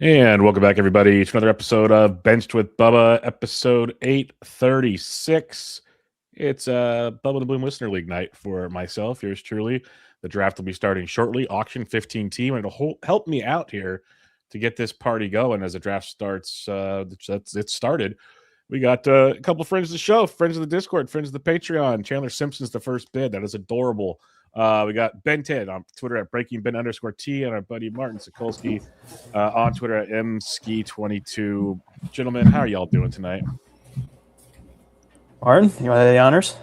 And welcome back, everybody, to another episode of Benched with Bubba, episode 836. It's Bubba the Bloom Listener League night for myself, yours truly. The draft will be starting shortly. Auction 15T, and it'll help me out here to get this party going as the draft starts. It's started. We got a couple of friends of the show, friends of the Discord, friends of the Patreon. Chandler Simpson's the first bid. That is adorable. We got Ben Ted on Twitter at BreakingBen_T and our buddy Martin Sokolsky on Twitter at MSki22. Gentlemen, how are y'all doing tonight? Martin, you want to have the honors?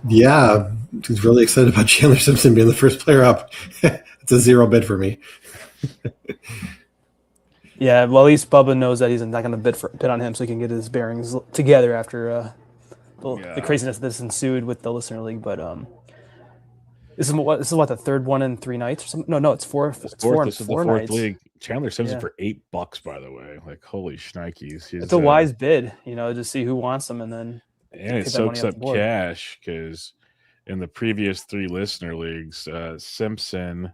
Yeah, I was really excited about Chandler Simpson being the first player up. It's a 0 bid for me. Yeah, well, at least Bubba knows that he's not going to bid on him so he can get his bearings together after the craziness that's ensued with the Listener League. But this is what the third one in 3 nights or something? No, it's four. This is the fourth nights. league. Chandler Simpson for $8, by the way. Like, holy shnikes. It's a wise bid, to see who wants them, and then it soaks up cash because in the previous 3 Listener Leagues, Simpson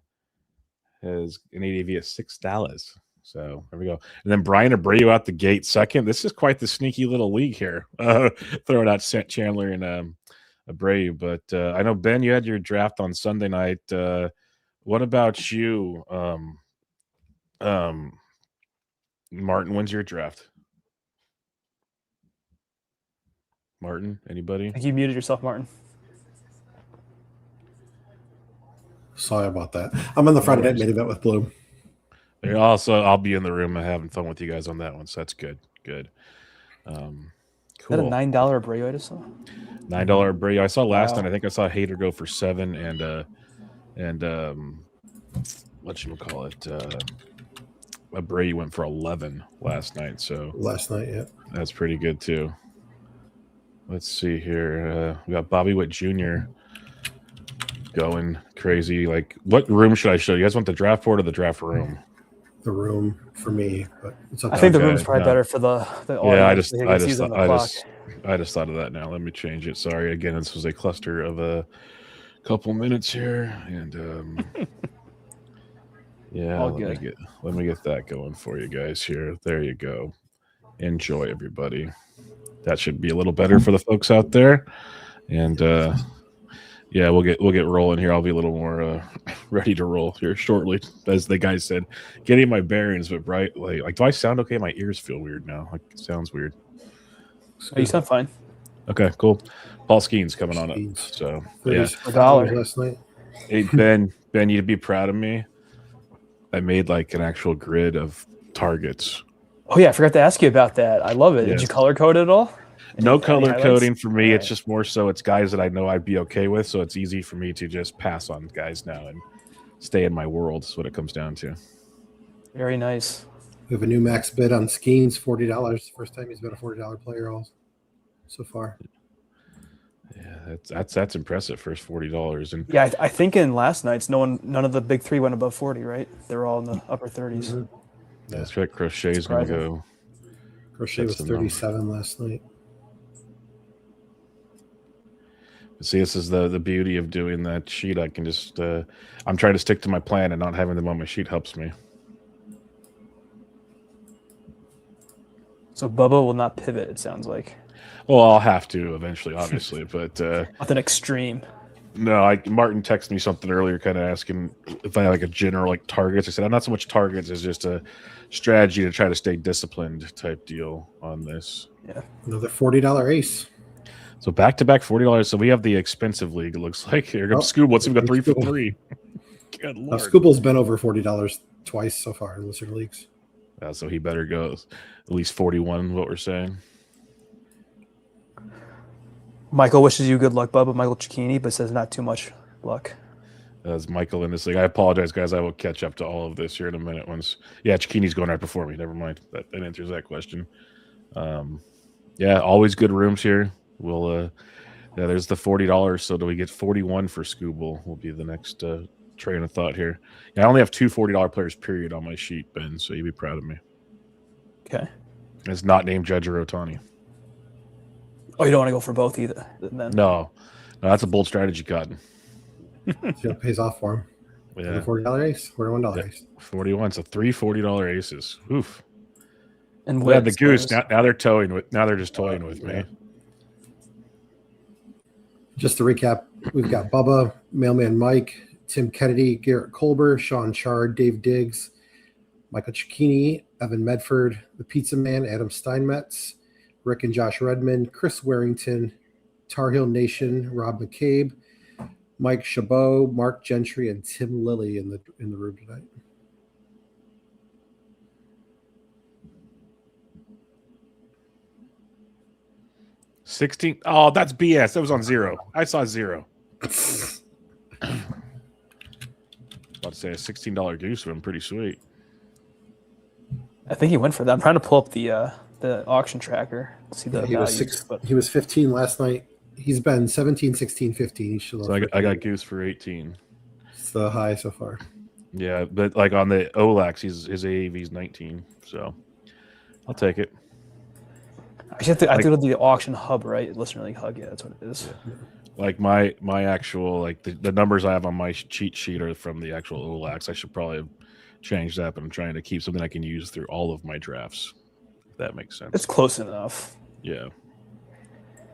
has an ADV at $6. So there we go. And then Brian Abreu out the gate second. This is quite the sneaky little league here. Throwing out Chandler and Abreu. But I know, Ben, you had your draft on Sunday night. What about you? Martin, when's your draft? Martin, anybody? I think you muted yourself, Martin. Sorry about that. I'm on the Friday night main event with Bloom. Also, I'll be in the room having fun with you guys on that one, so that's good. Good. Cool. Is that a $9 Abreu I just saw? $9 Abreu. I saw last night. I think I saw Hater go for 7 and whatchamacallit, Abreu went for 11 last night. So yeah. That's pretty good too. Let's see here. We got Bobby Witt Jr. going crazy. Like, what room should I show you guys? Want the draft board or the draft room? The room for me, but it's okay. I think the room's probably better for the yeah. I just thought of that now. Let me change it. Sorry again. This was a cluster of a couple minutes here, and yeah. Let me get that going for you guys here. There you go. Enjoy, everybody. That should be a little better for the folks out there, and yeah, we'll get rolling here. I'll be a little more ready to roll here shortly, as the guy said. Getting my bearings, but right, like, do I sound okay? My ears feel weird now. Like, it sounds weird. You sound fine. Okay, cool. Paul Skeen's coming on up. So yeah, $1 last night. Hey Ben, you'd be proud of me. I made like an actual grid of targets. Oh yeah, I forgot to ask you about that. I love it. Yes. Did you color code it at all? No color coding for me. It's just more so it's guys that I know I'd be okay with, so it's easy for me to just pass on guys now and stay in my world is what it comes down to. Very nice. We have a new max bid on Skeens, $40. First time he's been a $40 player all so far. Yeah, that's impressive. First $40. And yeah, I think in last night's none of the big 3 went above 40, right? They're all in the upper 30s. Mm-hmm. That's right. Crochet's going to go. Crochet was 37 last night. See, this is the beauty of doing that sheet. I can just I'm trying to stick to my plan, and not having them on my sheet helps me. So Bubba will not pivot, it sounds like. Well, I'll have to eventually, obviously, but nothing extreme. No, Martin texted me something earlier, kind of asking if I had like a general like targets. I said I'm not so much targets as just a strategy to try to stay disciplined type deal on this. Yeah, another $40 ace. So back-to-back $40. So we have the expensive league, it looks like. Here comes Scoob. Let's see, we got 3 for 3. Good Lord. Scooble's been over $40 twice so far in Listener Leagues. So he better go at least 41, what we're saying. Michael wishes you good luck, Bubba. Michael Cicchini, but says not too much luck. As Michael in this league. I apologize, guys. I will catch up to all of this here in a minute. Cicchini's going right before me. Never mind. That answers that question. Yeah, always good rooms here. We'll there's the $40. So do we get 41 for Scooble? Will be the next train of thought here. Yeah, I only have 2 $40 players period on my sheet, Ben. So you'd be proud of me. Okay. It's not named Judge or Otani. Oh, you don't want to go for both either? Then? No, that's a bold strategy, Cotton. It pays off for him. Yeah. The $40 ace, $41 ace. 41. So three $40 aces. Oof. And We had the goose. Now they're towing with. Now they're just toying with me. Just to recap, we've got Bubba, Mailman Mike, Tim Kennedy, Garrett Colber, Sean Chard, Dave Diggs, Michael Cicchini, Evan Medford, the Pizza Man, Adam Steinmetz, Rick and Josh Redmond, Chris Warrington, Tar Heel Nation, Rob McCabe, Mike Chabot, Mark Gentry, and Tim Lilly in the room tonight. $16. Oh, that's BS. That was on 0. I saw 0. About to say a $16 goose would have been pretty sweet. I think he went for that. I'm trying to pull up the auction tracker to see the values. He was 15 last night. He's been 17, 16, 15. So I got goose for 18. It's the high so far. Yeah, but like on the OLAX, his AAV is 19. So I'll take it. I have to go to the auction hub, right? Listener League hub. Yeah, that's what it is. Yeah. Like my actual, like the numbers I have on my cheat sheet are from the actual OLAX. I should probably have changed that, but I'm trying to keep something I can use through all of my drafts. If that makes sense. It's close enough. Yeah.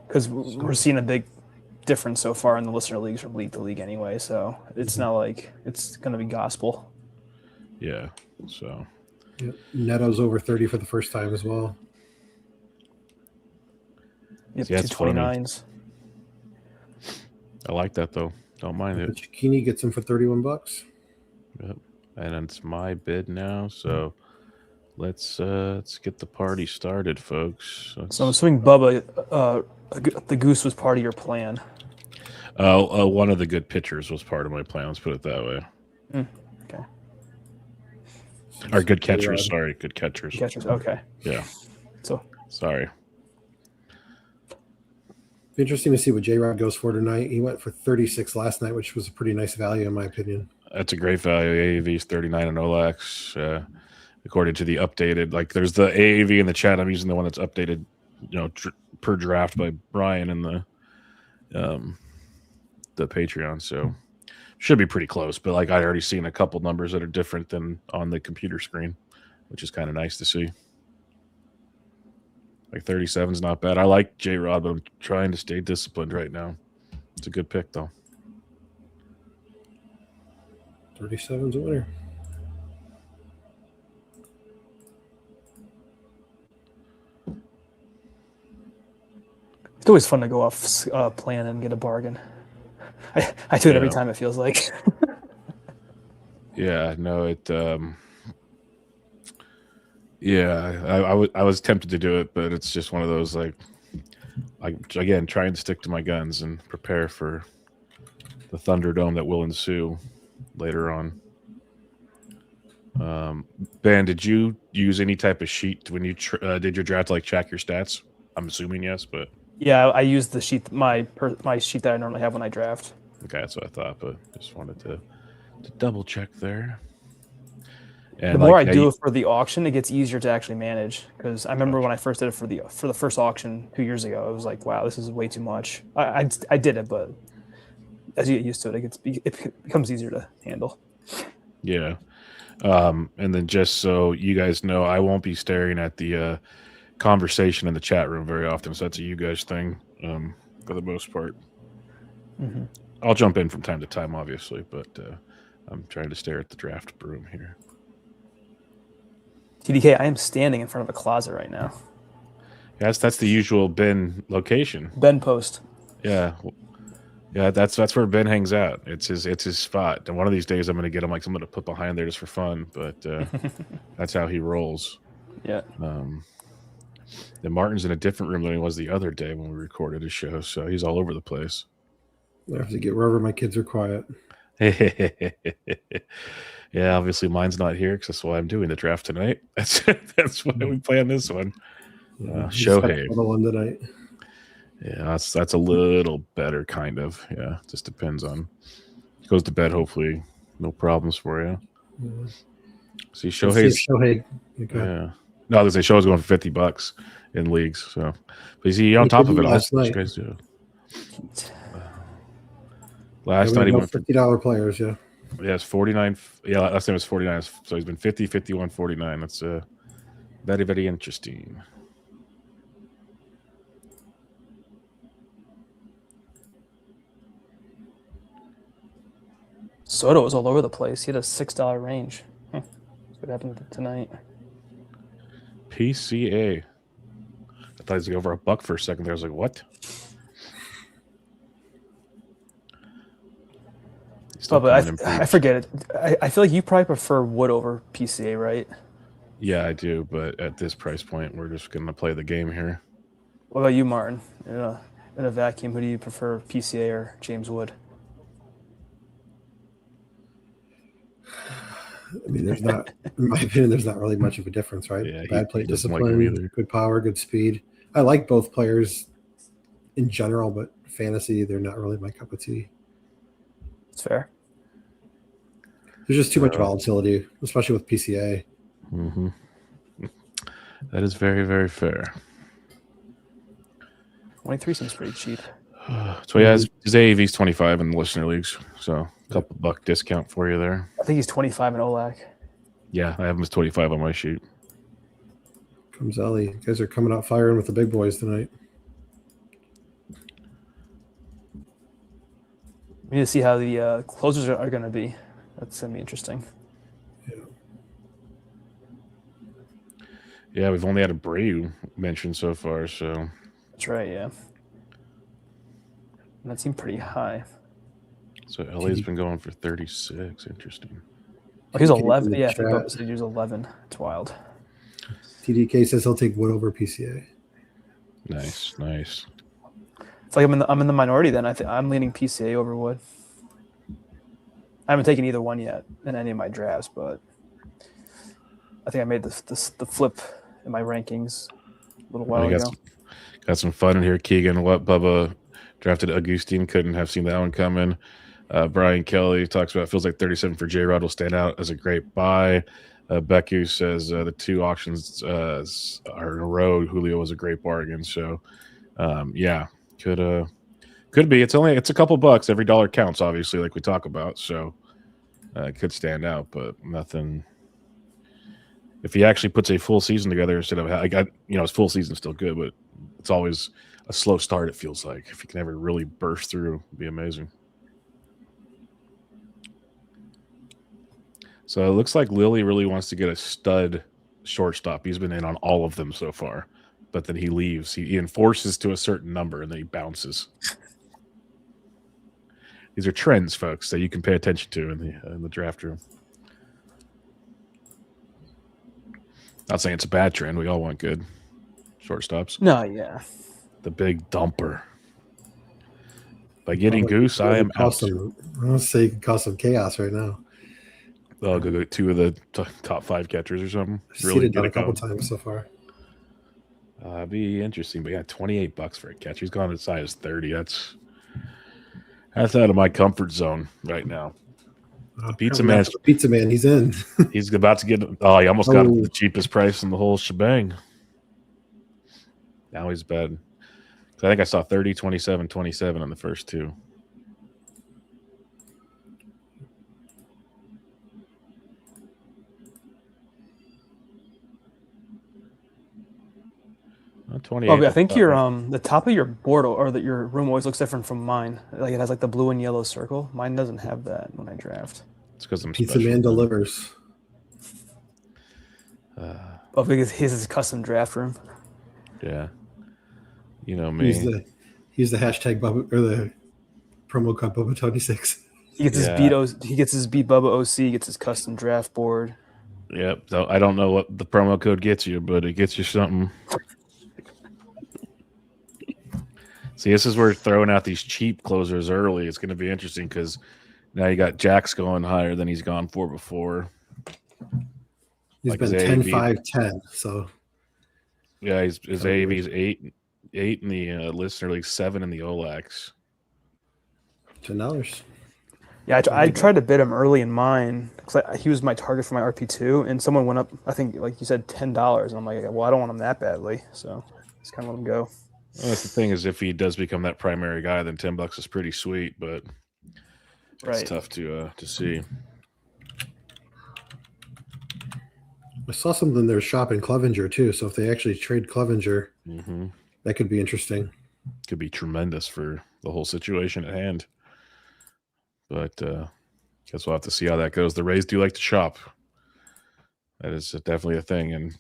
Because we're seeing a big difference so far in the listener leagues from league to league anyway, so it's not like it's going to be gospel. Yeah. So. Yep. Neto's over 30 for the first time as well. Yep, 229s. I like that though. Don't mind it. Cicchini gets him for $31. Yep. And it's my bid now, so let's get the party started, folks. So I'm assuming Bubba, the goose was part of your plan. One of the good pitchers was part of my plan. Let's put it that way. Okay. Or good catchers. Sorry, good catchers. Catchers. Okay. Yeah. So sorry. Interesting to see what J-Rod goes for tonight. He went for 36 last night, which was a pretty nice value in my opinion. That's a great value. AAV is 39 in OLAX. According to the updated, like there's the AAV in the chat. I'm using the one that's updated, per draft by Brian in the Patreon. So should be pretty close. But like I already seen a couple numbers that are different than on the computer screen, which is kind of nice to see. Like 37 is not bad. I like J-Rod, but I'm trying to stay disciplined right now. It's a good pick, though. 37's a winner. It's always fun to go off plan and get a bargain. I do it every time, it feels like. Yeah, no, it... Yeah, I was tempted to do it, but it's just one of those again, trying to stick to my guns and prepare for the Thunderdome that will ensue later on. Ben, did you use any type of sheet when you did your draft, like track your stats? I'm assuming yes, but yeah, I used the sheet, my sheet that I normally have when I draft. Okay, that's what I thought, but just wanted to double check there. And the more I do it for the auction, it gets easier to actually manage. Because I remember when I first did it for the first auction 2 years ago, I was like, "Wow, this is way too much." I did it, but as you get used to it, it becomes easier to handle. Yeah, and then just so you guys know, I won't be staring at the conversation in the chat room very often, so that's a you guys thing for the most part. Mm-hmm. I'll jump in from time to time, obviously, but I'm trying to stare at the draft room here. TDK, I am standing in front of a closet right now. Yes, that's the usual Ben location. Ben post. Yeah, that's where Ben hangs out. It's his spot. And one of these days, I'm going to get him like something to put behind there just for fun. But that's how he rolls. Yeah. Then Martin's in a different room than he was the other day when we recorded his show, so he's all over the place. I have to get wherever my kids are quiet. Yeah, obviously mine's not here because that's why I'm doing the draft tonight. That's why we play on this one. Shohei. One tonight. Yeah, that's a little better, kind of. Yeah, just depends on. He goes to bed, hopefully, no problems for you. Yeah. See, Shohei. Okay. Yeah. No, I was going to say Shohei's going for $50 in leagues. So, but is he on top of it all? Last night. Guys do. Last night he went for $50 players. Yeah. Yeah, it's 49. Yeah, last time it was 49. So he's been 50, 51, 49. That's very, very interesting. Soto was all over the place. He had a $6 range. That's what happened tonight. PCA. I thought he was over $1 for a second there. I was like, what? But I forget it. I feel like you probably prefer Wood over PCA, right? Yeah, I do. But at this price point, we're just going to play the game here. What about you, Martin? In a vacuum, who do you prefer, PCA or James Wood? I mean, there's not, in my opinion, there's not really much of a difference, right? Yeah, bad plate discipline, like good power, good speed. I like both players in general, but fantasy, they're not really my cup of tea. It's fair. There's just too much volatility, especially with PCA. Mm-hmm. That is very, very fair. 23 seems pretty cheap. So he has his AAV's 25 in the listener leagues, so a couple $1 discount for you there. I think he's 25 in OLAC. Yeah, I have him as 25 on my sheet. Comes Ellie. You guys are coming out firing with the big boys tonight. We need to see how the closers are going to be. That's going to be interesting. Yeah, we've only had a Abreu mentioned so far, so. That's right, yeah. And that seemed pretty high. So LA's been going for 36. Interesting. Oh, he's 11. Yeah, I think Bubba said he was 11. It's wild. TDK says he'll take Wood over PCA. Nice. It's like I'm in the minority then. I'm leaning PCA over Wood. I haven't taken either one yet in any of my drafts, but I think I made the flip in my rankings a little while ago. Got some fun in here, Keegan. What Bubba drafted Augustine, couldn't have seen that one coming. Brian Kelly talks about feels like 37 for J-Rod will stand out as a great buy. Becky says the two auctions are in a row. Julio was a great bargain. So, yeah, could be. It's a couple bucks. Every dollar counts, obviously, like we talk about. So, it could stand out, but nothing. If he actually puts a full season together instead of his full season's still good, but it's always a slow start. It feels like if he can ever really burst through, it'd be amazing. So it looks like Lily really wants to get a stud shortstop. He's been in on all of them so far, but then he leaves. He enforces to a certain number and then he bounces. These are trends, folks, that you can pay attention to in the draft room. Not saying it's a bad trend. We all want good shortstops. No, yeah. The big dumper. By getting Goose, I am out. I don't say it can cause some chaos right now. I'll go get two of the top 5 catchers or something. I've seen it done a couple times so far. It'd be interesting, but yeah, $28 for a catcher. He's gone as high as 30. That's out of my comfort zone right now. Pizza Man, he's in. He's about to get. Oh, he almost got the cheapest price in the whole shebang. Now he's bad. I think I saw 30, 27, 27 on the first two. I think your the top of your board or that your room always looks different from mine. Like it has like the blue and yellow circle. Mine doesn't have that when I draft. It's because I'm Pizza Man delivers. Because he has his custom draft room. Yeah, you know me. He's the hashtag Bubba or the promo code Bubba26. He gets his beat Bubba OC. He gets his custom draft board. Yep. So I don't know what the promo code gets you, but it gets you something. See, this is where throwing out these cheap closers early. It's going to be interesting because now you got Jax going higher than he's gone for before. He's been 10, 5, 10. So yeah, his AAV's 8 in the listener league, 7 in the OLAX. $10. Yeah, I tried to bid him early in mine because he was my target for my RP2, and someone went up, I think, like you said, $10. And I'm like, well, I don't want him that badly, so just kind of let him go. Well, that's the thing is, if he does become that primary guy, then $10 is pretty sweet. But It's tough to see. I saw something they're shopping Clevenger too. So if they actually trade Clevenger, that could be interesting. Could be tremendous for the whole situation at hand. But guess we'll have to see how that goes. The Rays do like to shop. That is definitely a thing, and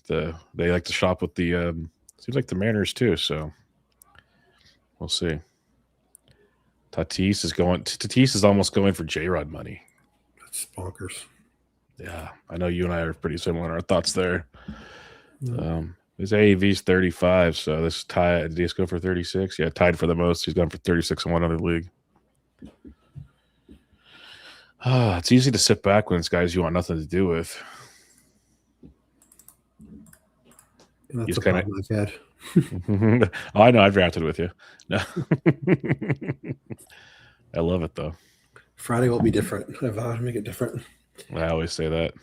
they like to shop with the seems like the Mariners too. So we'll see. Tatis is almost going for J-Rod money. That's bonkers. Yeah, I know you and I are pretty similar in our thoughts there. His AAV's 35, so this tie. Did he just go for 36? Yeah, tied for the most. He's gone for 36 in one other league. It's easy to sit back when it's guys you want nothing to do with. And that's a problem I've had. Oh, I know. I've drafted with you. No. I love it, though. Friday will be different. I vow to make it different. I always say that.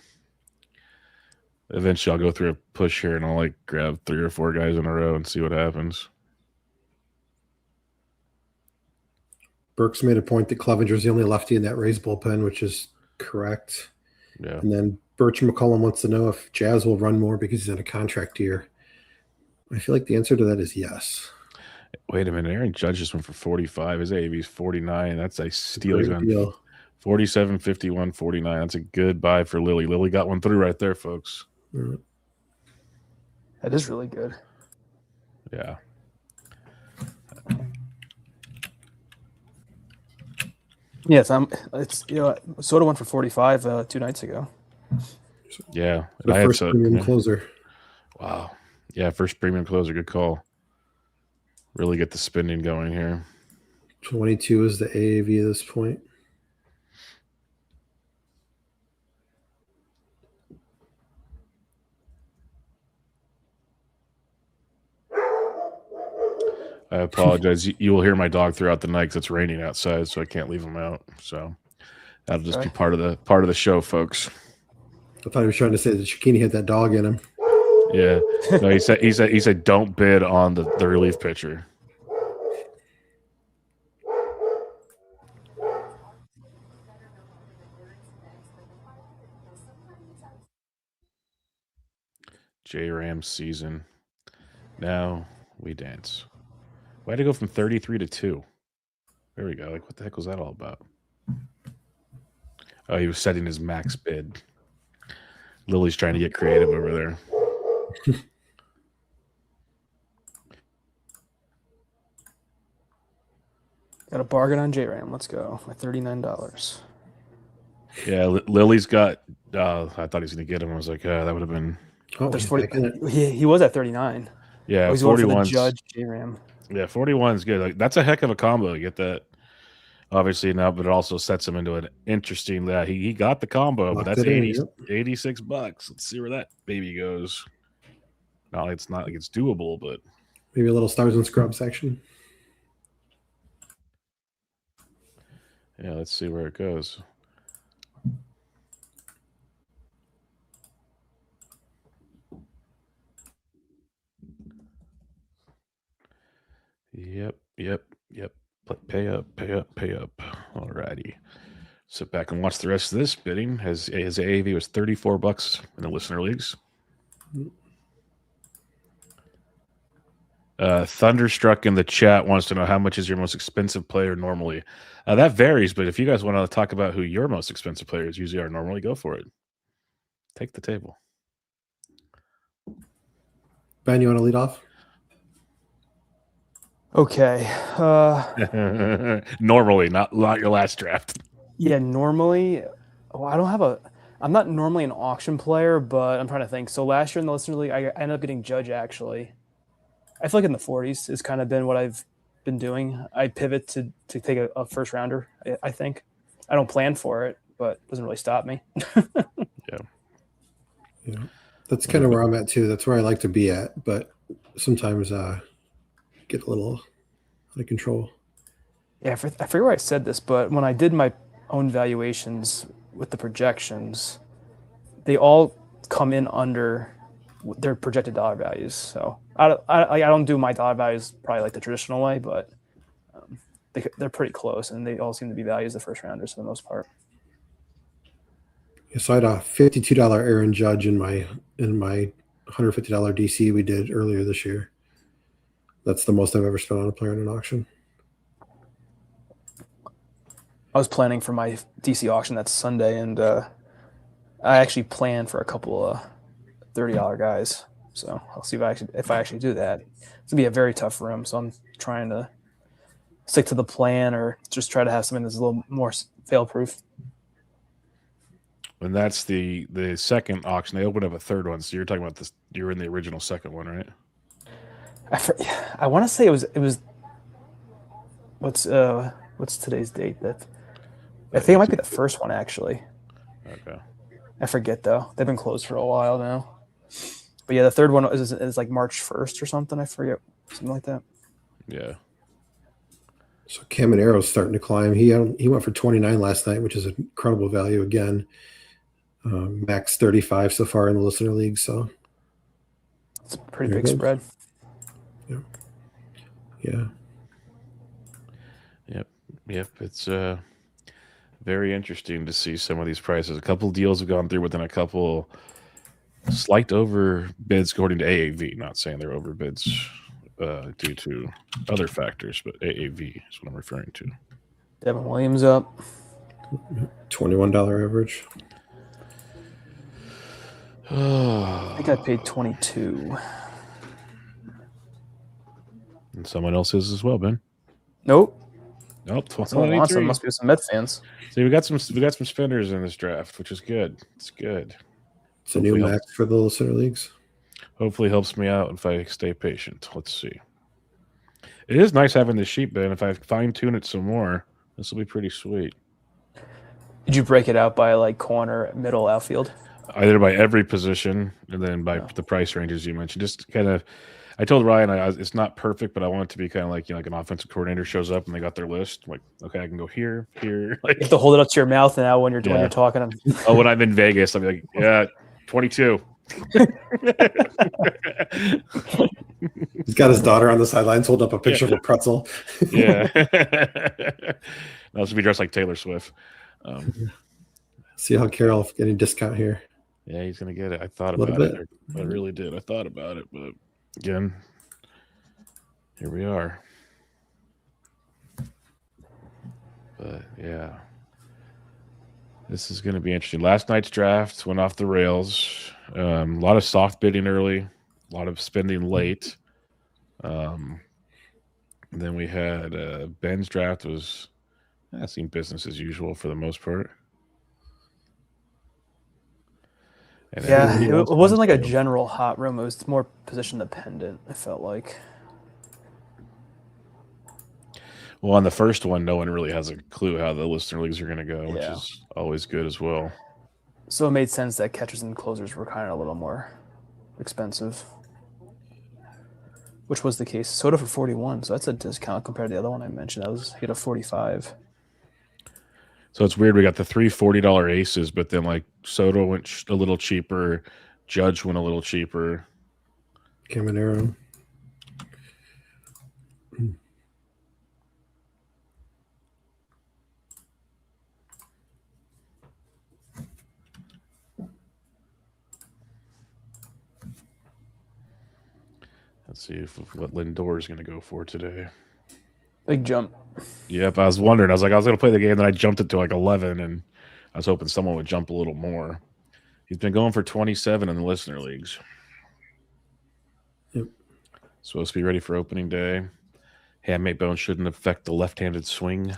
Eventually, I'll go through a push here and I'll grab 3 or 4 guys in a row and see what happens. Burks made a point that Clevenger's the only lefty in that Rays bullpen, which is correct. Yeah. And then Birch McCollum wants to know if Jazz will run more because he's in a contract year. I feel like the answer to that is yes. Wait a minute. Aaron Judge just went for 45. His AAV is 49. That's a steal. He's on deal. 47, 51, 49. That's a good buy for Lily. Lily got one through right there, folks. That is really good. Yeah. Yes, Soda went for 45 2 nights ago. Yeah. The first premium closer. Wow. Yeah, first premium closer. Good call. Really get the spending going here. 22 is the AAV at this point. I apologize. You will hear my dog throughout the night because it's raining outside, so I can't leave him out. So that'll just be part of the show, folks. I thought he was trying to say that Shakini had that dog in him. Yeah. No, he said don't bid on the relief pitcher. J-Ram season. Now we dance. Why'd it go from 33 to 2? There we go. What the heck was that all about? Oh, he was setting his max bid. Lily's trying to get creative over there. Got a bargain on J-Ram. Let's go. For $39. Yeah, Lily's got I thought he was going to get him. I was like, that would have been... Oh, there's 40. He was at 39. Yeah, 41. Judge J-Ram. Yeah, 41 is good. That's a heck of a combo. You get that, obviously, now, but it also sets him into an interesting. He got the combo, but that's $86. Let's see where that baby goes. No, it's not like it's doable, but maybe a little stars and scrubs section. Yeah, let's see where it goes. Yep. Pay up. All righty. Sit back and watch the rest of this bidding. His AAV was $34 in the listener leagues. Thunderstruck in the chat wants to know how much is your most expensive player normally. That varies, but if you guys want to talk about who your most expensive players usually are normally, go for it. Take the table. Ben, you want to lead off? Okay. Normally, not your last draft. Yeah, normally. I'm not normally an auction player, but I'm trying to think. So last year in the listener league, I ended up getting Judge actually. I feel like in the 40s has kind of been what I've been doing. I pivot to take a first rounder, I think. I don't plan for it, but it doesn't really stop me. Yeah. That's kind of where I'm at too. That's where I like to be at, but sometimes get a little out of control. Yeah, I forget where I said this, but when I did my own valuations with the projections, they all come in under their projected dollar values. So I don't do my dollar values probably like the traditional way, but they're pretty close, and they all seem to be values the first rounders for the most part. So I had a $52 Aaron Judge in my $150 DC we did earlier this year. That's the most I've ever spent on a player in an auction. I was planning for my DC auction that's Sunday, and I actually planned for a couple of $30 guys. So I'll see if I actually do that. It's gonna be a very tough room, so I'm trying to stick to the plan or just try to have something that's a little more fail-proof. And that's the second auction. They opened up a third one. So you're talking about this. You were in the original second one, right? I want to say it was. What's today's date? I think it might be the first one actually. Okay. I forget though. They've been closed for a while now. But yeah, the third one is like March 1st or something. I forget, something like that. Yeah. So Camanero's starting to climb. He went for 29 last night, which is an incredible value again. Max 35 so far in the listener league. So it's a pretty big spread. Yeah. Yeah. Yep. It's very interesting to see some of these prices. A couple of deals have gone through within a couple slight overbids according to AAV. Not saying they're overbids due to other factors, but AAV is what I'm referring to. Devin Williams up. $21 average. I think I paid 22. And someone else is as well, Ben. Nope. Someone wants them. Must be some Mets fans. See, we got some spinners in this draft, which is good. It's good. It's a new max for the listener leagues. Hopefully helps me out if I stay patient. Let's see. It is nice having this sheet, Ben. If I fine-tune it some more, this will be pretty sweet. Did you break it out by like corner, middle, outfield? I did it by every position, and then by the price ranges you mentioned. Just kind of, I told Ryan it's not perfect, but I want it to be kind of like like an offensive coordinator shows up and they got their list. I'm like, okay, I can go here. Like, you have to hold it up to your mouth now when you're talking. Oh, when I'm in Vegas, I'm like, yeah, 22. He's got his daughter on the sidelines holding up a picture of a pretzel. Yeah. That should be dressed like Taylor Swift. See how Carroll getting a discount here. Yeah, he's going to get it. I thought about it. I really did. I thought about it. But again, here we are. But yeah, this is going to be interesting. Last night's draft went off the rails. A lot of soft bidding early, a lot of spending late. Then we had Ben's draft was, seemed business as usual for the most part. And yeah, it wasn't like a general hot room. It was more position dependent, I felt like. Well, on the first one, no one really has a clue how the listener leagues are going to go, which is always good as well. So it made sense that catchers and closers were kind of a little more expensive, which was the case. Soda for 41, so that's a discount compared to the other one I mentioned. He had a 45. So it's weird. We got the three $40 aces, but then like Soto went a little cheaper, Judge went a little cheaper. Caminero. Let's see what Lindor is going to go for today. Big jump. Yep, I was wondering. I was going to play the game, then I jumped it to like 11, and I was hoping someone would jump a little more. He's been going for 27 in the listener leagues. Yep. Supposed to be ready for opening day. Handmade bone shouldn't affect the left-handed swing.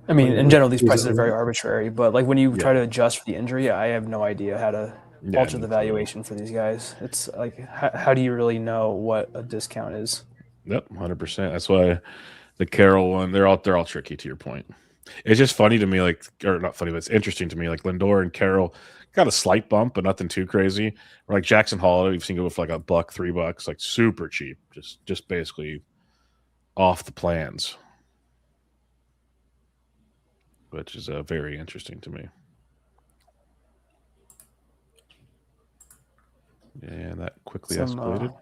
I mean, in general, these prices are very arbitrary, but like when you try to adjust for the injury, I have no idea how to alter the valuation for these guys. It's like, how do you really know what a discount is? Yep, 100%. That's why the Carroll one, they're all tricky to your point. It's just funny to me, or not funny, but it's interesting to me. Like Lindor and Carroll got a slight bump, but nothing too crazy. Or like Jackson Hall, we've seen go for like $1, $3, like super cheap, just basically off the plans, which is very interesting to me. And that quickly escalated.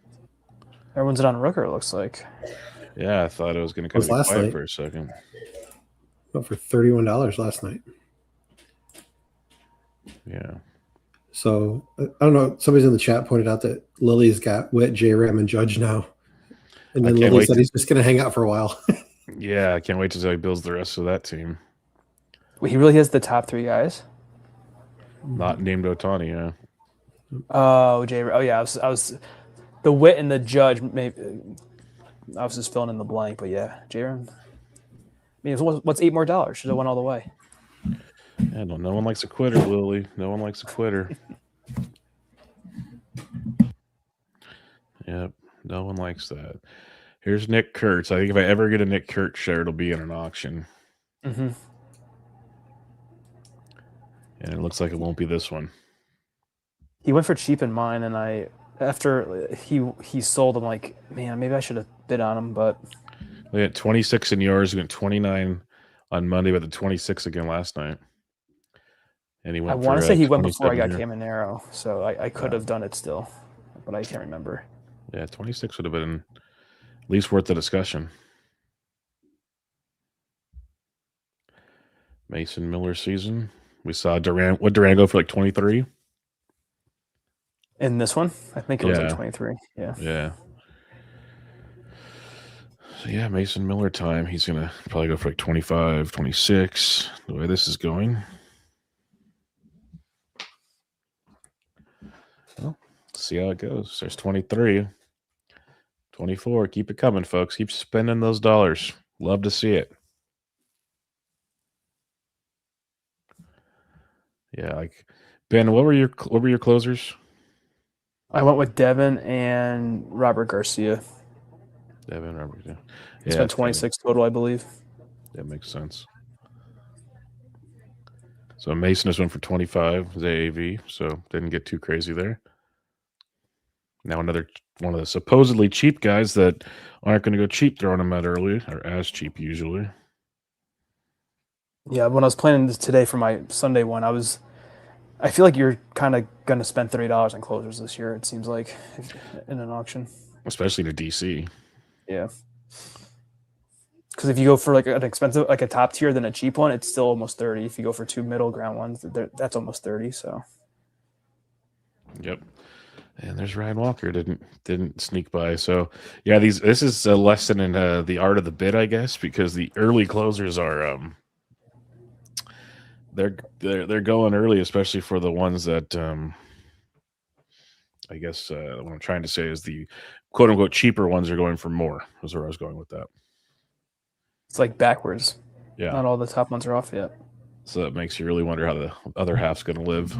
Everyone's on Rooker, it looks like. Yeah, I thought it was going to kind of be last quiet night. for a second. Went for $31 last night. Yeah. So I don't know. Somebody's in the chat pointed out that Lily's got Witt, J-Ram, and Judge now. And then Lily said he's just going to hang out for a while. Yeah, I can't wait to see how he builds the rest of that team. Wait, he really has the top 3 guys? Not named Otani, yeah. Oh, yeah, I was the Witt and the Judge. Maybe I was just filling in the blank, but yeah, J-Ram. I mean, what's $8 more? Should have went all the way. Yeah, no one likes a quitter, Lily. No one likes a quitter. Yep, no one likes that. Here's Nick Kurtz. I think if I ever get a Nick Kurtz share, it'll be in an auction. Mm-hmm. And it looks like it won't be this one. He went for cheap in mine, and after he sold, I'm like, man, maybe I should have bid on him, but We had 26 in yours. We went 29 on Monday, but the 26 again last night. And he went. I want to say he went before I got here. Caminero, so I could have done it still, but I can't remember. Yeah, 26 would have been at least worth the discussion. Mason Miller season. We saw Duran. What Duran go for like 23? In this one, I think it was like 23. Yeah. Yeah. So yeah, Mason Miller time. He's gonna probably go for like 25, 26. The way this is going. Well, let's see how it goes. There's 23. 24. Keep it coming, folks. Keep spending those dollars. Love to see it. Yeah, like Ben, what were your closers? I went with Devin and Robert Garcia. Devin, Robert. Yeah. It's been 26 total, I believe. That makes sense. So Mason just went for 25 as AAV, so didn't get too crazy there. Now another one of the supposedly cheap guys that aren't going to go cheap throwing them out early, or as cheap usually. Yeah, when I was planning this today for my Sunday one, I feel like you're kind of going to spend $30 on closers this year, it seems like, in an auction. Especially to DC. Yeah. Because if you go for like an expensive, like a top tier, then a cheap one, it's still almost 30. If you go for 2 middle ground ones, that's almost 30. So. Yep. And there's Ryan Walker didn't sneak by. So yeah, this is a lesson in the art of the bid, I guess, because the early closers are they're going early, especially for the ones that I guess what I'm trying to say is the quote unquote cheaper ones are going for more. Is where I was going with that. It's like backwards. Yeah. Not all the top ones are off yet. So that makes you really wonder how the other half's going to live.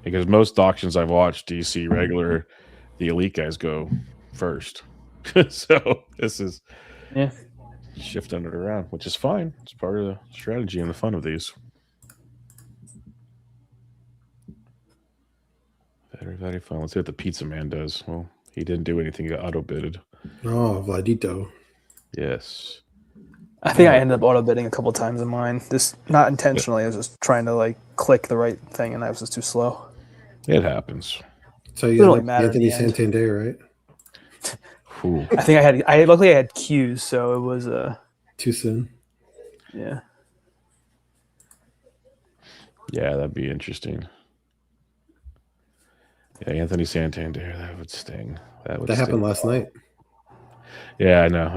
Because most auctions I've watched, DC regular, the elite guys go first. So this is shifting it around, which is fine. It's part of the strategy and the fun of these. Very, very fun. Let's see what the pizza man does. Well, he didn't do anything. He got auto-bidded. Oh, Vladito. Yes. I think I ended up auto bidding a couple times in mine. Just not intentionally. I was just trying to like click the right thing, and I was just too slow. It happens. So you got Anthony Santander, right? Ooh. I think luckily I had Q's, so it was too soon. Yeah. Yeah, that'd be interesting. Yeah, Anthony Santander, that would sting. That happened last night. Yeah, I know.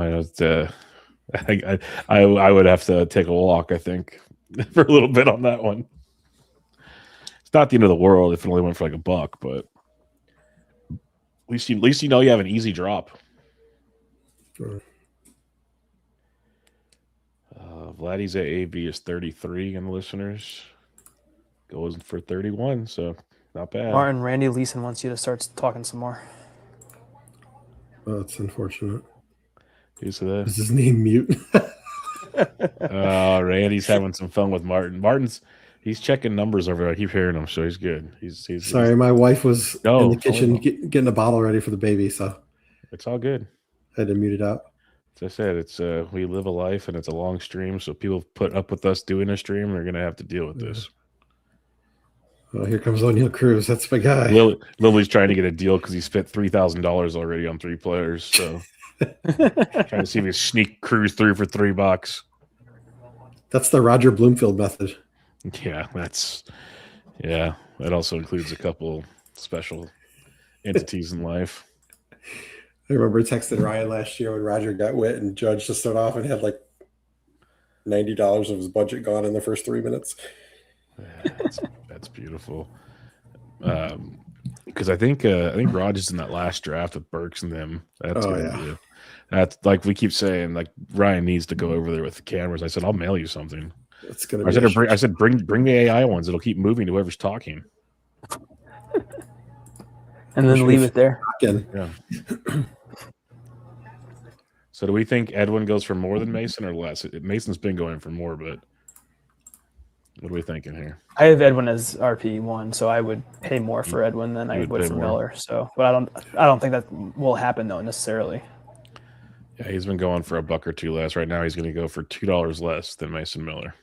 I would have to take a walk, I think, for a little bit on that one. It's not the end of the world if it only went for like $1, but at least you know you have an easy drop. Sure. Vladdy's AAV is 33 in the listeners. Goes for 31, so not bad. Martin, Randy Leeson wants you to start talking some more. Oh, that's unfortunate. Who's that? Is his name mute? Randy's having some fun with Martin. He's checking numbers over there. I keep hearing him, so he's good. Sorry, my wife was in the kitchen getting a bottle ready for the baby, so it's all good. I had to mute it out. As I said, it's we live a life and it's a long stream, so people put up with us doing a stream. They're gonna have to deal with this. Oh, here comes O'Neal Cruz. That's my guy. Lily's trying to get a deal because he spent $3,000 already on 3 players. So Trying to see if we sneak cruise through for $3. That's the Roger Bloomfield method. Yeah, that also includes a couple special entities in life. I remember texting Ryan last year when Roger got wit and Judge to start off and had like $90 of his budget gone in the first 3 minutes. That's beautiful. Because I think Rod is in that last draft with Burks and them. That's that's like we keep saying. Like Ryan needs to go over there with the cameras. I said I'll mail you something. It's gonna. I said bring the AI ones. It'll keep moving to whoever's talking. And then leave it there. Yeah. So do we think Edwin goes for more than Mason or less? Mason's been going for more, but what are we thinking here? I have Edwin as RP1, so I would pay more for Edwin than I would for Miller. So, but I don't think that will happen though necessarily. Yeah, he's been going for $1 or $2 less. Right now, he's going to go for $2 less than Mason Miller.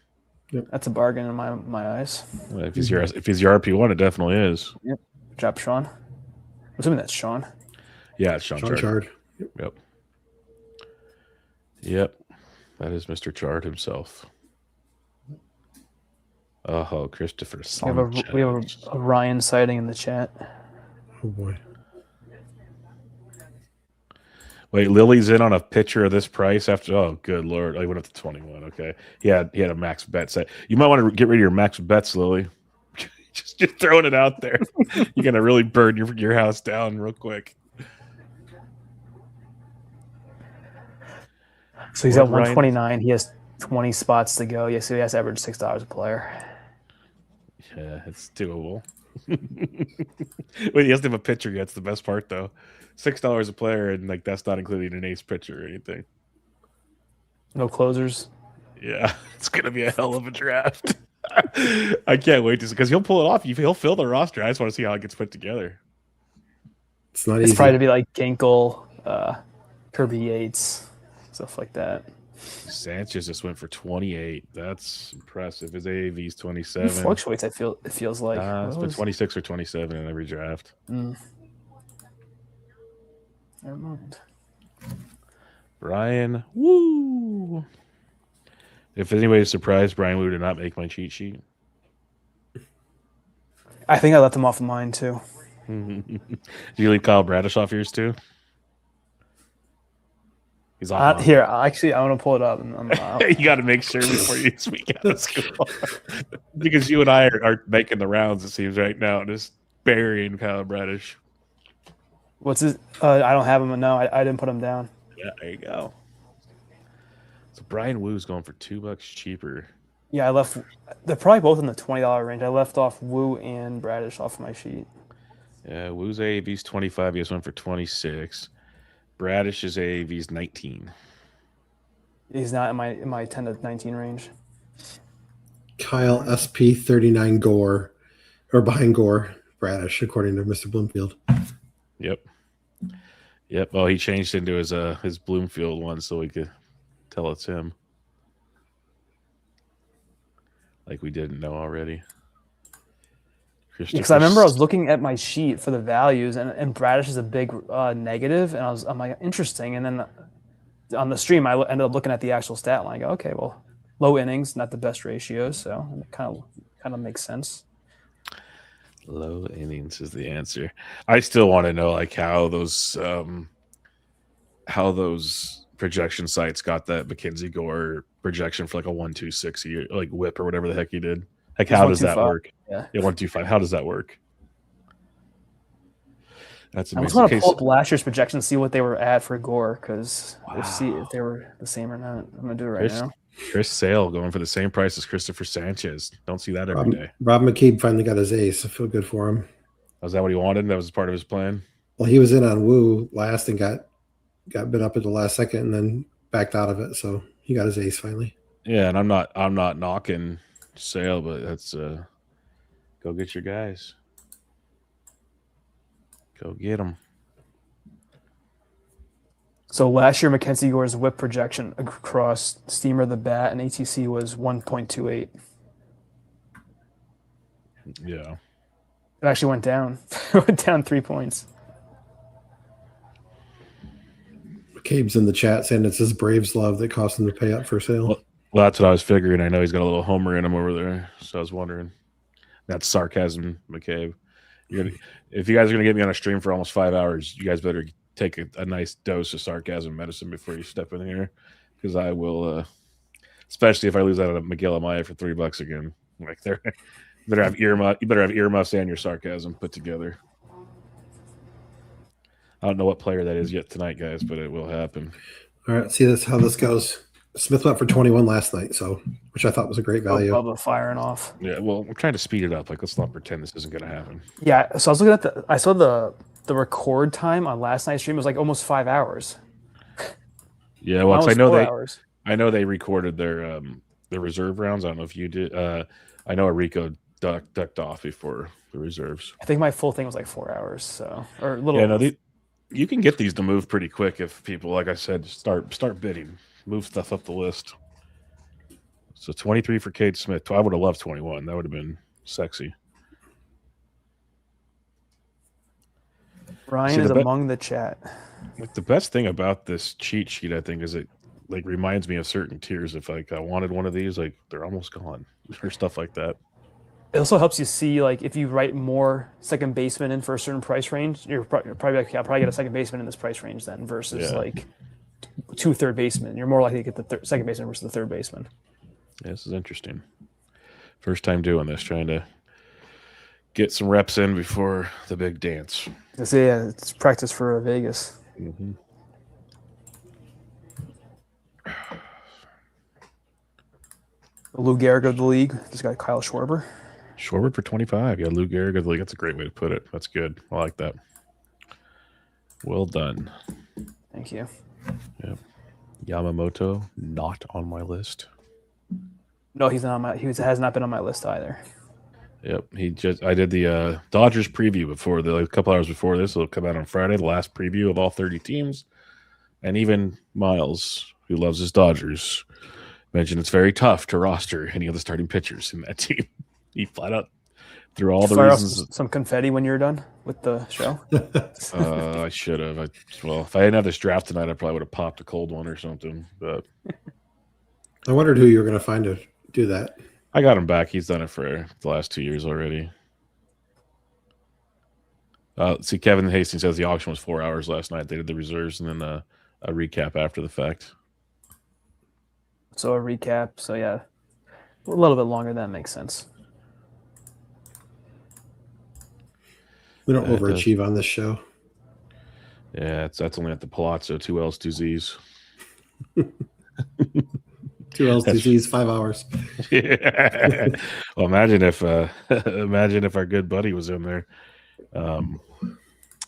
Yep. That's a bargain in my eyes. Well, if he's your RP1, it definitely is. Yep. Good job, Sean. I'm assuming that's Sean. Yeah, it's Sean Chard. Yep. That is Mr. Chard himself. Oh, Christopher. We have a Ryan sighting in the chat. Oh boy. Wait, Lily's in on a picture of this price after. Oh, good lord! I went up to 21. Okay, he had a max bet set. You might want to get rid of your max bets, Lily. just throwing it out there. You're gonna really burn your house down real quick. So he's at 129. He has 20 spots to go. Yeah, so he has to average $6 a player. Yeah, it's doable. Wait, he doesn't have a pitcher yet. That's the best part, though. $6 a player, and like that's not including an ace pitcher or anything. No closers. Yeah, it's gonna be a hell of a draft. I can't wait to see because he'll pull it off. He'll fill the roster. I just want to see how it gets put together. It's not easy. It's probably to be like Ginkel, Kirby Yates, stuff like that. Sanchez just went for 28. That's impressive. His AAV is 27. It fluctuates. It feels like it's been 26 or 27 in every draft. Never mind. Brian, woo! If anybody's surprised, Brian Woo did not make my cheat sheet. I think I left him off of mine too. Did you leave Kyle Bradish off yours too? He's on here. Actually, I want to pull it up. You got to make sure before you speak out of school. Because you and I are making the rounds, it seems, right now, just burying Kyle Bradish. What's his? I don't have him. No, I didn't put him down. Yeah, there you go. So Brian Woo's going for $2 cheaper. Yeah, I left. They're probably both in the $20 range. I left off Woo and Bradish off my sheet. Yeah, Woo's AAV is 25. He has one for 26. Bradish's AAV is 19. He's not in my 10 to 19 range. Kyle SP 39 Gore, or behind Gore Bradish, according to Mr. Bloomfield. Yep. Oh, he changed into his Bloomfield one so we could tell it's him. Like we didn't know already. Because I remember I was looking at my sheet for the values, and Bradish is a big negative, and I'm like, interesting. And then on the stream, I ended up looking at the actual stat line. I go, okay, well, low innings, not the best ratios, so it kind of makes sense. Low innings is the answer. I still want to know like how those projection sites got that Mackenzie Gore projection for like a 1.26 like whip or whatever the heck he did. Like, how does that work? Yeah, 1.25. How does that work? That's amazing. I just want to pull up last year's projection and see what they were at for Gore, because we'll see if they were the same or not. I'm going to do it right now. Chris Sale going for the same price as Christopher Sanchez. Don't see that every day. Rob McCabe finally got his ace. I feel good for him. Was that what he wanted? That was part of his plan? Well, he was in on Woo last and got bit up at the last second and then backed out of it. So he got his ace finally. Yeah, and I'm not knocking Sale, but that's go get your guys. Go get them. So last year, Mackenzie Gore's whip projection across Steamer, the Bat, and ATC was 1.28. Yeah. It actually went down. It went down 3 points. Cabe's in the chat saying it's his Braves love that cost him to pay up for sale. Well, that's what I was figuring. I know he's got a little homer in him over there, so I was wondering. That's sarcasm, McCabe. If you guys are going to get me on a stream for almost 5 hours, you guys better take a nice dose of sarcasm medicine before you step in here, because I will, especially if I lose out on Miguel Amaya for $3 again. Like, you better have earmuffs and your sarcasm put together. I don't know what player that is yet tonight, guys, but it will happen. All right, see how this goes. Smith went for 21 last night, which I thought was a great value. Bubba firing off. Yeah, well, I'm trying to speed it up. Like, let's not pretend this isn't going to happen. Yeah, so I was looking at I saw the record time on last night's stream was like almost 5 hours. Yeah, well, I know they recorded their reserve rounds. I don't know if you did. I know Arico ducked off before the reserves. I think my full thing was like 4 hours, or a little. Yeah, no, you can get these to move pretty quick if people, like I said, start bidding, move stuff up the list. So 23 for Cade Smith. I would have loved 21. That would have been sexy. Ryan is among the chat. Like, the best thing about this cheat sheet, I think, is it like reminds me of certain tiers. If like I wanted one of these, like they're almost gone or stuff like that. It also helps you see, like, if you write more second baseman in for a certain price range, you're probably like, I'll probably get a second baseman in this price range then, versus like 2 third basemen. You're more likely to get the second baseman versus the third baseman. Yeah, this is interesting. First time doing this, trying to get some reps in before the big dance. Yeah, it's practice for Vegas. Mm-hmm. Lou Gehrig of the league. Just got Kyle Schwarber. Schwarber for 25. Yeah, Lou Gehrig of the league. That's a great way to put it. That's good. I like that. Well done. Thank you. Yep. Yamamoto, not on my list. No, he's not on my. He has not been on my list either. Yep, I did the Dodgers preview before a couple hours before this. It'll come out on Friday, the last preview of all 30 teams, and even Miles, who loves his Dodgers, mentioned it's very tough to roster any of the starting pitchers in that team. He flat out threw all the reasons. Some confetti when you're done with the show. I should have. Well, if I didn't have this draft tonight, I probably would have popped a cold one or something. But I wondered who you were going to find to do that. I got him back. He's done it for the last 2 years already. See, Kevin Hastings says the auction was 4 hours last night. They did the reserves and then a recap after the fact. So a recap. So yeah, a little bit longer. That makes sense. We don't overachieve on this show. Yeah, that's only at the Palazzo. 2 L's, 2 Z's. 2 L's, 2 Z's, 5 hours. Yeah. Well, imagine if our good buddy was in there. That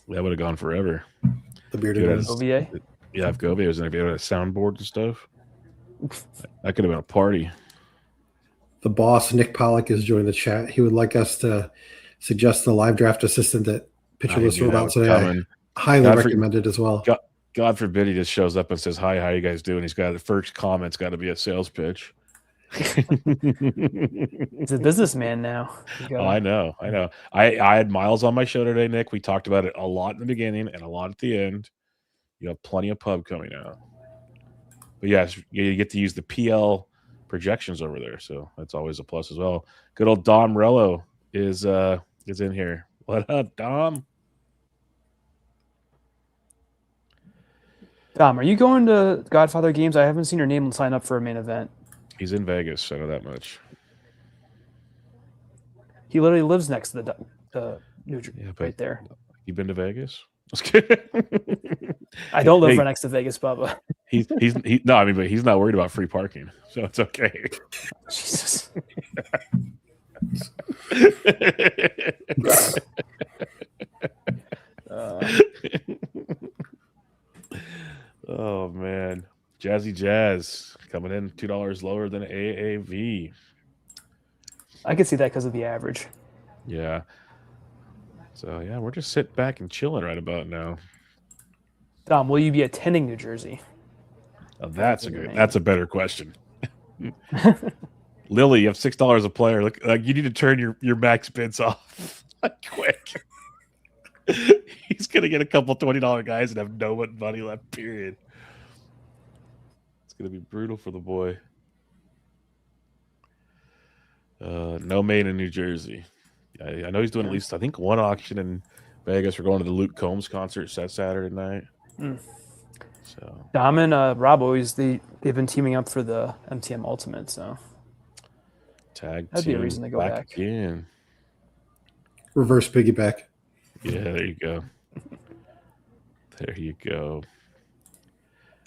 would have gone forever. The bearded one. OVA? Yeah, if Govey was in there, if he had a soundboard and stuff, that could have been a party. The boss, Nick Pollock, is joining the chat. He would like us to suggest the live draft assistant that Pitcher List wrote about today. I highly recommend it as well. God forbid he just shows up and says, "Hi, how you guys doing?" He's got the first comment's got to be a sales pitch. He's a businessman now. Oh, I know. I had Miles on my show today, Nick. We talked about it a lot in the beginning and a lot at the end. You have plenty of pub coming out. But yes, you get to use the PL projections over there, so that's always a plus as well. Good old Dom Rello is in here. What up, Dom? Dom, are you going to Godfather games? I haven't seen your name sign up for a main event. He's in Vegas. I know that much. He literally lives next to the New Jersey, right there. You been to Vegas? I don't live right next to Vegas, Bubba. But he's not worried about free parking, so it's okay. Jesus. Oh man, Jazzy Jazz coming in $2 lower than AAV. I can see that because of the average. Yeah. So yeah, we're just sitting back and chilling right about now. Dom, will you be attending New Jersey? Oh, that's a better question. Lily, you have $6 a player. Look, you need to turn your max bids off quick. He's gonna get a couple $20 guys and have no money left. Period. gonna be brutal for the boy. No main in New Jersey. I know he's doing at least, I think, one auction in Vegas. We're going to the Luke Combs concert Saturday night. So Dom and Rob always they've been teaming up for the MTM Ultimate, so that'd be a reason to go back again. Reverse piggyback. Yeah, there you go. There you go.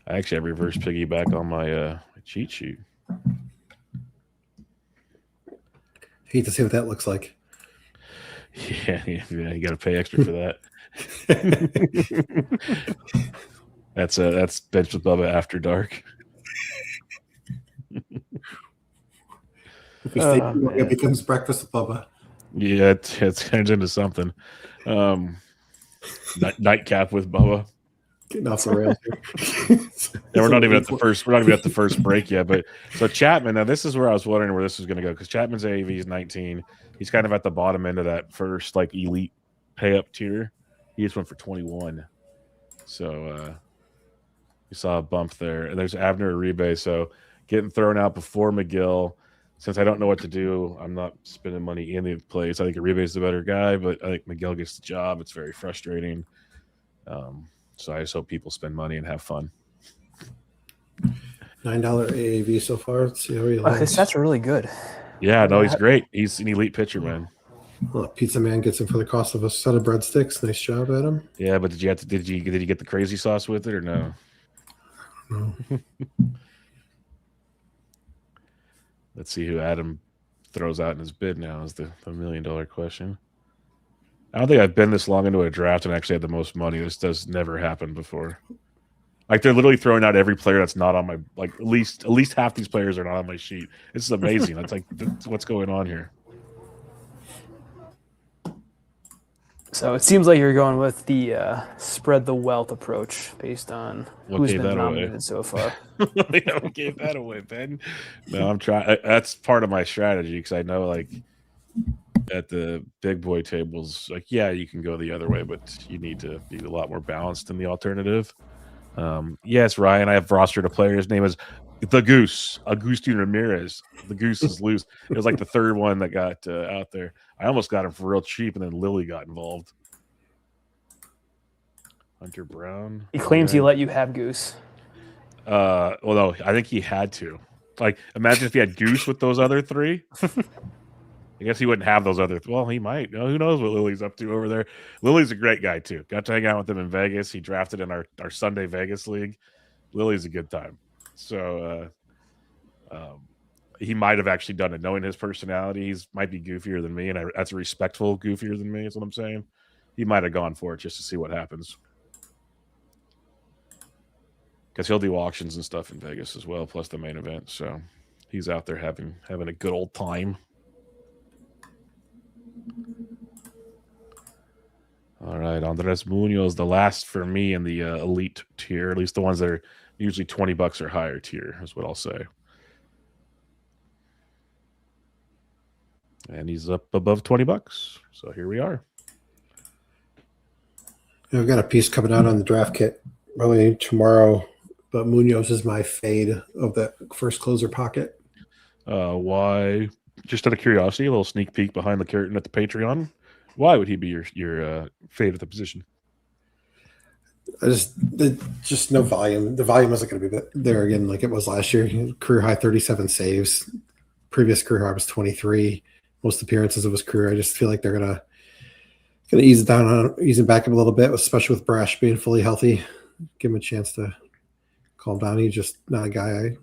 I actually have reverse piggyback on my cheat sheet. Hate to see what that looks like. Yeah, you got to pay extra for that. That's Bench with Bubba After Dark. If we stay too long, it becomes Breakfast with Bubba. Yeah, it turns into something. Nightcap with Bubba. Getting off the rails here. And we're not even at the first break yet. But so Chapman, now this is where I was wondering where this was going to go, because Chapman's AAV is 19. He's kind of at the bottom end of that first like elite pay up tier. He just went for 21. So you saw a bump there. And there's Abner Uribe. So getting thrown out before McGill. Since I don't know what to do, I'm not spending money in the place. I think Uribe's the better guy, but I think McGill gets the job. It's very frustrating. So I just hope people spend money and have fun. $9 AAV so far. Let's see how he lands. His stats are really good. Yeah, no, he's great. He's an elite pitcher, man. Well, Pizza Man gets him for the cost of a set of breadsticks. Nice job, Adam. Yeah, but did you get the crazy sauce with it or no? No. Let's see who Adam throws out in his bid now is the $1 million question. I don't think I've been this long into a draft and actually had the most money. This does never happen before. Like they're literally throwing out every player that's not on my at least half these players are not on my sheet. This is amazing. That's what's going on here. So it seems like you're going with the spread the wealth approach based on who's been nominated so far. Yeah, we gave that away, Ben. No, I'm trying. That's part of my strategy because I know like at the big boy tables, like you can go the other way, but you need to be a lot more balanced in the alternative. Yes, Ryan, I have rostered a player. His name is the Goose, Agustin Ramirez. The Goose is loose. It was like the third one that got out there. I almost got him for real cheap, and then Lily got involved. Hunter Brown. He claims he let you have Goose. Well, no, I think he had to. Like, imagine if he had Goose with those other three. I guess he wouldn't have those other. Well, he might. Who knows what Lily's up to over there? Lily's a great guy too. Got to hang out with him in Vegas. He drafted in our Sunday Vegas league. Lily's a good time. So he might have actually done it, knowing his personality. He might be goofier than me, and that's a respectful goofier than me. Is what I'm saying. He might have gone for it just to see what happens, because he'll do auctions and stuff in Vegas as well, plus the main event. So he's out there having a good old time. All right, Andres Munoz, the last for me in the elite tier, at least the ones that are usually $20 or higher tier, is what I'll say. And he's up above $20. So here we are. I've got a piece coming out on the draft kit probably tomorrow, but Munoz is my fade of that first closer pocket. Why? Just out of curiosity, a little sneak peek behind the curtain at the Patreon. Why would he be your fade at the position? Just no volume. The volume wasn't going to be there again like it was last year. Career high 37 saves. Previous career high was 23. Most appearances of his career. I just feel like they're gonna ease it down, ease it back up a little bit, especially with Brash being fully healthy. Give him a chance to calm down. He's just not a guy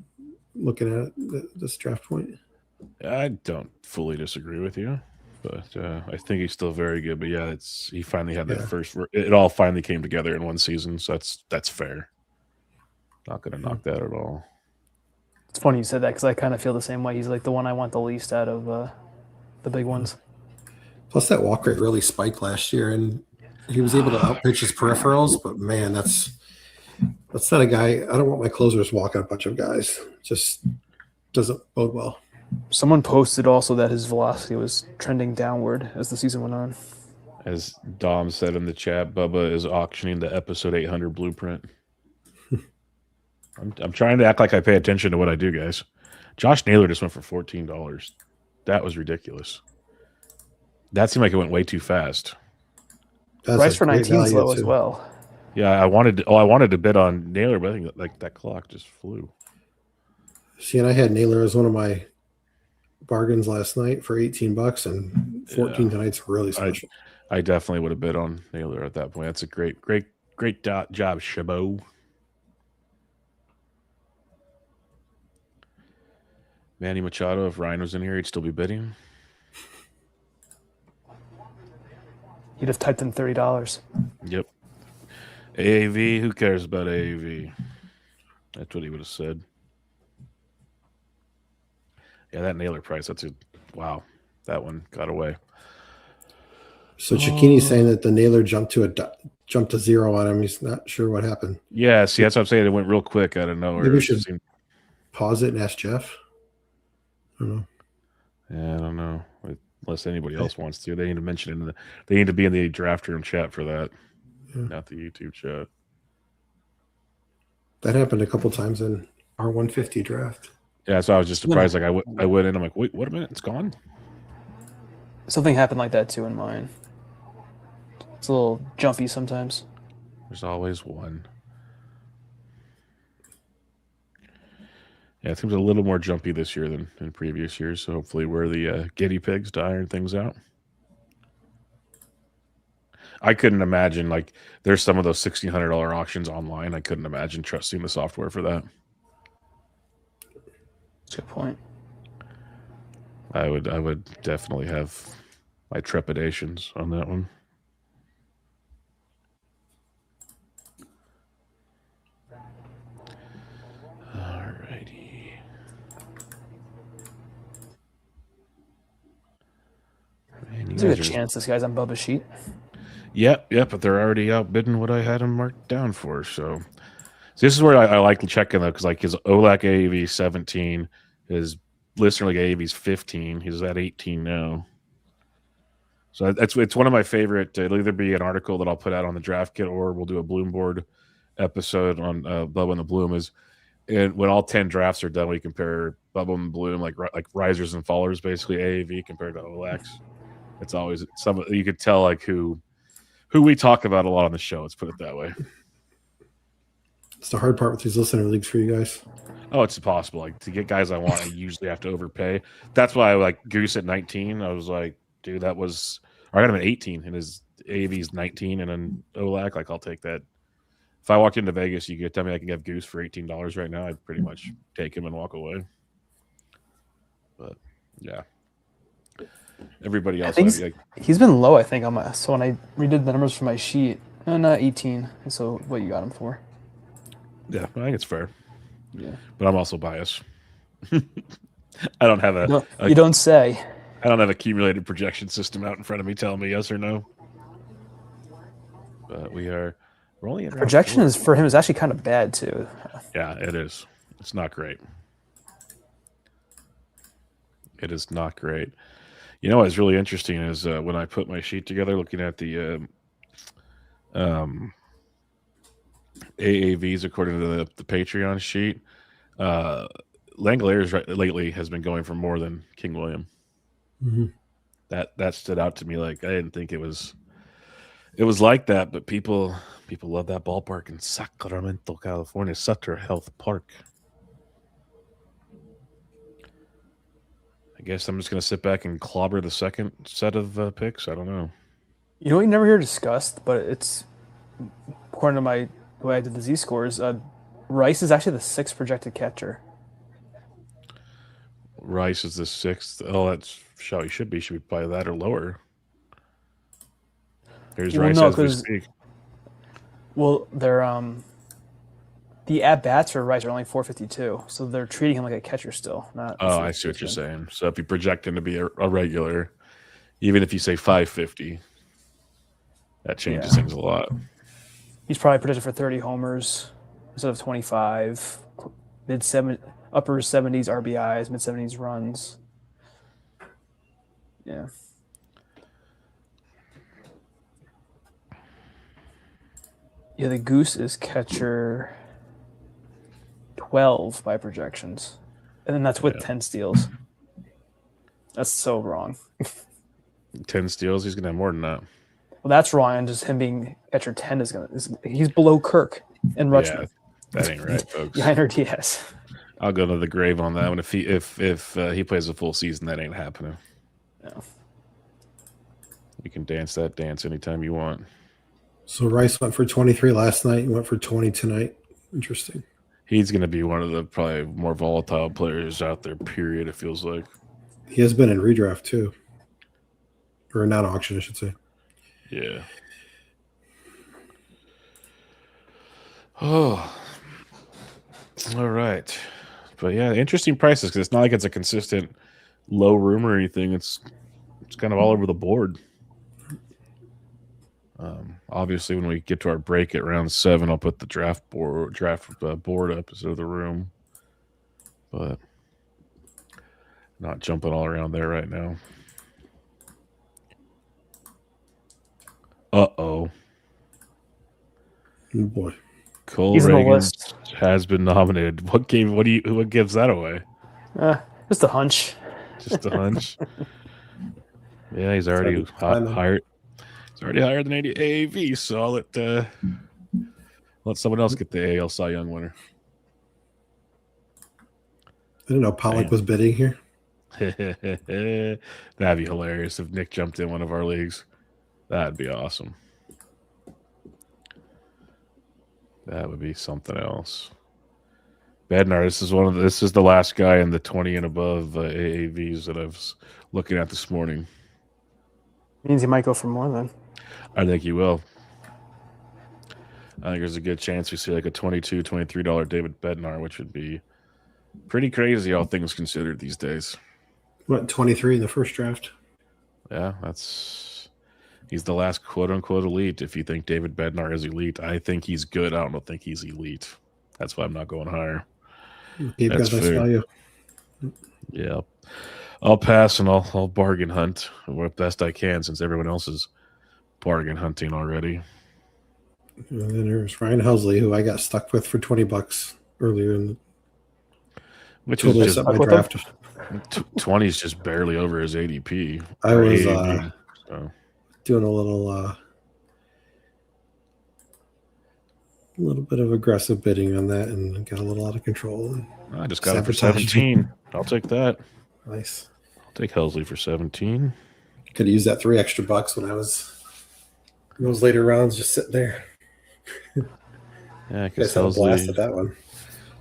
looking at this draft point. I don't fully disagree with you, but I think he's still very good. But yeah, he finally had that first. It all finally came together in one season, so that's fair. Not going to knock that at all. It's funny you said that because I kind of feel the same way. He's like the one I want the least out of the big ones. Plus, that walk rate really spiked last year, and he was able to outpitch his peripherals. But man, that's not a guy. I don't want my closers walking a bunch of guys. Just doesn't bode well. Someone posted also that his velocity was trending downward as the season went on. As Dom said in the chat, Bubba is auctioning the episode 800 blueprint. I'm trying to act like I pay attention to what I do, guys. Josh Naylor just went for $14. That was ridiculous. That seemed like it went way too fast. That's Rice a for great 19 is value, low as too. well. Yeah, I wanted to bid on Naylor, but I think like that clock just flew. See, and I had Naylor as one of my bargains last night for $18, and 14 tonight's really special. I definitely would have bid on Naylor at that point. That's a great job, Chabot. Manny Machado, if Ryan was in here, he'd still be bidding. You'd have typed in $30. Yep. AAV, who cares about AAV? That's what he would have said. Yeah, that Naylor price, wow. That one got away. So Cicchini's saying that the Naylor jumped to zero on him. He's not sure what happened. Yeah, see, that's what I'm saying. It went real quick out of nowhere. Maybe we should pause it and ask Jeff. I don't know. Yeah, I don't know. Unless anybody else wants to. They need to mention it. They need to be in the draft room chat for that, not the YouTube chat. That happened a couple times in our 150 draft. Yeah, so I was just surprised. Like I went in, I'm like, wait a minute, it's gone. Something happened like that too in mine. It's a little jumpy sometimes. There's always one. Yeah, it seems a little more jumpy this year than in previous years. So hopefully we're the guinea pigs to iron things out. I couldn't imagine, like, there's some of those $1,600 auctions online. I couldn't imagine trusting the software for that. That's a good point. I would definitely have my trepidations on that one. Alrighty. There's a good chance this guy's on Bubba's sheet. Yep, but they're already outbidding what I had him marked down for. So this is where I like checking though, because like his OLAC AAV 17, his Listener League AAV is 15. He's at 18 now. So it's one of my favorite. It'll either be an article that I'll put out on the draft kit, or we'll do a Bloom board episode on Bubba and the Bloom. And when all 10 drafts are done, we compare Bubba and Bloom, like risers and fallers, basically AAV compared to OLACs. It's always you could tell like who we talk about a lot on the show. Let's put it that way. It's the hard part with these listener leagues for you guys. Oh, it's impossible. Like, to get guys I want, I usually have to overpay. That's why I like Goose at 19. I was like, dude, I got him at 18, and his AAV's 19, and then OLAC. Like, I'll take that. If I walked into Vegas, you could tell me I can have Goose for $18 right now. I'd pretty much take him and walk away. But yeah. Everybody else, he's been low, I think. So when I redid the numbers for my sheet, not 18. So what you got him for? Yeah, I think it's fair. Yeah, but I'm also biased. I don't have you don't say. I don't have a accumulated projection system out in front of me telling me yes or no. But we're only in projection is for him is actually kind of bad too. Yeah, it is. It's not great. It is not great. You know what's really interesting is when I put my sheet together, looking at the AAVs according to the Patreon sheet, Langoliers lately has been going for more than King William. Mm-hmm. That stood out to me. Like, I didn't think it was like that, but people love that ballpark in Sacramento, California, Sutter Health Park. I guess I'm just going to sit back and clobber the second set of picks. I don't know. You know what you never hear discussed, but it's according to the way I did the Z scores, Rice is actually the 6th projected catcher. Rice is the 6th. Oh, that's how he should be. Should be by that or lower. There's Rice as we speak. Well, they're the at-bats for Rice are only 452, so they're treating him like a catcher still. I see what you're saying. So if you project him to be a regular, even if you say 550, that changes things a lot. He's probably projected for 30 homers instead of 25, upper 70s RBIs, mid 70s runs. Yeah. Yeah, the Goose is catcher. 12 by projections. And then that's with 10 steals. That's so wrong. 10 steals. He's gonna have more than that. Well, that's wrong. And just him being at your 10 he's below Kirk and Rutschman. Yeah, that ain't right, folks. Behind Diaz. I'll go to the grave on that one. If he plays a full season, that ain't happening. No. You can dance that dance anytime you want. So Rice went for 23 last night. He went for 20 tonight. Interesting. He's going to be one of the probably more volatile players out there, period, it feels like. He has been in redraft, too. Or not auction, I should say. Yeah. Oh. All right. But, yeah, interesting prices because it's not like it's a consistent low room or anything. It's kind of all over the board. Obviously, when we get to our break at round 7, I'll put the draft board up instead of the room. But not jumping all around there right now. Uh-oh. Oh, boy. Cole He's Reagan on the list. has been nominated. What gives that away? Just a hunch. Just a hunch. Yeah, he's already higher. He's already higher than 80 AAV, so I'll let someone else get the AL Cy Young winner. I didn't know Pollock was bidding here. That'd be hilarious if Nick jumped in one of our leagues. That'd be awesome. That would be something else. Bednar, this is the last guy in the 20 and above AAVs that I was looking at this morning. Means he might go for more then. I think he will. I think there's a good chance we see like a $22, $23 David Bednar, which would be pretty crazy, all things considered these days. What, 23 in the first draft? Yeah, he's the last quote-unquote elite. If you think David Bednar is elite, I think he's good. I don't think he's elite. That's why I'm not going higher. That's fair. Value. Yeah. I'll pass and I'll bargain hunt what best I can since everyone else is bargain hunting already. And then there's Ryan Helsley, who I got stuck with for $20 earlier in the which totally is just my draft. 20 is just barely over his ADP. I was doing a little bit of aggressive bidding on that and got a little out of control. I just got it for 17. I'll take that. Nice. I'll take Helsley for 17. Could have used that $3 extra when I was in those later rounds just sitting there. Yeah, because Helsley blasted that one.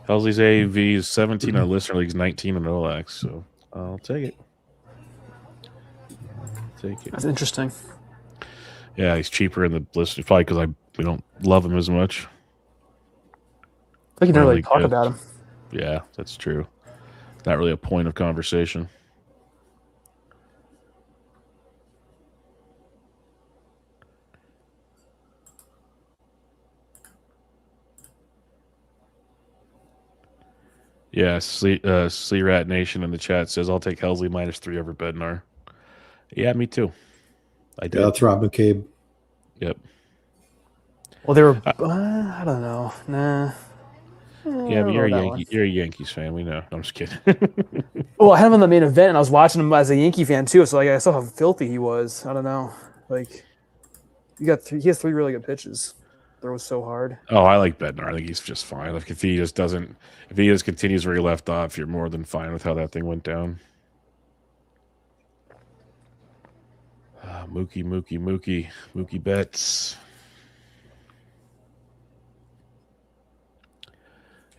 Helsley's AAV is 17 on Listener League's 19 on OLX, so I'll take it. That's interesting. Yeah, he's cheaper in the list. Probably because we don't love him as much. I can really talk about him. Yeah, that's true. Not really a point of conversation. Yeah, Slee Rat Nation in the chat says, I'll take Helsley -3 over Bednar. Yeah, me too. I did. Yeah, that's Rob McCabe. Yep. Well, they were. I don't know. Nah. Yeah, but you're a Yankees fan. We know. I'm just kidding. Well, I had him in the main event, and I was watching him as a Yankee fan too. So like, I saw how filthy he was. I don't know. Like, he has 3 really good pitches. Throws so hard. Oh, I like Bednar. I think he's just fine. Like if he just continues where he left off, you're more than fine with how that thing went down. Mookie Betts.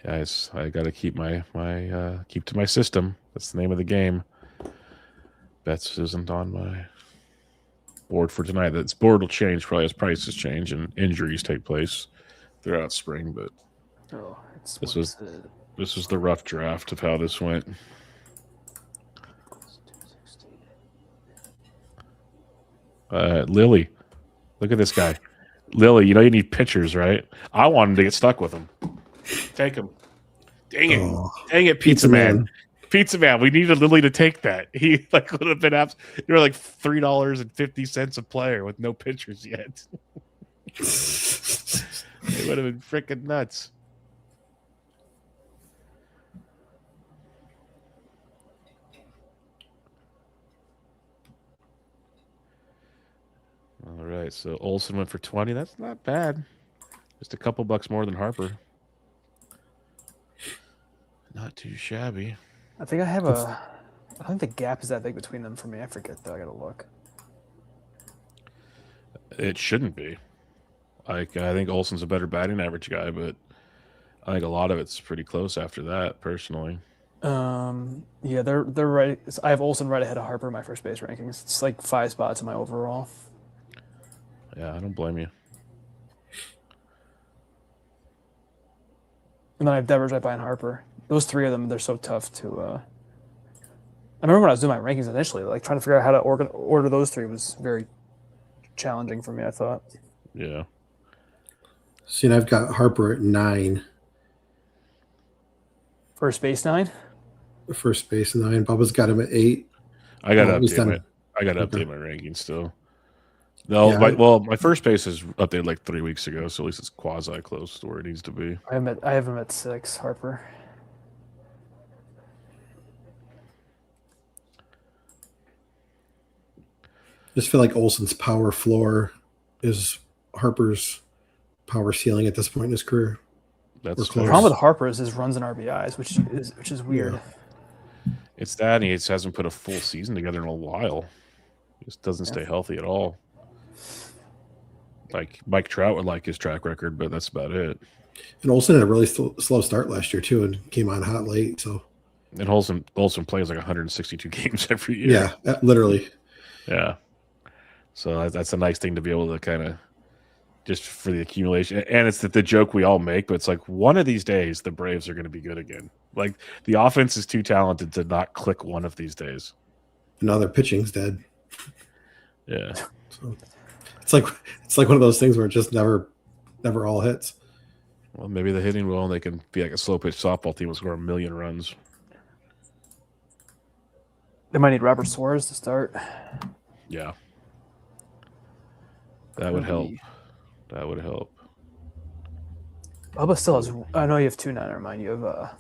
Guys, I got to keep keep to my system. That's the name of the game. Betts isn't on my board for tonight. That board will change probably as prices change and injuries take place throughout spring. But this was the rough draft of how this went. Lily, look at this guy. Lily, you know you need pitchers, right? I wanted to get stuck with him. Take him. Dang it. Oh, dang it, Pizza Man. Pizza Man, we needed Lily to take that. He would have been you were like $3.50 a player with no pitchers yet. It would have been freaking nuts. All right, so Olsen went for 20. That's not bad. Just a couple bucks more than Harper. Not too shabby. I think I don't think the gap is that big between them for me. I forget though. I gotta look. It shouldn't be. Like, I think Olsen's a better batting average guy, but I think a lot of it's pretty close after that, personally. Yeah, they're right. I have Olsen right ahead of Harper in my first base rankings. It's like 5 spots in my overall. Yeah, I don't blame you. And then I have Devers right behind Harper. Those 3 of them, they're so tough to. I remember when I was doing my rankings initially, like trying to figure out how to order those 3 was very challenging for me, I thought. Yeah. See, I've got Harper at 9. First base 9? First base 9. Bubba's got him at 8. I got to update my rankings still. No, Yeah, my first base is updated like 3 weeks ago, so at least it's quasi close to where it needs to be. I have him at 6, Harper. just feel like Olsen's power floor is Harper's power ceiling at this point in his career. That's the problem with Harper is his runs and RBIs, which is weird. Yeah. It's that, and he just hasn't put a full season together in a while. He just doesn't stay healthy at all. Like Mike Trout would like his track record, but that's about it. And Olsen had a really slow start last year too, and came on hot late. So, and Olsen plays like 162 games every year. Yeah, literally. Yeah. So that's a nice thing to be able to kind of just for the accumulation. And it's the joke we all make, but it's like one of these days the Braves are going to be good again. Like the offense is too talented to not click one of these days. Now their pitching's dead. Yeah. So it's like one of those things where it just never all hits. Well, maybe the hitting will, and they can be like a slow pitch softball team and score 1 million runs. They might need Robert Suarez to start. Yeah. That would help. That would help. Bubba still has. I know you have 2 9. Never mind. You have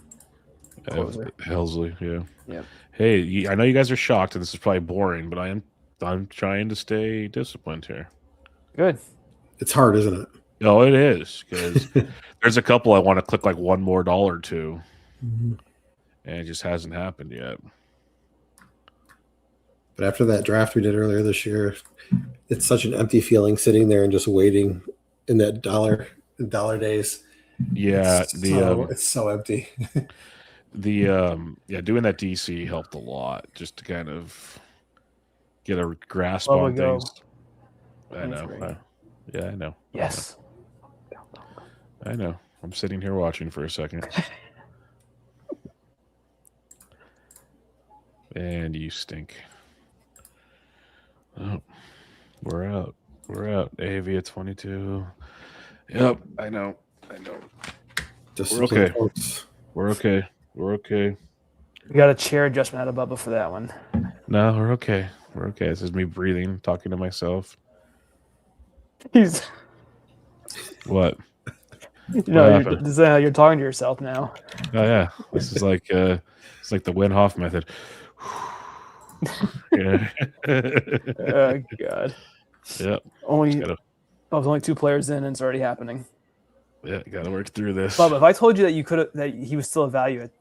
Helsley. Yeah. Yep. Hey, I know you guys are shocked, and this is probably boring, but I'm trying to stay disciplined here. Good. It's hard, isn't it? No, it is, because there's a couple I want to click like $1 more to, and it just hasn't happened yet. But after that draft we did earlier this year, it's such an empty feeling sitting there and just waiting in that dollar days. Yeah, it's so empty. Doing that DC helped a lot just to kind of get a grasp on things. I know. I know. Yes. I know. I'm sitting here watching for a second. And you stink. Oh, we're out. AV at 22. Yep, I know. We're okay. We're okay. We got a chair adjustment out of Bubba for that one. No, we're okay. This is me breathing, talking to myself. He's. What? This is how you're talking to yourself now. Oh yeah, this is like it's like the Wim Hof method. Yeah. Oh God. Yeah. There's only 2 players in, and it's already happening. Yeah, got to work through this. Bubba, if I told you that he was still a value at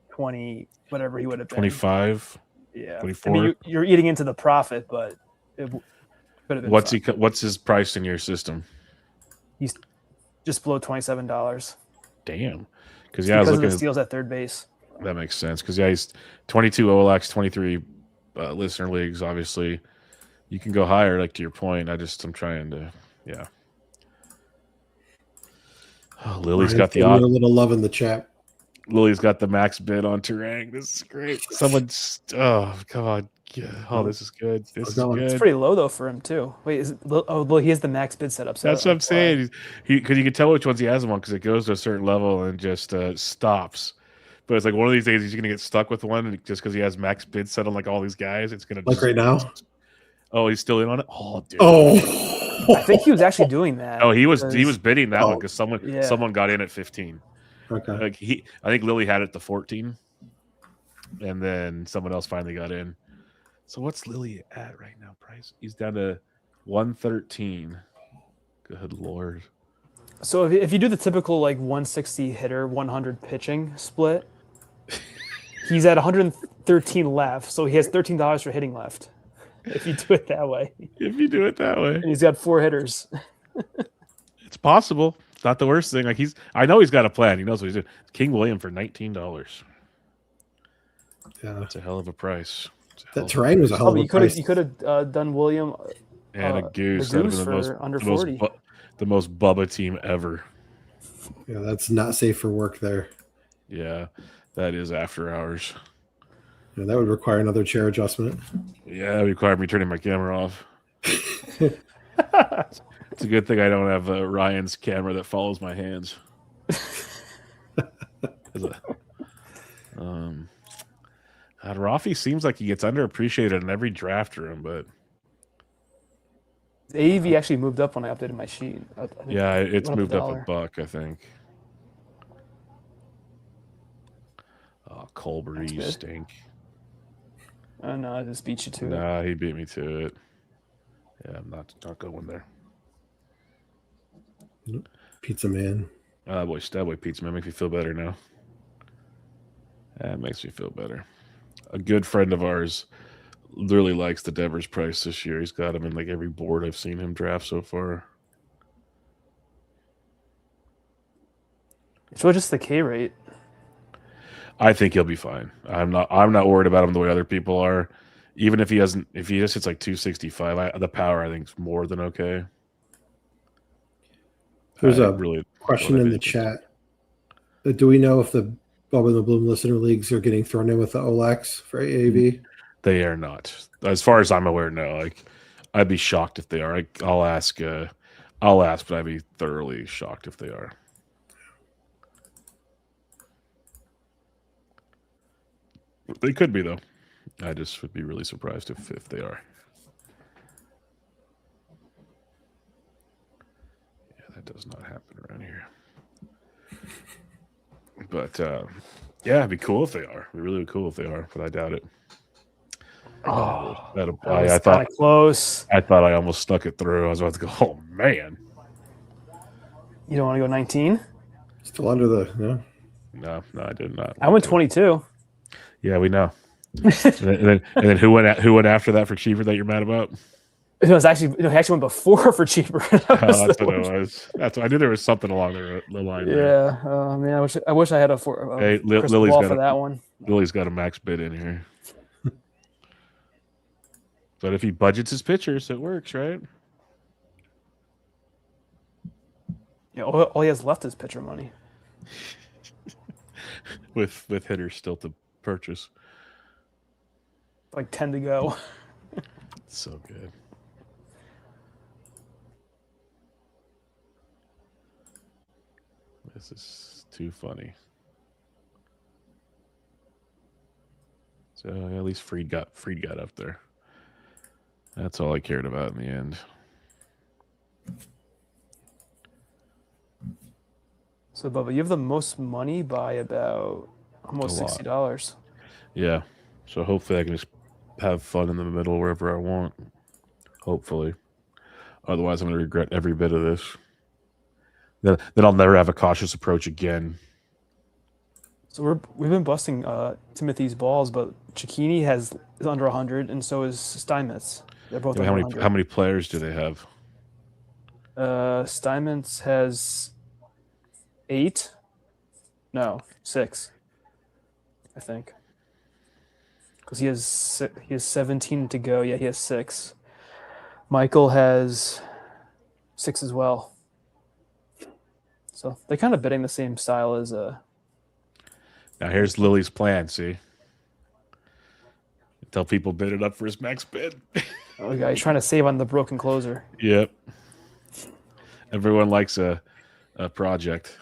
20, whatever he would have been. 25. Yeah. 24. I mean, you're eating into the profit, but it could have been. What's his price in your system? He's just below $27. Damn. Because I was looking at the steals at third base. That makes sense. Because he's 22 OLX, 23 listener leagues. Obviously, you can go higher. Like to your point, I'm trying to. Yeah. Oh, Lily's got the a little love in the chat. Lily's got the max bid on Terang. This is great. Oh, come on. Oh, this is good. This is good. It's pretty low though for him too. Wait, he has the max bid set up. That's what I'm saying. Because you can tell which ones he has them on because it goes to a certain level and just stops. But it's like one of these days he's going to get stuck with one and just because he has max bid set on like all these guys. It's going to right now. Oh, he's still in on it. Oh, dude. Oh, I think he was actually doing that. Oh, he was bidding that one because someone got in at 15. Okay. Like I think Lily had it to 14, and then someone else finally got in. So what's Lily at right now? Price? He's down to 113. Good Lord. So if you do the typical like 160 hitter, 100 pitching split, he's at 113 left, so he has $13 for hitting left. If you do it that way. If you do it that way. And he's got 4 hitters. It's possible. It's not the worst thing. Like I know he's got a plan. He knows what he's doing. King William for $19. Yeah, that's a hell of a price. That terrain was a hell of a price. You could have done William and a goose. The goose for under 40. The most Bubba team ever. Yeah, that's not safe for work there. Yeah, that is after hours. Yeah, that would require another chair adjustment. Yeah, it would require me turning my camera off. It's a good thing I don't have Ryan's camera that follows my hands. Rafi seems like he gets underappreciated in every draft room, but AEV actually moved up when I updated my sheet. Yeah, it's moved up $1, I think. Oh, Colbert, you stink. Oh no, I just beat you to it. Nah, he beat me to it. Yeah, I'm not going there. Pizza Man. Boy, Pizza Man makes me feel better now. That makes me feel better. A good friend of ours really likes the Devers price this year. He's got him in like every board I've seen him draft so far. So just the K rate. I think he'll be fine. I'm not worried about him the way other people are. Even if he just hits like 265, the power I think is more than okay. There's a question in the chat. Do we know if the Bubba and the Bloom Listener Leagues are getting thrown in with the OLEX for AAV? They are not. As far as I'm aware, no. Like, I'd be shocked if they are. I'll ask, but I'd be thoroughly shocked if they are. They could be, though. I just would be really surprised if they are. Yeah, that does not happen around here. But, yeah, it'd be cool if they are. It'd be really cool if they are, but I doubt it. I thought close. I thought I almost stuck it through. I was about to go, oh, man. You don't want to go 19? Still under the, No, I did not. I went 22. Yeah, we know. and then who went after that for cheaper that you're mad about? It was actually he actually went before for cheaper. That's what it was. I knew there was something along the line. Yeah, man. I wish I had a Lily's got for that one. Lily's got a max bid in here. But if he budgets his pitchers, it works, right? Yeah, all he has left is pitcher money. with hitters still to purchase. Like 10 to go. So good. This is too funny. So at least Freed got up there. That's all I cared about in the end. So, Bubba, you have the most money by about almost $60. Yeah. So hopefully I can just have fun in the middle wherever I want. Hopefully. Otherwise, I'm going to regret every bit of this. Then I'll never have a cautious approach again. So we've been busting Timothy's balls, but Cicchini is under 100, and so is Steinmetz. They're both under 100. How many players do they have? Steinmetz has 8. No, 6. I think. Because he has 17 to go. Yeah, he has 6. Michael has 6 as well. So they're kind of bidding the same style as Now here's Lily's plan. See, tell people bid it up for his max bid. Oh, yeah, he's trying to save on the broken closer. Yep. Everyone likes a project.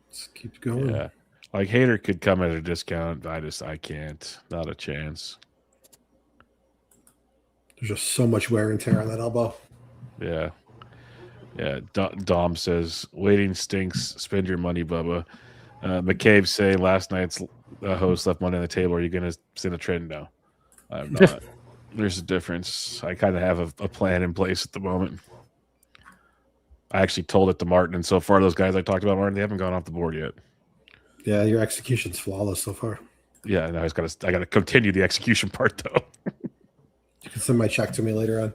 Let's keep going. Yeah. Like Hater could come at a discount. I can't. Not a chance. There's just so much wear and tear on that elbow. Yeah. Yeah. Dom says, waiting stinks. Spend your money, Bubba. McCabe say last night's host left money on the table. Are you going to send a trend now? I'm not. There's a difference. I kind of have a plan in place at the moment. I actually told it to Martin, and so far those guys I talked about, Martin, they haven't gone off the board yet. Yeah, your execution's flawless so far. Yeah, no, I gotta continue the execution part though. You can send my check to me later on.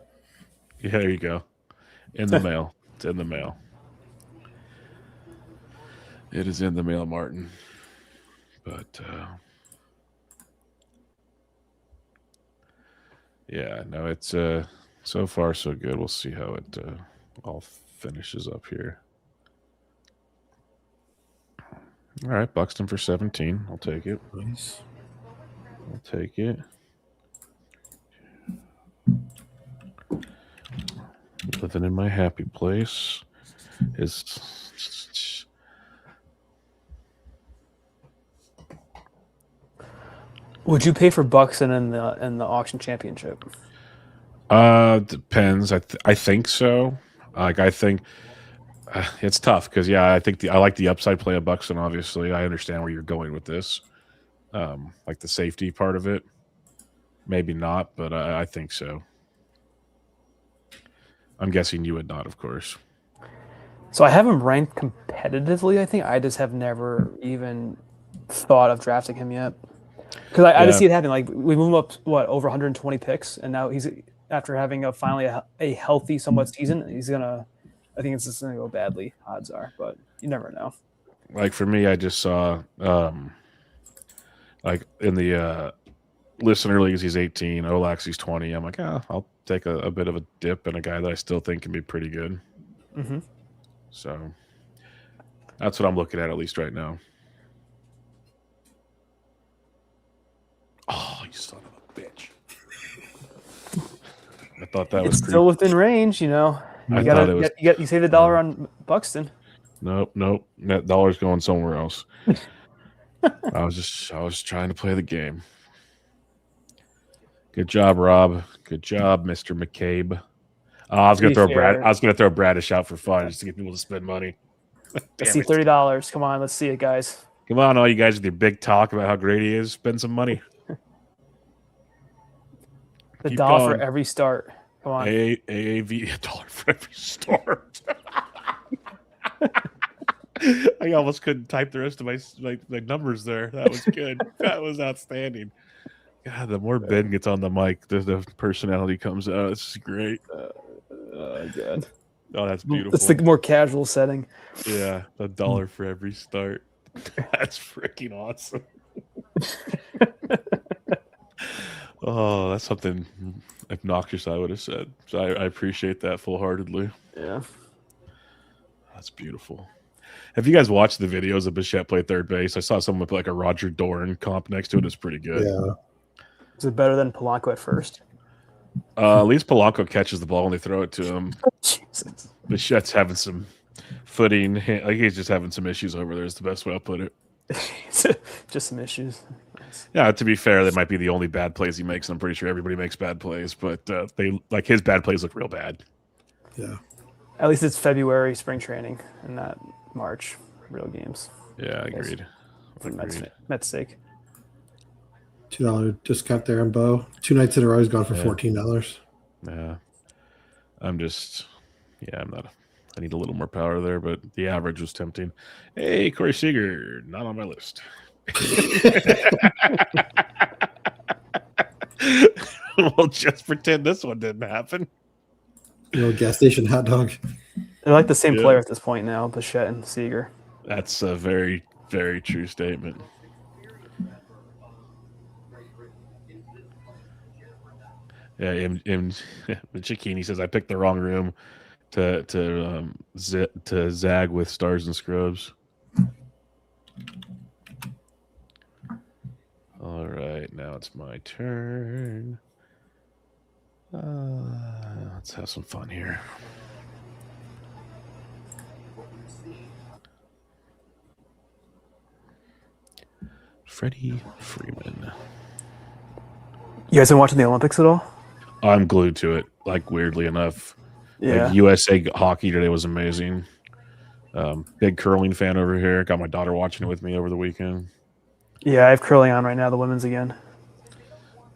Yeah, there you go. In the mail. It's in the mail. It is in the mail, Martin. But yeah, no, it's so far so good. We'll see how it all finishes up here. All right, Buxton for 17. I'll take it. Nice. I'll take it. Living in my happy place is. Would you pay for Buxton in the auction championship? Depends. I think so. Like I think it's tough because I think I like the upside play of Buxton. Obviously, I understand where you're going with this. Like the safety part of it, maybe not, but I think so. I'm guessing you would not, of course. So I have him ranked competitively. I think I just have never even thought of drafting him yet. Because I just see it happening. Like we move him up, over 120 picks, and now he's after having finally a healthy, somewhat season. I think it's just gonna go badly. Odds are, but you never know. Like for me, I just saw, like in the listener leagues, he's 18. Olax, he's 20. I'm like, I'll take a bit of a dip in a guy that I still think can be pretty good. Mm-hmm. So that's what I'm looking at least right now. Oh, you son of a bitch. I thought that was still within range, you know. You save the dollar on Buxton. Nope. That dollar's going somewhere else. I was trying to play the game. Good job, Rob. Good job, Mr. McCabe. I was gonna throw Bradish out for fun just to get people to spend money. Let's see $30. Come on, let's see it, guys. Come on, all you guys with your big talk about how great he is. Spend some money. The dollar for every start. Come on. AAV, $1 for every start. I almost couldn't type the rest of my numbers there. That was good. That was outstanding. God, the more Ben gets on the mic, the personality comes out. It's great. God. Oh, that's beautiful. It's the more casual setting. Yeah, $1 for every start. That's freaking awesome. Oh, that's something obnoxious I would have said. So I appreciate that full-heartedly. Yeah. That's beautiful. Have you guys watched the videos of Bichette play third base? I saw someone put like a Roger Doran comp next to it. It's pretty good. Yeah. Is it better than Polanco at first? At least Polanco catches the ball when they throw it to him. Jesus. Bichette's having some footing. Like he's just having some issues over there is the best way I'll put it. Just some issues. Nice. Yeah, to be fair, that might be the only bad plays he makes. I'm pretty sure everybody makes bad plays, but they like his bad plays look real bad. Yeah. At least it's February spring training and not March real games. Yeah, agreed. For Mets' sake. $2 discount there on Bo. 2 nights in a row, he's gone for $14. Yeah. I'm not. I need a little more power there, but the average was tempting. Hey, Corey Seager, not on my list. We'll just pretend this one didn't happen. Gas station hot dog. They're like the same player at this point now, Bichette and Seager. That's a very, very true statement. Yeah, Chiquini says I picked the wrong room to zag with Stars and Scrubs. All right, now it's my turn. Let's have some fun here. Freddie Freeman. You guys been watching the Olympics at all? I'm glued to it, like weirdly enough. Yeah. Like, USA hockey today was amazing. Big curling fan over here. Got my daughter watching it with me over the weekend. Yeah, I have curling on right now, the women's again.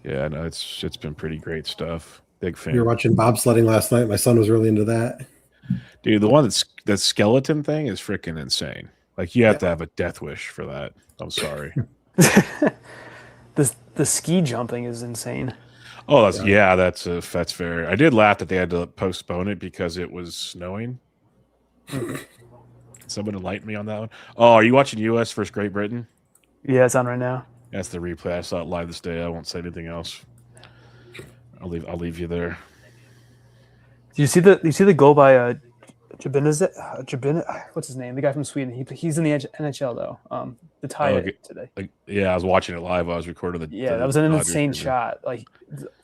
Yeah, no, it's been pretty great stuff. Big fan. We were watching bobsledding last night. My son was really into that. Dude, the one that skeleton thing is freaking insane. Like you have to have a death wish for that. I'm sorry. The ski jumping is insane. Oh, that's fair. I did laugh that they had to postpone it because it was snowing. Someone enlighten me on that one. Oh, are you watching U.S. versus Great Britain? Yeah, it's on right now. That's the replay. I saw it live this day. I won't say anything else. I'll leave you there. Do you see the goal by Jabin? What's his name? The guy from Sweden. He's in the NHL though. The tie today. I was watching it live. I was recording the. Yeah, that was an insane shot. Like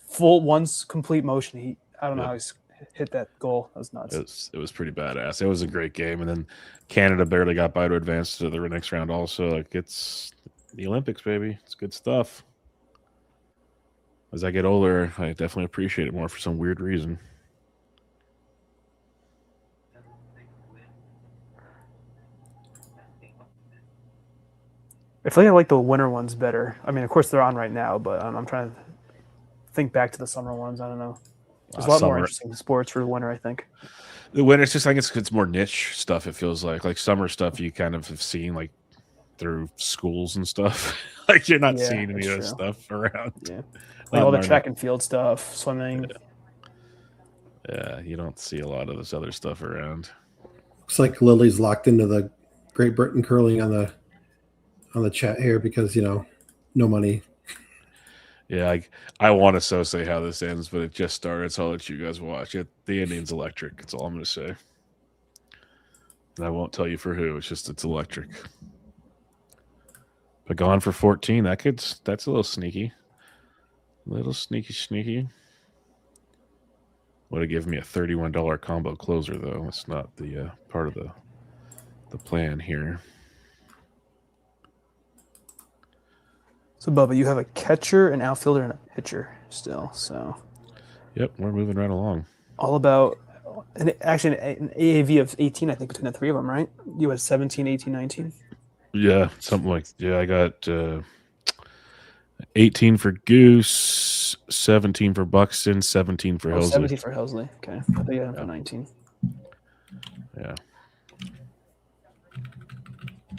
full once complete motion. I don't know how he's hit that goal. That was nuts. It was pretty badass. It was a great game, and then Canada barely got by to advance to the next round. Also, like it's the Olympics, baby. It's good stuff. As I get older, I definitely appreciate it more for some weird reason. I feel like I like the winter ones better. I mean, of course they're on right now, but I'm trying to think back to the summer ones. I don't know. There's a lot more interesting sports for the winter, I think. The winter, it's just, I guess it's more niche stuff. It feels like summer stuff you kind of have seen like through schools and stuff. Like you're not seeing any of that stuff around. Yeah, like all the track and field stuff, swimming. Yeah, you don't see a lot of this other stuff around. Looks like Lily's locked into the Great Britain curling on the chat here because no money. Yeah, I want to so say how this ends, but it just started, so I'll let you guys watch it. The ending's electric. That's all I'm going to say. And I won't tell you for who. It's just it's electric. But gone for 14. That's a little sneaky. A little sneaky. Would have given me a $31 combo closer, though. It's not the part of the plan here. So, Bubba, you have a catcher, an outfielder, and a pitcher still. So, yep, we're moving right along. All about, an AAV of 18, I think, between the three of them, right? You had 17, 18, 19? Yeah, something like I got 18 for Goose, 17 for Buxton, 17 for Helsley. 17 for Helsley. Okay, I think you had him for 19. Yeah.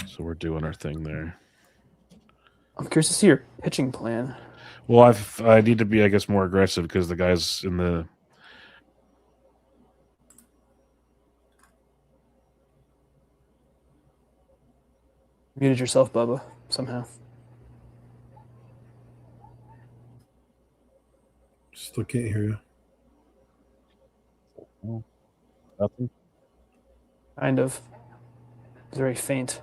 So we're doing our thing there. I'm curious to see your pitching plan. Well, I need to be, I guess, more aggressive because the guys in the. Muted yourself, Bubba, somehow. Still can't hear you. Nothing. Kind of. It's very faint.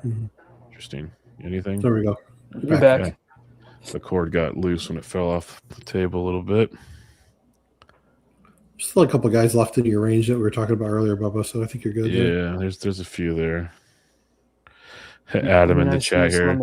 Mm-hmm. Interesting. Anything? There we go. You're back. Yeah. The cord got loose when it fell off the table a little bit. Still a couple guys left in your range that we were talking about earlier, Bubba, so I think you're good. Yeah, there's a few there. Adam in the chat here.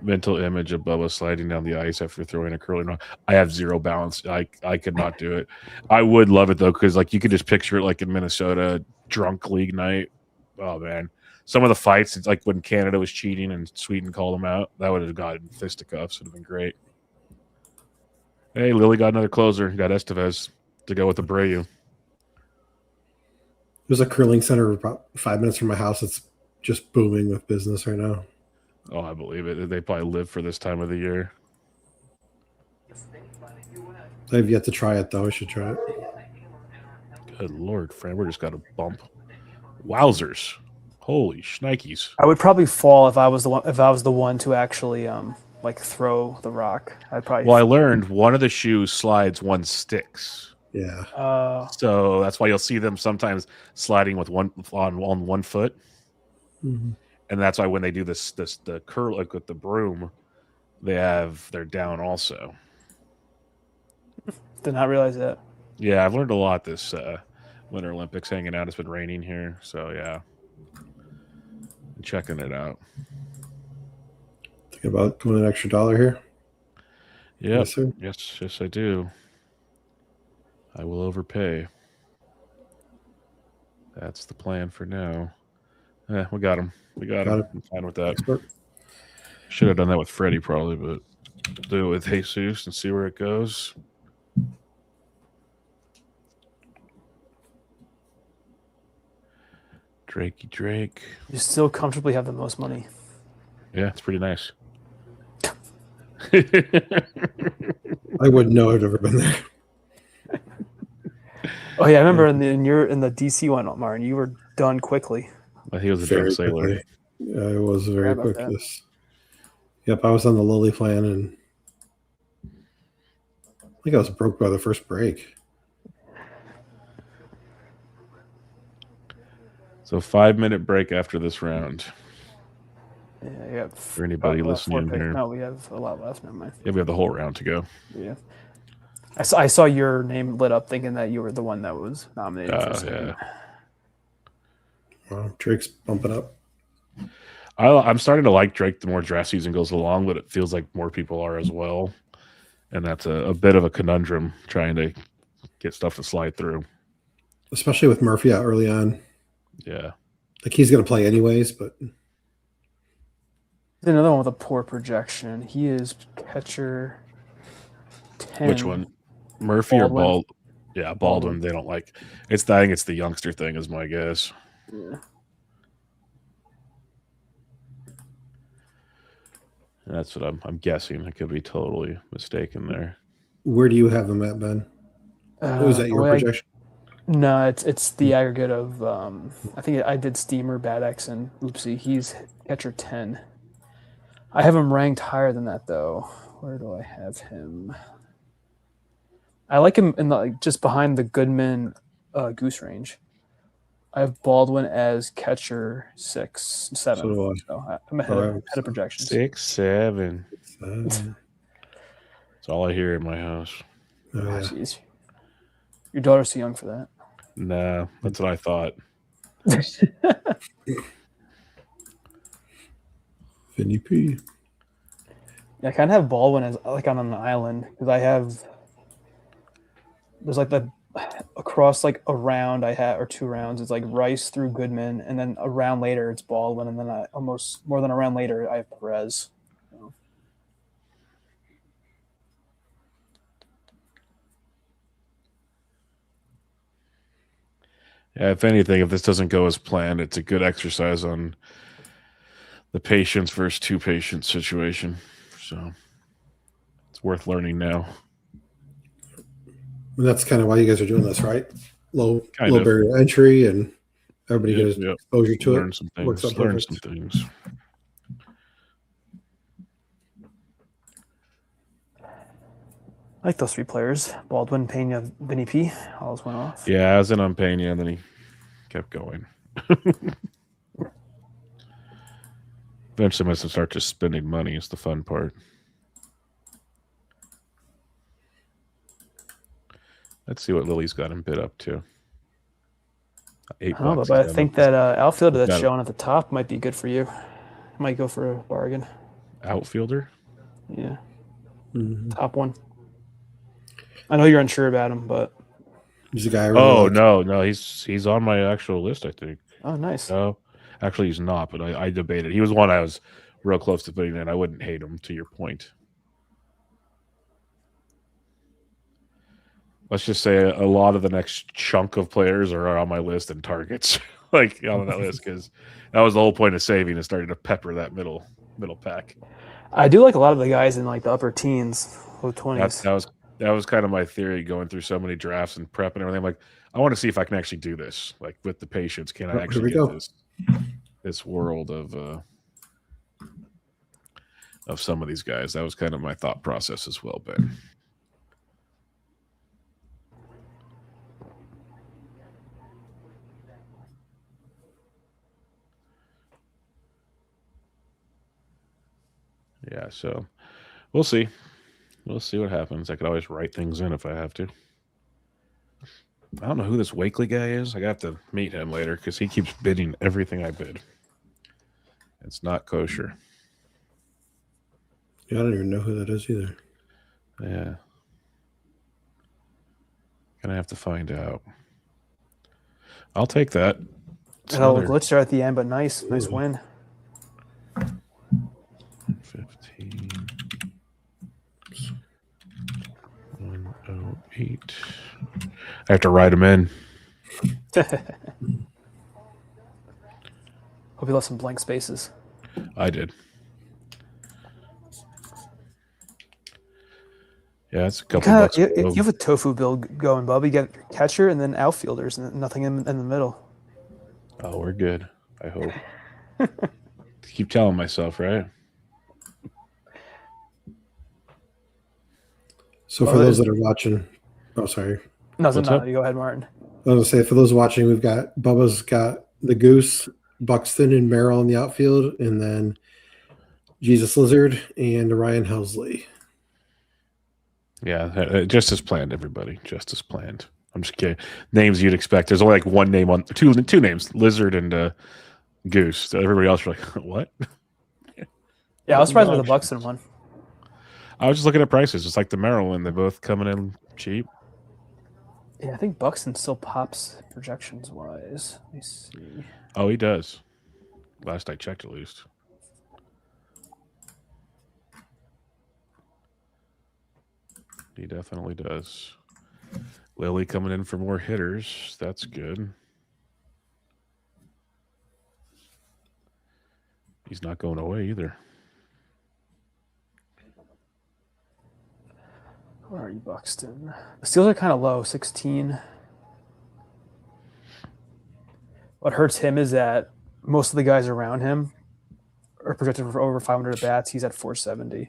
Mental image of Bubba sliding down the ice after throwing a curling rock. I have zero balance. I could not do it. I would love it though, because like you could just picture it like in Minnesota drunk league night. Oh man. Some of the fights, it's like when Canada was cheating and Sweden called them out. That would have gotten fisticuffs. Would have been great. Hey, Lily got another closer. Got Estevez to go with Abreu. There's a curling center about 5 minutes from my house. It's just booming with business right now. Oh, I believe it. They probably live for this time of the year. I've yet to try it, though. I should try it. Good Lord, Fran. We just got a bump. Wowzers. Holy shnikes. I would probably fall if I was the one to actually throw the rock. I'd probably. Well, I learned one of the shoes slides, one sticks. Yeah. So that's why you'll see them sometimes sliding with one on one foot. Mm-hmm. And that's why when they do the curl like with the broom, they're down also. Did not realize that. Yeah, I've learned a lot this Winter Olympics hanging out. It's been raining here, so yeah. Checking it out. Thinking about doing an extra $1 here? Yep. Yes, sir. Yes, I do. I will overpay. That's the plan for now. We got him. I'm fine with that. Should have done that with Freddie probably, but Do it with Jesus and see where it goes. Drakey Drake. You still comfortably have the most money. Yeah, it's pretty nice. I wouldn't know I've ever been there. Oh yeah, I remember in the DC one, Martin, you were done quickly. He was a drunk sailor. Quickly. Yeah, I was very Forgot quick. about that. This. Yep, I was on the Lily plan, and I think I was broke by the first break. So 5-minute break after this round. Yeah, For anybody listening here. No, we have a lot left. Never mind. Yeah, we have the whole round to go. Yeah. I saw your name lit up thinking that you were the one that was nominated for second. Yeah. Well, Drake's bumping up. I'm starting to like Drake the more draft season goes along, but it feels like more people are as well. And that's a bit of a conundrum trying to get stuff to slide through. Especially with Murphy out early on. Yeah. Like he's going to play anyways, but... There's another one with a poor projection. He is catcher 10. Which one? Murphy Baldwin. or Bald? Yeah, Baldwin. They don't like. I think it's the youngster thing, is my guess. Yeah. That's what I'm guessing. I could be totally mistaken there. Where do you have him at, Ben? Was that your projection? No, it's the aggregate of. I think I did Steamer, Bad X, and Oopsie. He's catcher 10. I have him ranked higher than that though. Where do I have him? I like him in the just behind the Goodman goose range. I have Baldwin as catcher 6, 7. So do I. So I'm ahead of projections. 6, 7. That's all I hear in my house. Oh, yeah. Jeez. Your daughter's too young for that. Nah, that's what I thought. Vinny P. Yeah, I kind of have Baldwin as like on an island because I have there's like the across like a round I have or 2 rounds it's like Rice through Goodman, and then a round later it's Baldwin, and then almost more than a round later I have Perez. So. Yeah, if anything, if this doesn't go as planned, it's a good exercise on the patience versus 2 patients situation. So it's worth learning now. And that's kind of why you guys are doing this, right? Low barrier entry, and everybody gets exposure to learn it. Some things. Learn some things. I like those 3 players: Baldwin, Pena, Vinny P. All went off. Yeah, I was in on Pena, and then he kept going. Eventually, I must start just spending money. It's the fun part. Let's see what Lily's got him bid up to. $8. But I think that outfielder that's showing at the top might be good for you. Might go for a bargain. Outfielder? Yeah. Mm-hmm. Top one. I know you're unsure about him, but he's a guy. No, he's on my actual list, I think. Oh, nice. No, actually, he's not. But I debated. He was one I was real close to putting in. I wouldn't hate him. To your point, let's just say a lot of the next chunk of players are on my list and targets, like on that list, because that was the whole point of saving is starting to pepper that middle pack. I do like a lot of the guys in like the upper teens, low 20s. That was kind of my theory going through so many drafts and prep and everything. I'm like, I want to see if I can actually do this. Like with the patience, can I actually get this world of some of these guys? That was kind of my thought process as well, Ben. Yeah, so we'll see. We'll see what happens. I could always write things in if I have to. I don't know who this Wakely guy is. I got to meet him later because he keeps bidding everything I bid. It's not kosher. Yeah, I don't even know who that is either. Yeah. Gonna have to find out. I'll take that. And a glitch there at the end, but nice win. 15. Sweet. I have to write them in. Hope you left some blank spaces. I did. Yeah, it's a couple bucks. You have a tofu build going, Bubba. You get catcher and then outfielders and nothing in the middle. Oh, we're good. I hope. Keep telling myself, right? So for those that are watching, oh, sorry. No, you go ahead, Martin. I was going to say, for those watching, we've got Bubba's got the Goose, Buxton, and Merrill in the outfield, and then Jesus Lizard and Ryan Helsley. Yeah, just as planned, everybody. Just as planned. I'm just kidding. Names you'd expect. There's only like one name on two names, Lizard and Goose. So everybody else are like, what? Yeah, I was surprised with the Buxton one. I was just looking at prices. It's like the Maryland. They're both coming in cheap. Yeah, I think Buxton still pops projections wise. Let me see. Oh, he does. Last I checked, at least. He definitely does. Lily coming in for more hitters. That's good. He's not going away either. Where are you, Buxton? The steals are kind of low, 16. What hurts him is that most of the guys around him are projected for over 500 at bats. He's at 470.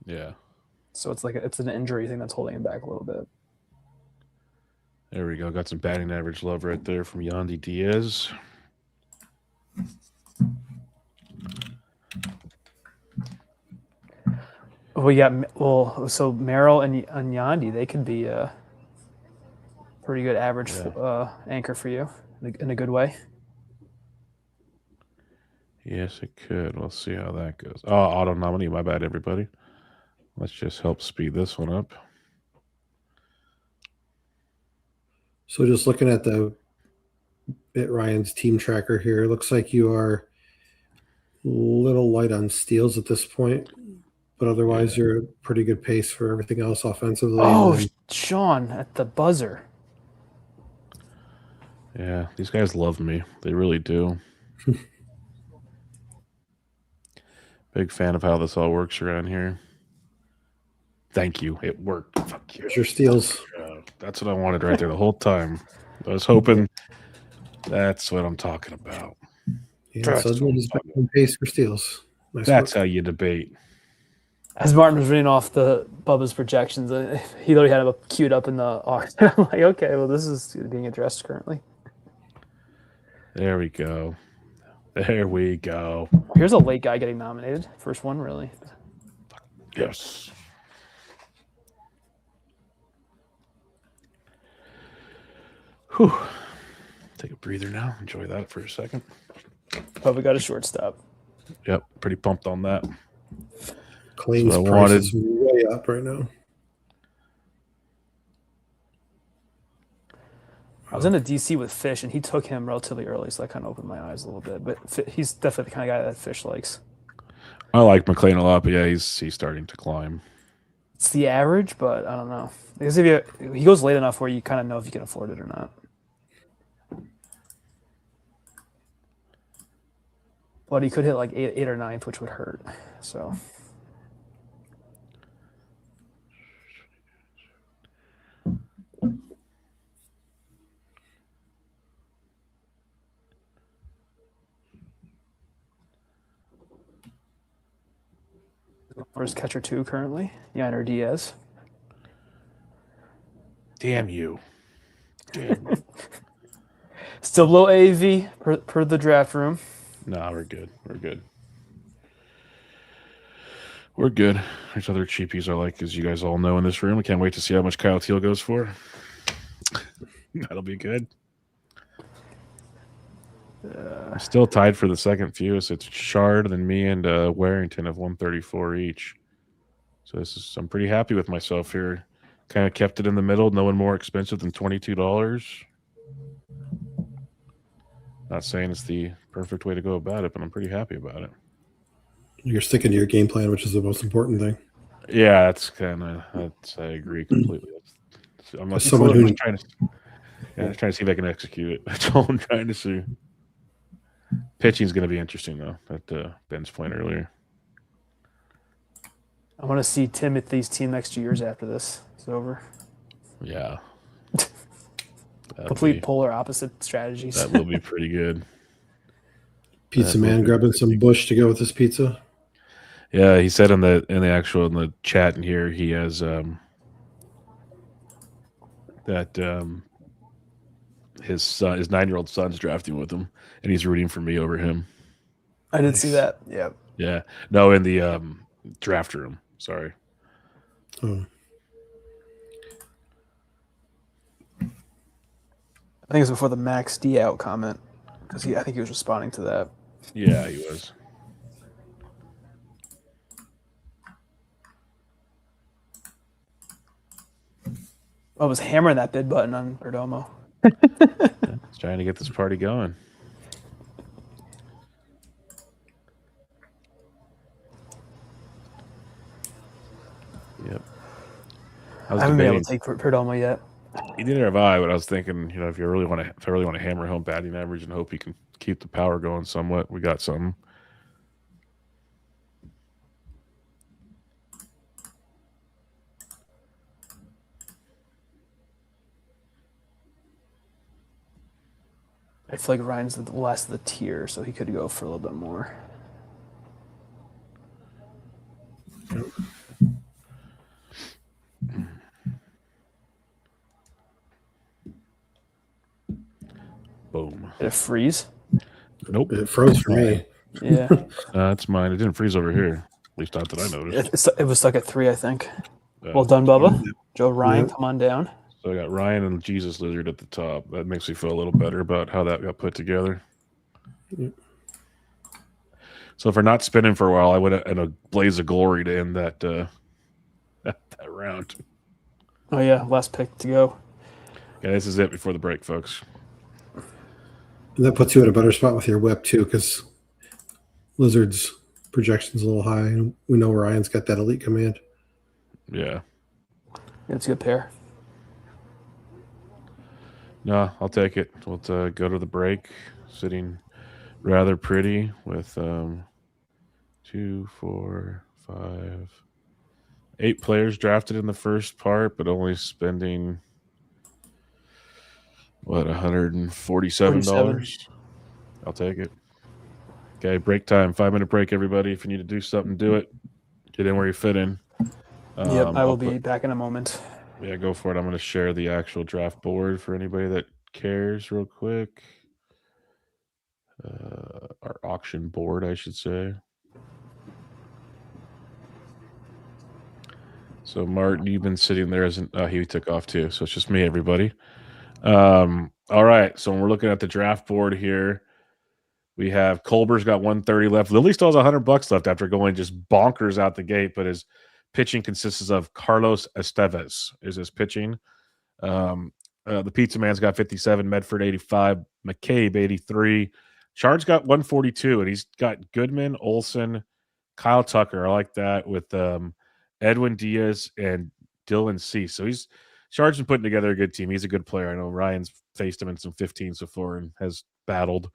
Yeah. So it's an injury thing that's holding him back a little bit. There we go. Got some batting average love right there from Yandy Diaz. So Merrill and Yandy, they could be a pretty good average anchor for you in a good way. Yes, it could. We'll see how that goes. Oh, auto nominee. My bad, everybody. Let's just help speed this one up. So just looking at Ryan's team tracker here, it looks like you are a little light on steals at this point, but otherwise you're a pretty good pace for everything else offensively. Oh, Sean at the buzzer. Yeah, these guys love me. They really do. Big fan of how this all works around here. Thank you. It worked. Fuck you. There's your steals. That's what I wanted right there the whole time. I was hoping that's what I'm talking about. Yeah, Sudwood is back on pace for steals. Nice That's work. how you debate. As Martin was reading off the Bubba's projections, he literally had him queued up in the auction. I'm like, okay, well, this is being addressed currently. There we go. There we go. Here's a late guy getting nominated. First one, really. Yes. Whew. Take a breather now. Enjoy that for a second. Bubba got a shortstop. Yep. Pretty pumped on that. Clayton's price is way up right now. I was in a DC with Fish, and he took him relatively early, so that kind of opened my eyes a little bit. But he's definitely the kind of guy that Fish likes. I like McLean a lot, but yeah, he's starting to climb. It's the average, but I don't know. Because he goes late enough where you kind of know if you can afford it or not. But he could hit like 8 or 9th, which would hurt. So. Where's catcher 2 currently? Yainer Diaz. Damn you. Damn you. Still below AAV per the draft room. No, we're good. We're good. We're good. There's other cheapies I like, as you guys all know in this room. I can't wait to see how much Kyle Teal goes for. That'll be good. Still tied for the second fewest. It's Shard, then me, and Warrington of 134 each. So I'm pretty happy with myself here. Kind of kept it in the middle. No one more expensive than $22. Not saying it's the perfect way to go about it, but I'm pretty happy about it. You're sticking to your game plan, which is the most important thing. Yeah, I agree completely. That's I'm just trying to see if I can execute it. That's all I'm trying to see. Pitching's going to be interesting, though, that Ben's point earlier. I want to see Timothy's team next 2 years after this is over. Yeah. Complete polar opposite strategies. That will be pretty good. Pizza Man grabbing some Bush to go with his pizza. Yeah, he said in the chat in here he has that his 9-year-old son's drafting with him, and he's rooting for me over him. I did see that. Yeah. Yeah. No, in the draft room. Sorry. Oh. I think it was before the Max D out comment because I think he was responding to that. Yeah, he was. I was hammering that bid button on Perdomo. He's trying to get this party going. Yep. I haven't been able to take Perdomo yet. Neither have I, but I was thinking, if I really want to hammer home batting average and hope he can keep the power going somewhat, we got something. I feel like Ryan's the last of the tier, so he could go for a little bit more. Boom. Did it freeze? Nope. It froze for me. Yeah. That's mine. It didn't freeze over here. At least not that I noticed. It was stuck at 3, I think. Well done, Bubba. Joe Ryan, come on down. So I got Ryan and Jesus Lizard at the top. That makes me feel a little better about how that got put together. So if we're not spinning for a while, I would in a blaze of glory to end that that round. Oh yeah, last pick to go. Okay, this is it before the break, folks. And that puts you in a better spot with your whip too, because Lizard's projection's a little high, and we know Ryan's got that elite command. Yeah. It's a good pair. No, I'll take it. We'll go to the break, sitting rather pretty with 2, 4, 5, 8 players drafted in the first part, but only spending $147. I'll take it. Okay, break time. 5-minute break, everybody. If you need to do something, do it. Get in where you fit in. Yep, I will be back in a moment. Yeah, go for it. I'm going to share the actual draft board for anybody that cares real quick. Our auction board, I should say. So, Martin, you've been sitting there as he took off too. So it's just me, everybody. All right. So when we're looking at the draft board here, we have Colber's got 130 left. Lily still has $100 left after going just bonkers out the gate, but his pitching consists of Carlos Estevez is his pitching. The Pizza Man's got 57, Medford 85, McCabe 83. Chard's got 142, and he's got Goodman, Olson, Kyle Tucker. I like that with Edwin Diaz and Dylan Cease. So Chard's been putting together a good team. He's a good player. I know Ryan's faced him in some 15s before and has battled.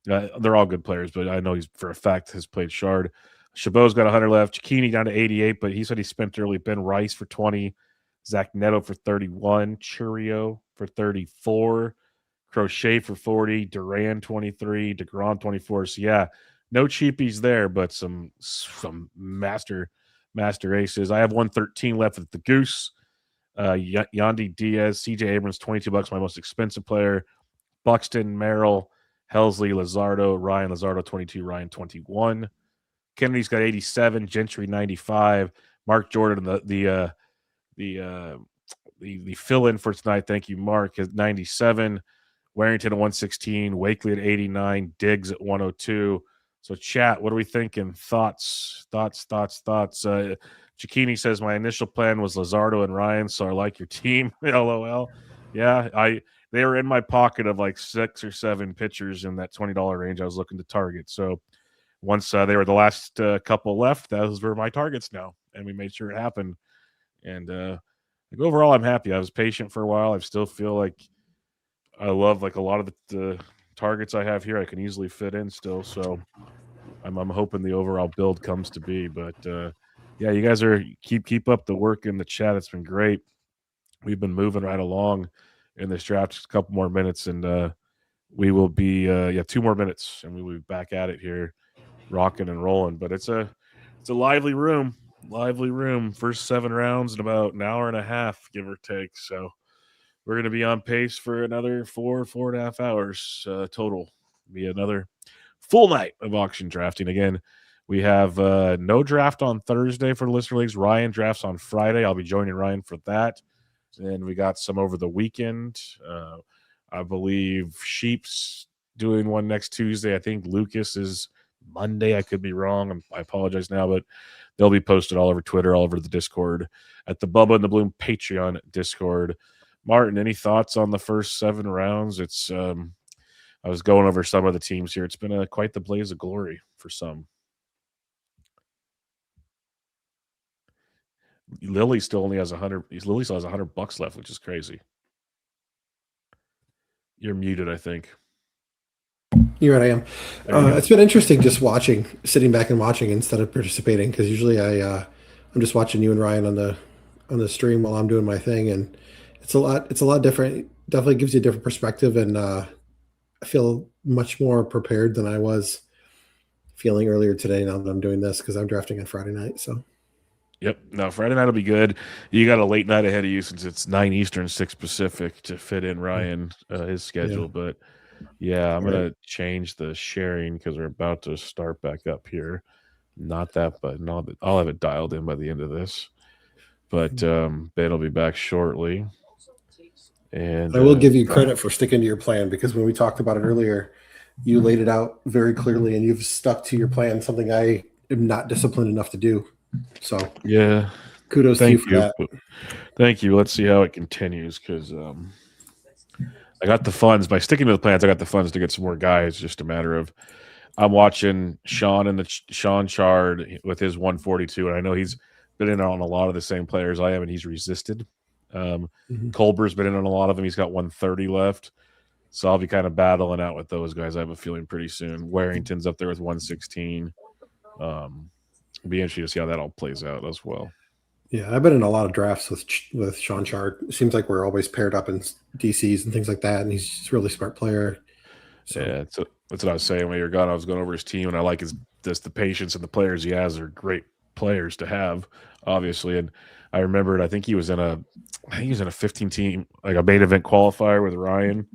They're all good players, but I know he's for a fact has played Chard. Chabot's got 100 left. Cicchini down to 88, but he said he spent early. Ben Rice for 20. Zach Neto for 31. Churio for 34. Crochet for 40. Duran 23. DeGrom 24. So, yeah, no cheapies there, but some master aces. I have 113 left with the Goose. Yandy Diaz, CJ Abrams, $22, my most expensive player. Buxton, Merrill, Helsley, Luzardo, Ryan Luzardo, 22, Ryan 21. Kennedy's got 87, Gentry 95, Mark Jordan, the fill-in for tonight. Thank you, Mark, is 97, Warrington at 116, Wakely at 89, Diggs at 102. So, chat, what are we thinking? Thoughts. Cicchini says, my initial plan was Luzardo and Ryan, so I like your team. LOL. Yeah, they were in my pocket of like 6 or 7 pitchers in that $20 range I was looking to target. So once they were the last couple left, those were my targets now, and we made sure it happened. And overall, I'm happy. I was patient for a while. I still feel like I love like a lot of the targets I have here. I can easily fit in still. So I'm hoping the overall build comes to be. But yeah, you guys are keep up the work in the chat. It's been great. We've been moving right along in this draft. Just a couple more minutes, and we will be 2 more minutes, and we will be back at it here, rocking and rolling. But it's a lively room. First 7 rounds in about an hour and a half, give or take. So we're going to be on pace for another 4.5 hours total. Be another full night of auction drafting. Again, we have no draft on Thursday for the listener leagues. Ryan drafts on Friday. I'll be joining Ryan for that. And we got some over the weekend. I believe Sheep's doing one next Tuesday. I think Lucas is Monday. I could be wrong. I apologize now, but they'll be posted all over Twitter, all over the Discord, at the Bubba and the Bloom Patreon Discord. Martin, any thoughts on the first 7 rounds? It's I was going over some of the teams here. It's been quite the blaze of glory for some. Lily still only has 100. Lily still has $100 left, which is crazy. You're muted, I think. You're right, I am. It's been interesting just sitting back and watching instead of participating, because usually I'm just watching you and Ryan on the stream while I'm doing my thing, and it's a lot different. It definitely gives you a different perspective, and I feel much more prepared than I was feeling earlier today. Now that I'm doing this, because I'm drafting on Friday night, so. Yep. No, Friday night will be good. You got a late night ahead of you since it's 9 Eastern, 6 Pacific to fit in Ryan his schedule. Yeah. But yeah, I'm gonna change the sharing because we're about to start back up here. Not that, but no, I'll have it dialed in by the end of this. But Ben will be back shortly. And I will give you credit for sticking to your plan, because when we talked about it earlier, you laid it out very clearly and you've stuck to your plan, something I am not disciplined enough to do. So yeah, kudos to you for that. Thank you. Let's see how it continues, because I got the funds by sticking to the plans. I got the funds to get some more guys. It's just a matter of I'm watching Sean Chard with his 142, and I know he's been in on a lot of the same players I am, and he's resisted. Colbert's been in on a lot of them. He's got 130 left, so I'll be kind of battling out with those guys. I have a feeling pretty soon. Warrington's up there with 116. It'll be interesting to see how that all plays out as well. Yeah, I've been in a lot of drafts with Sean Chard. It seems like we're always paired up in DCs and things like that, and he's just a really smart player. So. Yeah, that's what I was saying when you were gone. I was going over his team, and I like the patience and the players he has are great players to have, obviously. And I remembered, I think he was in a 15 team, like a main event qualifier with Ryan,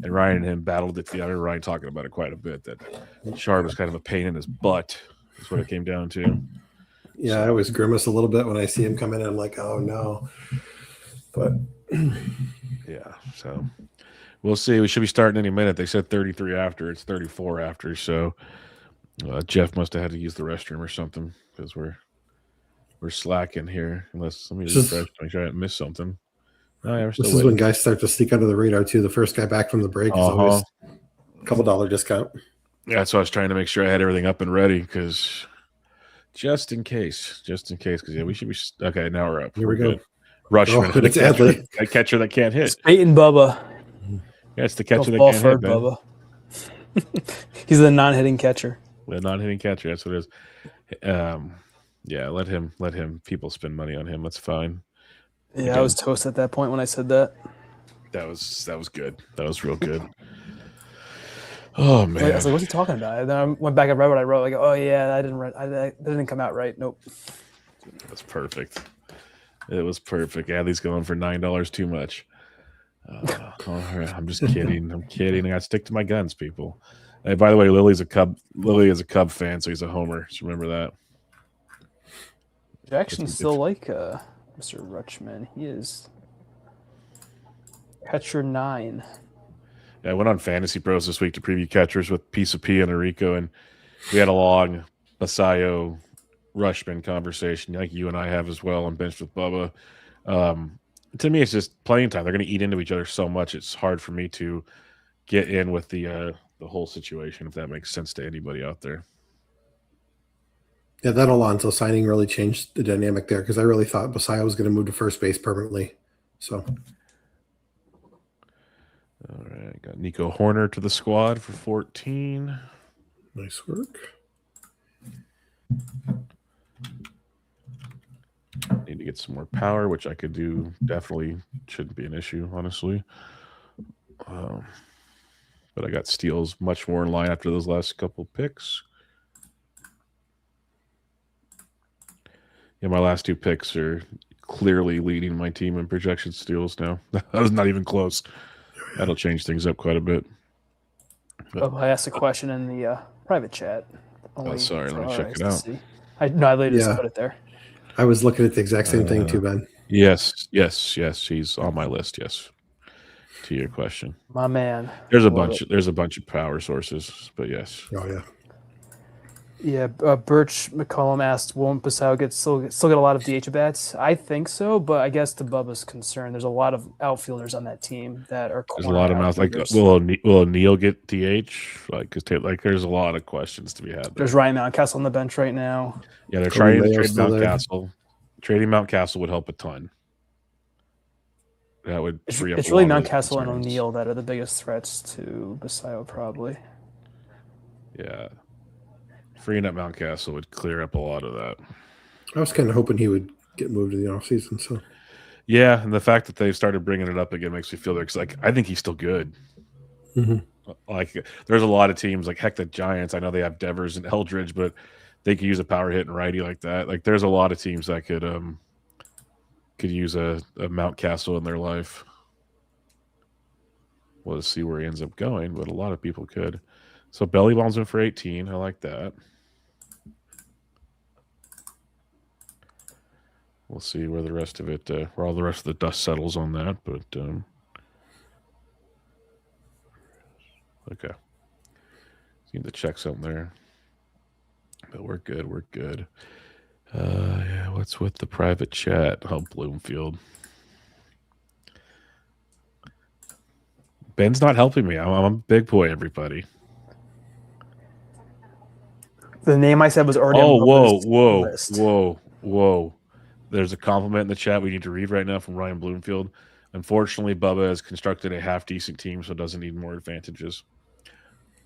and Ryan and him battled it. I remember Ryan talking about it quite a bit, that Chard was kind of a pain in his butt. That's what it came down to. Yeah, so. I always grimace a little bit when I see him come in, and I'm like, oh no. But yeah, so we'll see. We should be starting any minute. They said 33 after. It's 34 after. So Jeff must have had to use the restroom or something, because we're slacking here. Unless let me just refresh, make sure I didn't miss something. Oh, yeah, this is when guys start to sneak under the radar too. The first guy back from the break is always a couple $1 discount. Yeah, that's why I was trying to make sure I had everything up and ready, because just in case, because yeah, we should be okay. Now we're up. Here we go. Good. Rushman, the catcher that can't hit. Spayton Bubba. Yeah, it's the catcher that can't hit. Bubba. He's the non-hitting catcher. The non-hitting catcher. That's what it is. Yeah, let him. People spend money on him. That's fine. Yeah, again, I was toast at that point when I said that. That was good. That was real good. Oh man! I was like, "What's he talking about?" And then I went back and read what I wrote. Like, "Oh yeah, that didn't come out right." Nope. That's perfect. It was perfect. Adley's going for $9 too much. I'm just kidding. I'm kidding. I got to stick to my guns, people. Hey, by the way, Lily is a Cub fan, so he's a homer. Just remember that. Jackson's still like Mr. Rutschman. He is catcher 9. Yeah, I went on Fantasy Pros this week to preview catchers with Piece of P and Enrico, and we had a long Basayo Rushman conversation, like you and I have as well on Bench with Bubba. To me, it's just playing time. They're going to eat into each other so much. It's hard for me to get in with the whole situation, if that makes sense to anybody out there. Yeah, that Alonso signing really changed the dynamic there, because I really thought Basayo was going to move to first base permanently. So, all right, got Nico Horner to the squad for 14. nice work. Need to get some more power, which I could do. Definitely shouldn't be an issue, honestly. But I got steals much more in line after those last couple picks. Yeah, my last 2 picks are clearly leading my team in projection steals now. That was not even close. That'll change things up quite a bit. I asked a question in the private chat. Sorry, let me check it out. I literally just put it there. I was looking at the exact same thing too, Ben. Yes. He's on my list. Yes. To your question, my man. There's a bunch of power sources, but yes. Oh yeah. Yeah, Birch McCollum asked, "Won't Bassau still get a lot of DH bats?" I think so, but I guess to Bubba's concern, there's a lot of outfielders on that team that are. There's a lot of mouths. Like, will O'Neill get DH? There's a lot of questions to be had. There's Ryan Mountcastle on the bench right now. Yeah, they're trying to trade Mountcastle. Trading Mountcastle would help a ton. That would free up. It's really Mountcastle and O'Neill that are the biggest threats to Bassau, probably. Yeah. Freeing up Mountcastle would clear up a lot of that. I was kind of hoping he would get moved in the offseason. So, yeah, and the fact that they've started bringing it up again makes me feel because I think he's still good. Mm-hmm. There's a lot of teams the Giants. I know they have Devers and Eldridge, but they could use a power hit and righty like that. There's a lot of teams that could use a Mountcastle in their life. We'll see where he ends up going, but a lot of people could. So Belly bombs him for 18. I like that. We'll see where the rest of it, where all the rest of the dust settles on that. But okay, seem to check something there. But we're good. We're good. Yeah, what's with the private chat? Oh, Bloomfield. Ben's not helping me. I'm a big boy, everybody. The name I said was already on the list. Whoa. There's a compliment in the chat we need to read right now from Ryan Bloomfield. Unfortunately, Bubba has constructed a half-decent team, so doesn't need more advantages.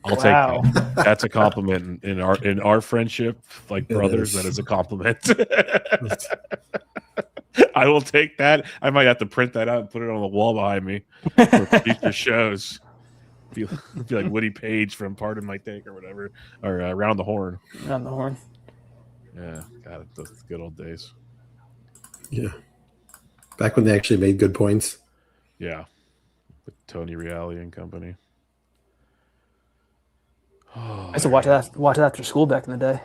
I'll take that. That's a compliment in our friendship, like brothers. That is a compliment. I will take that. I might have to print that out and put it on the wall behind me for future shows. Be like Woody Page from Pardon My Take or whatever, or Round the Horn. Round the Horn. Yeah, God, those good old days. Yeah, back when they actually made good points. Yeah, with Tony Reale and company. I used to watch it after school back in the day.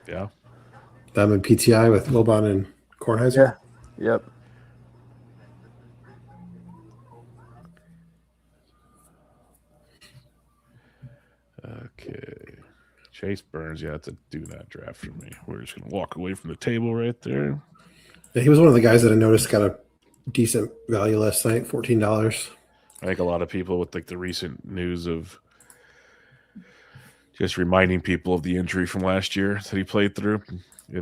Yeah. Them and PTI with Wilbon and Kornheiser. Yeah. Yep. Okay. Chase Burns, it's a do not draft for me. We're just going to walk away from the table right there. Yeah, he was one of the guys that I noticed got a decent value last night, $14. I think a lot of people with the recent news of just reminding people of the injury from last year that he played through.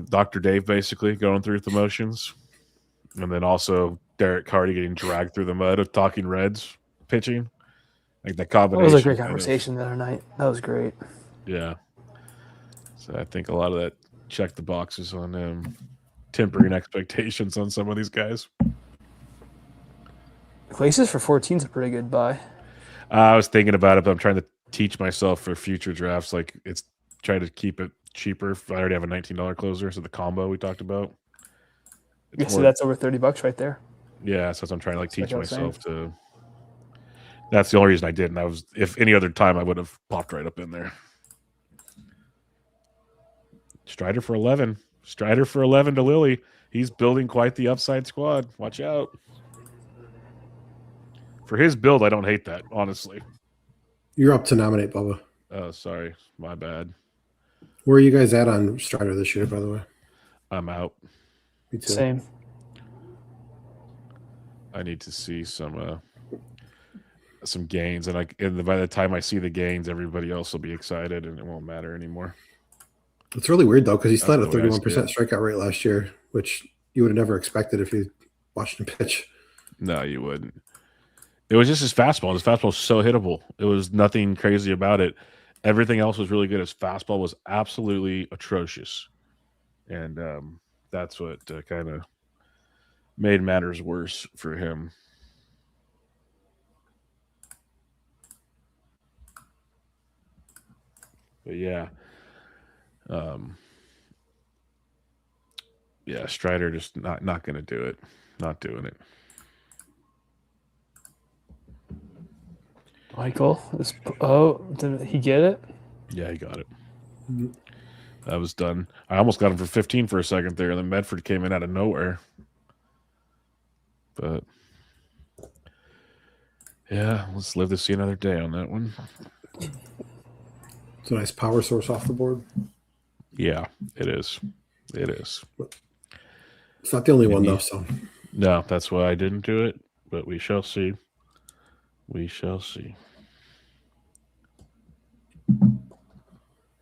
Dr. Dave basically going through the motions. And then also Derek Carty getting dragged through the mud of Talking Reds pitching. That combination. That was a great conversation the other night. That was great. Yeah. So I think a lot of that checked the boxes on tempering expectations on some of these guys. Places for 14 is a pretty good buy. I was thinking about it, but I'm trying to teach myself for future drafts. It's trying to keep it cheaper. I already have a $19 closer, so the combo we talked about. So that's over $30 right there. Yeah, so I'm trying to teach myself to. That's the only reason I didn't. If any other time, I would have popped right up in there. Strider for 11. Strider for 11 to Lilly. He's building quite the upside squad. Watch out. For his build, I don't hate that, honestly. You're up to nominate, Bubba. Oh, sorry. My bad. Where are you guys at on Strider this year, by the way? I'm out. Me too. Same. I need to see some gains, and by the time I see the gains, everybody else will be excited, and it won't matter anymore. It's really weird though, because he still had a 31% strikeout rate last year, which you would have never expected if you watched him pitch. No, you wouldn't. It was just his fastball. His fastball was so hittable. It was nothing crazy about it. Everything else was really good. His fastball was absolutely atrocious. And that's what kind of made matters worse for him. But yeah. Yeah, Strider just not going to do it. Not doing it. Michael, did he get it? Yeah, he got it. That was done. I almost got him for 15 for a second there, and then Medford came in out of nowhere. But yeah, let's live to see another day on that one. It's a nice power source off the board. Yeah, it is. It is. It's not the only one, though. So no, that's why I didn't do it. But we shall see. We shall see.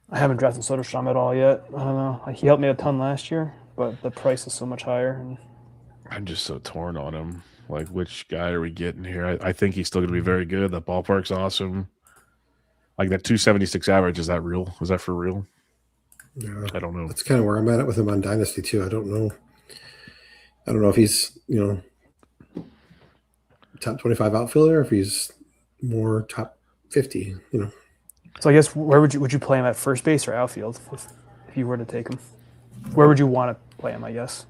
I haven't drafted Soderstrom at all yet. I don't know. He helped me a ton last year, but the price is so much higher. And I'm just so torn on him. Like, which guy are we getting here? I think he's still going to be very good. The ballpark's awesome. Like that 276 average, is that real? Is that for real? Yeah, I don't know. That's kind of where I'm at with him on Dynasty too. I don't know. I don't know if he's top 25 outfielder, or if he's more top 50. So I guess where would you play him at, first base or outfield if you were to take him? Where would you want to play him? I guess.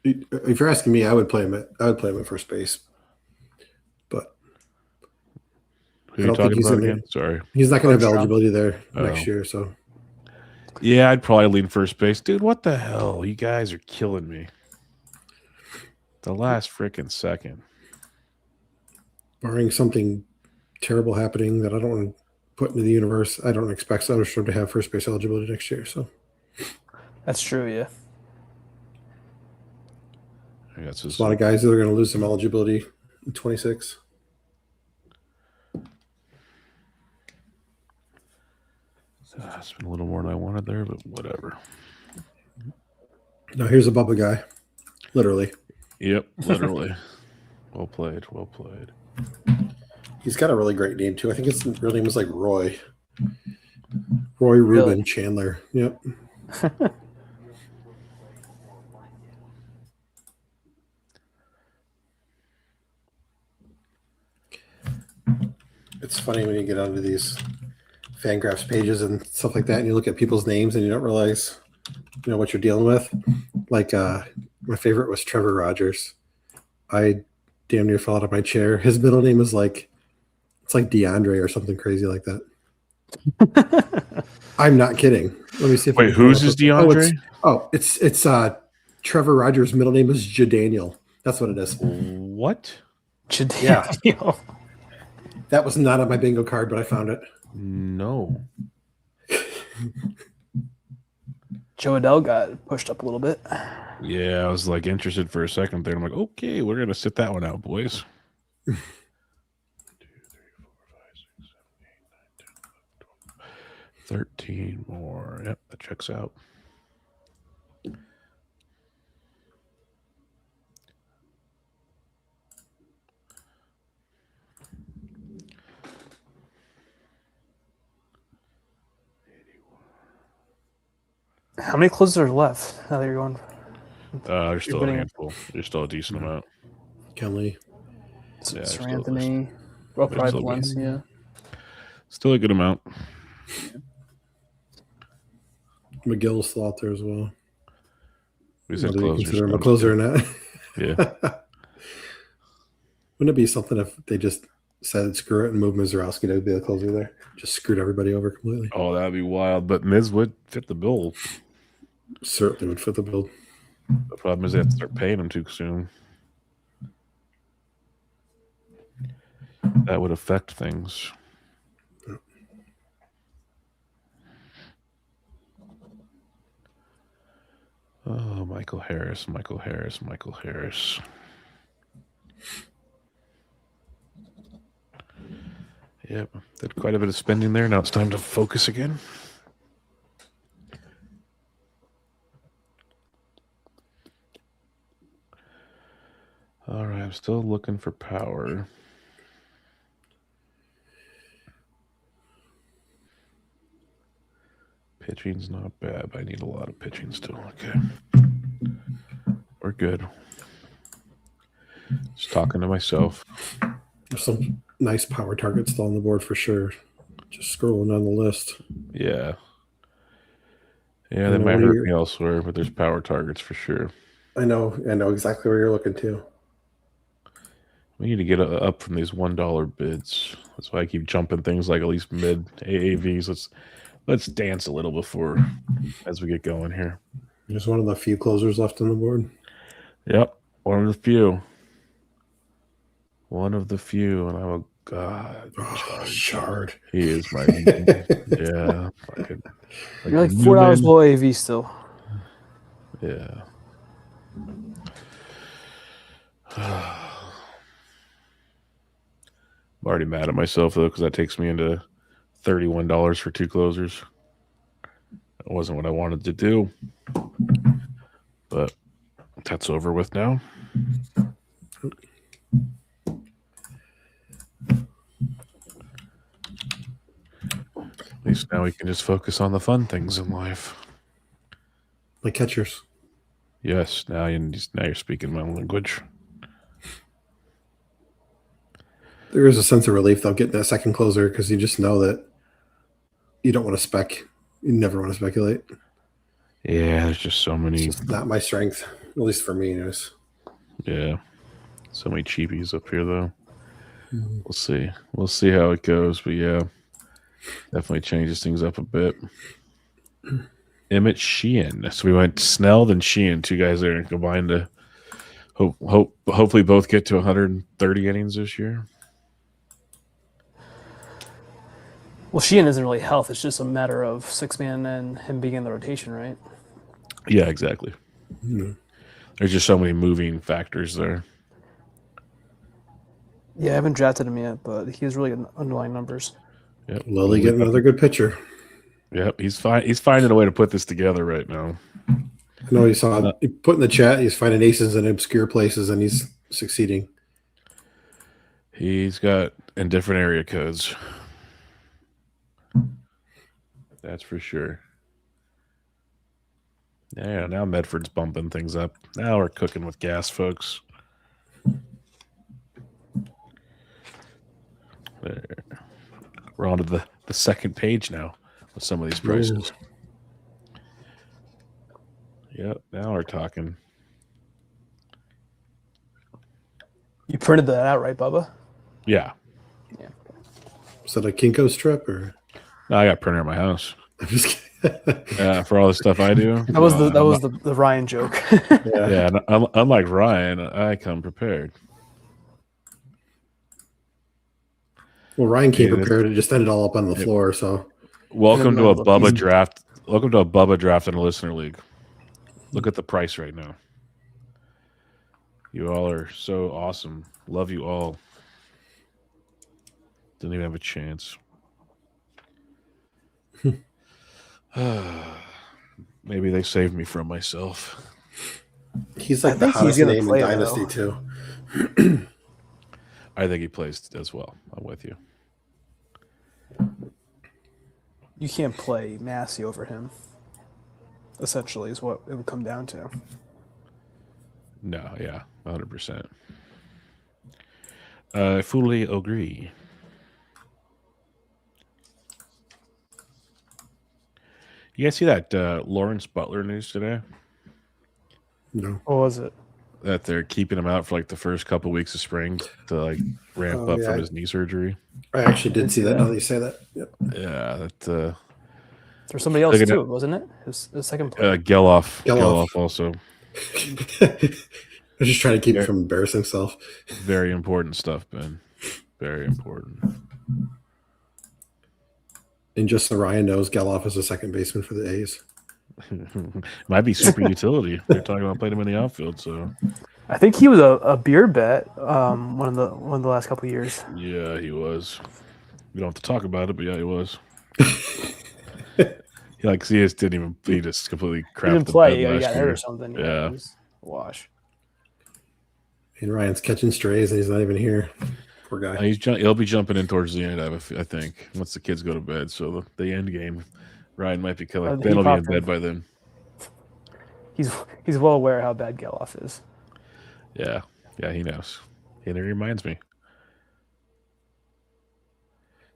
If you're asking me, I would play him at first base. But who are you talking about again? Sorry, he's not going to have eligibility there next year. So yeah, I'd probably lean first base, dude. What the hell? You guys are killing me. The last freaking second. Barring something terrible happening that I don't want to put into the universe, I don't expect Soderstrom to have first base eligibility next year. So that's true, yeah. There's a lot of guys that are going to lose some eligibility in 26. It's been a little more than I wanted there, but whatever. Now here's a Bubba guy, literally. Yep, literally. Well played. Well played. He's got a really great name too. I think his real name is like Roy Reuben Chandler. Yep. It's funny when you get onto these Fangraphs pages and stuff like that, and you look at people's names and you don't realize, what you're dealing with. Like my favorite was Trevor Rogers. I damn near fell out of my chair. His middle name is like DeAndre or something crazy like that. I'm not kidding. Let me see if wait, who's his DeAndre? It's Trevor Rogers' middle name is Jadaniel. That's what it is. What? Jadaniel. Yeah. That was not on my bingo card, but I found it. No. Joe Adele got pushed up a little bit. Yeah, I was like interested for a second there. I'm like, okay, we're gonna sit that one out, boys. 1, 2, 3, 4, 5, 6, 7, 8, 9, 10, 11, 12, 13 more. Yep, that checks out. How many closes are left now that you're going? There's still a handful. There's still a decent amount. Kelly. Sir Anthony. Private ones, yeah. Still a good amount. McGill's still out there as well. We said whether you consider him a closer or not. Yeah. Wouldn't it be something if they just said screw it and moved Mizorowski to be the closer there? Just screwed everybody over completely. Oh, that'd be wild. But Miz would fit the bill. Certainly would fit the bill. The problem is they have to start paying him too soon. That would affect things. Oh, Michael Harris. Yep, did quite a bit of spending there. Now it's time to focus again. All right, I'm still looking for power. Pitching's not bad, but I need a lot of pitching still. Okay. We're good. Just talking to myself. There's some nice power targets still on the board for sure. Just scrolling on the list. Yeah. Yeah, they might hurt me elsewhere, but there's power targets for sure. I know exactly where you're looking to. We need to get up from these $1 bids. That's why I keep jumping things like at least mid AAVs. Let's dance a little before as we get going here. Just one of the few closers left on the board. Yep, one of the few. One of the few, and I will. God, Shard. He is my. Yeah. You're like $4 below AV still. Yeah. I'm already mad at myself though, because that takes me into $31 for 2 closers. That wasn't what I wanted to do, but that's over with now. At least now we can just focus on the fun things in life. Like catchers. Yes, now you're speaking my language. There is a sense of relief though getting that second closer because you just know that you don't want to spec. You never want to speculate. Yeah, there's just so many. It's just not my strength, at least for me, anyways. Yeah, so many cheapies up here though. We'll see. We'll see how it goes, but yeah, definitely changes things up a bit. Emmett Sheehan. So we went Snell then Sheehan, 2 guys there combined to hopefully both get to 130 innings this year. Well, Sheehan isn't really health. It's just a matter of 6-man and him being in the rotation, right? Yeah, exactly. Mm-hmm. There's just so many moving factors there. Yeah, I haven't drafted him yet, but he has really good underlying numbers. Yep. Lily getting another good pitcher. Yep, he's fine. He's finding a way to put this together right now. I know he saw he put in the chat. He's finding aces in obscure places, and he's succeeding. He's got in different area codes. That's for sure. Yeah, now Medford's bumping things up. Now we're cooking with gas, folks. There. We're on to the second page now with some of these prices. Yep, now we're talking. You printed that out, right, Bubba? Yeah. Yeah. Was that a Kinko's trip or? No, I got a printer at my house. I'm just kidding. Yeah, for all the stuff I do. That was the Ryan joke. Yeah, unlike Ryan, I come prepared. Well, Ryan came prepared and just ended all up on the floor. So, welcome to a Bubba draft. Welcome to a Bubba draft in a listener league. Look at the price right now. You all are so awesome. Love you all. Didn't even have a chance. Maybe they saved me from myself. He's like the hottest name in Dynasty too. I think he plays as well. I'm with you. You can't play Massey over him. Essentially, is what it would come down to. No, yeah, 100%. I fully agree. You guys see that Lawrence Butler news today? No. What was it? That they're keeping him out for like the first couple weeks of spring to like ramp up from his knee surgery. I actually did see that. Now that you say that. Yep. Yeah, that. There's somebody else too, wasn't it? His second player. Geloff also. I was just trying to keep him from embarrassing himself. Very important stuff, Ben. Very important. And just so Ryan knows, Geloff is a second baseman for the A's. Might be super utility. They're talking about playing him in the outfield. So I think he was a beer bet one of the last couple of years. Yeah, he was. We don't have to talk about it, but yeah, he was. He just completely crapped. He didn't play. He got hurt or something. Yeah. It was a wash. And Ryan's catching strays, and he's not even here. Poor guy. He'll be jumping in towards the end, I think, once the kids go to bed. So the end game, Ryan might be killing. Ben will be in bed by then. He's well aware how bad Geloff is. Yeah, he knows. And it reminds me.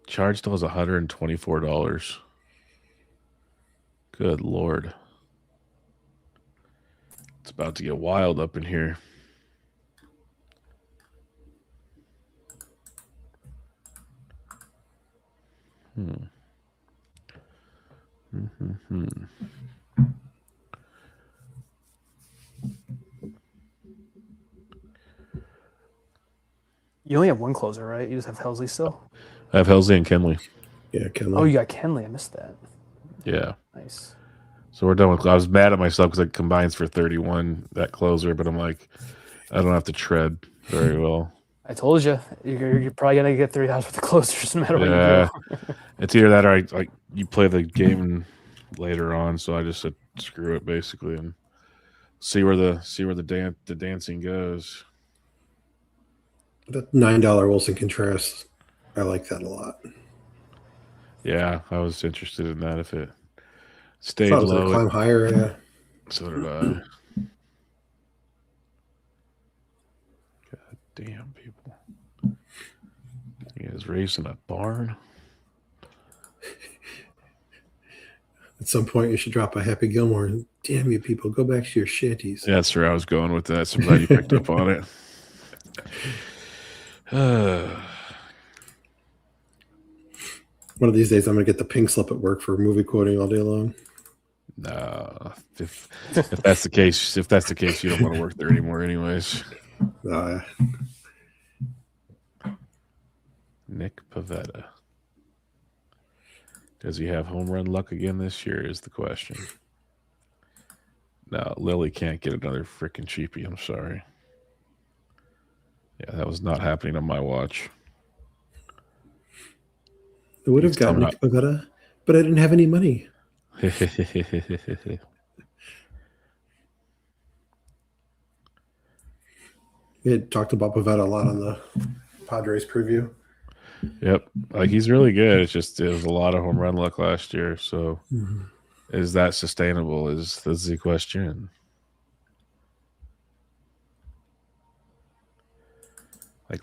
Charge still has $124. Good Lord. It's about to get wild up in here. You only have one closer, right? You just have Helsley still? I have Helsley and Kenley. Yeah, Kenley. Oh, you got Kenley. I missed that. Yeah. Nice. So we're done with. I was mad at myself because it combines for 31, that closer, but I'm like, I don't have to tread very well. I told you. You're probably going to get 3 outs with the closers no matter what you do. It's either that or you play the game later on, so I just said screw it basically and see where the dancing goes. That $9 Wilson Contreras, I like that a lot. Yeah, I was interested in that if it stayed I thought it was low. gonna climb higher, yeah. So did I. God damn, people. You guys racing a barn? At some point, you should drop a Happy Gilmore. Damn you people, go back to your shanties. Yeah, that's where I was going with that. So I'm glad you picked up on it. One of these days, I'm going to get the pink slip at work for movie quoting all day long. No, if that's the case, you don't want to work there anymore, anyways. Nick Pavetta. Does he have home run luck again this year? Is the question. No, Lily can't get another freaking cheapie. I'm sorry. Yeah, that was not happening on my watch. I would have gotten Nick Pavetta, but I didn't have any money. We had talked about Pavetta a lot on the Padres preview. Yep, he's really good. It's just it was a lot of home run luck last year. So, is that sustainable? Is the question?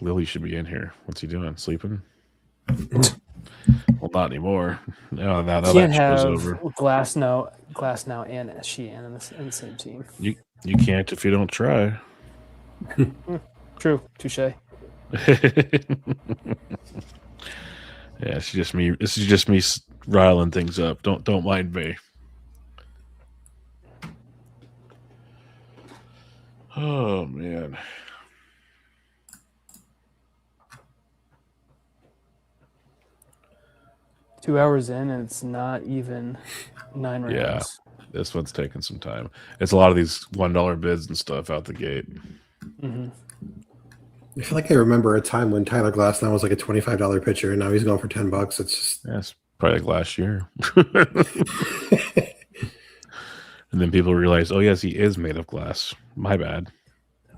Lily should be in here. What's he doing? Sleeping? Well, not anymore. No, now that show's over. Glass now, and Sheehan in the same team. You can't if you don't try. True, touche. Yeah, it's just me. This is just me riling things up. Don't mind me. Oh man. Two hours in, and it's not even 9 rounds. Yeah, this one's taking some time. It's a lot of these $1 bids and stuff out the gate. Mm-hmm. I feel like I remember a time when Tyler Glasnow was like a $25 pitcher, and now he's going for $10. It's just that's probably last year. And then people realize, oh yes, he is made of glass. My bad.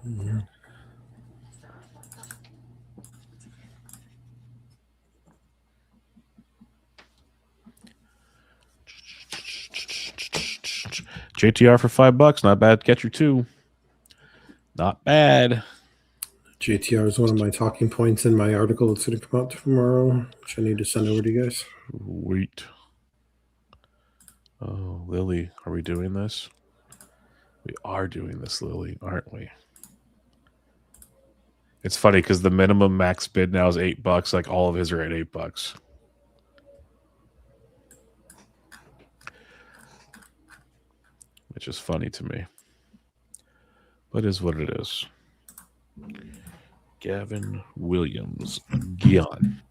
Mm-hmm. JTR for $5, not bad. Catcher 2, not bad. JTR is one of my talking points in my article that's going to come out tomorrow, which I need to send over to you guys. Sweet. Oh, Lily, are we doing this? We are doing this, Lily, aren't we? It's funny because the minimum max bid now is $8. Like all of his are at $8. Which is funny to me. But is what it is. Gavin Williams. Gian.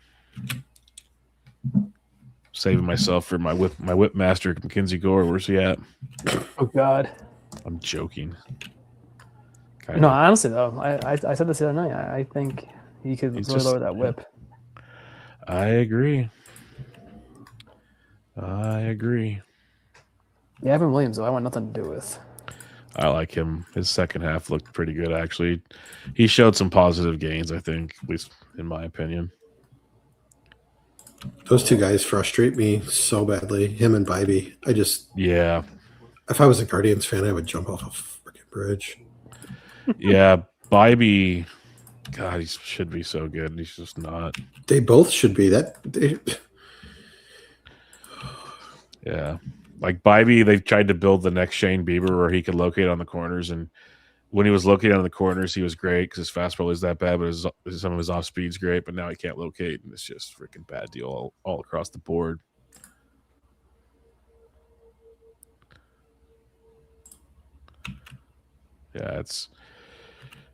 Saving myself for my whip master, Mackenzie Gore. Where's he at? Oh, God. I'm joking. No, honestly, though, I said this the other night. I think he could really lower that whip. I agree. Gavin Williams, though, I want nothing to do with. I like him. His second half looked pretty good, actually. He showed some positive gains, I think, at least in my opinion. Those two guys frustrate me so badly. Him and Bybee. Yeah. If I was a Guardians fan, I would jump off a freaking bridge. Yeah, Bybee, God, he should be so good. And he's just not. They both should be. Yeah. Like Bybee, they tried to build the next Shane Bieber where he could locate on the corners. And when he was located on the corners, he was great because his fastball is that bad, but some of his off speed's great. But now he can't locate, and it's just freaking bad deal all across the board. Yeah,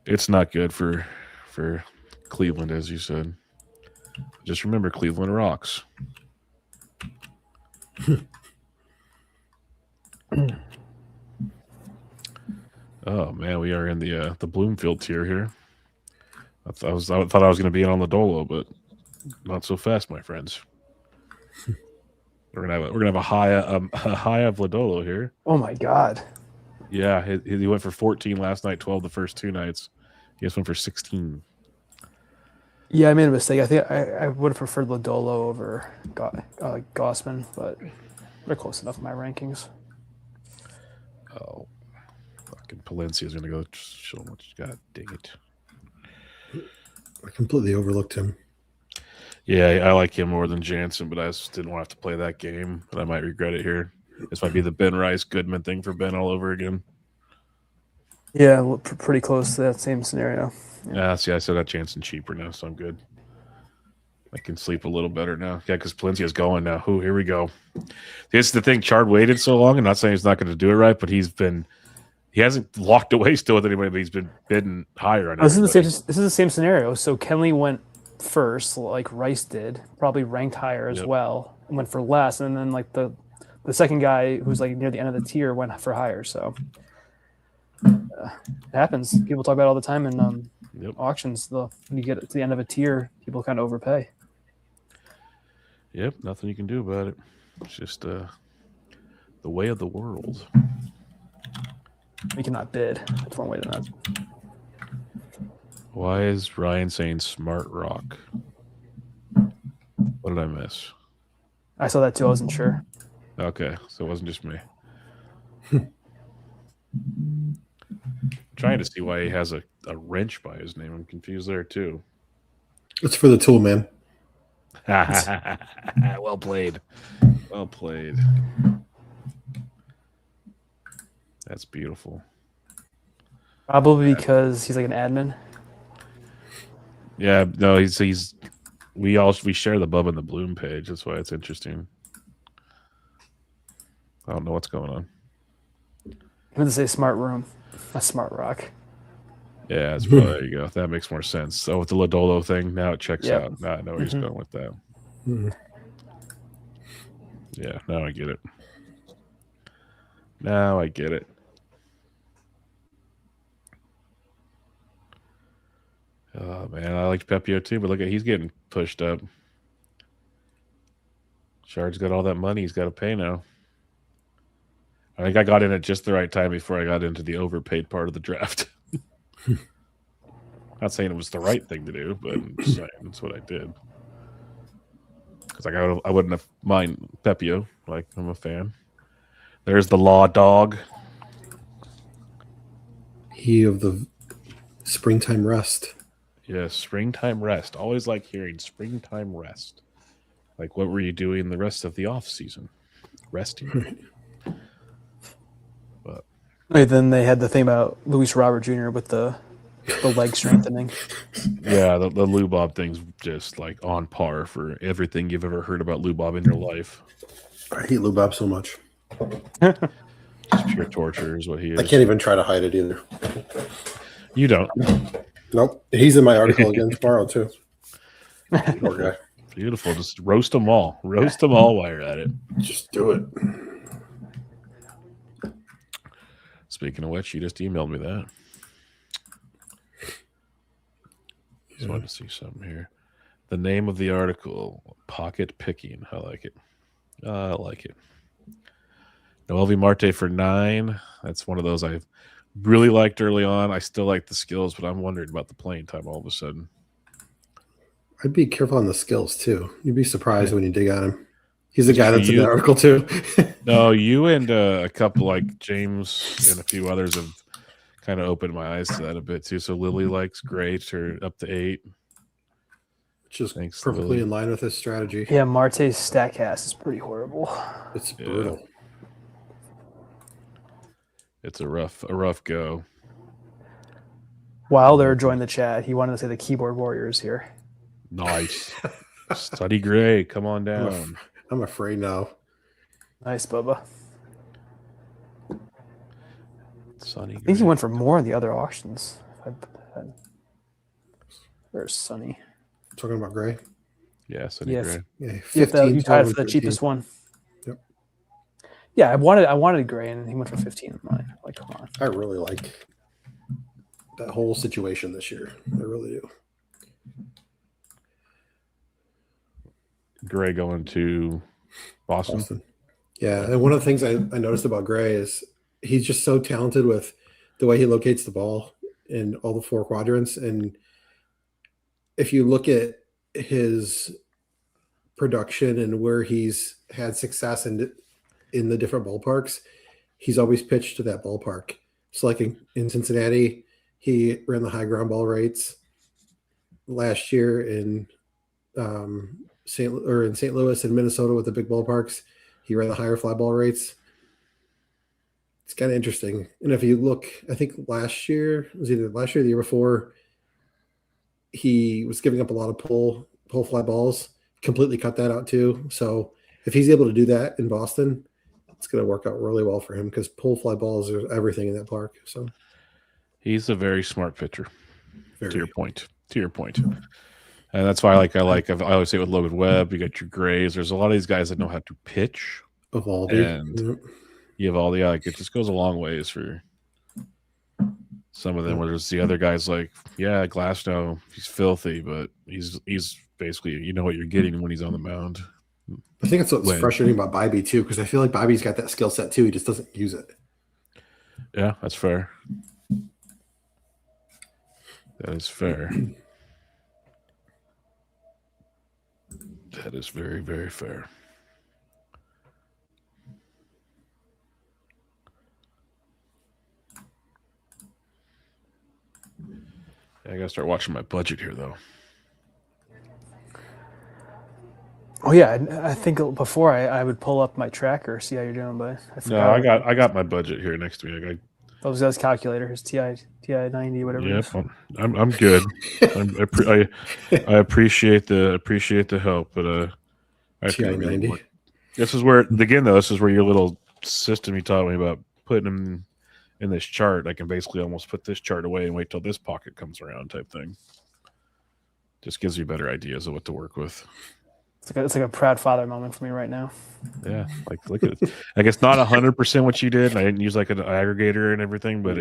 it's not good for Cleveland, as you said. Just remember, Cleveland rocks. Oh man, we are in the Bloomfield tier here. I thought I was going to be in on Lodolo, but not so fast, my friends. We're gonna have a high of Lodolo here. Oh my God. Yeah, he went for 14 last night, 12 the first 2 nights. He just went for 16. Yeah, I made a mistake. I think I would have preferred Lodolo over Gossman, but they're close enough in my rankings. Oh, fucking Palencia's gonna go show him what you got. Dang it! I completely overlooked him. Yeah, I like him more than Jansen, but I just didn't want to have to play that game. But I might regret it here. This might be the Ben Rice Goodman thing for Ben all over again. Yeah, pretty close to that same scenario. Yeah, see, I still got Jansen cheaper now, so I'm good. I can sleep a little better now. Yeah, because Palencia's going now. Ooh, here we go. This is the thing. Chard waited so long. I'm not saying he's not going to do it right, but he hasn't locked away still with anybody, but he's been bidding higher on it. This is the same scenario. So Kenley went first, like Rice did, probably ranked higher as well, and went for less. And then like the second guy who's like near the end of the tier went for higher. So it happens. People talk about it all the time in auctions. When you get to the end of a tier, people kind of overpay. Yep, nothing you can do about it. It's just the way of the world. You cannot bid. That's one way to not. Why is Ryan saying Smart Rock? What did I miss? I saw that too. I wasn't sure. Okay, so it wasn't just me. Trying to see why he has a wrench by his name. I'm confused there too. It's for the tool, man. Well played. Well played. That's beautiful. Probably because he's like an admin. Yeah, no, he's we share the Bubba and the Bloom page. That's why it's interesting. I don't know what's going on. I'm going to say Smart Room, a Smart Rock. Yeah, there you go. That makes more sense. So with the Lodolo thing, now it checks out. Now I know where he's going with that. Yeah, now I get it. Now I get it. Oh man, I liked Pepio too, but look at he's getting pushed up. Shard's got all that money he's got to pay now. I think I got in at just the right time before I got into the overpaid part of the draft. Not saying it was the right thing to do, but I'm just saying that's what I did. Because I wouldn't have mind Pepio. Like I'm a fan. There's the Law Dog. He of the springtime rest. Yes, springtime rest. Always like hearing springtime rest. Like, what were you doing the rest of the off season? Resting. But then they had the thing about Luis Robert Jr. with the leg strengthening. Yeah, the Lou Bob thing's just like on par for everything you've ever heard about Lou Bob in your life. I hate Lou Bob so much. Just pure torture is what he is. I can't even try to hide it either. You don't. Nope. He's in my article again tomorrow, too. Poor guy. Beautiful. Just roast them all. Roast them all while you're at it. Just do it. Speaking of which, you just emailed me that. Just wanted to see something here. The name of the article, Pocket Picking. I like it. I like it. Noelvi Marte for 9. That's one of those I really liked early on. I still like the skills, but I'm wondering about the playing time all of a sudden. I'd be careful on the skills too. You'd be surprised when you dig on him. He's the guy that's in the article too. No, you and a couple like James and a few others have kind of opened my eyes to that a bit too. So Lily likes great or up to 8. Which is perfectly in line with his strategy. Yeah, Marte's StatCast is pretty horrible. It's brutal. It's a rough go. Wilder joined the chat. He wanted to say the keyboard warriors here. Nice. Study Gray, come on down. I'm afraid now. Nice, Bubba. Sonny I think he went for more in the other auctions. Where's Sonny? Talking about Gray? Yeah, Sonny Gray. Yeah, you tied for the cheapest one. Yep. Yeah, I wanted Gray, and he went for 15 in mine. Like, come on. I really like that whole situation this year. I really do. Gray going to Boston. Yeah, and one of the things I noticed about Gray is he's just so talented with the way he locates the ball in all the 4 quadrants. And if you look at his production and where he's had success in the different ballparks, he's always pitched to that ballpark. So like in Cincinnati, he ran the high ground ball rates. Last year in St. Louis and Minnesota with the big ballparks, he ran the higher fly ball rates. It's kind of interesting. And if you look, I think last year or the year before, he was giving up a lot of pull fly balls, completely cut that out too. So if he's able to do that in Boston, it's going to work out really well for him because pull fly balls are everything in that park. So he's a very smart pitcher. To your point. And that's why I always say with Logan Webb, you got your Grays. There's a lot of these guys that know how to pitch. And Evaldi, like it just goes a long ways for some of them. Where there's the other guys like, yeah, Glasnow, he's filthy, but he's basically you know what you're getting when he's on the mound. I think that's what's frustrating about Bibee too, because I feel like Bibee's got that skill set too. He just doesn't use it. Yeah, that's fair. That is fair. That is very, very fair. I gotta start watching my budget here, though. Oh yeah, I think before I would pull up my tracker, see how you're doing, but I got my budget here next to me. Those guys' calculator, his TI 90, whatever. Yep, I'm good. I appreciate the help, but TI 90. This is where your little system you taught me about putting them in this chart. I can basically almost put this chart away and wait till this pocket comes around, type thing. Just gives you better ideas of what to work with. It's like a proud father moment for me right now. Yeah, like look at it. Like it's not 100% what you did. And I didn't use like an aggregator and everything, but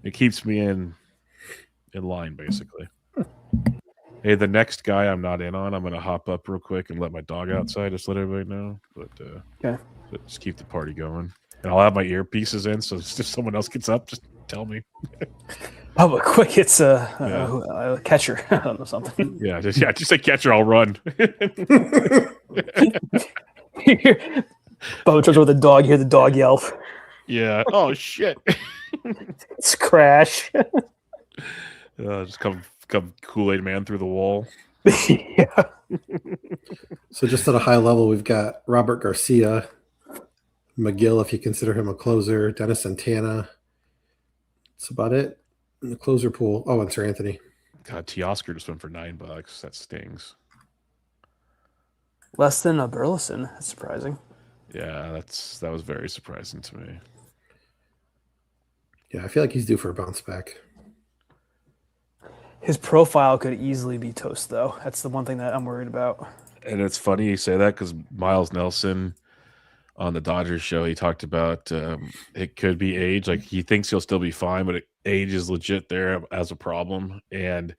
it keeps me in line basically. Hey, the next guy I'm not in on, I'm gonna hop up real quick and let my dog outside. Just let everybody know. But just keep the party going. And I'll have my earpieces in, so if someone else gets up, just tell me. Bubba, quick! It's a catcher. I don't know something. Yeah, just say catcher. I'll run. Bubba turns over the dog. You hear the dog yelp. Yeah. Oh shit! It's Crash. Just come Kool-Aid man through the wall. Yeah. So just at a high level, we've got Robert Garcia, McGill, if you consider him a closer, Dennis Santana. That's about it in the closer pool. Oh, and Sir Anthony. God, Teoscar just went for $9. That stings. Less than a Burleson. That's surprising. Yeah, that was very surprising to me. Yeah, I feel like he's due for a bounce back. His profile could easily be toast, though. That's the one thing that I'm worried about. And it's funny you say that because Miles Nelson on the Dodgers show, he talked about it could be age. Like he thinks he'll still be fine, but age is legit there as a problem. And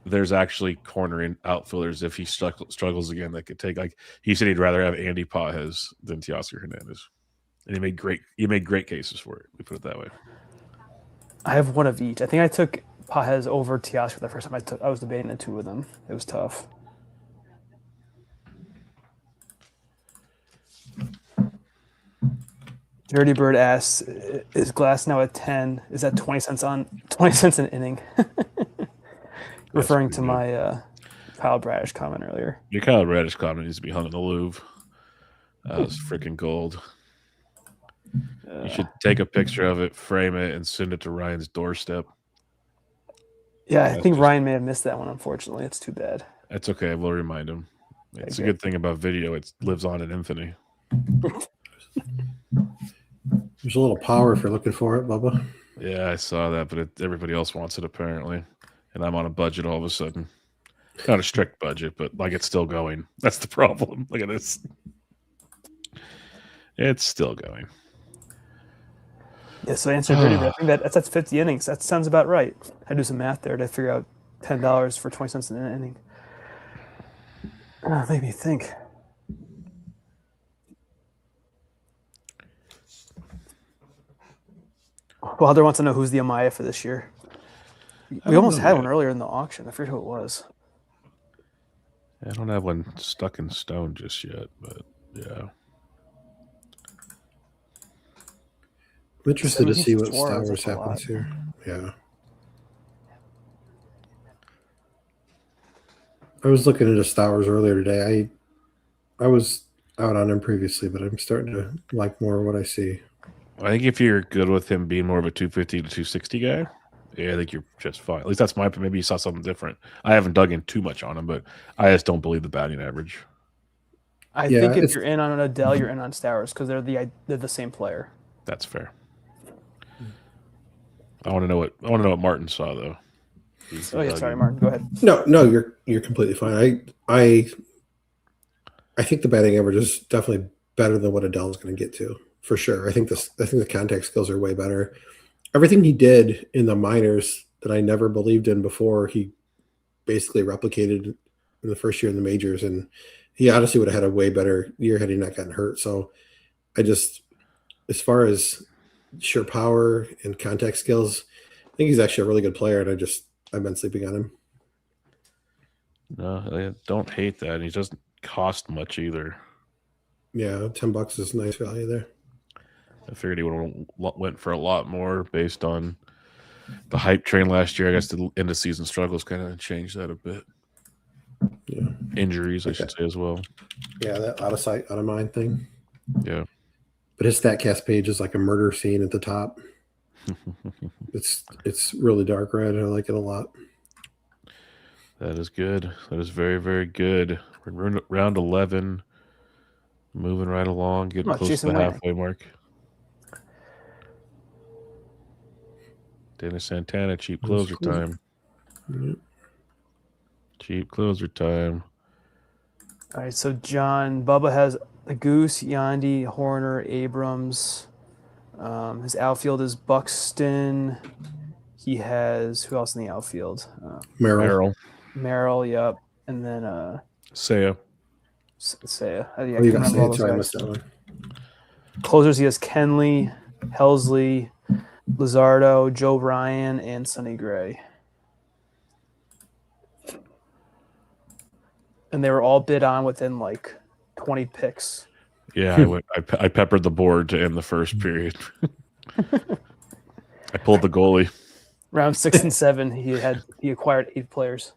there's actually cornering outfielders if he struggles again that could take. Like he said, he'd rather have Andy Pages than Teoscar Hernandez. And you made great cases for it. We put it that way. I have one of each. I think I took Pages over Teoscar the first time I was debating the two of them. It was tough. Dirty Bird asks, is Glass now at 10? Is that 20 cents an inning? Referring to my Kyle Bradish comment earlier. Your Kyle Bradish comment needs to be hung in the Louvre. It's freaking gold. You should take a picture of it, frame it, and send it to Ryan's doorstep. Yeah, I think Ryan may have missed that one, unfortunately. It's too bad. That's okay. We'll remind him. It's a good thing about video. It lives on in infamy. There's a little power if you're looking for it, Bubba. Yeah, I saw that, but everybody else wants it apparently. And I'm on a budget all of a sudden. Not a strict budget, but like it's still going. That's the problem. Look at this. It's still going. Yeah, so I answered Dirty Bird. I think that's 50 innings. That sounds about right. I do some math there to figure out $10 for 20 cents an inning. Made me think. Wilder wants to know who's the Amaya for this year. We almost had one earlier in the auction. I forget who it was. I don't have one stuck in stone just yet, but yeah. I'm interested to see what Star Wars happens here. Yeah. I was looking into Star Wars earlier today. I was out on him previously, but I'm starting to like more of what I see. I think if you're good with him being more of a 250 to 260 guy, yeah, I think you're just fine. At least that's my opinion. Maybe you saw something different. I haven't dug in too much on him, but I just don't believe the batting average. I think if you're in on an Adele, you're in on Star Wars because they're the same player. That's fair. I want to know what Martin saw though. Sorry, Martin. Go ahead. No, you're completely fine. I think the batting average is definitely better than what Adele's going to get to, for sure. I think the contact skills are way better. Everything he did in the minors that I never believed in before, he basically replicated in the first year in the majors, and he honestly would have had a way better year had he not gotten hurt. So as far as sheer power and contact skills, I think he's actually a really good player, and I've been sleeping on him. No, I don't hate that. He doesn't cost much either. Yeah, $10 is nice value there. I figured he would have went for a lot more based on the hype train last year. I guess the end of season struggles kind of changed that a bit. Yeah, injuries, I should say as well. Yeah, that out of sight, out of mind thing. Yeah, but his StatCast page is like a murder scene at the top. It's really dark red. I like it a lot. That is good. That is very, very good. We're in round 11, moving right along, getting close to the halfway mark. Dennis Santana, cheap closer time. Yep. Cheap closer time. All right, so John Bubba has the Goose, Yandy, Horner, Abrams. His outfield is Buxton. He has who else in the outfield? Merrill. Yep, and then Seiya. Seiya. I can't remember all those guys. I missed that one. Closers, he has Kenley, Helsley, Luzardo, Joe Ryan, and Sonny Gray. And they were all bid on within like 20 picks. Yeah, I peppered the board to end the first period. I pulled the goalie. Round 6 and 7, he acquired 8 players.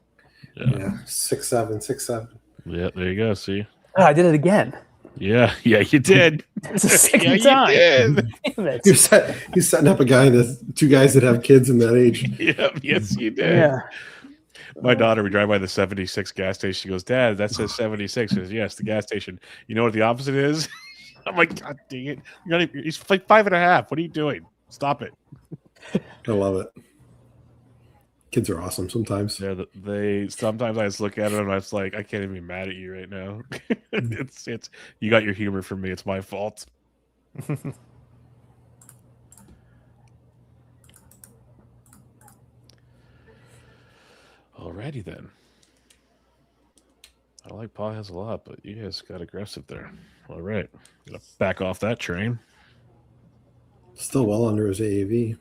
Yeah, 6-7. Yeah, there you go. See, I did it again. Yeah, you did. It's the second time. Damn it. You're setting up two guys that have kids in that age. Yep, yes, you did. Yeah. My daughter, we drive by the 76 gas station. She goes, "Dad, that says 76." She goes, "Yes, the gas station." You know what the opposite is? I'm like, "God dang it! He's like 5.5. What are you doing? Stop it!" I love it. Kids are awesome sometimes. Yeah, sometimes I just look at them and I was like, I can't even be mad at you right now. it's you got your humor from me. It's my fault. Alrighty then. I like Pages a lot, but you guys got aggressive there. All right, gonna back off that train. Still well under his AAV.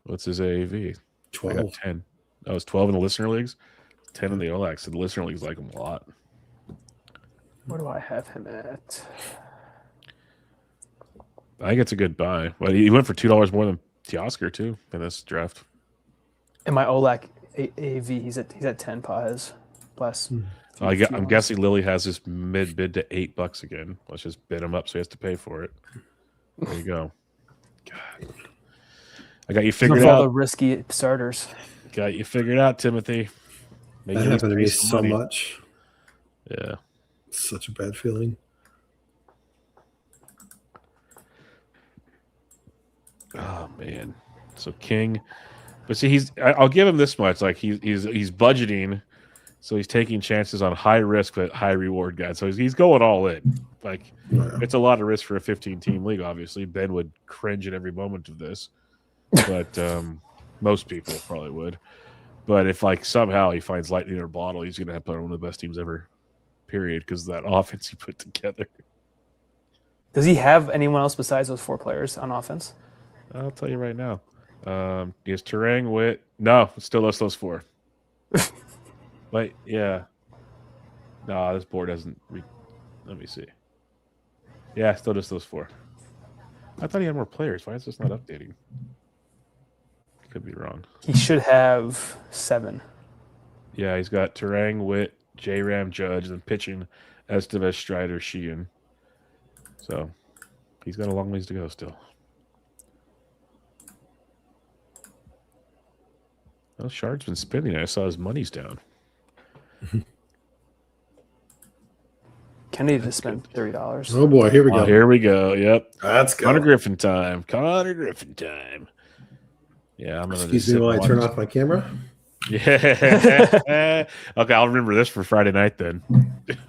What's his AAV? 12. I got 10. Oh, it's 12 in the listener leagues. 10 in the OLAX. So the listener leagues like him a lot. Where do I have him at? I think it's a good buy. But he went for $2 more than Teoscar too in this draft. In my OLAC AAV, he's at 10 pies. Plus, I'm guessing Lily has this mid bid to $8 again. Let's just bid him up so he has to pay for it. There you go. God. I got you figured out. All the risky starters. Got you figured out, Timothy. That happened to me so much. Yeah. It's such a bad feeling. Oh man. So King. But see, I'll give him this much. Like he's budgeting, so he's taking chances on high risk but high reward guys. So he's going all in. Like it's a lot of risk for a 15-team league, obviously. Ben would cringe at every moment of this. But most people probably would. But if like somehow he finds lightning in a bottle, he's gonna have to put on one of the best teams ever. Period, because of that offense he put together. Does he have anyone else besides those 4 players on offense? I'll tell you right now. He has Terang, Witt. No, still those 4. Wait, yeah. No, this board doesn't. Let me see. Yeah, still just those 4. I thought he had more players. Why is this not updating? Could be wrong. He should have 7. Yeah, he's got Terang, Witt, J-Ram, Judge, and pitching Estevez, Strider, Sheehan. So he's got a long ways to go still. Well, Shard's been spinning. I saw his money's down. Kennedy just spent $30. Oh boy, here we go. Here we go. Yep. That's good. Connor Griffin time. Connor Griffin time. Yeah, I'm gonna. Excuse me while I turn off my camera. Yeah. Okay, I'll remember this for Friday night then.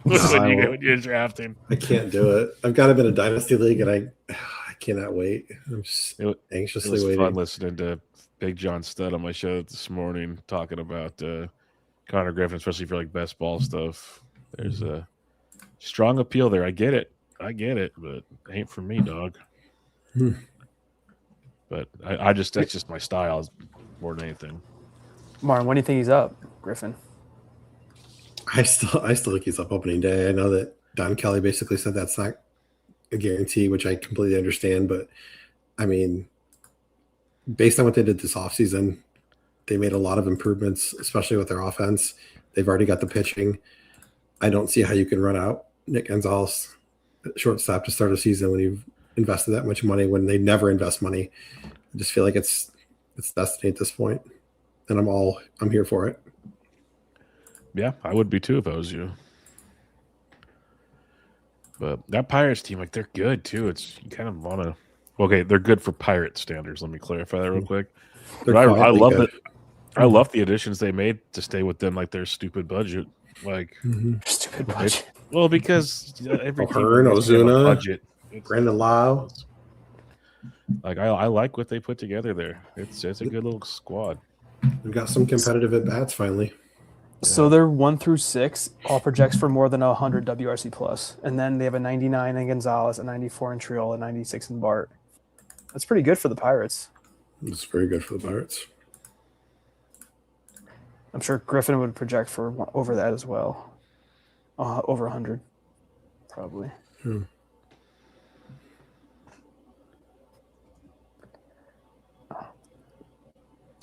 when you're drafting. I can't do it. I've got him in a dynasty league, and I cannot wait. I'm just anxiously waiting. Fun listening to Big John Studd on my show this morning talking about Connor Griffin, especially for like best ball stuff. There's a strong appeal there. I get it, but it ain't for me, dog. But I just that's just my style more than anything. Martin, when do you think he's up, Griffin? I still think he's up opening day. I know that Don Kelly basically said that's not a guarantee, which I completely understand. But I mean, based on what they did this offseason, they made a lot of improvements, especially with their offense. They've already got the pitching. I don't see how you can run out Nick Gonzalez at shortstop to start a season when you've invested that much money, when they never invest money. I just feel like it's destiny at this point. And I'm here for it. Yeah, I would be too if I was you. But that Pirates team, like they're good too. You kind of want to. Okay, they're good for Pirate standards. Let me clarify that real quick. But I love that. I love the additions they made to stay within like their stupid budget. Like stupid budget. Well, because every O'Hearn, Ozuna, budget. Brandon Lau. Like I like what they put together there. It's a good little squad. We've got some competitive at bats finally. So they're 1 through 6, all projects for more than 100 WRC plus, and then they have a 99 in Gonzalez, a 94 in Triol, a 96 in Bart. That's pretty good for the Pirates. It's very good for the Pirates. I'm sure Griffin would project for over that as well, over 100, probably.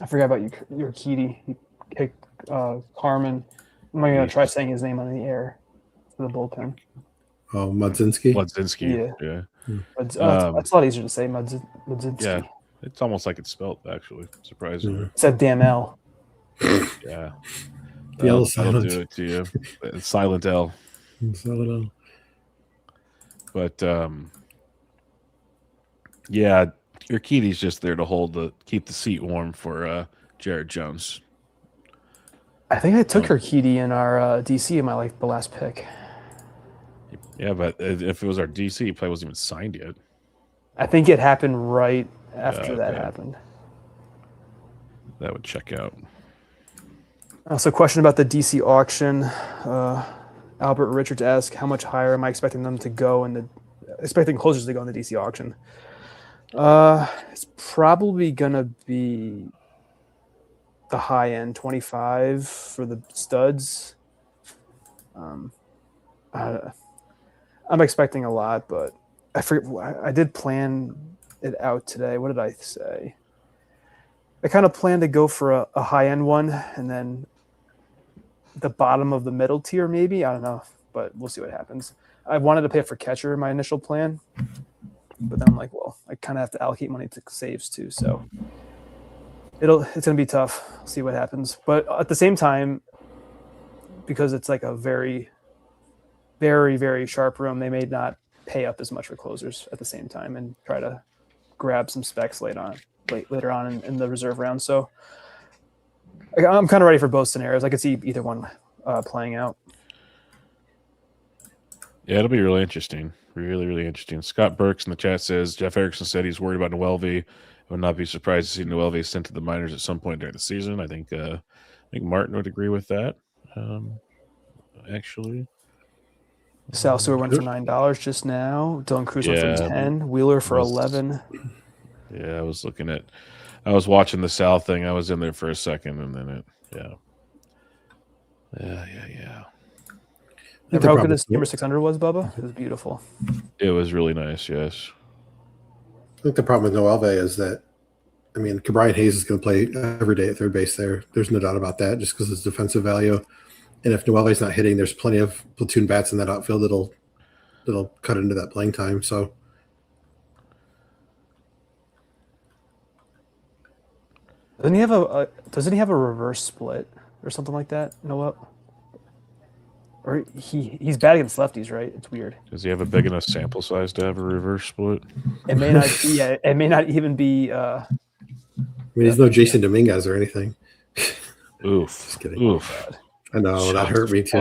I forgot about your Urquidy. He picked Carmen. I'm not going to try saying his name on the air for the bullpen. Oh, Mudzinski? Yeah. That's a lot easier to say, Mudzinski. Yeah, it's almost like it's spelled, actually, surprisingly. It's that damn L. Yeah. The L that'll do it to you. It's silent L. Silent L. But, yeah, Urquidy's just there to keep the seat warm for Jared Jones. I think I took Urquidy in our DC in my the last pick. Yeah, but if it was our DC, he probably wasn't even signed yet. I think it happened right after that happened. That would check out. So, question about the DC auction. Albert Richards asked, how much higher am I expecting them to go expecting closers to go in the DC auction? It's probably gonna be the high end 25 for the studs. I'm expecting a lot, but I forget. I did plan it out today. What did I say? I kind of planned to go for a high end one, and then the bottom of the middle tier, maybe. I don't know, but we'll see what happens. I wanted to pay for catcher in my initial plan, but then I'm like, well, I kind of have to allocate money to saves too, so it's gonna be tough. See what happens, but at the same time, because it's like a very, very, very sharp room, they may not pay up as much for closers at the same time and try to grab some specs later on in the reserve round. So I'm kind of ready for both scenarios. I could see either one playing out. Yeah, it'll be really interesting. Really, really interesting. Scott Burks in the chat says Jeff Erickson said he's worried about Noelvi. I would not be surprised to see Noelvi sent to the minors at some point during the season. I think Martin would agree with that. Actually, Sal Stewart went for $9 just now. Dylan Cruz went for 10. Wheeler for 11. Yeah, I was watching the Sal thing. I was in there for a second, and then yeah. Remember how good his number 600 was, Bubba? It was beautiful. It was really nice, yes. I think the problem with Noelve is that, I mean, Brian Hayes is going to play every day at third base there. There's no doubt about that, just because of his defensive value. And if Noelve's not hitting, there's plenty of platoon bats in that outfield that'll cut into that playing time. So doesn't he have a reverse split or something like that? Noel? Or he's bad against lefties, right? It's weird. Does he have a big enough sample size to have a reverse split? It may not. Yeah, it may not even be. I mean, he's no Jason Dominguez or anything. Oof. Just kidding. Oof. I know that hurt me too.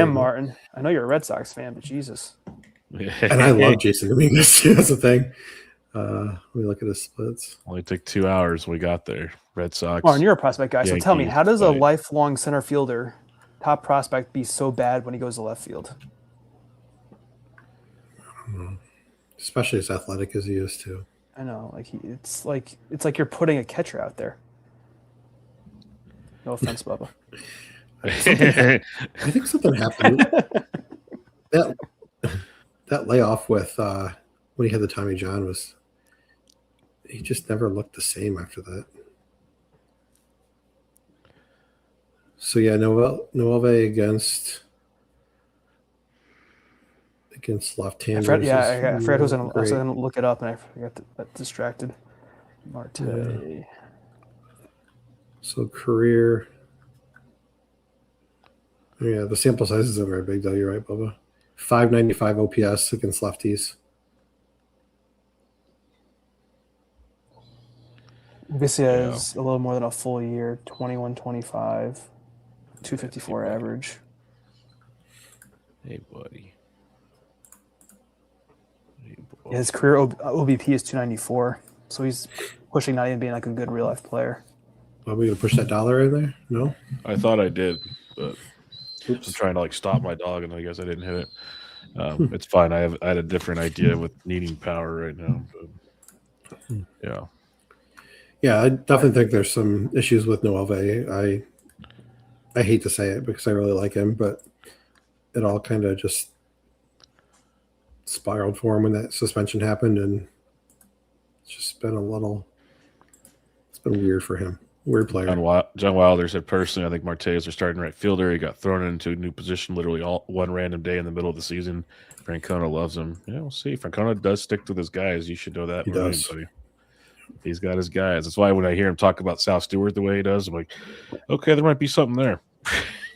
Martin. I know you're a Red Sox fan, but Jesus. And I love Jason Dominguez. That's the thing. Let me look at his splits. Only took 2 hours when we got there. Red Sox. Martin, you're a prospect guy, Yankees, so tell me, how does a lifelong center fielder, top prospect, be so bad when he goes to left field? Especially as athletic as he is too. I know, it's like you're putting a catcher out there. No offense, Bubba. I think something happened. that layoff with when he had the Tommy John he just never looked the same after that. So yeah, Noelve against left-handers. I forgot who's going to look it up, and I got distracted. Marte. Yeah. So career. Yeah, the sample size isn't very big, though. You're right, Bubba. 595 OPS against lefties. This has a little more than a full year, 21-25, 254 average. Hey, buddy. Yeah, his career OBP is 294, so he's pushing not even being like a good real life player. Are we going to push that dollar in there? No? I thought I did, but I'm trying to stop my dog, and I guess I didn't hit it. It's fine. I had a different idea with needing power right now. But yeah. Yeah, I definitely think there's some issues with Noelve. I hate to say it because I really like him, but it all kind of just spiraled for him when that suspension happened, and it's just been it's been weird for him. Weird player. John Wilder said, personally, I think Marte is our starting right fielder. He got thrown into a new position literally one random day in the middle of the season. Francona loves him. Yeah, we'll see. Francona does stick to his guys. You should know that. He does. Anybody. He's got his guys. That's why when I hear him talk about Sal Stewart the way he does, I'm like, okay, there might be something there.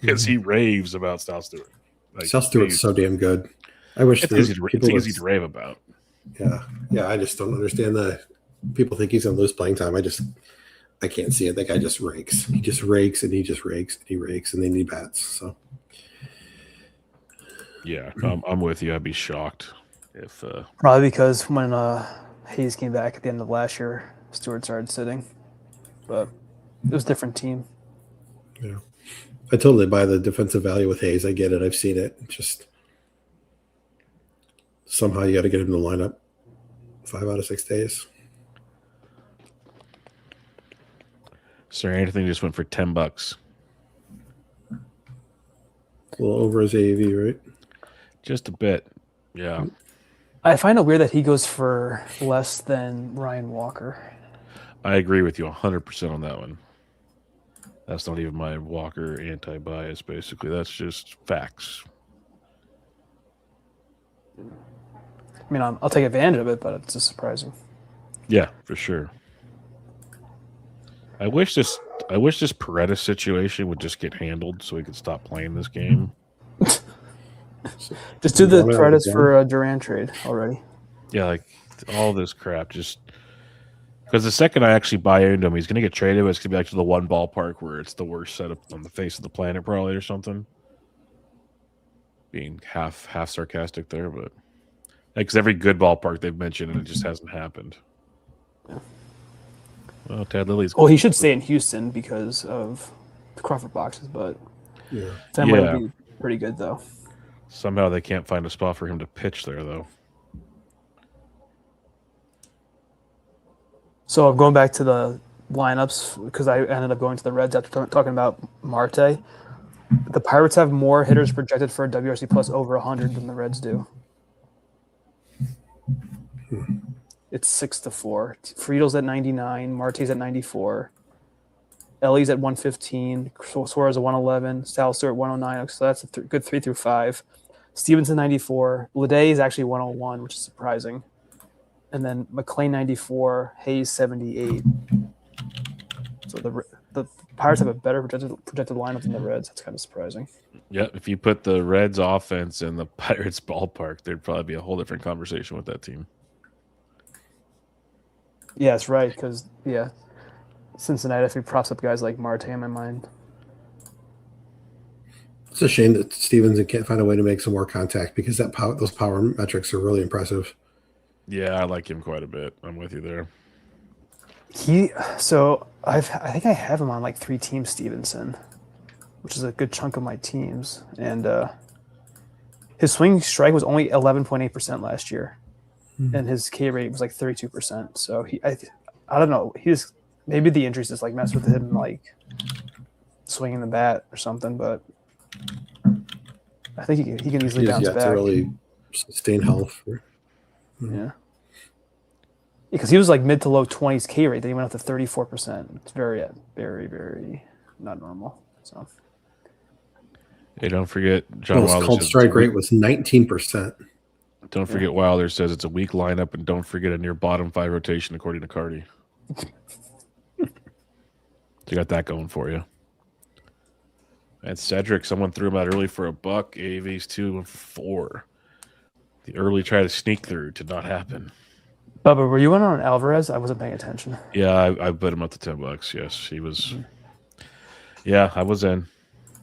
Because he raves about Sal Stewart. Sal Stewart's so damn good. I wish it's easy to rave about. Yeah. I just don't understand people think he's gonna lose playing time. I can't see it. That guy just rakes. He just rakes and he just rakes and he rakes, and they need bats. So yeah, I'm with you. I'd be shocked if probably because when Hayes came back at the end of last year, Stewart started sitting, but it was a different team. Yeah, I totally buy the defensive value with Hayes. I get it. I've seen it. somehow you got to get him in the lineup 5 out of 6 days. Sir Anthony just went for $10. A little over his AAV, right? Just a bit. Yeah. I find it weird that he goes for less than Ryan Walker. I agree with you 100% on that one. That's not even my Walker anti-bias, basically. That's just facts. I mean, I'll take advantage of it, but it's just surprising. Yeah, for sure. I wish this Paredes situation would just get handled so we could stop playing this game. Just do the Paredes for a Durant trade already. Yeah, like all this crap. Just because the second I actually buy into him, he's going to get traded. But it's going to be like to the one ballpark where it's the worst setup on the face of the planet, probably, or something. Being half sarcastic there, but because every good ballpark they've mentioned and it just hasn't happened. Yeah. Well, Tad Lilly's. Well, he should stay in Houston because of the Crawford boxes, but Fenway would be pretty good though. Somehow they can't find a spot for him to pitch there, though. So I'm going back to the lineups because I ended up going to the Reds after talking about Marte. The Pirates have more hitters projected for a WRC plus over 100 than the Reds do. It's 6-4. Friedel's at 99. Marte's at 94. Ellie's at 115. Suarez at 111. Salster at 109. So that's a good 3 through 5. Stevenson 94. Lede is actually 101, which is surprising. And then McLean 94. Hayes 78. So the Pirates have a better projected lineup than the Reds. That's kind of surprising. Yeah, if you put the Reds offense in the Pirates ballpark, there'd probably be a whole different conversation with that team. Yeah, that's right. Because Cincinnati actually props up guys like Marte in my mind. It's a shame that Stevenson can't find a way to make some more contact because those power metrics are really impressive. Yeah, I like him quite a bit. I'm with you there. I think I have him on like 3 teams, Stevenson, which is a good chunk of my teams. And his swing strike was only 11.8% last year, and his K rate was like 32%. So I don't know. Maybe the injuries just like mess with him, like swinging the bat or something. But I think he can easily bounce back. To really sustain health. Yeah. Because he was like mid to low 20s K rate, then he went up to 34%. It's very, very, very not normal. So, hey, don't forget John Wilder. His called strike rate was 19%. Don't forget Wilder says it's a weak lineup, and don't forget a near bottom 5 rotation according to Cardi. So you got that going for you. And Cedric, someone threw him out early for $1. AV's 2 and 4. The early try to sneak through did not happen. Bubba, were you in on Alvarez? I wasn't paying attention. Yeah, I bet him up to $10. Yes, he was. Yeah, I was in.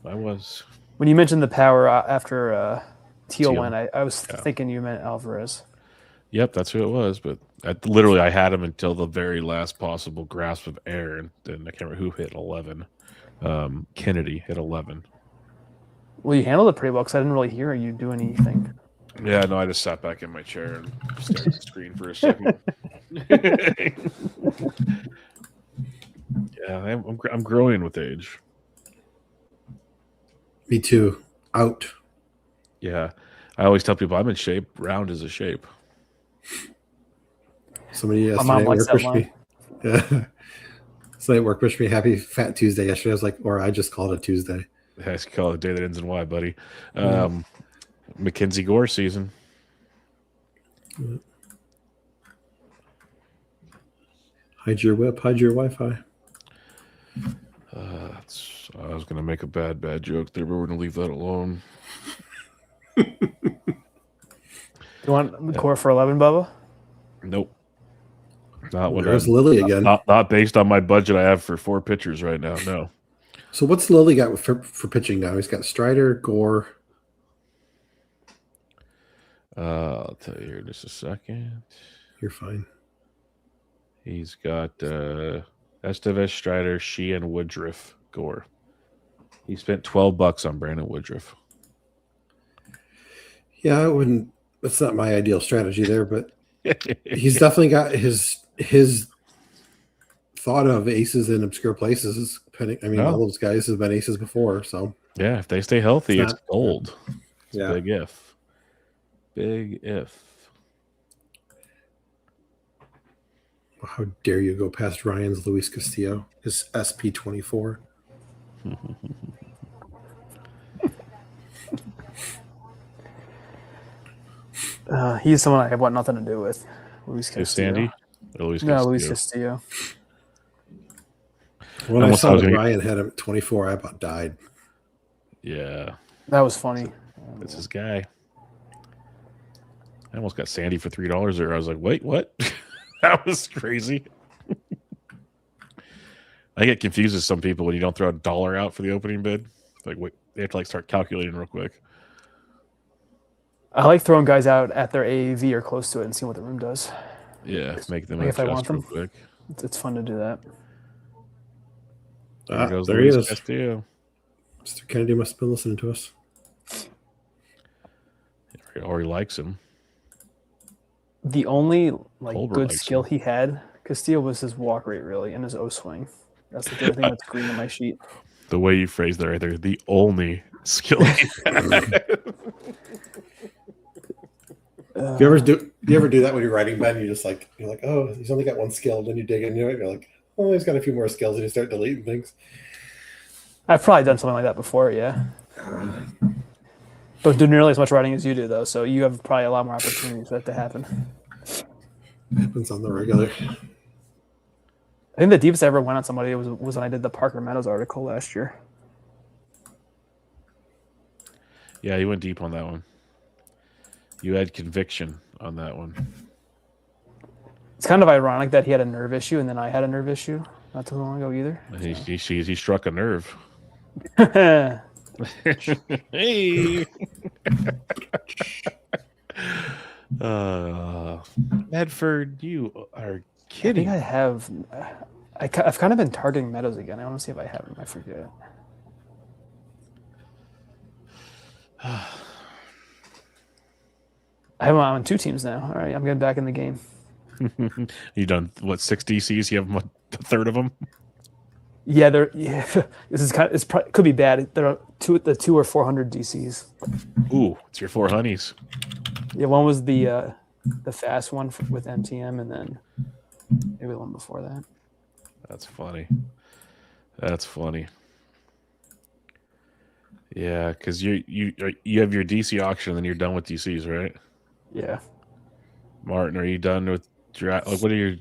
I was. When you mentioned the power after Teal went, I was thinking you meant Alvarez. Yep, that's who it was. But I had him until the very last possible grasp of air, and then I can't remember who hit 11. Kennedy hit 11. Well, you handled it pretty well because I didn't really hear you do anything. Yeah, no, I just sat back in my chair and stared at the screen for a second. Yeah, I'm growing with age. Me too. Out. Yeah, I always tell people I'm in shape. Round is a shape. Somebody yesterday at work wished me. Yeah. Somebody at work wished me happy Fat Tuesday yesterday. I was like, or I just called it Tuesday. I just call it a day that ends in Y, buddy. Mackenzie Gore season. Hide your whip, hide your Wi-Fi. I was going to make a bad joke there, but we're going to leave that alone. You want Core for 11, Bubba? Nope. Not what There's Lily again. Not based on my budget I have for 4 pitchers right now. No. So what's Lily got for pitching now? He's got Strider, Gore. I'll tell you here in just a second. You're fine. He's got Estevez, Strider, Sheehan, Woodruff, Gore. He spent $12 on Brandon Woodruff. Yeah, I wouldn't that's not my ideal strategy there, but he's definitely got his thought of aces in obscure places. All those guys have been aces before, so yeah, if they stay healthy, it's gold. It's yeah. Big if. Big if. How dare you go past Ryan's Luis Castillo, his SP24. He's someone I want nothing to do with. Luis Castillo. Sandy? Or Luis No, Castillo? Luis Castillo. When I saw that Ryan had him at 24, I about died. Yeah. That was funny. That's his guy. I almost got Sandy for $3 there. I was like, wait, what? That was crazy. I get confused with some people when you don't throw $1 out for the opening bid. Like, wait, they have to start calculating real quick. I like throwing guys out at their AAV or close to it and seeing what the room does. Yeah, make them if I want them real quick. It's fun to do that. There he is. Castillo. Mr. Kennedy must have been listening to us. Or he likes him. The only good skill he had, Castillo, was his walk rate, really, and his O swing. That's the only thing that's green on my sheet. The way you phrased that right there, the only skill he had. Do you ever do that when you're writing, Ben? You're like, oh, he's only got one skill, and then you dig into it, and you're like, oh, he's got a few more skills, and you start deleting things. I've probably done something like that before, yeah. Don't do nearly as much writing as you do, though, so you have probably a lot more opportunities for that to happen. Happens on the regular. I think the deepest I ever went on somebody was when I did the Parker Meadows article last year. Yeah, you went deep on that one. You had conviction on that one. It's kind of ironic that he had a nerve issue and then I had a nerve issue not too long ago either. He struck a nerve. Hey. Medford, you are kidding. I think I've kind of been targeting Meadows again. I want to see if I have him. I forget. I have him on 2 teams now. All right, I'm getting back in the game. You done what 6 DCs? You have a third of them. Yeah, this is could be bad. There are the 2 or 400 DCs. Ooh, it's your 4 honeys. Yeah, one was the fast one with MTM, and then maybe the one before that. That's funny. That's funny. Yeah, because you have your DC auction, and then you're done with DCs, right? Yeah. Martin, are you done with draft? Like, what are you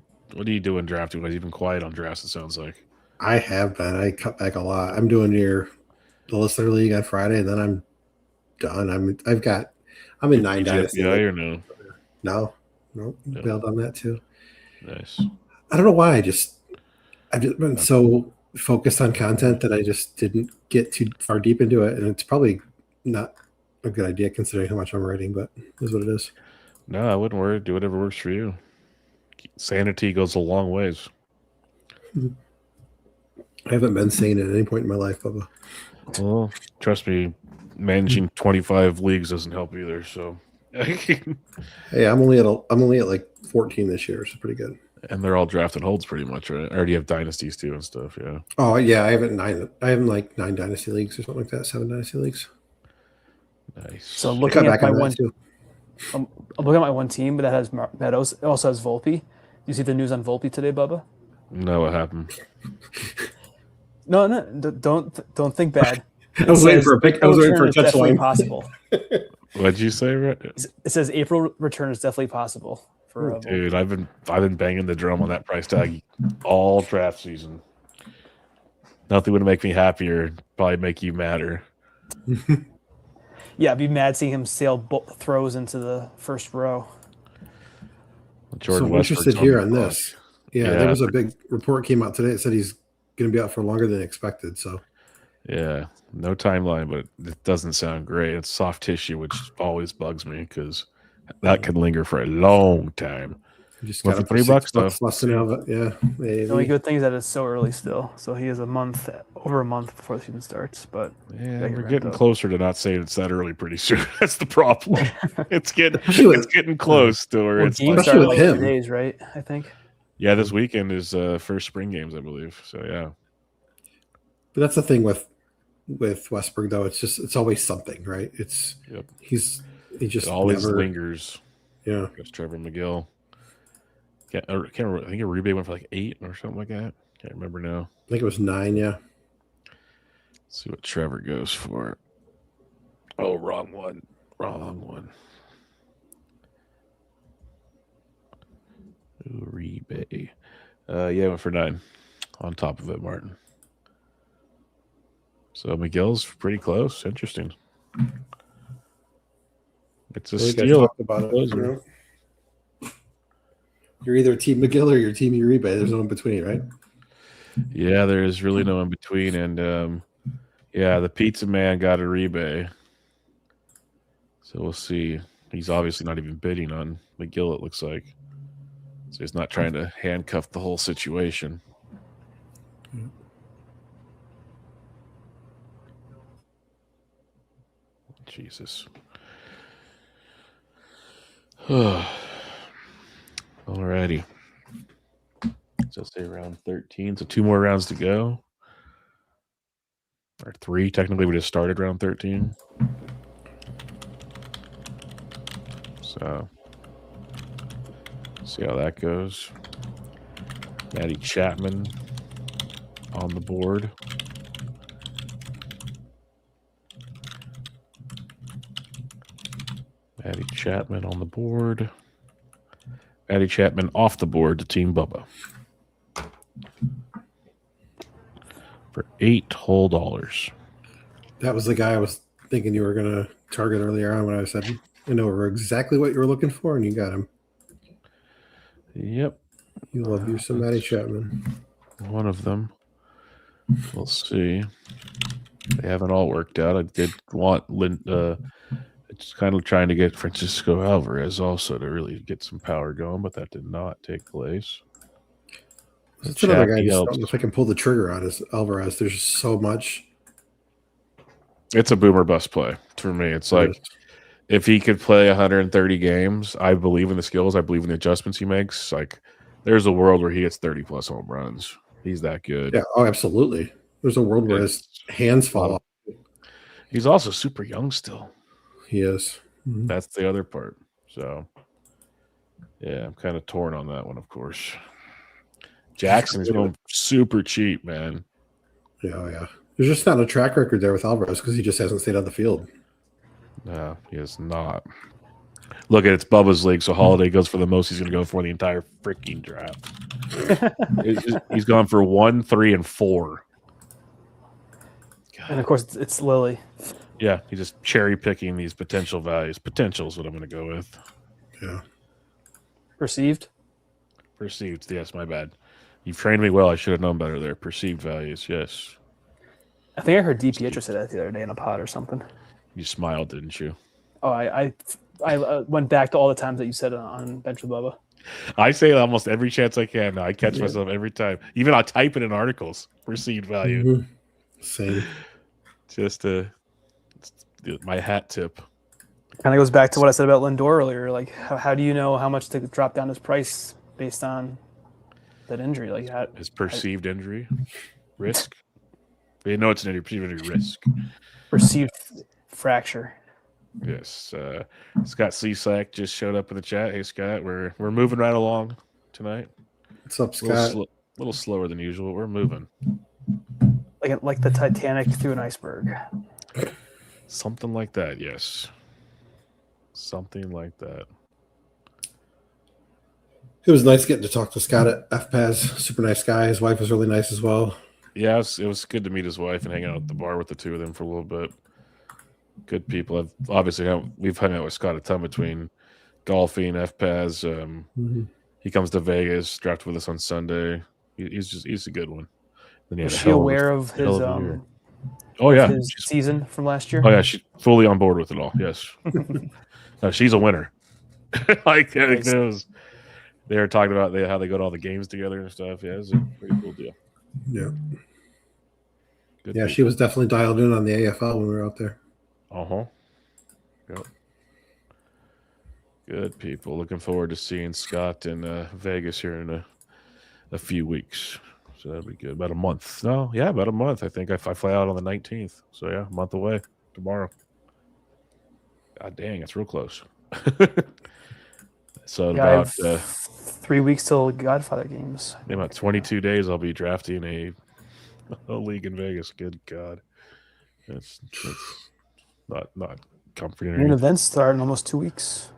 doing drafting? You've been quiet on drafts. It sounds like. I have been. I cut back a lot. I'm doing the Listener League on Friday, and then I'm done. I'm in 9 dynasty. Yeah, or no? No, bailed on that too. Nice. I don't know why. I've just been so focused on content that I just didn't get too far deep into it, and it's probably not a good idea considering how much I'm writing, but it is what it is. No, I wouldn't worry. Do whatever works for you. Sanity goes a long ways. I haven't been sane at any point in my life, Bubba. Well, trust me, managing 25 leagues doesn't help either. So, hey, I'm only at like 14 this year, so pretty good. And they're all drafted holds pretty much, right? I already have dynasties too and stuff. Yeah. Oh yeah, I have 9. I have like 9 dynasty leagues or something like that. 7 dynasty leagues. Nice. So looking at my one, I'm looking at my one team, but that has Meadows. It also has Volpe. You see the news on Volpe today, Bubba? No, what happened? No, don't think bad. I was waiting for a pick. I was waiting for a touchline. Possible. What'd you say? It says April return is definitely possible for. Dude, I've been banging the drum on that price tag all draft season. Nothing would make me happier. Probably make you madder. Yeah, I'd be mad seeing him sail throws into the first row. So I'm interested here on this. Yeah, there was a big report came out today that said he's going to be out for longer than expected. So, yeah, no timeline, but it doesn't sound great. It's soft tissue, which always bugs me because that could linger for a long time. Just Well, got for up for $3 $6 though. less than Alva. Yeah. The only good thing is that it's so early still. So he has over a month before the season starts. But yeah, we're getting closer to not saying it's that early pretty soon. That's the problem. It's getting close to where it's games like, start in like 2 days, right? I think. Yeah, this weekend is first spring games, I believe. So yeah. But that's the thing with Westberg though. It's always something, right? He just always never lingers. Yeah. Because Trevor McGill. Can't remember. I think Uribe went for like 8 or something like that. Can't remember now. I think it was 9, yeah. Let's see what Trevor goes for. Oh, wrong one. Uribe. Yeah, went for 9 on top of it, Martin. So McGill's pretty close. Interesting. It's a steal. About it, You're either Team McGill or you're Team Uribe. There's no in between, right? Yeah, there is really no in between. And yeah, the pizza man got Uribe. So we'll see. He's obviously not even bidding on McGill, it looks like. So he's not trying to handcuff the whole situation. Jesus. Alrighty. So say round 13. So 2 more rounds to go. Or 3. Technically, we just started round 13. So see how that goes. Maddie Chapman on the board. Maddie Chapman on the board. Maddie Chapman off the board to Team Bubba. For $8 whole dollars. That was the guy I was thinking you were going to target earlier on when I said, I know exactly what you were looking for, and you got him. Yep. You love you some Maddie Chapman. One of them. We'll see. They haven't all worked out. I did want just kind of trying to get Francisco Alvarez also to really get some power going, but that did not take place. That's another guy. Just don't know if I can pull the trigger on is Alvarez. There's just so much. It's a boomer bust play for me. It's like if he could play 130 games, I believe in the skills. I believe in the adjustments he makes. Like there's a world where he gets 30 plus home runs. He's that good. Yeah. Oh, absolutely. There's a world where his hands fall off. He's also super young still. He is. Mm-hmm. That's the other part. So, yeah, I'm kind of torn on that one, of course. Jackson is going super cheap, man. Yeah, yeah. There's just not a track record there with Alvarez because he just hasn't stayed on the field. No, he has not. Look at it's Bubba's league, so Holiday goes for the most he's going to go for the entire freaking draft. He's gone for 1, 3, and 4. God. And of course, it's Lily. Yeah, he's just cherry picking these potential values. Potential is what I'm going to go with. Yeah. Perceived? Perceived, yes, my bad. You've trained me well. I should have known better there. Perceived values, yes. I think I heard DiPietro say that the other day in a pod or something. You smiled, didn't you? Oh, I went back to all the times that you said on Bench with Bubba. I say it almost every chance I can. I catch myself every time. Even I'll type it in articles. Perceived value. Mm-hmm. Same. Just my hat tip. Kind of goes back to what I said about Lindor earlier. Like, how do you know how much to drop down his price based on that injury? Like his perceived injury risk. They know it's an injury. Perceived injury risk. Perceived fracture. Yes. Scott Csack just showed up in the chat. Hey, Scott, we're moving right along tonight. What's up, Scott? A little slower than usual. We're moving. Like the Titanic through an iceberg. Something like that, yes. Something like that. It was nice getting to talk to Scott at FPAS. Super nice guy. His wife was really nice as well. Yeah, it was good to meet his wife and hang out at the bar with the two of them for a little bit. Good people. We've hung out with Scott a ton between golfing, FPAS. He comes to Vegas, drafted with us on Sunday. He's a good one. Was she aware of his his season from last year? Oh yeah, she's fully on board with it all. Yes, no, she's a winner. Like it was They were talking about how they go to all the games together and stuff. Yeah, it's a pretty cool deal. Yeah. Good Yeah, people. she was definitely dialed in on the AFL when we were out there. Yep. Good people. Looking forward to seeing Scott in Vegas here in a few weeks. So that'll be good. About a month. No, yeah, about a month. I think I fly out on the 19th. So yeah, a month away tomorrow. God dang, it's real close. So Yeah, I about have 3 weeks till Godfather games. in about 22 days, I'll be drafting a league in Vegas. Good God, it's not comforting. Main events start in almost 2 weeks.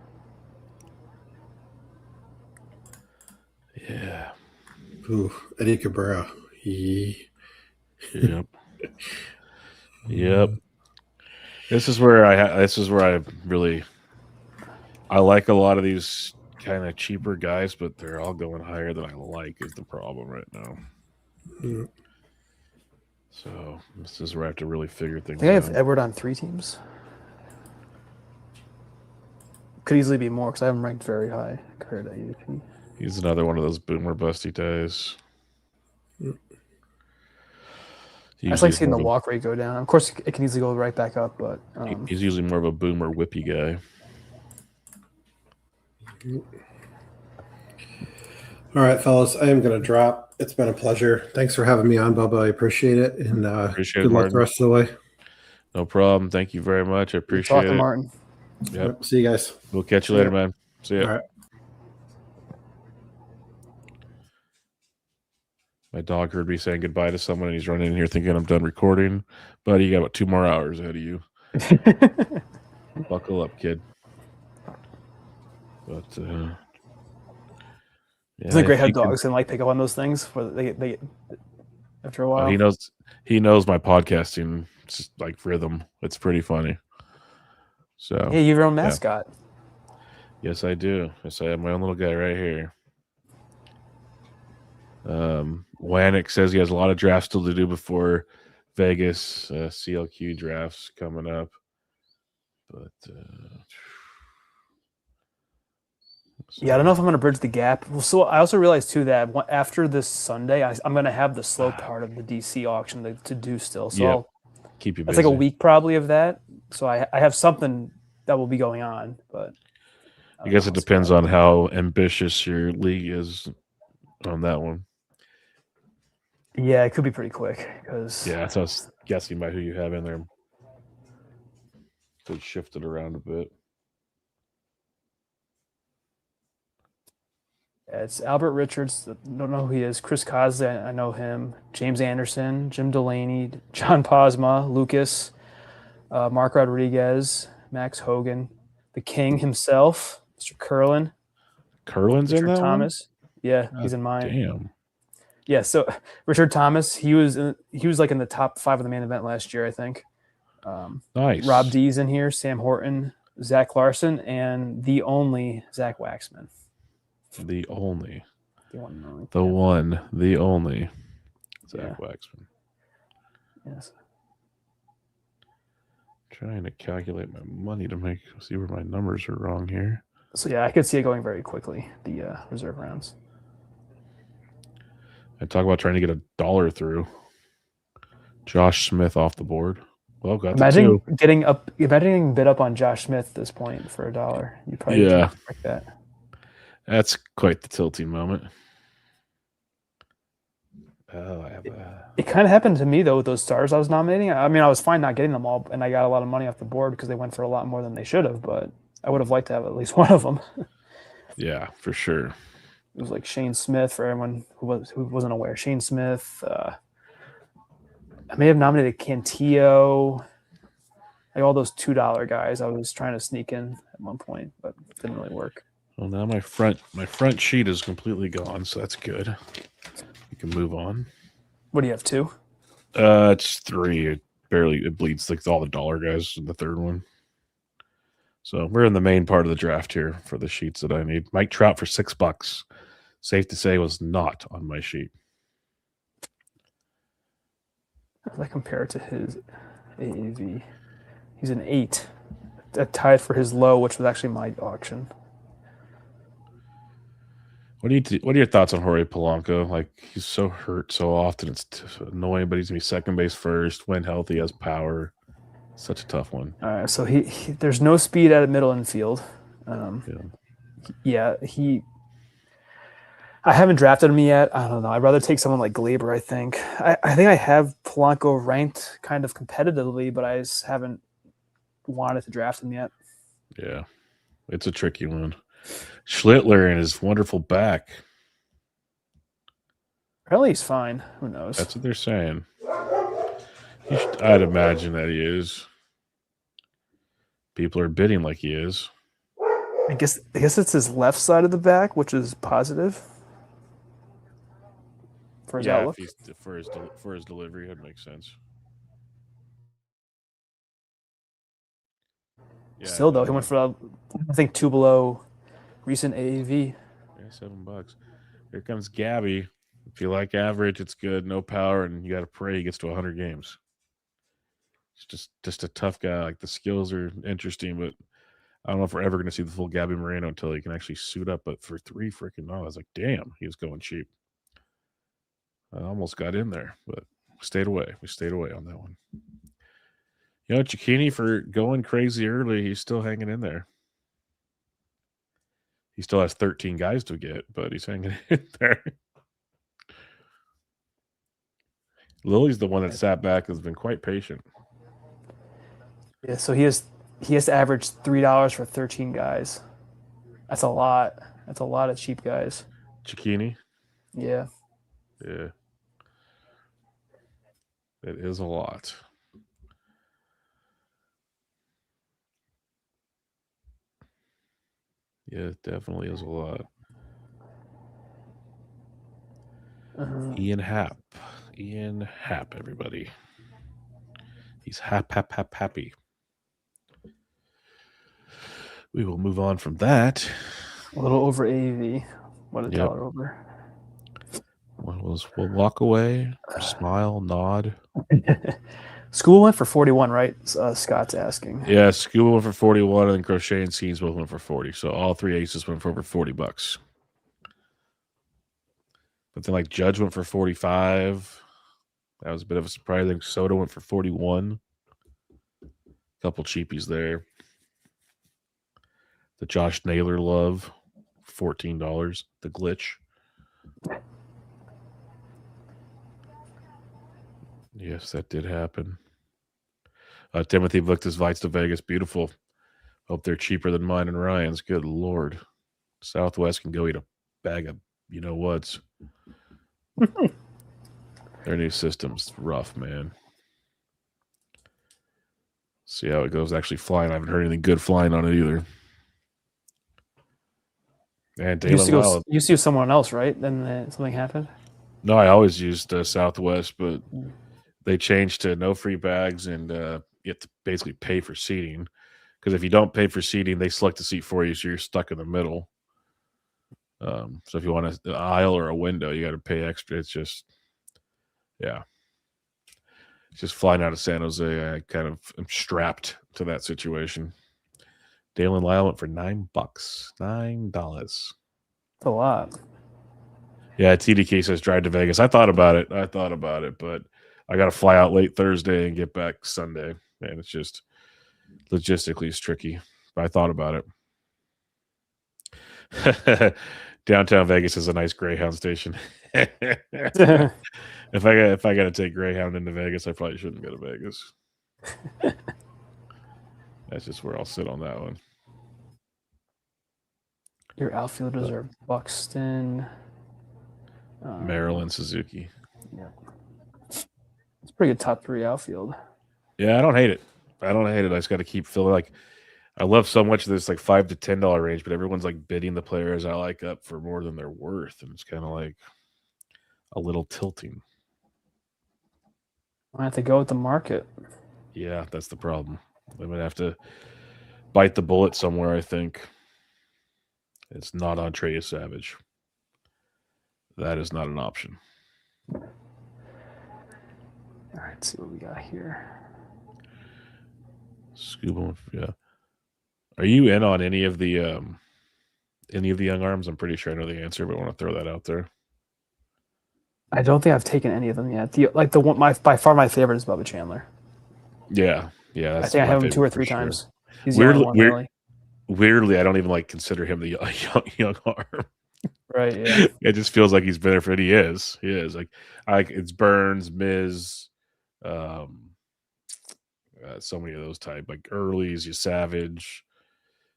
Yeah. Ooh, Eddie Cabrera. Yep. Yep. This is where I really I like a lot of these kind of cheaper guys, but they're all going higher than I like is the problem right now. Yeah. So this is where I have to really figure I things think I have out. Edward on 3 teams. Could easily be more because I have him ranked very high compared to ADP. He's another one of those boomer busty guys. I just like seeing the walk rate go down. Of course, it can easily go right back up, but he's usually more of a boomer whippy guy. All right, fellas, I am going to drop. It's been a pleasure. Thanks for having me on, Bubba. I appreciate it. And Appreciate good it, luck Martin. the rest of the way. No problem. Thank you very much. I Good appreciate talking, it. Martin. Yep. See you guys. We'll catch you later, man. See ya. All right. My dog heard me saying goodbye to someone, and he's running in here thinking I'm done recording. Buddy, you got about 2 more hours ahead of you. Buckle up, kid. But Isn't it great how dogs can like pick up on those things for they after a while? He knows my podcasting like rhythm. It's pretty funny. So hey, you have your own mascot. Yes, I do. Yes, I have my own little guy right here. Wanik says he has a lot of drafts still to do before Vegas CLQ drafts coming up. But yeah, I don't know if I'm going to bridge the gap. Well, so I also realized too that after this Sunday, I'm going to have the slow part of the DC auction to do still. So Yep. I'll keep you busy. It's like a week probably of that. So I have something that will be going on, but I guess it depends on how ambitious your league is on that one. Yeah, it could be pretty quick because that's I was guessing by who you have in there. Could shift it around a bit. It's Albert Richards. Don't know who he is. Chris Cosley, I know him. James Anderson, Jim Delaney, John Posma, Lucas, Mark Rodriguez, Max Hogan, the King himself, Mr. Curlin. Curlin's in that Thomas. one? Yeah, he's in mine. Damn. Yeah, so Richard Thomas, he was like in the top 5 of the main event last year, I think. Nice. Rob D's in here, Sam Horton, Zach Larson, and the only Zach Waxman. The only. The one, the only Zach Waxman. Yes. Trying to calculate my money to see where my numbers are wrong here. So yeah, I could see it going very quickly, the reserve rounds. I talk about trying to get $1 through. Josh Smith off the board. Well, got imagine getting bid up on Josh Smith at this point for $1. You probably can't break that. That's quite the tilting moment. It kind of happened to me though with those stars I was nominating. I mean, I was fine not getting them all, and I got a lot of money off the board because they went for a lot more than they should have. But I would have liked to have at least one of them. Yeah, for sure. It was like Shane Smith for everyone who wasn't aware. Shane Smith. I may have nominated Cantillo. Like all those $2 guys, I was trying to sneak in at one point, but it didn't really work. Well, now my front sheet is completely gone, so that's good. You can move on. What do you have, 2? It's 3. It bleeds like all the dollar guys in the third one. So we're in the main part of the draft here for the sheets that I need. Mike Trout for $6. Safe to say was not on my sheet. How does that compare to his AAV? He's an 8. That tied for his low, which was actually my auction. What are your thoughts on Jorge Polanco? Like, he's so hurt so often. It's annoying, but he's gonna be second base first. When healthy, has power. Such a tough one. All right, so he there's no speed at middle infield. Yeah, I haven't drafted him yet. I don't know. I'd rather take someone like Glaber, I think. I think I have Polanco ranked kind of competitively, but I just haven't wanted to draft him yet. Yeah, it's a tricky one. Schlittler and his wonderful back. Apparently he's fine. Who knows? That's what they're saying. I'd imagine that he is. People are bidding like he is. I guess it's his left side of the back, which is positive for his outlook. For his delivery, that makes sense. Yeah, still though, he went for I think 2 below recent AAV. Yeah, $7. Here comes Gabby. If you like average, it's good. No power, and you got to pray he gets to 100 games. It's just a tough guy. Like, the skills are interesting, but I don't know if we're ever going to see the full Gabby Moreno until he can actually suit up. But for $3 freaking dollars, I was like, damn, he was going cheap. I almost got in there, but we stayed away. We stayed away on that one. You know, Cicchini, for going crazy early, he's still hanging in there. He still has 13 guys to get, but he's hanging in there. Lily's the one that sat back, has been quite patient. Yeah, so he has to average $3 for 13 guys. That's a lot. That's a lot of cheap guys. Cicchini? Yeah. Yeah. It is a lot. Yeah, it definitely is a lot. Ian Happ, everybody. He's happy. We will move on from that. A little over AAV. What a dollar over. We'll walk away, smile, nod. School went for 41, right? Scott's asking. Yeah, School went for 41, and Crochet and Scenes both went for 40. So all three aces went for over $40. But then, like, Judge went for 45. That was a bit of a surprise. I think Soda went for 41. A couple cheapies there. The Josh Naylor love, $14. The Glitch. Yes, that did happen. Timothy booked his flights to Vegas. Beautiful. Hope they're cheaper than mine and Ryan's. Good Lord. Southwest can go eat a bag of you-know-whats. Their new system's rough, man. See how it goes. Actually flying. I haven't heard anything good flying on it either. And you used to use someone else, right? Then something happened? No, I always used Southwest, but they changed to no free bags, and you have to basically pay for seating. Because if you don't pay for seating, they select a seat for you, so you're stuck in the middle. So if you want an aisle or a window, you got to pay extra. It's just, yeah. Just flying out of San Jose, I kind of am strapped to that situation. Dalen Lyle went for $9. $9. That's a lot. Yeah, TDK says drive to Vegas. I thought about it, but I got to fly out late Thursday and get back Sunday. And it's just logistically it's tricky. But I thought about it. Downtown Vegas is a nice Greyhound station. If I got to take Greyhound into Vegas, I probably shouldn't go to Vegas. That's just where I'll sit on that one. Your outfielders are Buxton, Maryland, Suzuki. Yeah, it's pretty good top 3 outfield. Yeah, I don't hate it. I just got to keep filling. Like, I love so much of this like $5 to $10 range, but everyone's like bidding the players I like up for more than they're worth, and it's kind of like a little tilting. I have to go with the market. Yeah, that's the problem. I'm gonna have to bite the bullet somewhere. I think it's not on Trey Savage. That is not an option. All right, let's see what we got here. Scuba, yeah. Are you in on any of the any of the young arms? I'm pretty sure I know the answer, but I want to throw that out there. I don't think I've taken any of them yet. The one by far my favorite is Bubba Chandler. Yeah. I think I have him 2 or 3 times. He's Weirdly, I don't even consider him the young arm. Right. Yeah. It just feels like he's better for it. He is. It's Burns, Miz, so many of those type like Early's, you Savage,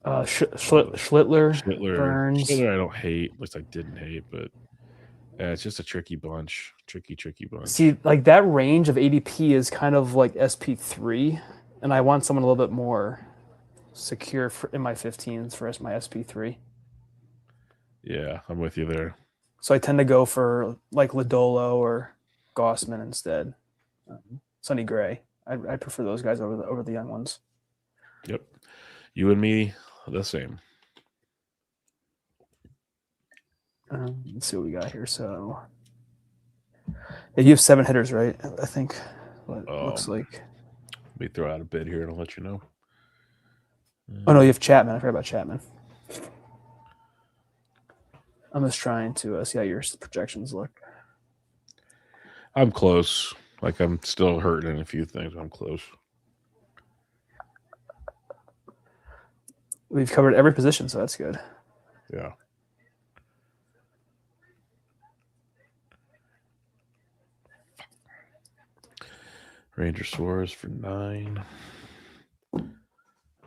Schlittler, Burns. Schlittler I don't hate. At least I didn't hate, but it's just a tricky bunch. Tricky bunch. See, that range of ADP is kind of like SP3, and I want someone a little bit more secure in my 15s for my SP3. Yeah, I'm with you there. So I tend to go for Lodolo or Gossman instead. Sonny Gray. I prefer those guys over the young ones. Yep. You and me, the same. Let's see what we got here. So you have 7 hitters, right? I think. What looks like. Let me throw out a bid here and I'll let you know. Oh no, you have Chapman. I forgot about Chapman. I'm just trying to see how your projections look. I'm close. I'm still hurting in a few things. I'm close. We've covered every position, so that's good. Yeah. Ranger Suarez for 9.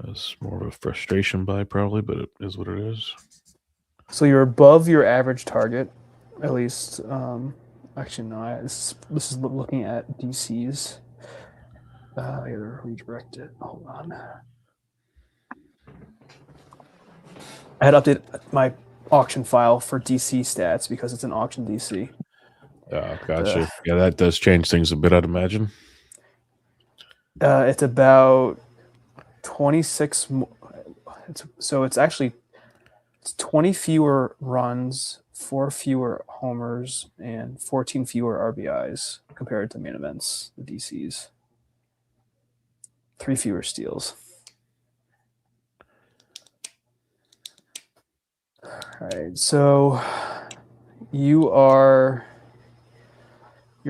That's more of a frustration buy probably, but it is what it is. So you're above your average target, at least. Actually, no. This is looking at DCs. I gotta redirect it. Hold on. I had to update my auction file for DC stats because it's an auction DC. Gotcha. Yeah, that does change things a bit, I'd imagine. It's about 26. So it's 20 fewer runs, 4 fewer homers, and 14 fewer RBIs compared to main events, the DCs. 3 fewer steals. All right, so your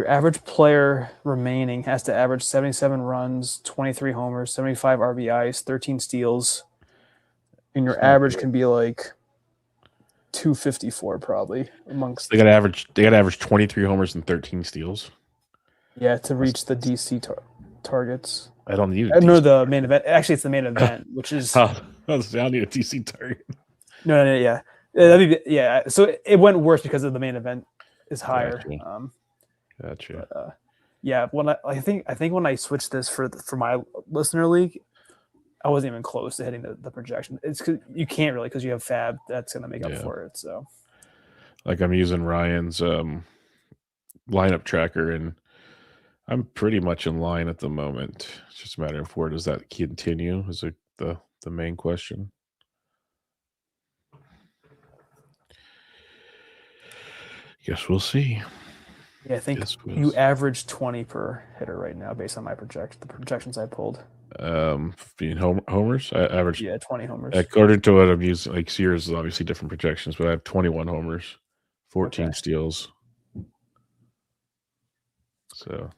average player remaining has to average 77 runs, 23 homers, 75 RBIs, 13 steals, and your average can be 254 probably amongst. They got to average 23 homers and 13 steals. Yeah, to reach the DC targets. I don't need the main event. Actually, it's the main event, which is. I don't need a DC target. No, yeah. So it went worse because of the main event is higher. Gotcha. But, when I think when I switched this for my listener league, I wasn't even close to hitting the projection. It's because you can't really because you have Fab that's going to make up for it. So, I'm using Ryan's lineup tracker, and I'm pretty much in line at the moment. It's just a matter of where does that continue is the main question. Guess we'll see. Yeah, I think you average 20 per hitter right now based on the projections I pulled. Being homers, I average 20 homers. According to what I'm using, Sears is obviously different projections, but I have 21 homers, 14 steals. So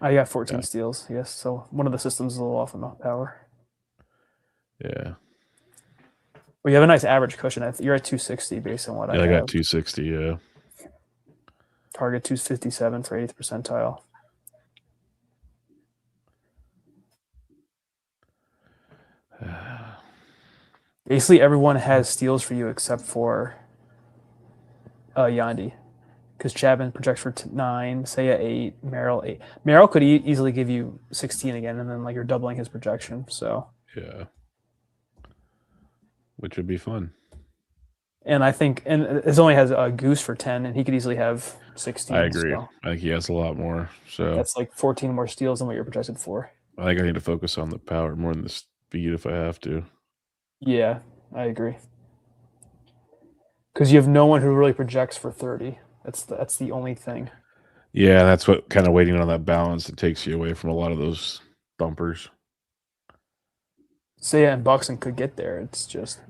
I got 14 steals. Yes, so one of the systems is a little off in the power. Yeah. Well, you have a nice average cushion. You're at 260 based on what I have. I got 260. Yeah. Target 257 for 8th percentile. Basically, everyone has steals for you except for Yandy, because Chapman projects for 9, Seiya 8, Merrill 8. Merrill could easily give you 16 again, and then you're doubling his projection. So yeah, which would be fun. And I think, and it only has a Goose for 10, and he could easily have 16. I agree. So I think he has a lot more. So that's 14 more steals than what you're projected for. I think I need to focus on the power more than the speed if I have to. Yeah, I agree. Because you have no one who really projects for 30. That's the only thing. Yeah, that's what kind of waiting on that balance that takes you away from a lot of those bumpers. Seiya and Buxton could get there. It's just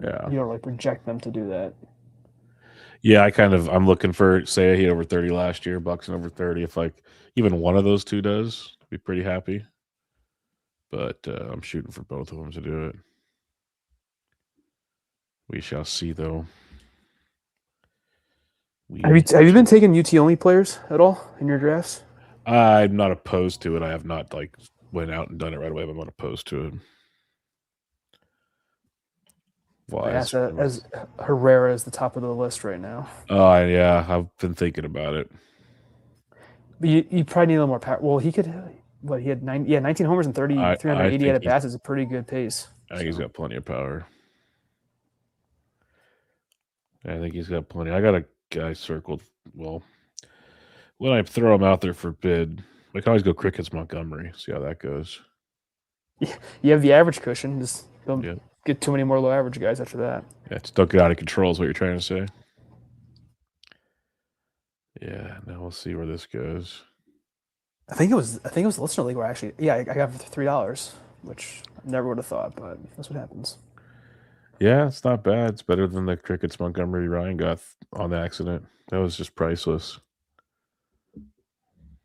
Yeah. You don't really project them to do that. Yeah, I'm looking for, say, he hit over 30 last year, Buxton over 30. If like even one of those two does, I'd be pretty happy. But I'm shooting for both of them to do it. We shall see, though. Have you been taking UT only players at all in your drafts? I'm not opposed to it. I have not like went out and done it right away, but I'm not opposed to it. I asked that as Herrera is the top of the list right now. Oh, yeah, I've been thinking about it. But you probably need a little more power. Well, he could. What he had 19 homers and 380 at bats is a pretty good pace. I think he's got plenty of power. I think he's got plenty. I got a guy circled. Well, when I throw him out there for bid, I can always go Crickets Montgomery. See how that goes. You have the average cushion. Just don't get too many more low average guys after that. Yeah, just don't get out of control is what you're trying to say. Yeah, now we'll see where this goes. I think it was the Listener League where I got it for $3, which I never would have thought, but that's what happens. Yeah, it's not bad. It's better than the Crickets Montgomery Ryan got on the accident. That was just priceless.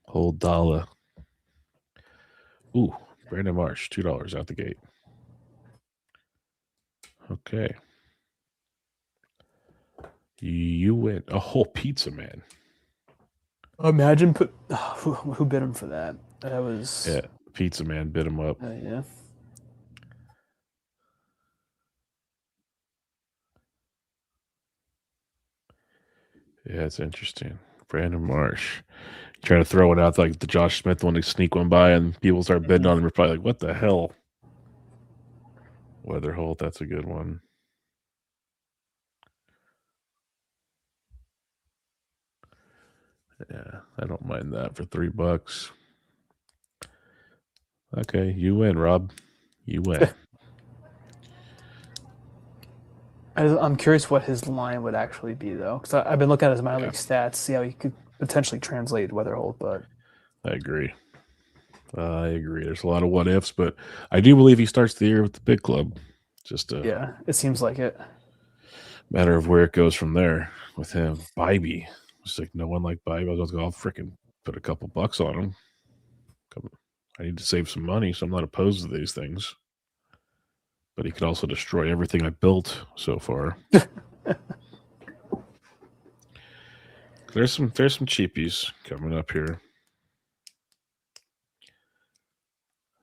Whole dollar. Ooh, Brandon Marsh, $2 out the gate. Okay. You win a whole pizza man. Imagine who bid him for that. That was pizza man bid him up. Yeah. Yeah, it's interesting. Brandon Marsh. Trying to throw it out like the Josh Smith one to sneak one by and people start bidding on him. We're probably like, what the hell? Weather Holt, that's a good one. Yeah, I don't mind that for $3. Okay, you win, Rob. You win. I'm curious what his line would actually be, though, because I've been looking at his minor league stats, see how he could potentially translate Weatherholt, but I agree. There's a lot of what ifs, but I do believe he starts the year with the big club. Yeah, it seems like it. Matter of where it goes from there with him. Bybee. It's like no one like Bybee. I was going to go, I'll freaking put a couple bucks on him. I need to save some money, so I'm not opposed to these things. But he could also destroy everything I built so far. There's some cheapies coming up here.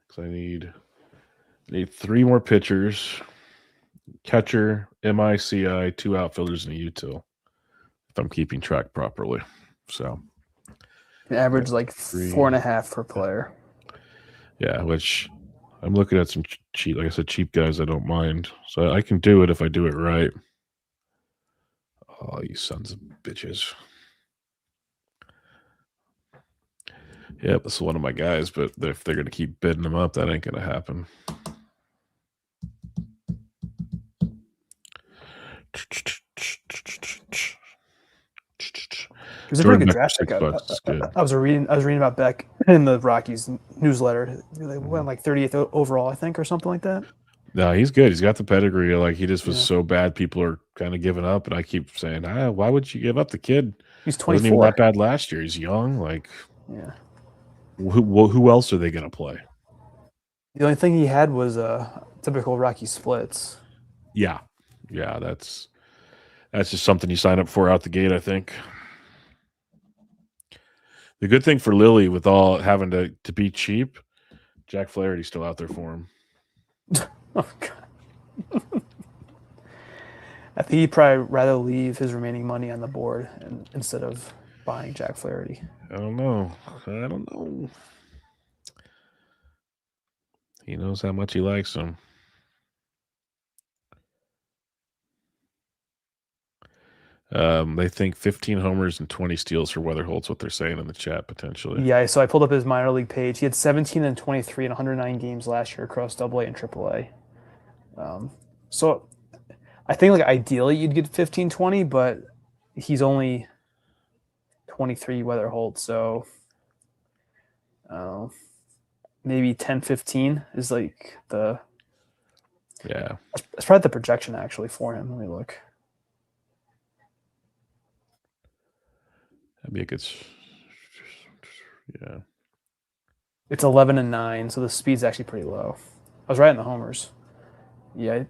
Because I need 3 more pitchers, catcher, MICI, 2 outfielders, and a util. If I'm keeping track properly. So average like 4.5 per player. Yeah, which I'm looking at some cheap, like I said, cheap guys I don't mind. So I can do it if I do it right. Oh, you sons of bitches. Yeah, this is one of my guys, but if they're going to keep bidding them up, that ain't going to happen. It was a pretty good draft pick. I was reading about Beck in the Rockies newsletter. They went like 30th overall, I think, or something like that. No, he's good. He's got the pedigree. Like he just was so bad, people are kind of giving up. And I keep saying, why would you give up? The kid He's 24. Wasn't even that bad last year. He's young. Like, yeah. Who else are they going to play? The only thing he had was typical Rocky splits. Yeah, that's just something you sign up for out the gate, I think. The good thing for Lily, with all having to be cheap, Jack Flaherty's still out there for him. Oh, God. I think he'd probably rather leave his remaining money on the board instead of buying Jack Flaherty. I don't know. He knows how much he likes him. They think 15 homers and 20 steals for Weatherholt's what they're saying in the chat, potentially. Yeah, so I pulled up his minor league page. He had 17 and 23 in 109 games last year across AA and AAA. So I think like ideally you'd get 15, 20, but he's only 23 Weatherholt, so maybe 10, 15 is like the Yeah. That's probably the projection actually for him. Let me look. That'd be a good. Yeah. It's 11-9, so the speed's actually pretty low. I was right in the homers. Yeah.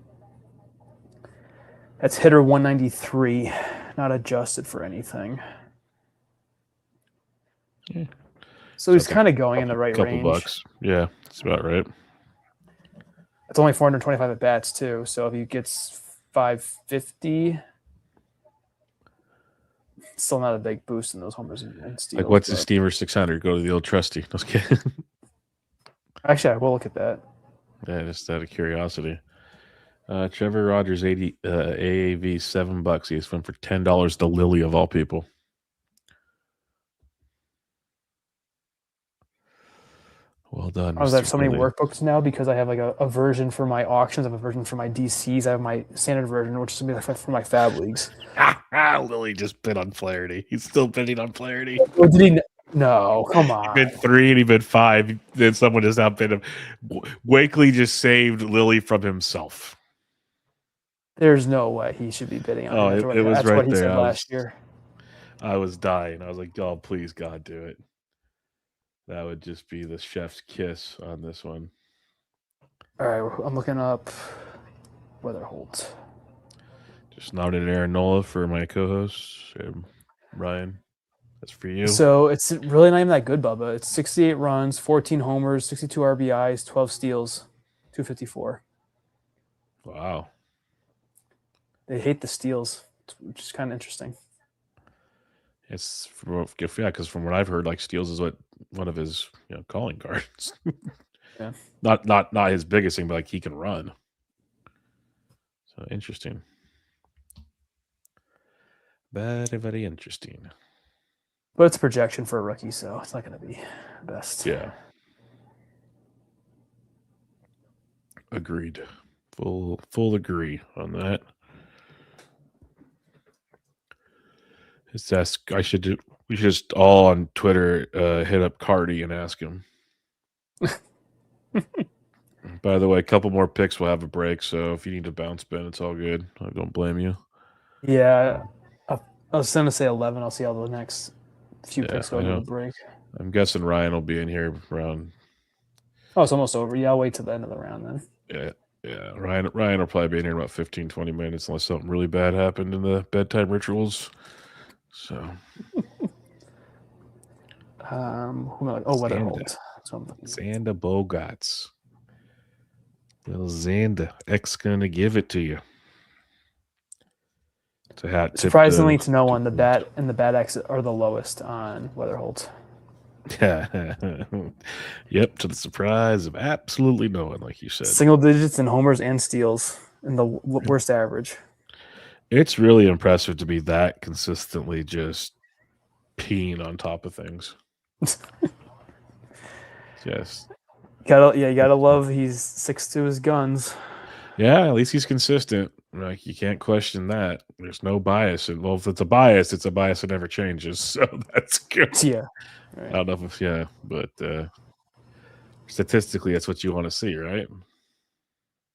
That's hitter 193, not adjusted for anything. Yeah. So he's kind of going in the right couple range. Bucks. Yeah, that's about right. It's only 425 at bats too. So if he gets 550, still not a big boost in those homers and steals. Like, what's his steamer 600? Go to the old trusty. No, just kidding. Actually, I will look at that. Yeah, just out of curiosity. Trevor Rogers, AAV, $7. He's went for $10 to Lily of all people. Well done. I have so many workbooks now because I have like a version for my auctions. I have a version for my DCs. I have my standard version, which is going to be for my Fab leagues. Lily just bid on Flaherty. He's still bidding on Flaherty. Oh, did he? No, come on. He bid 3 and he bid 5. Then someone just outbid him. Wakely just saved Lily from himself. There's no way he should be bidding on him. It was That's right what he there. said last year. I was dying. I was like, oh, please, God, do it. That would just be the chef's kiss on this one. All right, I'm looking up weather holds. Just nodded Aaron Nola for my co-host, Ryan. That's for you. So it's really not even that good, Bubba. It's 68 runs, 14 homers, 62 RBIs, 12 steals, 254. Wow. They hate the steals, which is kind of interesting. It's because from what I've heard, like steals is one of his calling cards. Yeah. Not his biggest thing, but like he can run. So interesting. Very, very interesting. But it's a projection for a rookie, so it's not going to be best. Yeah. Agreed. Full agree on that. We should just all on Twitter hit up Cardi and ask him. By the way, a couple more picks, we'll have a break. So if you need to bounce, Ben, it's all good. I don't blame you. Yeah, I was going to say 11. I'll see how the next few picks go to the break. I'm guessing Ryan will be in here around. Oh, it's almost over. Yeah, I'll wait till the end of the round then. Yeah. Ryan will probably be in here in about 15, 20 minutes unless something really bad happened in the bedtime rituals. So, who am I like? Oh, weather holds. Xander Bogarts. Little Xander. X gonna give it to you. It's a hat. Surprisingly to no one, the bat and the bat X are the lowest on weather holds. Yep, to the surprise of absolutely no one, like you said. Single digits in homers and steals in the worst average. It's really impressive to be that consistently just peeing on top of things. Yes. You gotta love he's 6 to his guns. Yeah, at least he's consistent. Like you can't question that. There's no bias. Well, if it's a bias that never changes. So that's good. Yeah. Right. I don't know if but statistically that's what you want to see, right?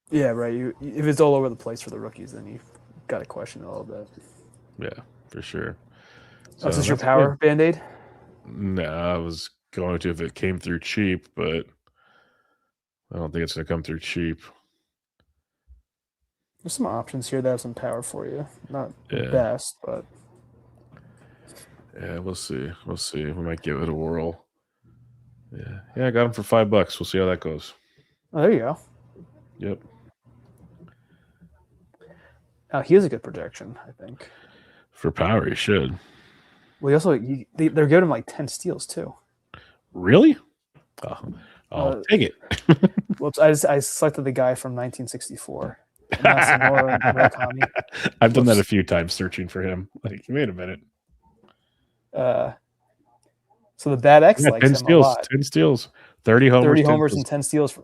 Yeah, right. If it's all over the place for the rookies, then you got to question it a little bit. Yeah, for sure. So is this your power Band-Aid? No, I was going to if it came through cheap, but I don't think it's going to come through cheap. There's some options here that have some power for you. Not the best, but... Yeah, we'll see. We might give it a whirl. Yeah, I got him for $5. We'll see how that goes. Oh, there you go. Yep. He has a good projection, I think. For power, he should. Well, they're giving him like 10 steals too. Really? Oh, I'll take it. Whoops! I selected the guy from 1964. Murakami. I've done that a few times searching for him. Like, wait a minute. So the Bad X likes 10 him steals, a lot. 10 steals, 30 homers, 30 homers and 10 steals.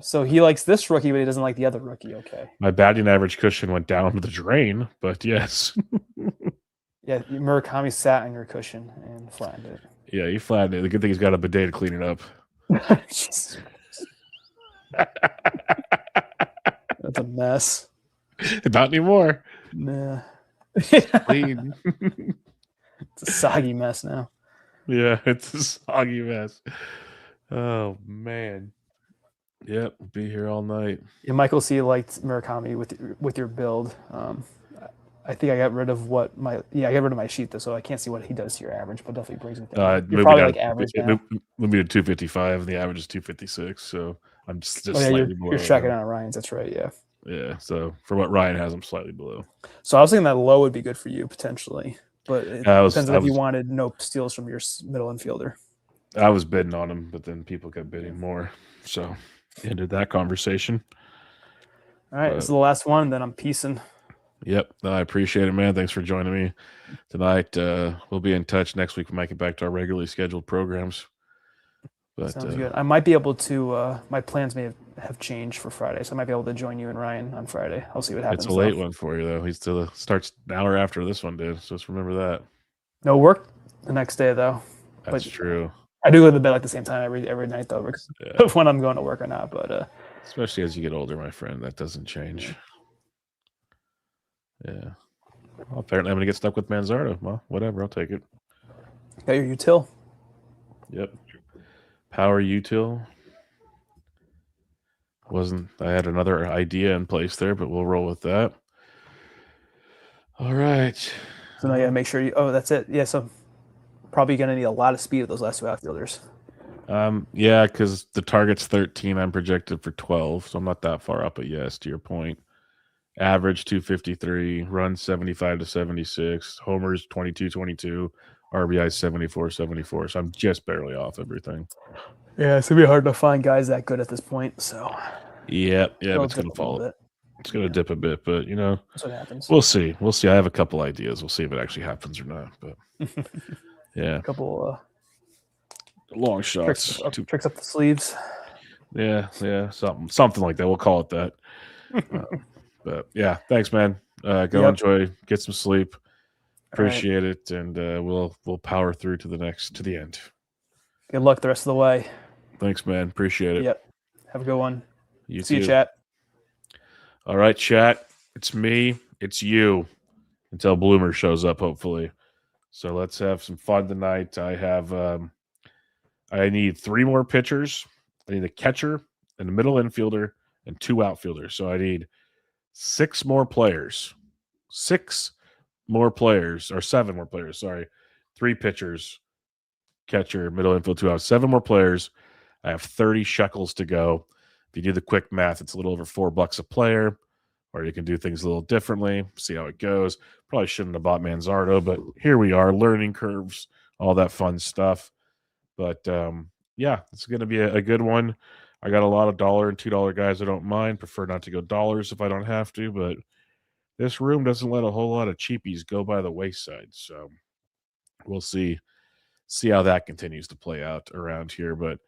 So he likes this rookie, but he doesn't like the other rookie. Okay. My batting average cushion went down to the drain, but yes. Yeah, Murakami sat on your cushion and flattened it. Yeah, he flattened it. The good thing he's got a bidet to clean it up. That's It's a mess. Not anymore. Nah. Clean. It's a soggy mess now. Yeah, it's a soggy mess. Oh man. Yep, be here all night. Yeah, Michael C liked Murakami with your build. I think I got rid of I got rid of my sheet though, so I can't see what he does to your average, but definitely brings it down. You're probably like average now. Moved me to 255, and the average is 256. So I'm just slightly below. You're checking on Ryan's. That's right. Yeah. Yeah. So for what Ryan has, I'm slightly below. So I was thinking that low would be good for you potentially, but it depends on if you wanted no steals from your middle infielder. I was bidding on him, but then people kept bidding more, so ended that conversation. All right, this is the last one. Then I'm peacing. Yep, I appreciate it, man. Thanks for joining me tonight. We'll be in touch next week. We might get back to our regularly scheduled programs. But, sounds good. I might be able to. My plans may have changed for Friday, so I might be able to join you and Ryan on Friday. I'll see what happens. It's a late one for you, though. He still starts an hour after this one did, so just remember that. No work the next day, though. That's true. I do go to bed at the same time every night, though, when I'm going to work or not. But especially as you get older, my friend, that doesn't change. Yeah. Well, apparently I'm going to get stuck with Manzardo. Well, whatever. I'll take it. Got your util? Yep. Power util. I had another idea in place there, but we'll roll with that. All right. So now you got to make sure that's it. Yeah, so probably going to need a lot of speed of those last two outfielders. Yeah, because the target's 13. I'm projected for 12, so I'm not that far up. But yes, to your point. Average 253, runs 75 to 76, homers 22, RBI 74. So I'm just barely off everything. Yeah, it's gonna be hard to find guys that good at this point. So yeah, it's gonna fall. It's gonna dip a bit, but that's what happens. We'll see. I have a couple ideas. We'll see if it actually happens or not. But yeah, a couple long shots, tricks up the sleeves. Yeah, something like that. We'll call it that. But yeah, thanks, man. Go enjoy, get some sleep. Appreciate it, and we'll power through to the end. Good luck the rest of the way. Thanks, man. Appreciate it. Yep. Have a good one. See you, chat. All right, chat. It's me. It's you. Until Bloomer shows up, hopefully. So let's have some fun tonight. I need 3 more pitchers. I need a catcher and a middle infielder and 2 outfielders. So I need 6 more players. 7 more players. Sorry. 3 pitchers, catcher, middle infield, 2 outs. 7 more players. I have 30 shekels to go. If you do the quick math, it's a little over $4 a player, or you can do things a little differently, see how it goes. Probably shouldn't have bought Manzardo, but here we are, learning curves, all that fun stuff. But yeah, it's going to be a good one. I got a lot of $1 and $2 guys I don't mind. Prefer not to go dollars if I don't have to, but this room doesn't let a whole lot of cheapies go by the wayside. So we'll see how that continues to play out around here. But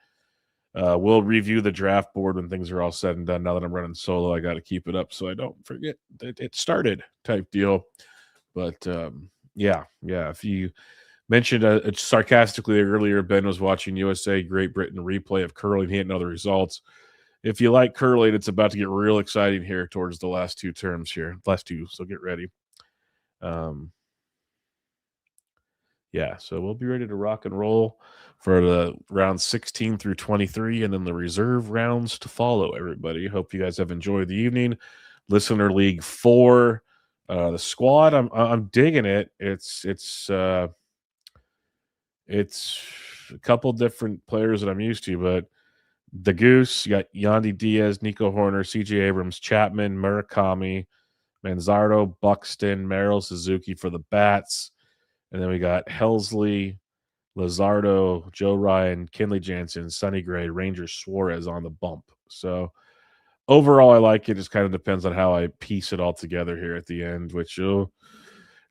we'll review the draft board when things are all said and done. Now that I'm running solo, I got to keep it up so I don't forget that it started type deal. But yeah. If you mentioned sarcastically earlier, Ben was watching USA Great Britain replay of curling. He had other results. If you like curling, it's about to get real exciting here towards the last 2 terms here. So get ready. Yeah, so we'll be ready to rock and roll for the rounds 16 through 23, and then the reserve rounds to follow, everybody. Hope you guys have enjoyed the evening. Listener League 4. The squad, I'm digging it. It's a couple different players that I'm used to, but the Goose, you got Yandy Diaz, Nico Horner, CJ Abrams, Chapman, Murakami, Manzardo, Buxton, Merrill, Suzuki for the Bats. And then we got Helsley, Luzardo, Joe Ryan, Kenley Jansen, Sonny Gray, Ranger Suarez on the bump. So overall, I like it. It just kind of depends on how I piece it all together here at the end, which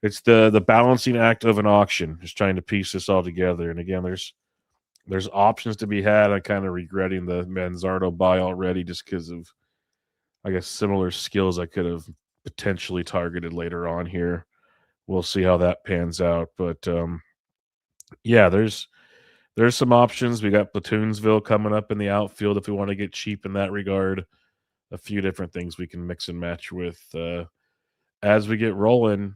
it's the balancing act of an auction, just trying to piece this all together. And again, there's options to be had. I'm kind of regretting the Manzardo buy already just because of, I guess, similar skills I could have potentially targeted later on here. We'll see how that pans out. But, yeah, there's some options. We got Platoonsville coming up in the outfield if we want to get cheap in that regard. a few different things we can mix and match with as we get rolling.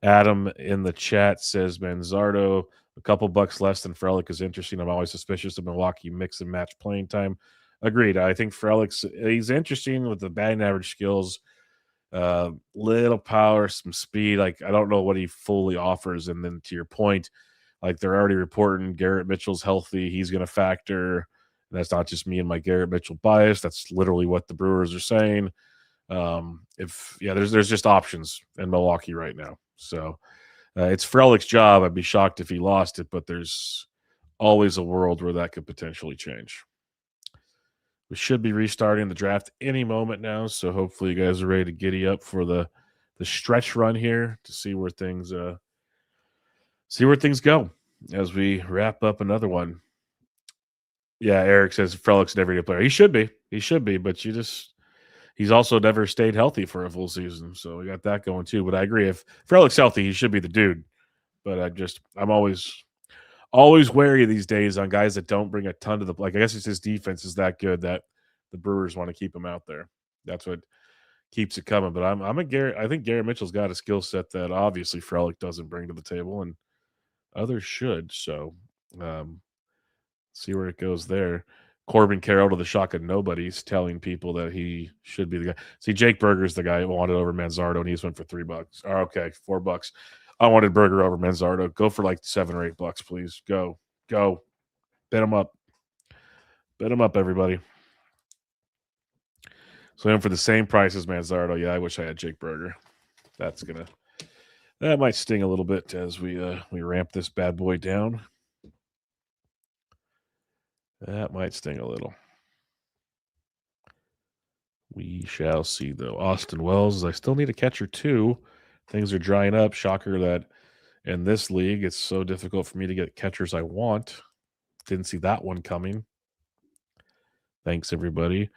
Adam in the chat says Manzardo, a couple bucks less than Frelick is interesting. I'm always suspicious of Milwaukee mix and match playing time. Agreed. I think he's interesting with the batting average skills, little power, some speed. Like, I don't know what he fully offers. And then to your point, like, they're already reporting Garrett Mitchell's healthy. He's going to factor. That's not just me and my Garrett Mitchell bias. That's literally what the Brewers are saying. There's just options in Milwaukee right now. So it's Frelick's job. I'd be shocked if he lost it, but there's always a world where that could potentially change. We should be restarting the draft any moment now, so hopefully you guys are ready to giddy up for the stretch run here to see where things go as we wrap up another one. Yeah, Eric says Frelick's an everyday player. He should be, but he's also never stayed healthy for a full season, so we got that going too. But I agree, if Frelick's healthy, he should be the dude. But I'm always wary these days on guys that don't bring a ton to the, like, I guess it's his defense is that good that the Brewers want to keep him out there. That's what keeps it coming. But I think Garrett Mitchell's got a skill set that obviously Frelick doesn't bring to the table, and others should. So see where it goes there. Corbin Carroll to the shock of nobody's telling people that he should be the guy. See, Jake Berger's the guy who wanted over Manzardo, and he just went for $3. Oh, okay, $4. I wanted Berger over Manzardo. Go for like $7 or $8, please. Go. Bet him up. Bet him up, everybody. So I'm for the same price as Manzardo. Yeah, I wish I had Jake Berger. That might sting a little bit as we ramp this bad boy down. That might sting a little. We shall see, though. Austin Wells, I still need a catcher, too. Things are drying up. Shocker that in this league, it's so difficult for me to get catchers I want. Didn't see that one coming. Thanks, everybody.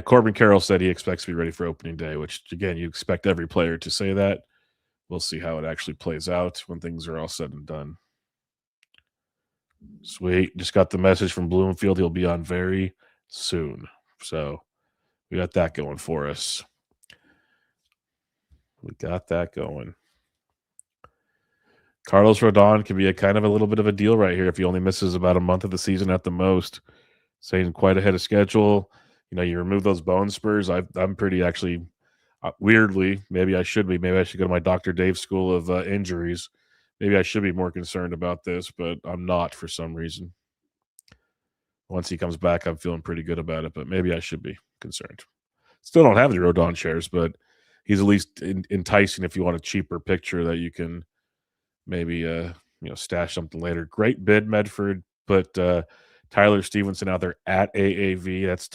Corbin Carroll said he expects to be ready for opening day, which, again, you expect every player to say that. We'll see how it actually plays out when things are all said and done. Sweet. Just got the message from Bloomfield. He'll be on very soon. So we got that going for us. We got that going. Carlos Rodon can be a kind of a little bit of a deal right here if he only misses about a month of the season at the most. Saying quite ahead of schedule. You remove those bone spurs. I'm pretty actually weirdly, maybe I should go to my Dr. Dave school of injuries. Maybe I should be more concerned about this, but I'm not for some reason. Once he comes back, I'm feeling pretty good about it, but maybe I should be concerned. Still don't have the Rodon shares, but he's at least enticing if you want a cheaper picture that you can maybe stash something later. Great bid, Medford. Put Tyler Stevenson out there at AAV. That's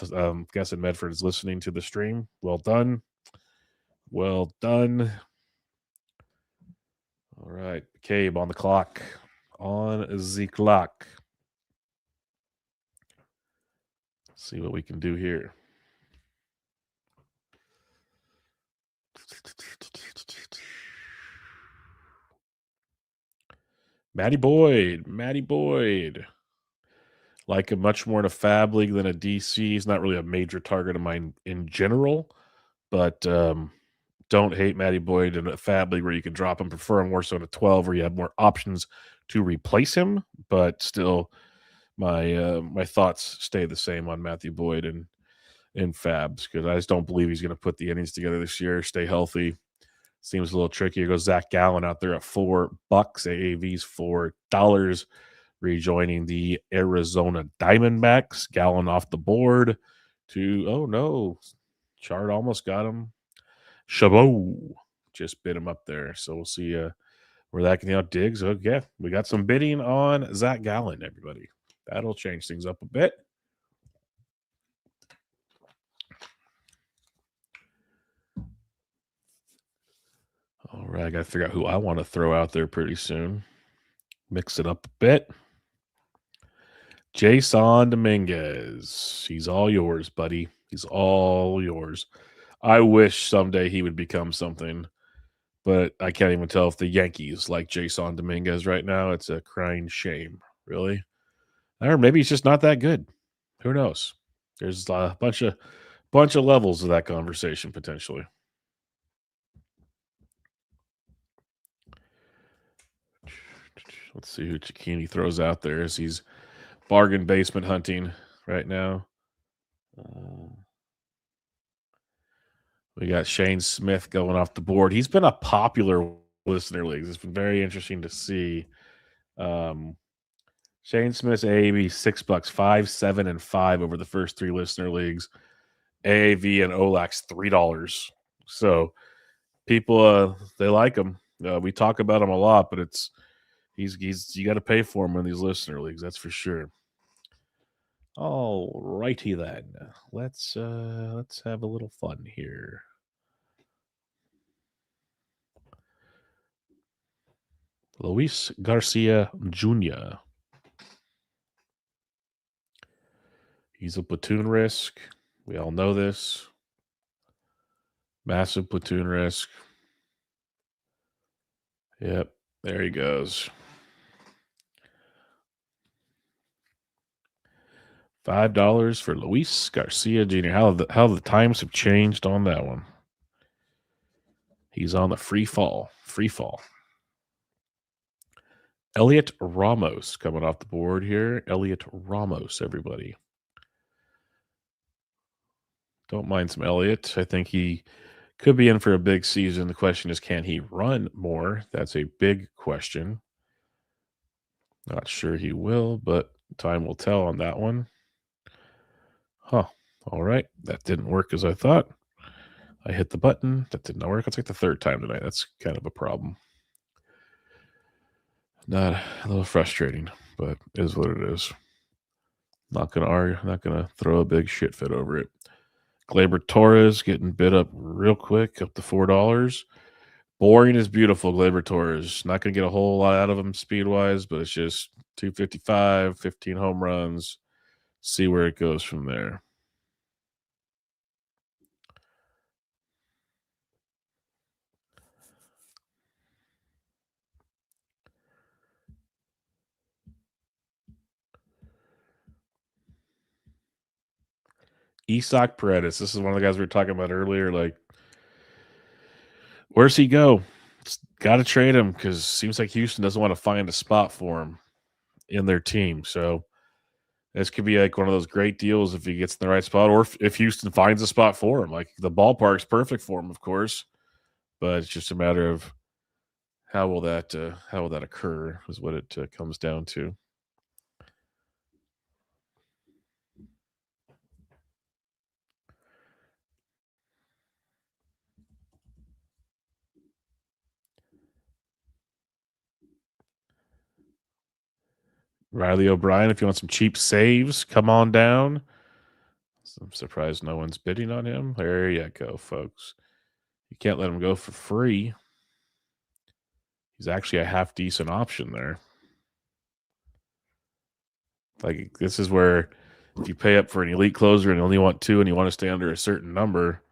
guessing Medford is listening to the stream. Well done. Well done. All right. Cabe on the clock. On the clock. See what we can do here. Matty Boyd. Like him much more in a fab league than a DC. He's not really a major target of mine in general, but don't hate Matty Boyd in a fab league where you can drop him. Prefer him more so in a 12 where you have more options to replace him, but still my thoughts stay the same on Matthew Boyd in fabs because I just don't believe he's going to put the innings together this year, stay healthy. Seems a little tricky. Here goes Zach Gallen out there at $4. AAV's $4. Rejoining the Arizona Diamondbacks. Gallen off the board to, oh no, Chart almost got him. Chabot just bid him up there. So we'll see where that can Diggs. Oh, yeah, we got some bidding on Zach Gallen, everybody. That'll change things up a bit. All right, I got to figure out who I want to throw out there pretty soon. Mix it up a bit. Jason Dominguez. He's all yours, buddy. He's all yours. I wish someday he would become something, but I can't even tell if the Yankees like Jason Dominguez right now. It's a crying shame, really. Or maybe he's just not that good. Who knows? There's a bunch of levels of that conversation potentially. Let's see who Cicchini throws out there as he's bargain basement hunting right now. We got Shane Smith going off the board. He's been a popular listener leagues. It's been very interesting to see. Shane Smith's AAV $6, 5, 7, and 5 over the first 3 listener leagues. AAV and OLAX $3. So people they like him. We talk about him a lot, but he's you got to pay for him in these listener leagues. That's for sure. All righty then. Let's have a little fun here. Luis Garcia Jr. He's a platoon risk. We all know this. Massive platoon risk. Yep, there he goes. $5 for Luis Garcia Jr. How the times have changed on that one. He's on the free fall. Elliot Ramos coming off the board here. Elliot Ramos, everybody. Don't mind some Elliot. I think he could be in for a big season. The question is, can he run more? That's a big question. Not sure he will, but time will tell on that one. Huh. All right. That didn't work as I thought. I hit the button. That did not work. It's like the 3rd time tonight. That's kind of a problem. Not a little frustrating, but it is what it is. Not gonna argue. Not gonna throw a big shit fit over it. Gleyber Torres getting bid up real quick, up to $4. Boring is beautiful, Gleyber Torres. Not going to get a whole lot out of him speed-wise, but it's just 255, 15 home runs. See where it goes from there. Isaac Paredes. This is one of the guys we were talking about earlier. Like, where's he go? Got to trade him because it seems like Houston doesn't want to find a spot for him in their team. So this could be like one of those great deals if he gets in the right spot, or if Houston finds a spot for him. Like, the ballpark's perfect for him, of course, but it's just a matter of how will that occur is what it comes down to. Riley O'Brien, if you want some cheap saves, come on down. I'm surprised no one's bidding on him. There you go, folks. You can't let him go for free. He's actually a half-decent option there. Like, this is where if you pay up for an elite closer and you only want 2 and you want to stay under a certain number,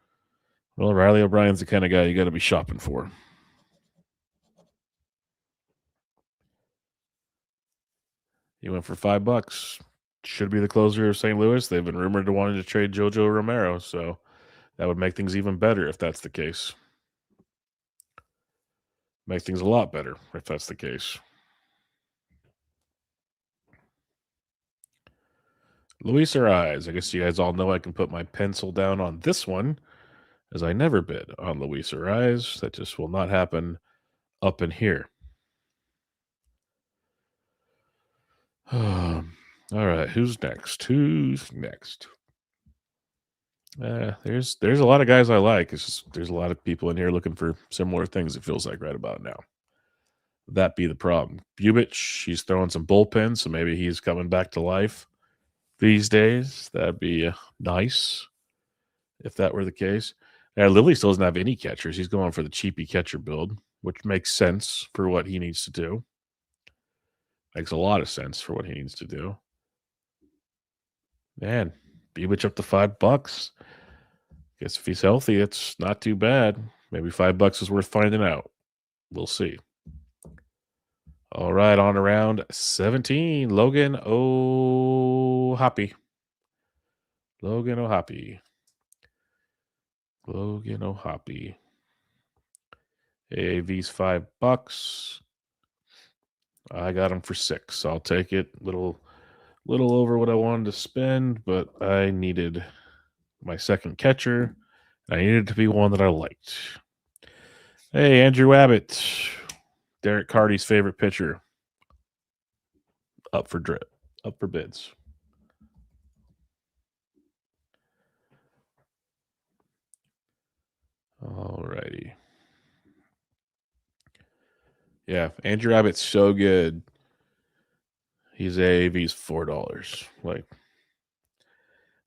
well, Riley O'Brien's the kind of guy you got to be shopping for. He went for $5. Should be the closer of St. Louis. They've been rumored to wanting to trade Jojo Romero, so that would make things even better if that's the case. Make things a lot better if that's the case. Luis Ariz. I guess you guys all know I can put my pencil down on this one, as I never bid on Luis Ariz. That just will not happen up in here. All right, who's next? There's a lot of guys I like. It's just there's a lot of people in here looking for similar things, it feels like right about now. That be the problem. Bubich, he's throwing some bullpens, so maybe he's coming back to life these days. That'd be nice if that were the case. Now, Lilly still doesn't have any catchers. He's going for the cheapy catcher build, which makes sense for what he needs to do. Makes a lot of sense for what he needs to do. Man, Bubich up to $5. Guess if he's healthy, it's not too bad. Maybe $5 is worth finding out. We'll see. All right, on to round 17. Logan O'Hoppe. Logan O'Hoppe. Logan O'Hoppe. AAV's $5. I got him for $6. I'll take it. Little over what I wanted to spend, but I needed my second catcher. I needed it to be one that I liked. Hey, Andrew Abbott, Derek Carty's favorite pitcher. Up for bids. Alrighty. Yeah, Andrew Abbott's so good. He's AAV's $4. Like,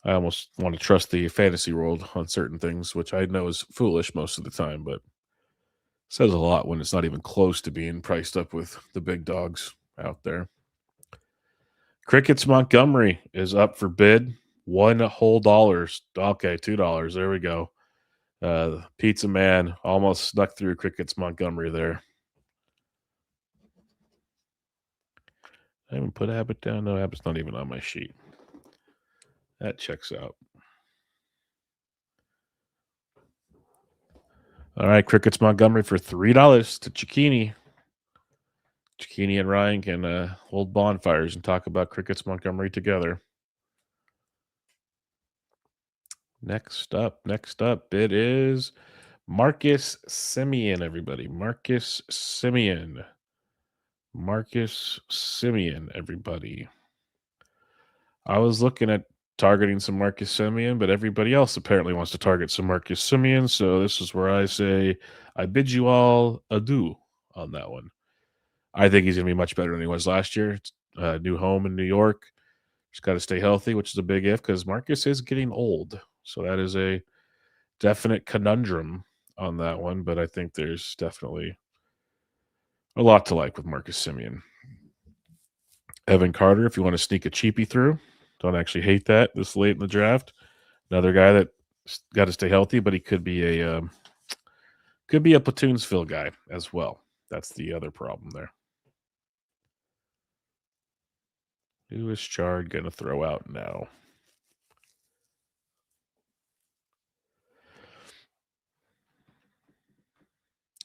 I almost want to trust the fantasy world on certain things, which I know is foolish most of the time, but says a lot when it's not even close to being priced up with the big dogs out there. Crickets Montgomery is up for bid. $1 whole. Okay, $2. There we go. Pizza Man almost snuck through Crickets Montgomery there. I haven't put Abbott down. No, Abbott's not even on my sheet. That checks out. All right, Crickets Montgomery for $3 to Cicchini. Cicchini and Ryan can hold bonfires and talk about Crickets Montgomery together. Next up, it is Marcus Semien, everybody. Marcus Semien, everybody. I was looking at targeting some Marcus Semien, but everybody else apparently wants to target some Marcus Semien, so this is where I say I bid you all adieu on that one. I think he's going to be much better than he was last year. New home in New York. Just got to stay healthy, which is a big if because Marcus is getting old. So that is a definite conundrum on that one, but I think there's definitely a lot to like with Marcus Semien. Evan Carter, if you want to sneak a cheapie through, don't actually hate that this late in the draft. Another guy that got to stay healthy, but he could be a Platoonsville guy as well. That's the other problem there. Who is Chard going to throw out now?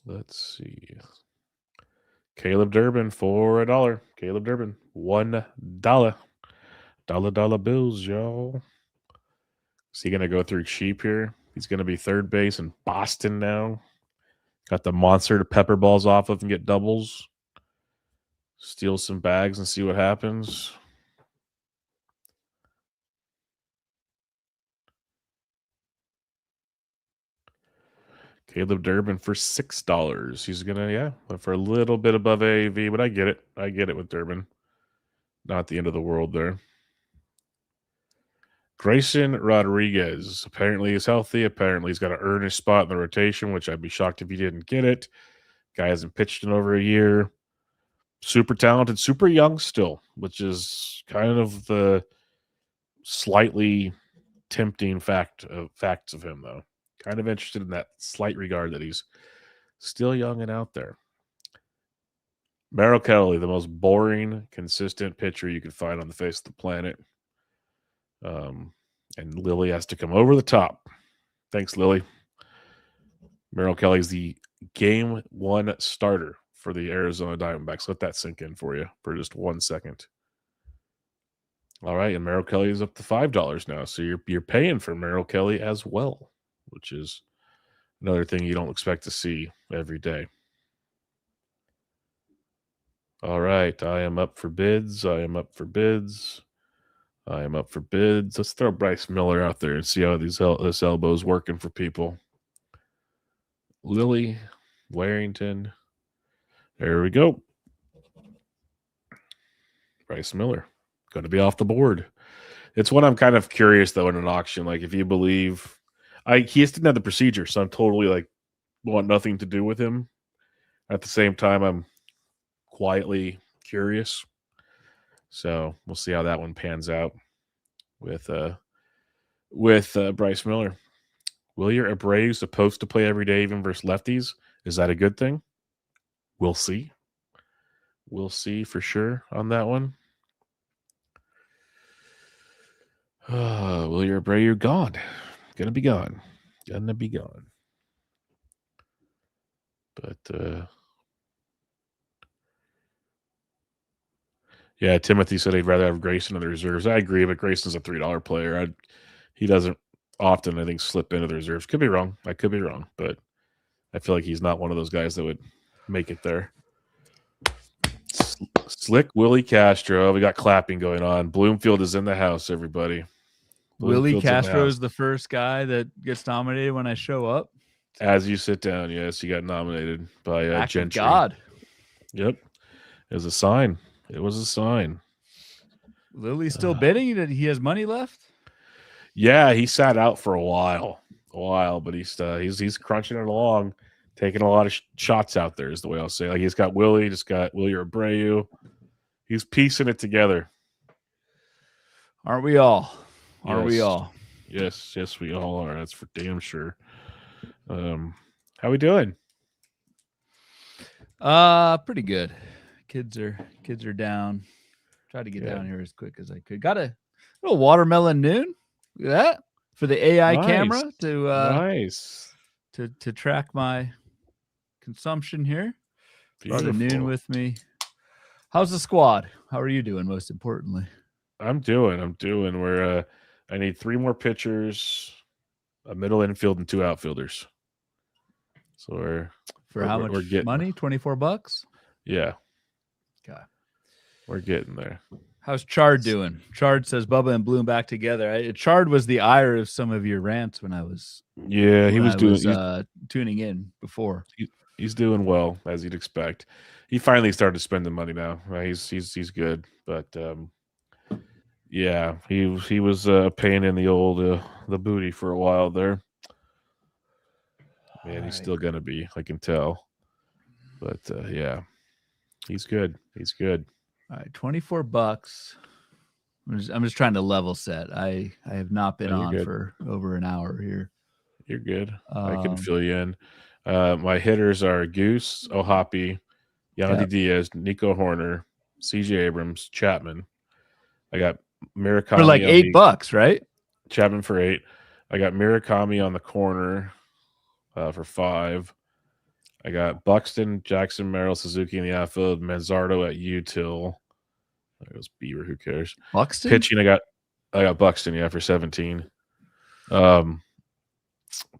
Let's see. Caleb Durbin for $1. Caleb Durbin, $1. Dollar bills, y'all. Is he going to go through cheap here? He's going to be third base in Boston now. Got the monster to pepper balls off of and get doubles. Steal some bags and see what happens. Caleb Durbin for $6. He's gonna, for a little bit above AAV, but I get it. I get it with Durbin. Not the end of the world there. Grayson Rodriguez apparently is healthy. Apparently he's got to earn his spot in the rotation, which I'd be shocked if he didn't get it. Guy hasn't pitched in over a year. Super talented, super young still, which is kind of the slightly tempting facts of him, though. Kind of interested in that slight regard that he's still young and out there. Merrill Kelly, the most boring, consistent pitcher you could find on the face of the planet. And Lily has to come over the top. Thanks, Lily. Merrill Kelly's the game one starter for the Arizona Diamondbacks. Let that sink in for you for just 1 second. All right, and Merrill Kelly is up to $5 now, so you're paying for Merrill Kelly as well, which is another thing you don't expect to see every day. All right, I am up for bids. Let's throw Bryce Miller out there and see how this elbow's working for people. Lily, Warrington. There we go. Bryce Miller. Going to be off the board. It's what I'm kind of curious, though, in an auction. Like, if you believe... he just didn't have the procedure, so I'm totally, want nothing to do with him. At the same time, I'm quietly curious. So we'll see how that one pans out with Bryce Miller. Will your Abreu supposed to play every day even versus lefties? Is that a good thing? We'll see. We'll see for sure on that one. Will your Abreu gone? Gonna be gone. But yeah, Timothy said he'd rather have Grayson in the reserves. I agree, but Grayson's a $3 player. He doesn't often, I think, slip into the reserves. Could be wrong. I could be wrong, but I feel like he's not one of those guys that would make it there. Slick Willie Castro. We got clapping going on. Bloomfield is in the house, everybody. Willie Castro is the first guy that gets nominated when I show up. As you sit down, yes, he got nominated by Gentry. God. Yep. It was a sign. Lily's still bidding? He has money left? Yeah, he sat out for a while, but he's crunching it along, taking a lot of shots out there is the way I'll say. Like he's got Willie, just got Willie Abreu. He's piecing it together. Aren't we all? Are we all? Yes, we all are. That's for damn sure. How we doing? Pretty good. Kids are down. Tried to get down here as quick as I could. Got a little watermelon noon. Look at that for the AI camera to track my consumption here. Brought a noon with me. How's the squad? How are you doing? Most importantly, I'm doing. We're I need 3 more pitchers, a middle infield, and 2 outfielders. So how much money? $24. Yeah. Okay. We're getting there. How's Chard doing? Chard says Bubba and Bloom back together. Chard was the ire of some of your rants when I was. Yeah, he was tuning in before. He's doing well, as you'd expect. He finally started spending money now. Right? He's good, but yeah, he was a pain in the old the booty for a while there. Man, he's still gonna be. I can tell. But yeah, he's good. All right, $24. I'm just trying to level set. I have not been on for over an hour here. You're good. I can fill you in. My hitters are Goose, Ohapi, Yandy Diaz, Nico Horner, CJ Abrams, Chapman. I got Murakami for like $8, right? Chapman for 8. I got Murakami on the corner for 5. I got Buxton, Jackson, Merrill, Suzuki in the outfield, Mazzardo at util. There goes Bieber. Who cares? Buxton pitching. I got Buxton. For 17.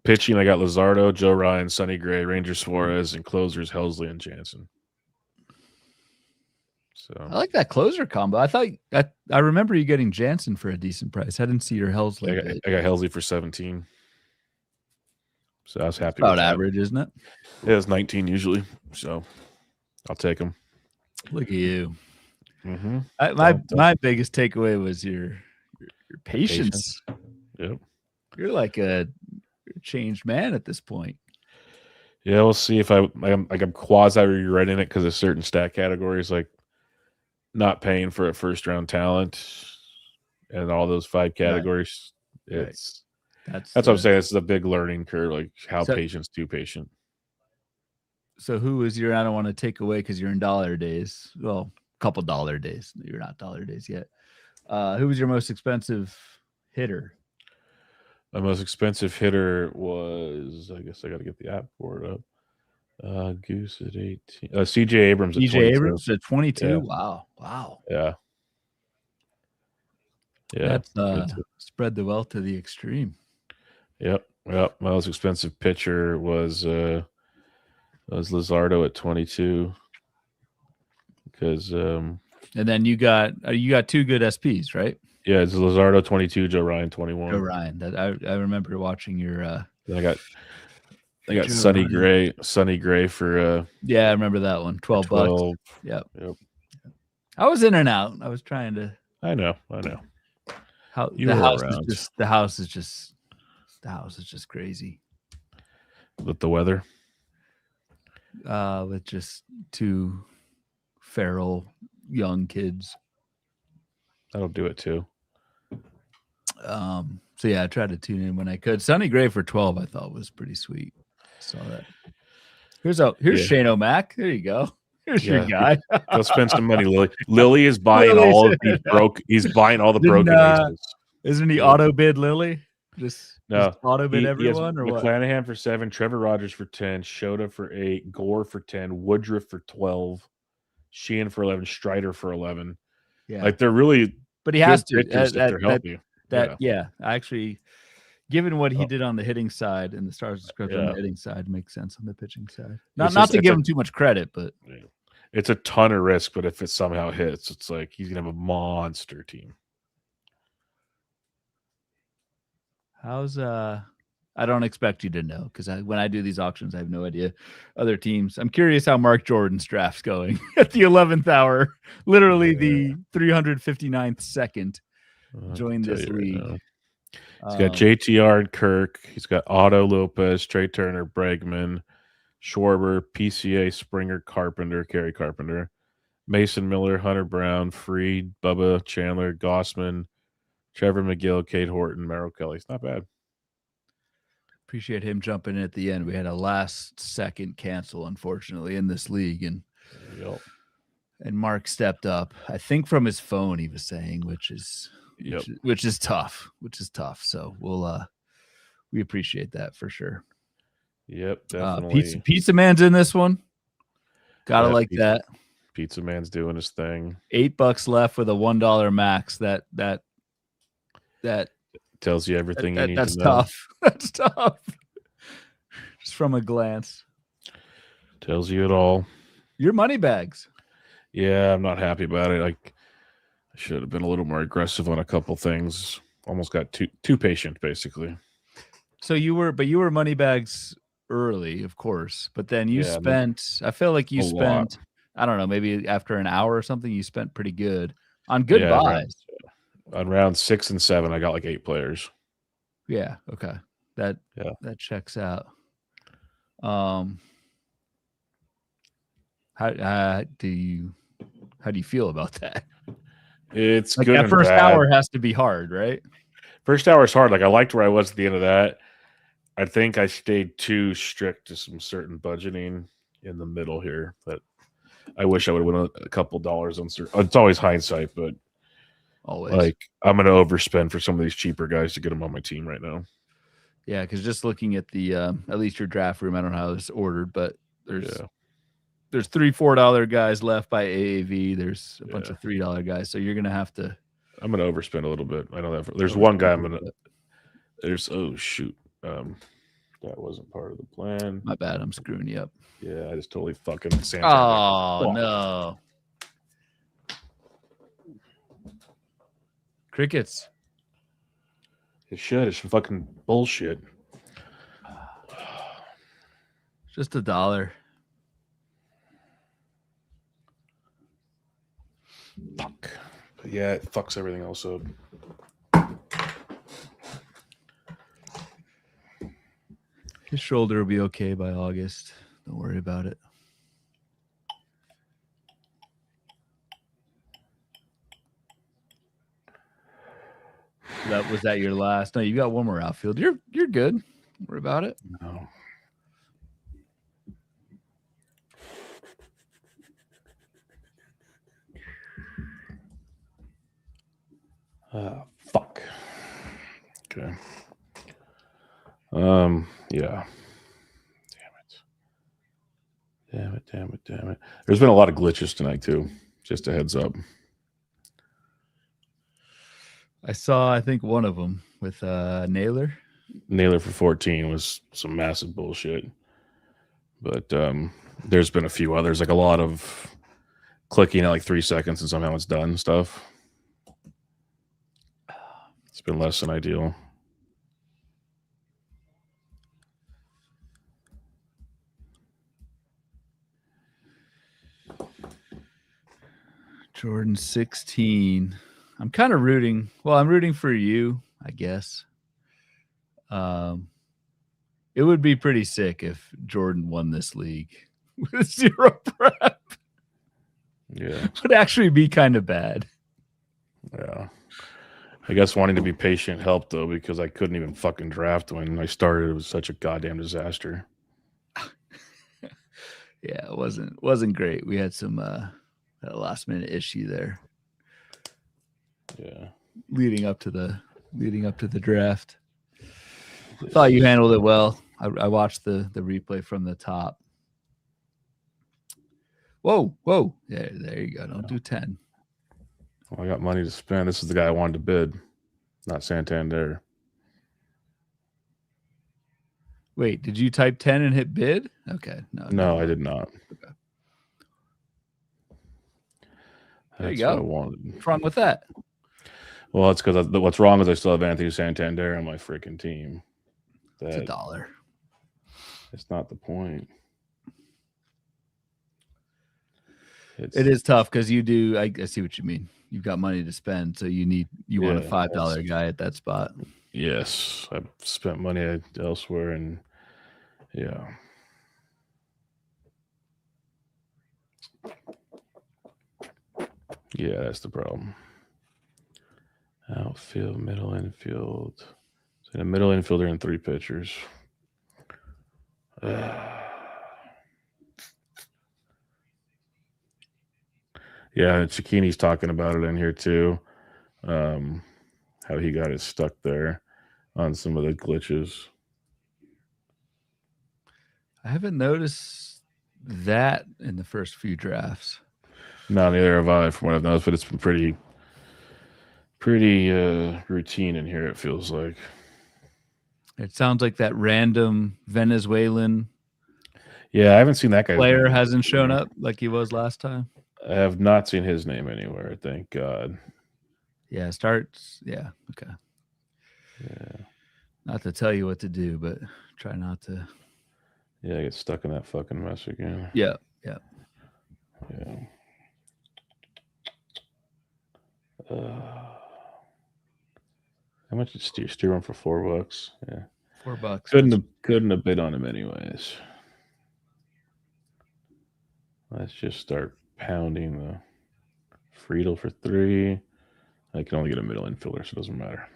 Pitching. I got Luzardo, Joe Ryan, Sonny Gray, Ranger Suarez, and closers Helsley and Jansen. So I like that closer combo. I remember you getting Jansen for a decent price. I didn't see your Helsley. I got Helsley for 17. So I was happy. About average, isn't it? Yeah, it's 19 usually. So I'll take them. Look at you. Mm-hmm. My biggest takeaway was your patience. Yep. You're like a changed man at this point. Yeah, we'll see if I'm quasi rewriting it because of certain stat categories, like not paying for a first round talent and all those 5 categories. Right. That's what I'm saying. This is a big learning curve, like how patient's too patient. So who is your, I don't want to take away because you're in dollar days. Well, a couple dollar days. You're not dollar days yet. Who was your most expensive hitter? My most expensive hitter was, I guess I got to get the app for it up. Goose at 18. CJ Abrams at 22. CJ Abrams at 22? Yeah. Wow. Yeah. That's spread the wealth to the extreme. Yep. My most expensive pitcher was Luzardo at 22. Because and then you got 2 good SPs, right? Yeah, it's Luzardo 22, Joe Ryan 21. Joe Ryan. That I remember watching your. I got Sonny Gray for. Yeah, I remember that one. $12. Yep. I was in and out. I was trying to. I know. How the house is just crazy. With the weather. With just 2 feral young kids. That'll do it too. So yeah, I tried to tune in when I could. Sonny Gray for 12, I thought was pretty sweet. Saw that. Here's Shane O'Mac. There you go. Here's your guy. Go spend some money, Lily. Lily is buying all of these He's buying all the broken aces. Isn't he Yeah. auto bid Lily? Just auto bid He has everyone or what? McClanahan for 7, Trevor Rogers for 10, Shota for 8, Gore for 10, Woodruff for 12, Sheehan for 11, Strider for 11. Yeah, Like they're really but he good has to. pitchers if they're healthy. Yeah, actually, given what he did on the hitting side and the stars and script on the hitting side, makes sense on the pitching side. Not to give him too much credit, but it's a ton of risk. But if it somehow hits, it's like he's gonna have a monster team. How's I don't expect you to know because when I do these auctions, I have no idea other teams. I'm curious how Mark Jordan's draft's going at the 11th hour, literally the 359th second. Join this league. Right, he's got JTR and Kirk. He's got Otto Lopez, Trey Turner, Bregman, Schwarber, PCA, Springer, Carpenter, Kerry Carpenter, Mason Miller, Hunter Brown, Freed, Bubba, Chandler, Gossman, Trevor McGill, Kate Horton, Merrill Kelly. It's not bad. Appreciate him jumping in at the end. We had a last second cancel, unfortunately, in this league, and Mark stepped up. I think from his phone, he was saying, which is tough. So we appreciate that for sure. Yep, definitely. Pizza Man's in this one. Gotta like that. Pizza Man's doing his thing. $8 left with a $1 max. That tells you everything you need to know. Tough. That's tough. Just from a glance. Tells you it all. Your money bags. Yeah, I'm not happy about it. Like I should have been a little more aggressive on a couple things. Almost got too patient, basically. So you were money bags early, of course, but then you spent. I feel like you spent. I don't know, maybe after an hour or something, you spent pretty good on good buys. On round 6 and 7, I got like 8 players. Yeah. Okay. That checks out. How do you feel about that? It's like good. That first hour has to be hard, right? First hour is hard. Like I liked where I was at the end of that. I think I stayed too strict to some certain budgeting in the middle here. But I wish I would have won a couple dollars on certain. It's always hindsight, but always like I'm going to overspend for some of these cheaper guys to get them on my team right now. Yeah, because just looking at the at least your draft room, I don't know how it's ordered, but there's $3-4 guys left by AAV. There's a bunch of $3 guys, so you're gonna have to. I'm gonna overspend a little bit. I know that. There's one guy I'm gonna. There's shoot. That wasn't part of the plan. My bad. I'm screwing you up. Yeah, I just totally fucking. No. Crickets. It should. It's fucking bullshit. Just $1. Fuck. But yeah, it fucks everything else up. His shoulder will be okay by August. Don't worry about it. Was that your last? No, you got one more outfield. You're good. Don't worry about it. No. Fuck. Okay. Yeah. Damn it. There's been a lot of glitches tonight too. Just a heads up. I think one of them with Naylor. Naylor for 14 was some massive bullshit. But there's been a few others, like a lot of clicking at like 3 seconds and somehow it's done stuff. It's been less than ideal. Jordan 16. I'm kind of rooting. Well, I'm rooting for you, I guess. It would be pretty sick if Jordan won this league with 0 prep. Yeah. Would actually be kind of bad. Yeah. I guess wanting to be patient helped though, because I couldn't even fucking draft when I started. It was such a goddamn disaster. Yeah, it wasn't great. We had some a last minute issue there. Yeah. Leading up to the leading up to the draft. Thought you handled it well. I watched the replay from the top. Whoa. Yeah, there you go. Don't do 10. Well, I got money to spend. This is the guy I wanted to bid, not Santander. Wait, did you type 10 and hit bid? Okay. No, I did not. Okay. That's there you go. what I wanted. What's wrong with that? Well, it's because what's wrong is I still have Anthony Santander on my freaking team. It's $1. It's not the point. It is tough because you do. I see what you mean. You've got money to spend, so you want a $5 guy at that spot. Yes, I've spent money elsewhere, and yeah. Yeah, that's the problem. Outfield, middle infield. So a middle infielder and 3 pitchers. Yeah, Cicchini's talking about it in here too. How he got it stuck there on some of the glitches. I haven't noticed that in the first few drafts. No, neither have I, from what I've noticed, but it's been pretty routine in here, it feels like. It sounds like that random Venezuelan I haven't seen that guy. Player hasn't shown up like he was last time. I have not seen his name anywhere, thank God. Yeah, starts. Yeah, okay. Yeah. Not to tell you what to do, but try not to. Yeah, I get stuck in that fucking mess again. Yeah. How much did steer him for $4? Yeah, $4. Couldn't have bid on him anyways. Let's just start pounding the Friedel for 3. I can only get a middle infielder, so it doesn't matter.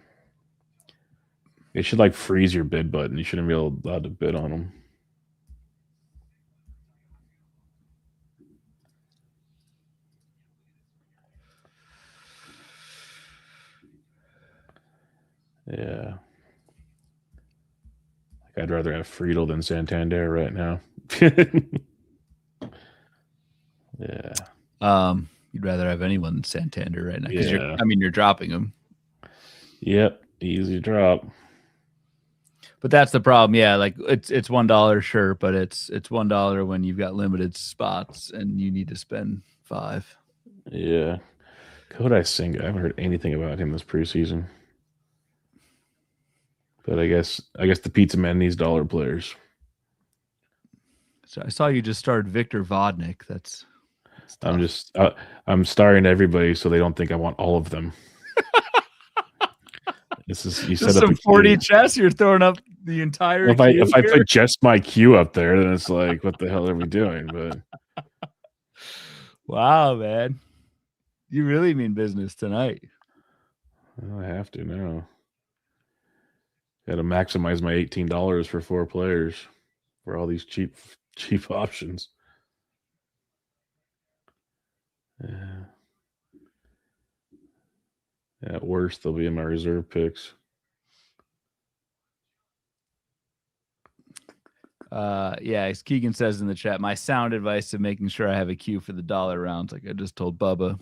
They should freeze your bid button. You shouldn't be allowed to bid on them. Yeah. I'd rather have Friedel than Santander right now. Yeah. You'd rather have anyone than Santander right now because Yeah. you're dropping him. Yep, easy drop. But that's the problem. Yeah, it's $1, sure, but it's $1 when you've got limited spots and you need to spend 5. Yeah. Kodai Senga, I haven't heard anything about him this preseason. But I guess the pizza man needs dollar players. So I saw you just started Victor Vodnik. That's I'm starring everybody so they don't think I want all of them. This is you just set up some 40 chess. You're throwing up the entire. If I put just my queue up there, then it's like, what the hell are we doing? But wow, man, you really mean business tonight. I have to now. Got to maximize my $18 for 4 players for all these cheap options. Yeah. At worst, they'll be in my reserve picks. As Keegan says in the chat, my sound advice to making sure I have a queue for the dollar rounds, like I just told Bubba,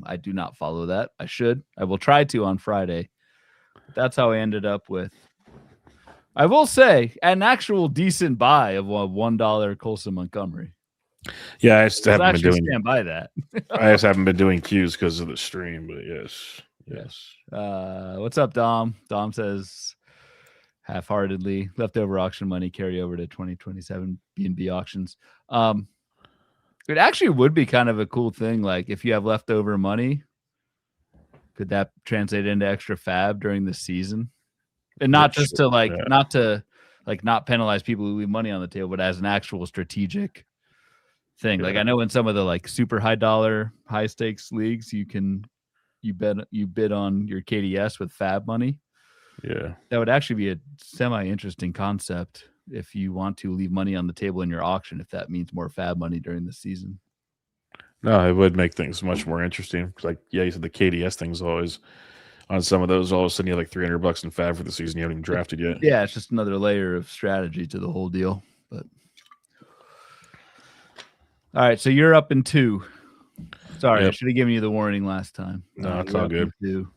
I do not follow that. I should. I will try to on Friday. But that's how I ended up with, I will say, an actual decent buy of a $1 Colson Montgomery. Yeah, I just haven't been doing. Stand by that. I just haven't been doing queues because of the stream, but yes. What's up, Dom? Dom says, half-heartedly, leftover auction money carry over to 2027 B&B auctions. It actually would be kind of a cool thing. Like if you have leftover money, could that translate into extra fab during the season? And not just to not penalize people who leave money on the table, but as an actual strategic thing. Like I know in some of the super high dollar, high stakes leagues, you bid on your KDS with fab money. Yeah. That would actually be a semi-interesting concept if you want to leave money on the table in your auction, if that means more fab money during the season. No, it would make things much more interesting. You said the KDS thing's always on some of those, all of a sudden you have like $300 in fab for the season. You haven't even drafted yet. Yeah, it's just another layer of strategy to the whole deal. But all right, so you're up in 2. Sorry, I should have given you the warning last time. No, it's all good. 2.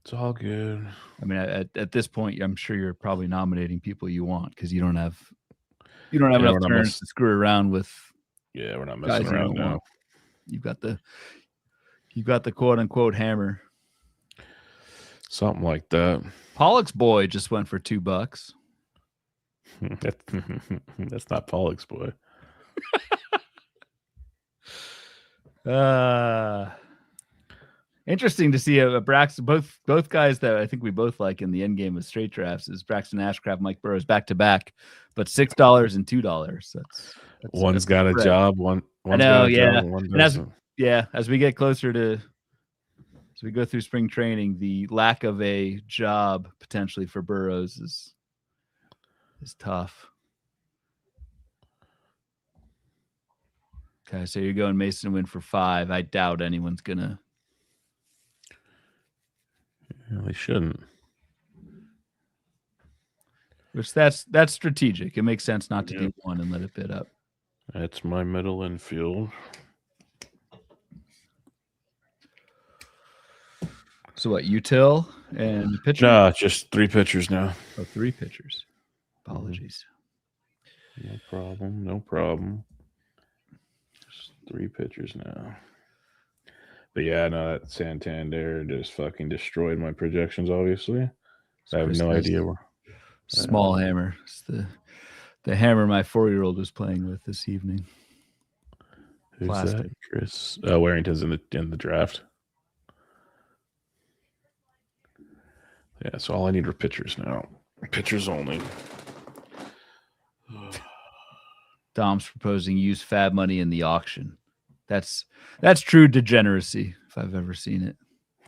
It's all good. I mean, at this point, I'm sure you're probably nominating people you want because you don't have enough turns to screw around with. Yeah, we're not messing around now. You've got the quote unquote hammer. Something like that. Pollock's boy just went for $2. That's not Pollock's boy. Interesting to see a Braxton, both guys that I think we both like in the end game of straight drafts is Braxton Ashcraft, Mike Burrows back to back, but $6 and $2. That's one's got a job. One's got a job, one doesn't. As we get closer to, as we go through spring training, the lack of a job potentially for Burrows is tough. Okay, so you're going Mason Wynn for 5. I doubt anyone's gonna. Yeah, they shouldn't. Which that's strategic. It makes sense not to do one and let it bid up. That's my middle infield. So what? Util and pitcher? No, just 3 pitchers now. Oh, 3 pitchers. Apologies. No problem. No problem. Just 3 pitchers now. But yeah, no, that Santander just fucking destroyed my projections, obviously. So I have no idea where. Small hammer. It's the hammer my 4-year-old was playing with this evening. Who's that? Chris Warrington's in the draft. Yeah, so all I need are pitchers now. Pitchers only. Dom's proposing use fab money in the auction. That's true degeneracy if I've ever seen it.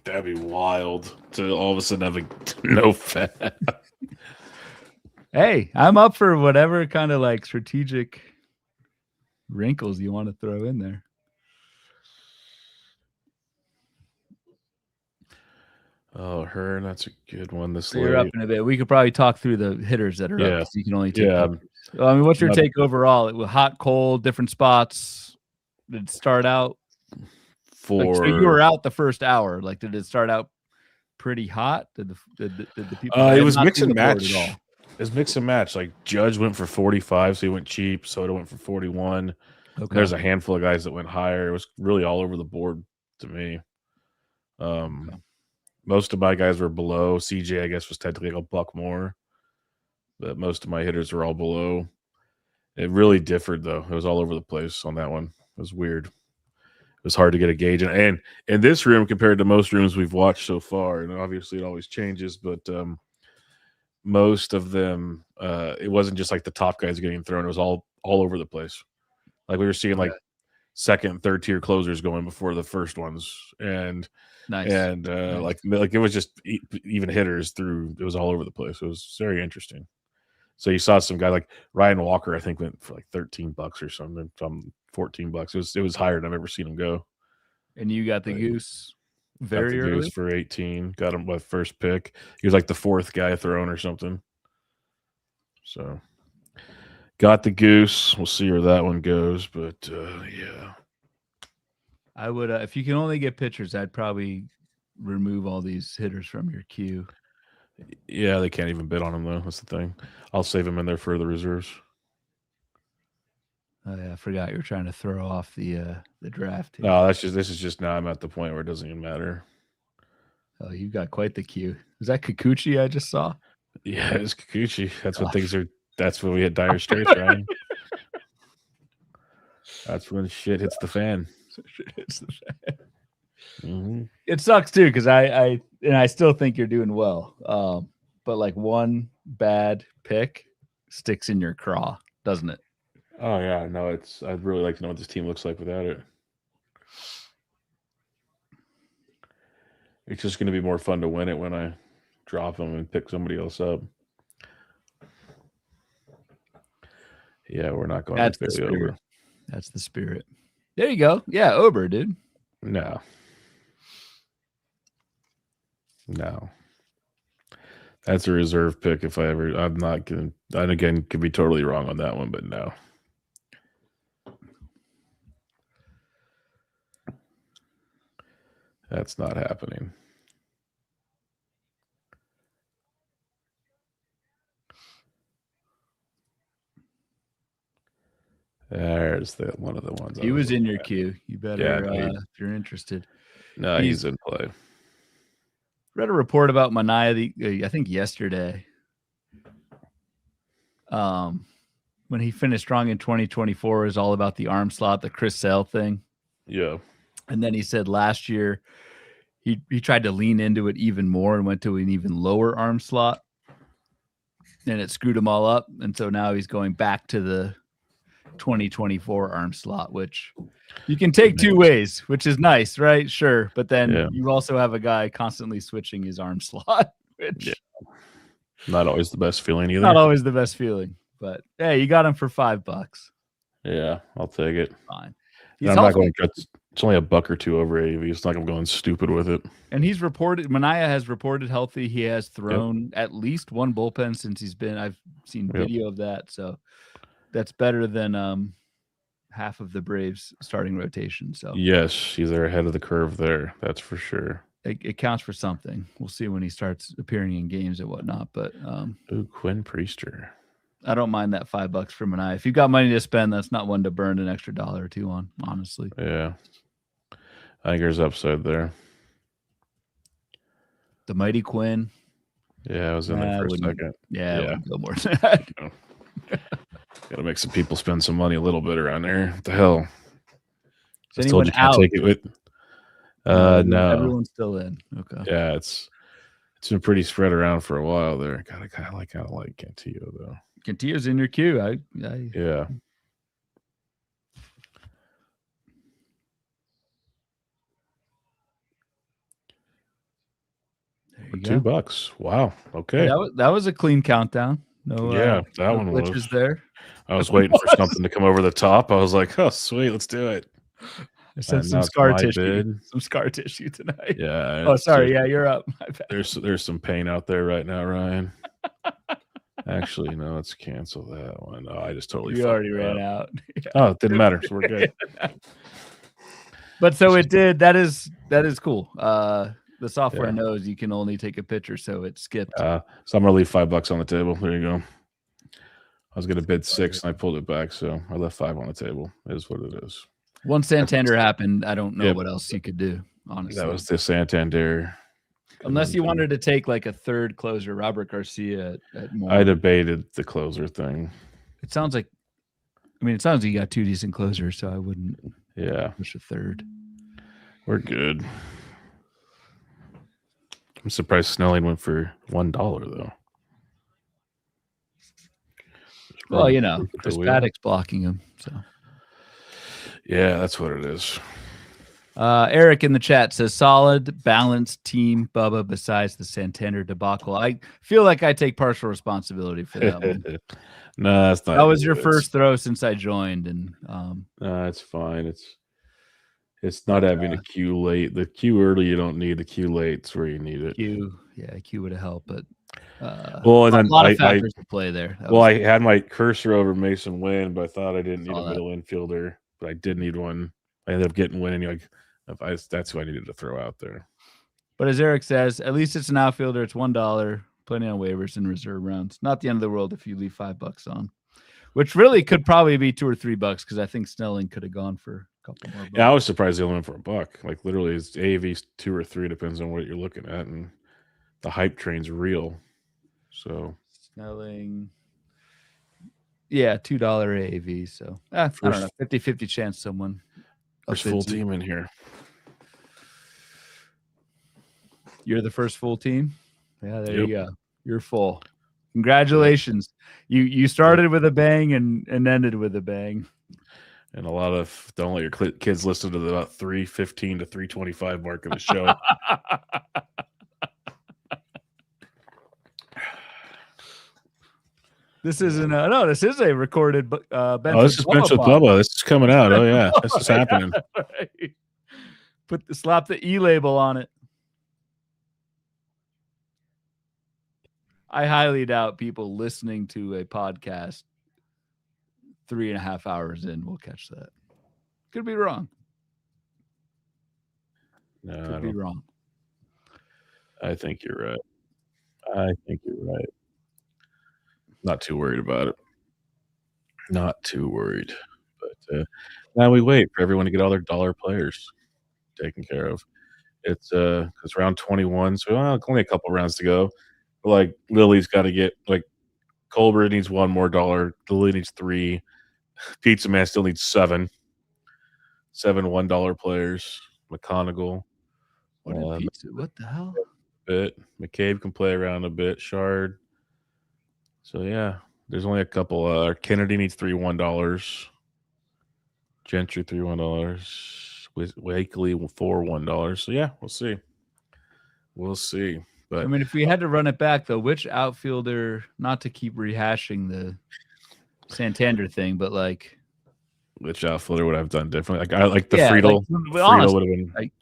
That'd be wild to all of a sudden have no fab. Hey, I'm up for whatever kind of like strategic wrinkles you want to throw in there. Oh, Hearn, that's a good one. This You're up in a bit. We could probably talk through the hitters that are up. So you can only take. Yeah. Well, I mean, what's your take overall? It was hot, cold, different spots. Did it start out? So you were out the first hour. Like, did it start out pretty hot? Did the people? It was mix and match. It was mix and match. Like Judge went for 45, so he went cheap. Soto went for 41. Okay. There's a handful of guys that went higher. It was really all over the board to me. Okay. Most of my guys were below. CJ, I guess, was technically a buck more, but most of my hitters were all below. It really differed, though. It was all over the place on that one. It was weird. It was hard to get a gauge. And in this room, compared to most rooms we've watched so far, and obviously it always changes, but most of them, it wasn't just like the top guys getting thrown. It was all over the place. Like we were seeing like second and third tier closers going before the first ones. And nice. And nice. Like it was just even hitters through. It was all over the place. It was very interesting. So you saw some guy like Ryan Walker, I think, went for like $13 or something from $14. It was higher than I've ever seen him go. And you got the Goose very early? Goose for 18. Got him by first pick. He was like the 4th guy thrown or something. So got the Goose. We'll see where that one goes. But yeah. I would, if you can only get pitchers, I'd probably remove all these hitters from your queue. Yeah, they can't even bid on them, though. That's the thing. I'll save them in there for the reserves. Oh, yeah, I forgot you were trying to throw off the draft here. No, this is just now I'm at the point where it doesn't even matter. Oh, you've got quite the queue. Is that Kikuchi I just saw? Yeah, it's Kikuchi. That's what things are. That's when we hit dire straits, Ryan. That's when shit hits the fan. It's the fan. Mm-hmm. It sucks too because I still think you're doing well, but like one bad pick sticks in your craw, doesn't it? Oh yeah, no, I'd really like to know what this team looks like without it. It's just going to be more fun to win it when I drop them and pick somebody else up. Yeah, we're not going to pick Ober. That's the spirit. There you go. Yeah, Ober, dude. No. No. That's a reserve pick if I'm not going to, and again, could be totally wrong on that one, but no. That's not happening. There's one of the ones. He was in your queue. You better, if you're interested. No, he's in play. Read a report about Mania, I think yesterday. When he finished strong in 2024, is all about the arm slot, the Chris Sale thing. Yeah. And then he said last year he tried to lean into it even more and went to an even lower arm slot. And it screwed him all up. And so now he's going back to the 2024 arm slot, which you can take two ways, which is nice, right? Sure. But then you also have a guy constantly switching his arm slot, which not always the best feeling either. Not always the best feeling, but hey, you got him for $5. Yeah, I'll take it. Fine. I'm not going to, it's only $1 or $2 over AV. It's not going to go stupid with it. And he's reported, Mania has reported healthy. He has thrown at least one bullpen since he's been, I've seen video of that. So that's better than half of the Braves starting rotation. So yes, they're ahead of the curve there. That's for sure. It counts for something. We'll see when he starts appearing in games and whatnot. But Quinn Priester. I don't mind that $5 for Mania. If you've got money to spend, that's not one to burn an extra $1 or $2 on, honestly. Yeah. I think there's upside there. The mighty Quinn. Yeah, I was in there for a second. Yeah, I wouldn't go more than that. Got to make some people spend some money a little bit around there. What the hell? Is anyone out? Take it with. No, everyone's still in. Okay. Yeah, it's been pretty spread around for a while there. God, I kind of like Cantillo though. Cantillo's in your queue. Yeah. For $2. Wow. Okay. That was a clean countdown. No. That one was there. I was waiting for something to come over the top. I was like, oh, sweet, let's do it. I said some scar tissue. Some scar tissue tonight. Yeah. Oh, sorry. Yeah, you're up. There's some pain out there right now, Ryan. Actually, no, let's cancel that one. Oh, I just totally. You already ran out. Oh, it didn't matter. So we're good. But so it did. That is cool. The software knows you can only take a picture, so it skipped. So I'm gonna leave $5 on the table. There you go. I was gonna bid 6 and I pulled it back, so I left 5 on the table. It is what it is. Once Santander happened, I don't know what else you could do. Honestly, that was the Santander. Unless you wanted to take like a third closer, Robert Garcia at more. I debated the closer thing. It sounds like you got 2 decent closers, so I wouldn't. Push a third. We're good. I'm surprised Snelling went for $1 though. Well, Chris Paddock's blocking him, so. Yeah, that's what it is. Eric in the chat says solid, balanced team, Bubba, besides the Santander debacle. I feel like I take partial responsibility for that one. No, that's not. That was your first throw since I joined, and no, it's fine. It's not having a queue late. The queue early, you don't need. The queue late, it's where you need it. Queue would have helped, but well, and then a lot of factors to play there. I had my cursor over Mason Wynn, but I thought I didn't need a middle infielder, but I did need one. I ended up getting Wynn, and that's who I needed to throw out there. But as Eric says, at least it's an outfielder. It's $1. Plenty on waivers and reserve rounds. Not the end of the world if you leave $5 on, which really could probably be $2 or $3 because I think Snelling could have gone for a couple more bucks. Yeah, I was surprised they only went for $1. Like literally, it's AAV's 2 or 3 depends on what you're looking at, and the hype train's real. So Snelling, $2 AAV. So I don't know, 50-50 chance someone. First full team in here. You're the first full team. Yeah, there you go. You're full. Congratulations. You started with a bang and ended with a bang. And a lot of don't let your kids listen to the about 3:15 to 3:25 mark of the show. This isn't this is a recorded this is Bench with Bubba. This is coming out. Oh yeah, this is happening. Right. Slap the E label on it. I highly doubt people listening to a podcast 3.5 hours in will catch that. Could be wrong. No, Could be wrong. I think you're right. Not too worried about it. Not too worried. But now we wait for everyone to get all their dollar players taken care of. It's round 21, so only a couple rounds to go. But, like, Lily's got to get, like, Colbert needs one more dollar. Lily needs 3. Pizza Man still needs 7. 7 $1 players. McConaughey. What the hell? Bit. McCabe can play around a bit. Shard. So yeah, there's only a couple. Kennedy needs 3 $1. Gentry 3 $1. Wakely 4 $1. So yeah, we'll see. We'll see. But I mean, if we had to run it back though, which outfielder? Not to keep rehashing the Santander thing, but like, which outfielder would I have done differently? Like I like the Yeah, Friedel. like, Friedel honestly, would have been. like-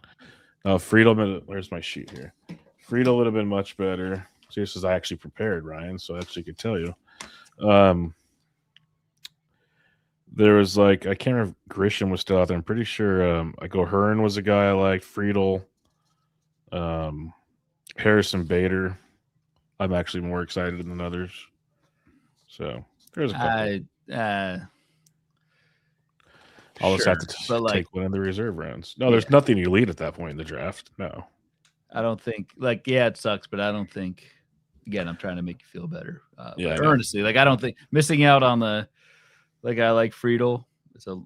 Friedel. Where's my sheet here? Friedel would have been much better. See, this is I actually prepared, Ryan, so I actually could tell you. There was like I can't remember if Grisham was still out there. I'm pretty sure like O'Hearn was a guy I liked. Friedel, Harrison Bader. I'm actually more excited than others. So there's a couple. I'll just have to take one of the reserve rounds. No, there's nothing you lead at that point in the draft. No. I don't think it sucks, but I don't think, again, I'm trying to make you feel better. Yeah, earnestly, like I don't think missing out on I like Friedel. It's a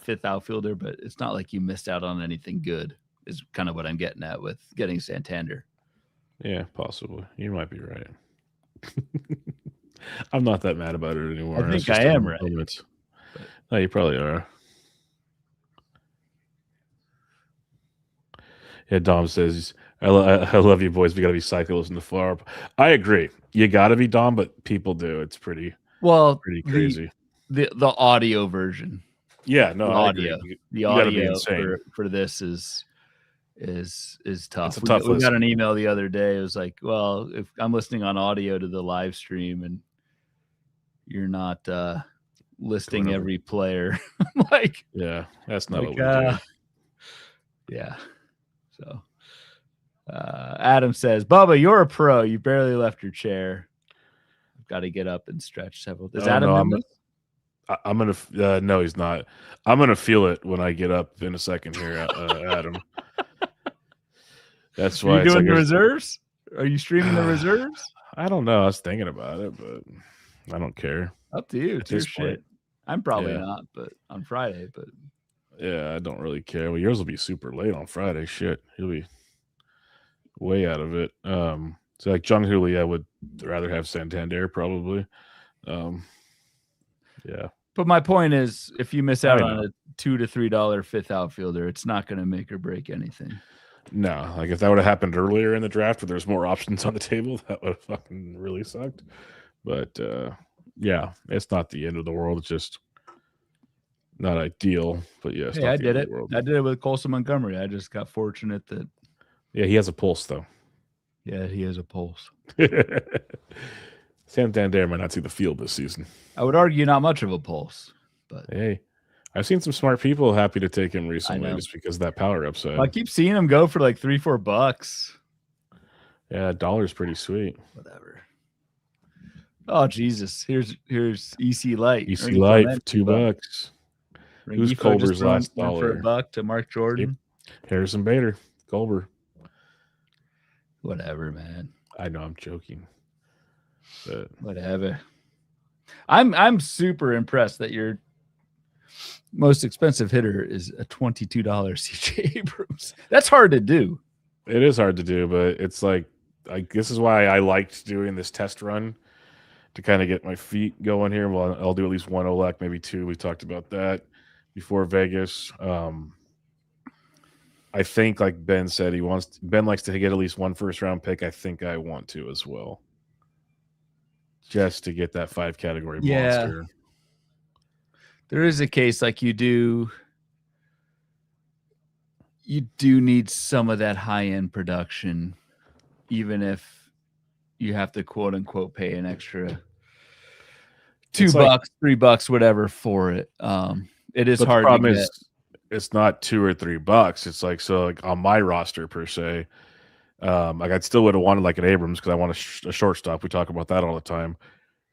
5th outfielder, but it's not like you missed out on anything good is kind of what I'm getting at with getting Santander. Yeah, possibly. You might be right. I'm not that mad about it anymore. I think I am right. No, you probably are. Yeah, Dom says, I love you boys. We got to be cyclists in the flower. I agree. You got to be Dom, but people do. It's pretty crazy. The audio version. Yeah, no, the I audio. agree. The audio for this is tough. We got an email the other day. It was like, well, if I'm listening on audio to the live stream and you're not listing every player, like, yeah, that's not what we do. Yeah. So Adam says, Bubba, you're a pro. You barely left your chair. I've got to get up and stretch several. Is Adam in this? I'm going to no, he's not. I'm going to feel it when I get up in a second here, Adam. That's why. Are you doing the reserves? Are you streaming the reserves? I don't know. I was thinking about it, but I don't care. Up to you. It's your shit. I'm probably not, but on Friday, but yeah, I don't really care. Well, yours will be super late on Friday. Shit, you'll be way out of it. So like Jung Hoo Lee, I would rather have Santander probably. Yeah. But my point is, if you miss out on a $2 to $3 5th outfielder, it's not going to make or break anything. No, like if that would have happened earlier in the draft where there's more options on the table, that would have fucking really sucked. But yeah, it's not the end of the world. It's just not ideal. But yes, I did it. I did it with Colson Montgomery. I just got fortunate that. Yeah, he has a pulse though. Yeah, he has a pulse. Santander might not see the field this season. I would argue not much of a pulse, but hey, I've seen some smart people happy to take him recently just because of that power upside. I keep seeing him go for like $3-4. Yeah, $1's pretty sweet. Whatever. Oh Jesus! Here's EC Light. EC Light for $2. Who's Culver's last dollar? For $1 to Mark Jordan. Harrison Bader. Culver. Whatever, man. I know I'm joking. But whatever. I'm super impressed that your most expensive hitter is a $22 CJ Abrams. That's hard to do. It is hard to do, but it's like this is why I liked doing this test run to kind of get my feet going here. Well, I'll do at least one OLEC, maybe 2. We talked about that before Vegas. I think, like Ben said, Ben likes to get at least 1 first-round pick. I think I want to as well, just to get that 5 category monster. There is a case like you do need some of that high-end production, even if you have to quote unquote pay an extra $2, $3, whatever for it. It is hard to get. It's not $2 or $3. It's like, so like on my roster per se, like I still would have wanted like an Abrams because I want a shortstop. We talk about that all the time.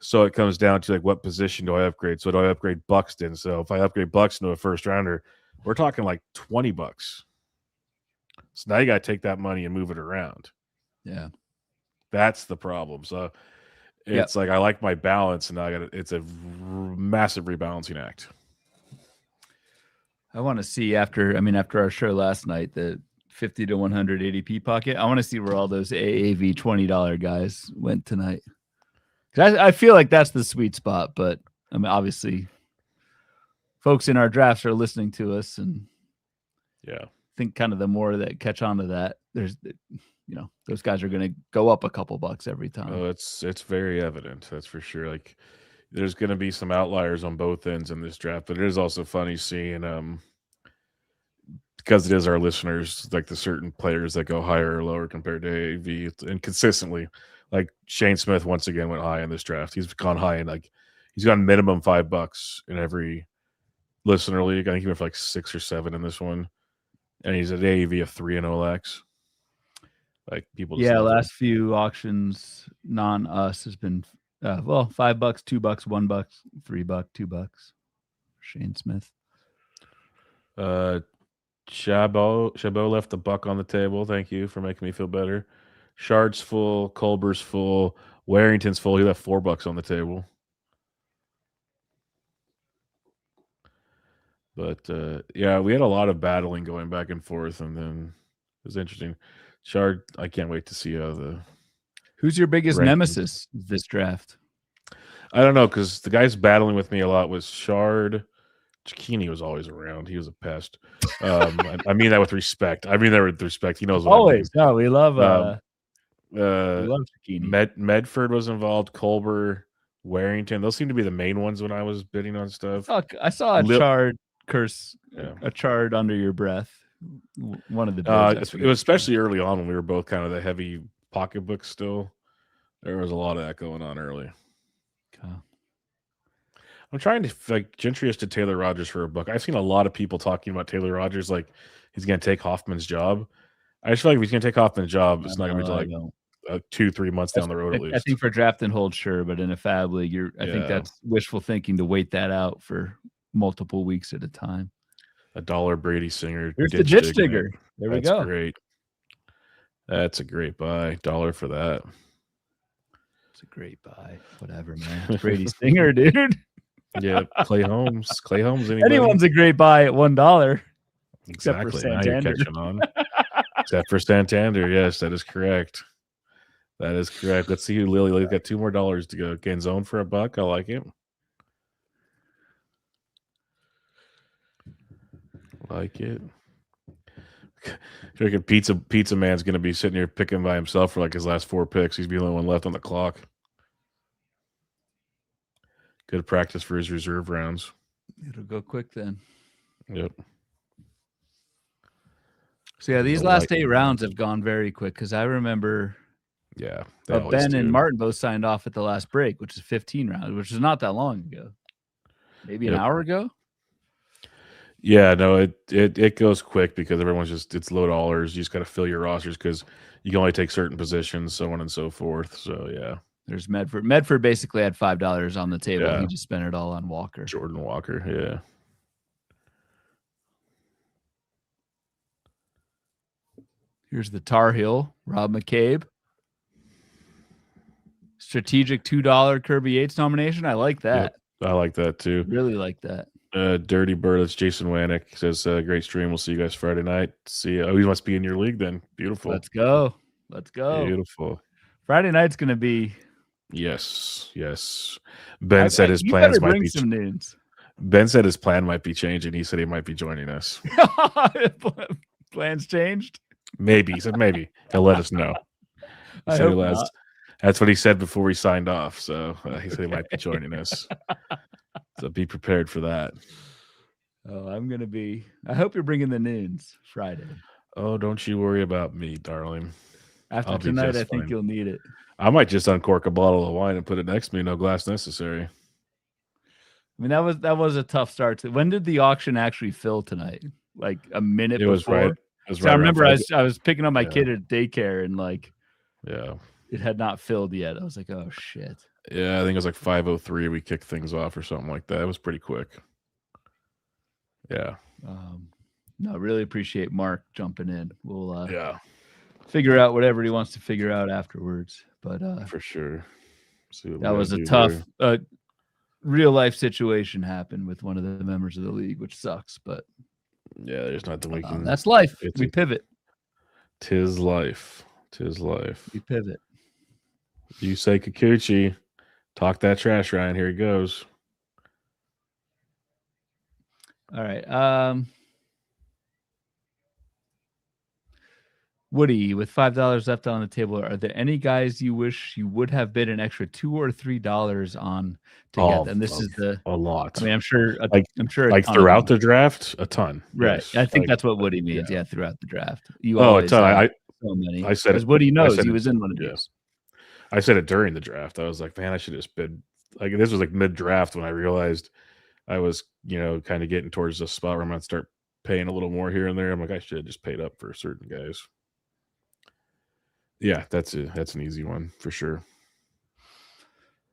So it comes down to like, what position do I upgrade? So do I upgrade Buxton? So if I upgrade Buxton to a first rounder, we're talking like $20. So now you got to take that money and move it around. Yeah, that's the problem. So it's like I like my balance, and now it's a massive rebalancing act. I want to see after our show last night, the 50 to 100 ADP pocket. I want to see where all those AAV $20 guys went tonight. I feel like that's the sweet spot, but I mean, obviously, folks in our drafts are listening to us, and I think kind of the more that catch on to that, there's, those guys are going to go up a couple bucks every time. Oh, it's very evident, that's for sure. Like, there's going to be some outliers on both ends in this draft, but it is also funny seeing, because it is our listeners, like the certain players that go higher or lower compared to AAV, and consistently. Like Shane Smith once again went high in this draft. He's gone high in he's gone minimum $5 in every listener league. I think he went for like 6 or 7 in this one, and he's at AAV of 3 and OLX. Like people, last few auctions, non-us has been $5, $2, $1, $3, $2. Shane Smith. Chabot left $1 on the table. Thank you for making me feel better. Shard's full, Culber's full, Warrington's full. He left $4 on the table. But we had a lot of battling going back and forth, and then it was interesting. Shard, I can't wait to see who's your biggest nemesis this draft? I don't know, because the guys battling with me a lot was Shard. Cicchini was always around. He was a pest. I mean that with respect. He knows what always. I mean. No, we love Cicchini. Medford was involved. Colbert, Warrington. Those seem to be the main ones when I was bidding on stuff. I saw a Chard curse, a Chard under your breath. One of the it was especially early on when we were both kind of the heavy pocketbook still. There was a lot of that going on early. Okay. I'm trying to Gentry to Taylor Rogers for $1. I've seen a lot of people talking about Taylor Rogers like he's going to take Hoffman's job. I just feel like if he's going to take Hoffman's job, it's not going to be till 2-3 months down the road at least. I think for draft and hold, sure, but in a fab league, I think that's wishful thinking to wait that out for multiple weeks at a time. $1 Brady Singer. Here's the ditch digger. There we go. That's great. That's a great buy. $1 for that. It's a great buy. Whatever, man. It's Brady Singer, dude. Yeah, Clay Holmes. Anyone's a great buy at $1. Exactly. Except for Santander. Now you're catching on. Except for Santander. Yes, that is correct. Let's see who Lily got $2 more to go. Genzone for $1. I like it. I reckon Pizza Man's going to be sitting here picking by himself for his last 4 picks. He's the only one left on the clock. Good practice for his reserve rounds. It'll go quick then. Yep. So these last 8 rounds have gone very quick because I remember. Yeah, Ben and Martin both signed off at the last break, which is 15 rounds, which is not that long ago. Maybe an hour ago. Yeah, no, it goes quick because everyone's it's low dollars. You just got to fill your rosters because you can only take certain positions, so on and so forth. So yeah, there's Medford. Medford basically had $5 on the table. Yeah. He just spent it all on Walker. Jordan Walker, yeah. Here's the Tar Heel, Rob McCabe. Strategic $2 Kirby Yates nomination. I like that. Yep, I like that too. Really like that. Dirty Bird, that's Jason Wanick. Says, great stream. We'll see you guys Friday night. See you. Oh, he must be in your league then. Beautiful. Let's go. Beautiful. Friday night's going to be. Yes. Ben said his plans might be. Some news. Ben said his plan might be changing. He said he might be joining us. Plans changed? Maybe. He said maybe. He'll let us know. That's what he said before we signed off. So he said he might be joining us. So be prepared for that. Oh, I'm going to be. I hope you're bringing the noons Friday. Oh, don't you worry about me, darling. After I'll be tonight, just I think fine. you'll need it. I might just uncork a bottle of wine and put it next to me. No glass necessary. I mean, that was a tough start. When did the auction actually fill tonight? Like a minute It before? was right. It was So right I around remember five. I was picking up my Yeah. kid at daycare and like Yeah. it had not filled yet. I was like, oh shit. Yeah, I think it was like 5:03. We kicked things off or something like that. It was pretty quick. Yeah. No, really appreciate Mark jumping in. We'll figure out whatever he wants to figure out afterwards. But for sure. That was a tough real life situation happened with one of the members of the league, which sucks. But yeah, there's nothing we can. That's life. We pivot. Tis life. Tis life. We pivot. You say Kikuchi. Talk that trash, Ryan. Here he goes. All right. Woody, with $5 left on the table, are there any guys you wish you would have bid an extra $2 or $3 on to get them? This is a lot. I mean, I'm sure like throughout the draft, a ton. Right. Yes. I think that's what Woody means. Yeah, throughout the draft. A ton. So many. I said because Woody knows he was in one of these. Yes. I said it during the draft. I was like, man, I should just bid. Like this was like mid draft when I realized I was, kind of getting towards the spot where I'm going to start paying a little more here and there. I'm like, I should have just paid up for certain guys. Yeah, that's an easy one for sure.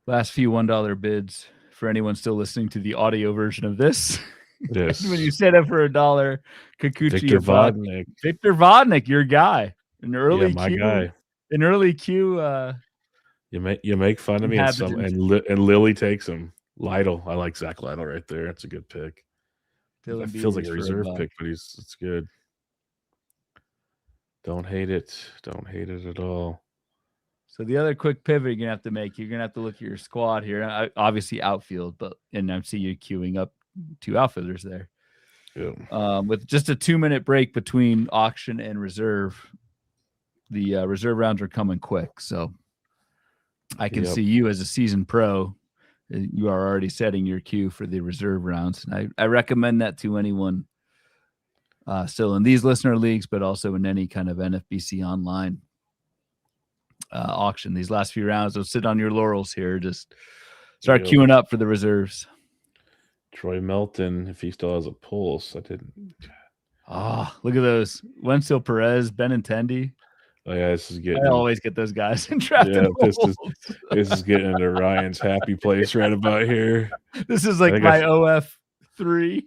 Last few $1 bids for anyone still listening to the audio version of this. Yes. When you set up for $1, Kikuchi, Victor Vodnik, your guy, an early my Q, guy, an early Q. You make fun of me, and Lily takes him. Lytle, I like Zach Lytle right there. That's a good pick. It feels like a reserve pick, but it's good. Don't hate it. Don't hate it at all. So the other quick pivot you're gonna have to make, you're gonna have to look at your squad here. Obviously outfield, and I see you queuing up 2 outfielders there. Yeah. With just a 2-minute break between auction and reserve, the reserve rounds are coming quick. So I can see you as a seasoned pro. You are already setting your queue for the reserve rounds. And I recommend that to anyone still in these listener leagues, but also in any kind of NFBC online auction. These last few rounds, don't sit on your laurels here. Just start queuing up for the reserves. Troy Melton, if he still has a pulse. I didn't. Look at those. Wenzel Perez, Benintendi. Oh yeah, this is getting. I always get those guys in draft. Yeah, this is getting into Ryan's happy place right about here. This is like my OF 3.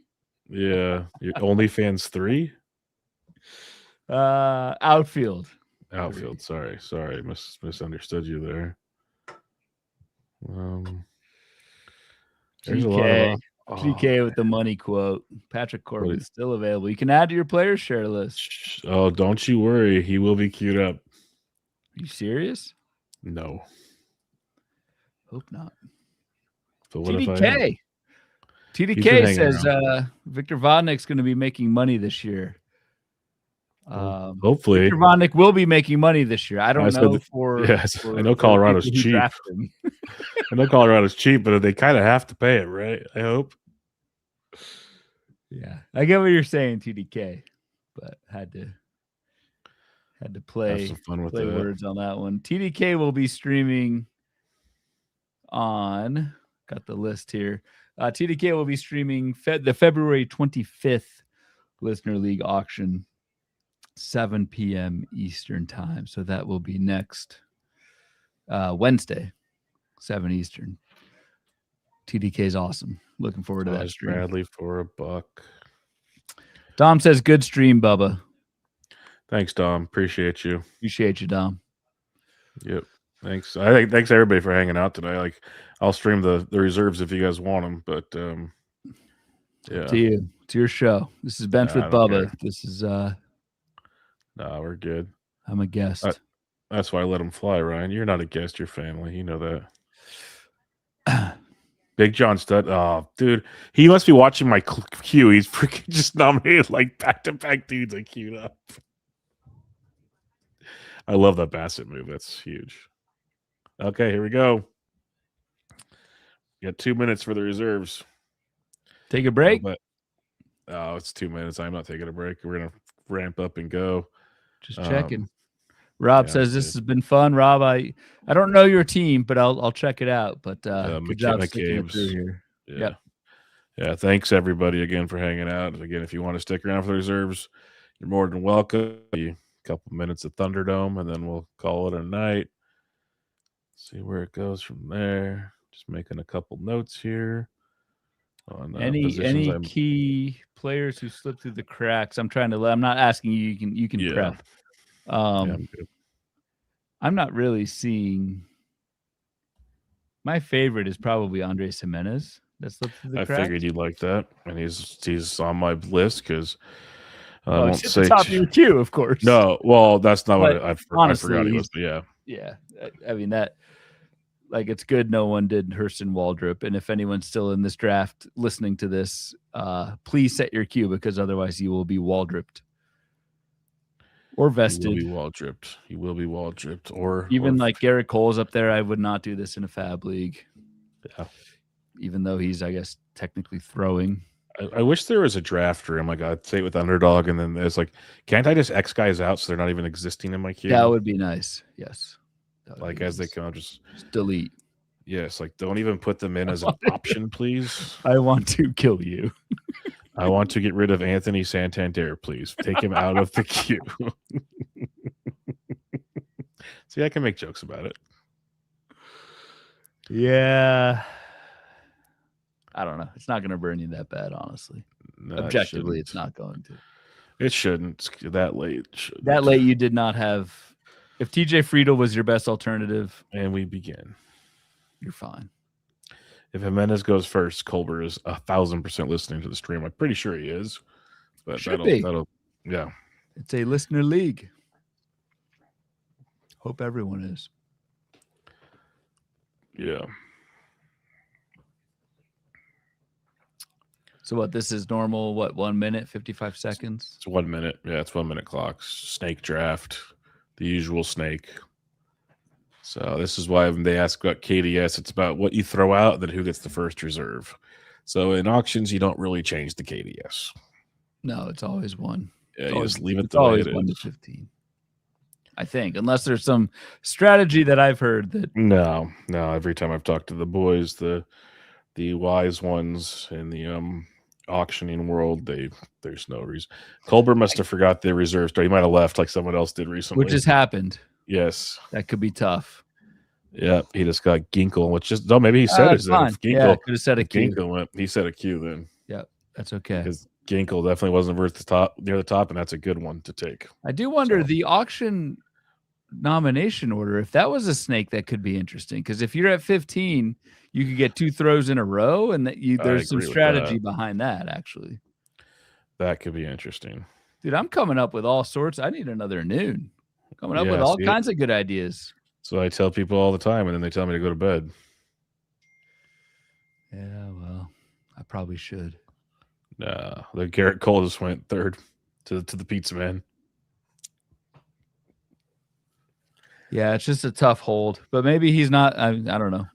Yeah, your OnlyFans 3. Outfield. Sorry, misunderstood you there. There's GK with the money quote. Patrick Corbin is still available. You can add to your player share list. Oh, don't you worry. He will be queued up. Are you serious? No. Hope not. But what TDK. TDK says Victor Vodnik's going to be making money this year. Hopefully. Victor Vodnik will be making money this year. I don't know I know Colorado's cheap. I know Colorado's cheap, but they kind of have to pay it, right? I hope. Yeah, I get what you're saying, TDK, but had to play some fun with words on that one. TDK will be streaming on. Got the list here. TDK will be streaming the February 25th Listener League auction, 7 p.m. Eastern time. So that will be next Wednesday, 7 Eastern. TDK is awesome. Looking forward to that stream. Bradley for $1. Dom says, good stream, Bubba. Thanks, Dom. Appreciate you. Appreciate you, Dom. Yep. Thanks. Thanks everybody for hanging out today. Like, I'll stream the reserves if you guys want them, but yeah. To you. It's your show. This is Bench with Bubba. Care. This is we're good. I'm a guest. That's why I let him fly, Ryan. You're not a guest, you're family. You know that. Big John Stud. Oh, dude. He must be watching my queue. He's freaking just nominated like back-to-back dudes I queued up. I love that Bassett move. That's huge. Okay, here we go. You got 2 minutes for the reserves. Take a break. It's 2 minutes. I'm not taking a break. We're going to ramp up and go. Just checking. Rob says this has been fun. Rob, I don't know your team, but I'll check it out. But good job sticking it through here. Yeah. Yeah. Thanks everybody again for hanging out. And again, if you want to stick around for the reserves, you're more than welcome. A couple minutes of Thunderdome, and then we'll call it a night. See where it goes from there. Just making a couple notes here. On any key players who slip through the cracks? I'm not asking you. You can prep. I'm not really seeing. My favorite is probably Andres Jimenez. That slipped through the cracks. I figured you'd like that, and he's on my list because I won't say the top of your queue, of course. No, well, that's not what I forgot he was. Yeah. I mean that. Like, it's good no one did Hurston Waldrop. And if anyone's still in this draft listening to this, please set your queue, because otherwise you will be Waldropped or vested. You will be Waldropped. Or even like Garrett Cole's up there. I would not do this in a fab league. Yeah. Even though he's, I guess, technically throwing. I wish there was a drafter. I'm like, I'd say it with Underdog, and then there's like, can't I just X guys out so they're not even existing in my queue? That would be nice. Yes. Like as they come, just delete. Yes, like don't even put them in as an option, please. I want to kill you. I want to get rid of Anthony Santander, please. Take him out of the queue. See, I can make jokes about it. Yeah. I don't know. It's not going to burn you that bad, honestly. No, objectively, it's not going to. It shouldn't. That late. That late, you did not have. If TJ Friedel was your best alternative, and we begin, you're fine. If Jimenez goes first, Colbert is 1,000% listening to the stream. I'm pretty sure he is. But that'll yeah. It's a listener league. Hope everyone is. Yeah. So what? This is normal. What? 1 minute, 55 seconds. It's 1 minute. Yeah, it's 1 minute clocks. Snake draft. The usual snake. So this is why when they ask about KDS, it's about what you throw out, then who gets the first reserve. So in auctions, you don't really change the KDS. No, it's always one. Yeah, you just leave it the way it is. 1 to 15. I think, unless there's some strategy that I've heard that. No. Every time I've talked to the boys, the wise ones in the auctioning world, there's no reason. Colbert must have forgot the reserve store. He might have left like someone else did recently, which has happened. Yes, that could be tough. Yeah, he just got Ginkle, which just maybe he said it. Ginkle could have said a Q. Ginkle went. He said a Q then. Yeah, that's okay. Because Ginkle definitely wasn't near the top, and that's a good one to take. I do wonder the auction nomination order, if that was a snake, that could be interesting. Because if you're at 15. You could get 2 throws in a row, and there's some strategy behind that, actually. That could be interesting. Dude, I'm coming up with all sorts. I need another noon. Coming up with all kinds of good ideas. So I tell people all the time, and then they tell me to go to bed. Yeah, well, I probably should. Nah, the Garrett Cole just went third to the pizza man. Yeah, it's just a tough hold. But maybe he's not. I don't know.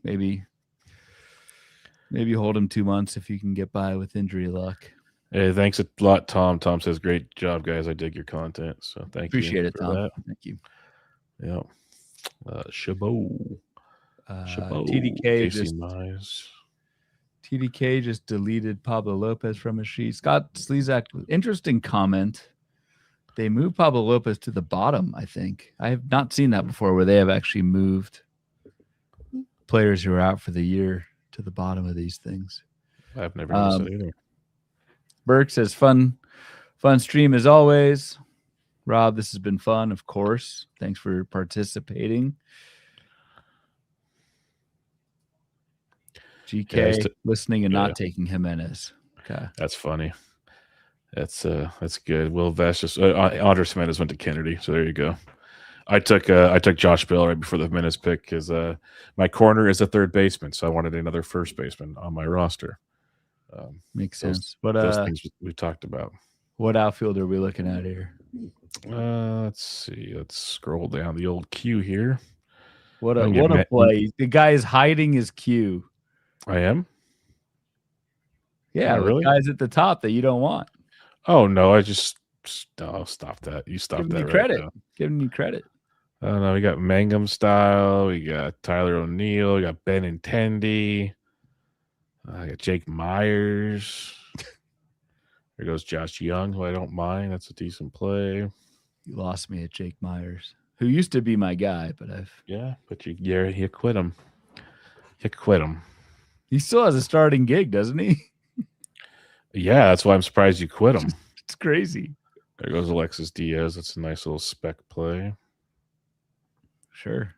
Maybe hold him 2 months if you can get by with injury luck. Hey, thanks a lot, Tom. Tom says, great job, guys. I dig your content. So Appreciate it, Tom. Thank you. Yeah. Chabot. TDK just deleted Pablo Lopez from his sheet. Scott Slezak, interesting comment. They moved Pablo Lopez to the bottom, I think. I have not seen that before, where they have actually moved players who are out for the year to the bottom of these things. I've never noticed that either. Burke says, fun stream as always. Rob, this has been fun, of course. Thanks for participating. GK listening and not taking Jimenez. Okay. That's funny. That's good. Will Vest just Andres Jimenez went to Kennedy, so there you go. I took Josh Bell right before the Jimenez pick because my corner is a third baseman, so I wanted another first baseman on my roster. Makes sense. Those things we talked about. What outfield are we looking at here? Let's see. Let's scroll down the old queue here. What a play! The guy is hiding his queue. I am. Yeah, really. Guys at the top that you don't want. Oh no! Stop that. You stop that. Credit. Giving you credit. I don't know. We got Mangum Style. We got Tyler O'Neill. We got Ben Intendi. I got Jake Myers. There goes Josh Young, who I don't mind. That's a decent play. You lost me at Jake Myers, who used to be my guy, but but you quit him. You quit him. He still has a starting gig, doesn't he? Yeah, that's why I'm surprised you quit him. It's crazy. There goes Alexis Diaz. That's a nice little spec play. Sure.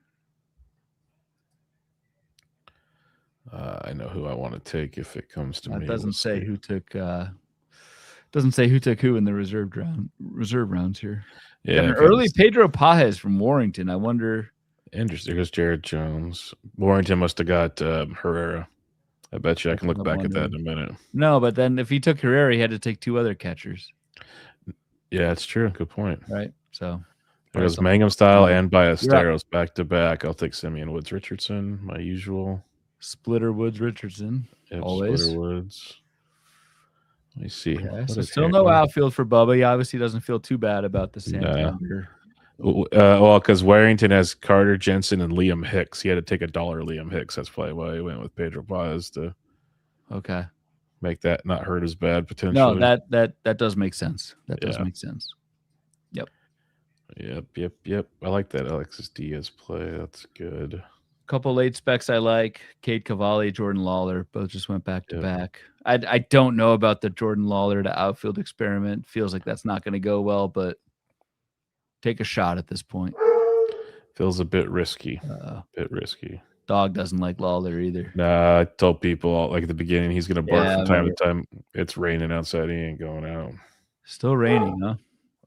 I know who I want to take if it comes to me. It doesn't say who took. Doesn't say who took who in the reserve rounds here. Yeah, an early Pedro Pajes from Warrington. I wonder. Interesting. There's Jared Jones. Warrington must have got Herrera. I bet you I can look back at that in a minute. No, but then if he took Herrera, he had to take 2 other catchers. Yeah, that's true. Good point. Right. So there goes Mangum Style and Ballesteros back to back. I'll take Simeon Woods Richardson, my usual. Splitter Woods Richardson. Yep, always. Splitter Woods. Let me see. Okay, so still no outfield for Bubba. He obviously doesn't feel too bad about the Santander. Well, because Warrington has Carter Jensen and Liam Hicks. He had to take $1 Liam Hicks. That's probably why he went with Pedro Paz to make that not hurt as bad potentially. No, that does make sense. That does make sense. Yep. I like that Alexis Diaz play. That's good. Couple late specs I like. Cade Cavalli, Jordan Lawler, both just went back to back. I don't know about the Jordan Lawler to outfield experiment. Feels like that's not going to go well, but take a shot at this point. Feels a bit risky. Dog doesn't like Lawler either. Nah, I told people like at the beginning he's going to bark from time to time. It's raining outside. He ain't going out. Still raining, huh?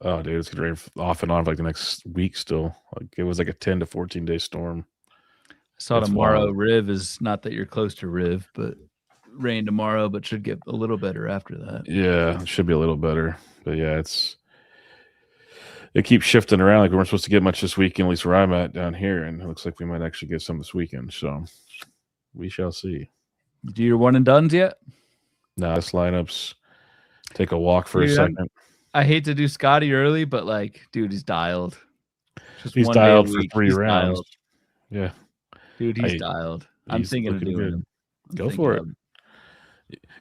Oh, dude, it's going to rain off and on for like the next week still. Like it was like a 10 to 14-day storm. I saw tomorrow Riv is not that you're close to Riv, but rain tomorrow, but should get a little better after that. Yeah, it should be a little better. But yeah, it keeps shifting around. Like we weren't supposed to get much this weekend, at least where I'm at down here, and it looks like we might actually get some this weekend. So we shall see. Do your one and dones yet? No, this lineup's take a walk for a second. I hate to do Scotty early, but like, dude, he's dialed. He's dialed for 3 rounds. Dialed. Yeah. Dude, he's dialed. I'm thinking of doing him. Go for it.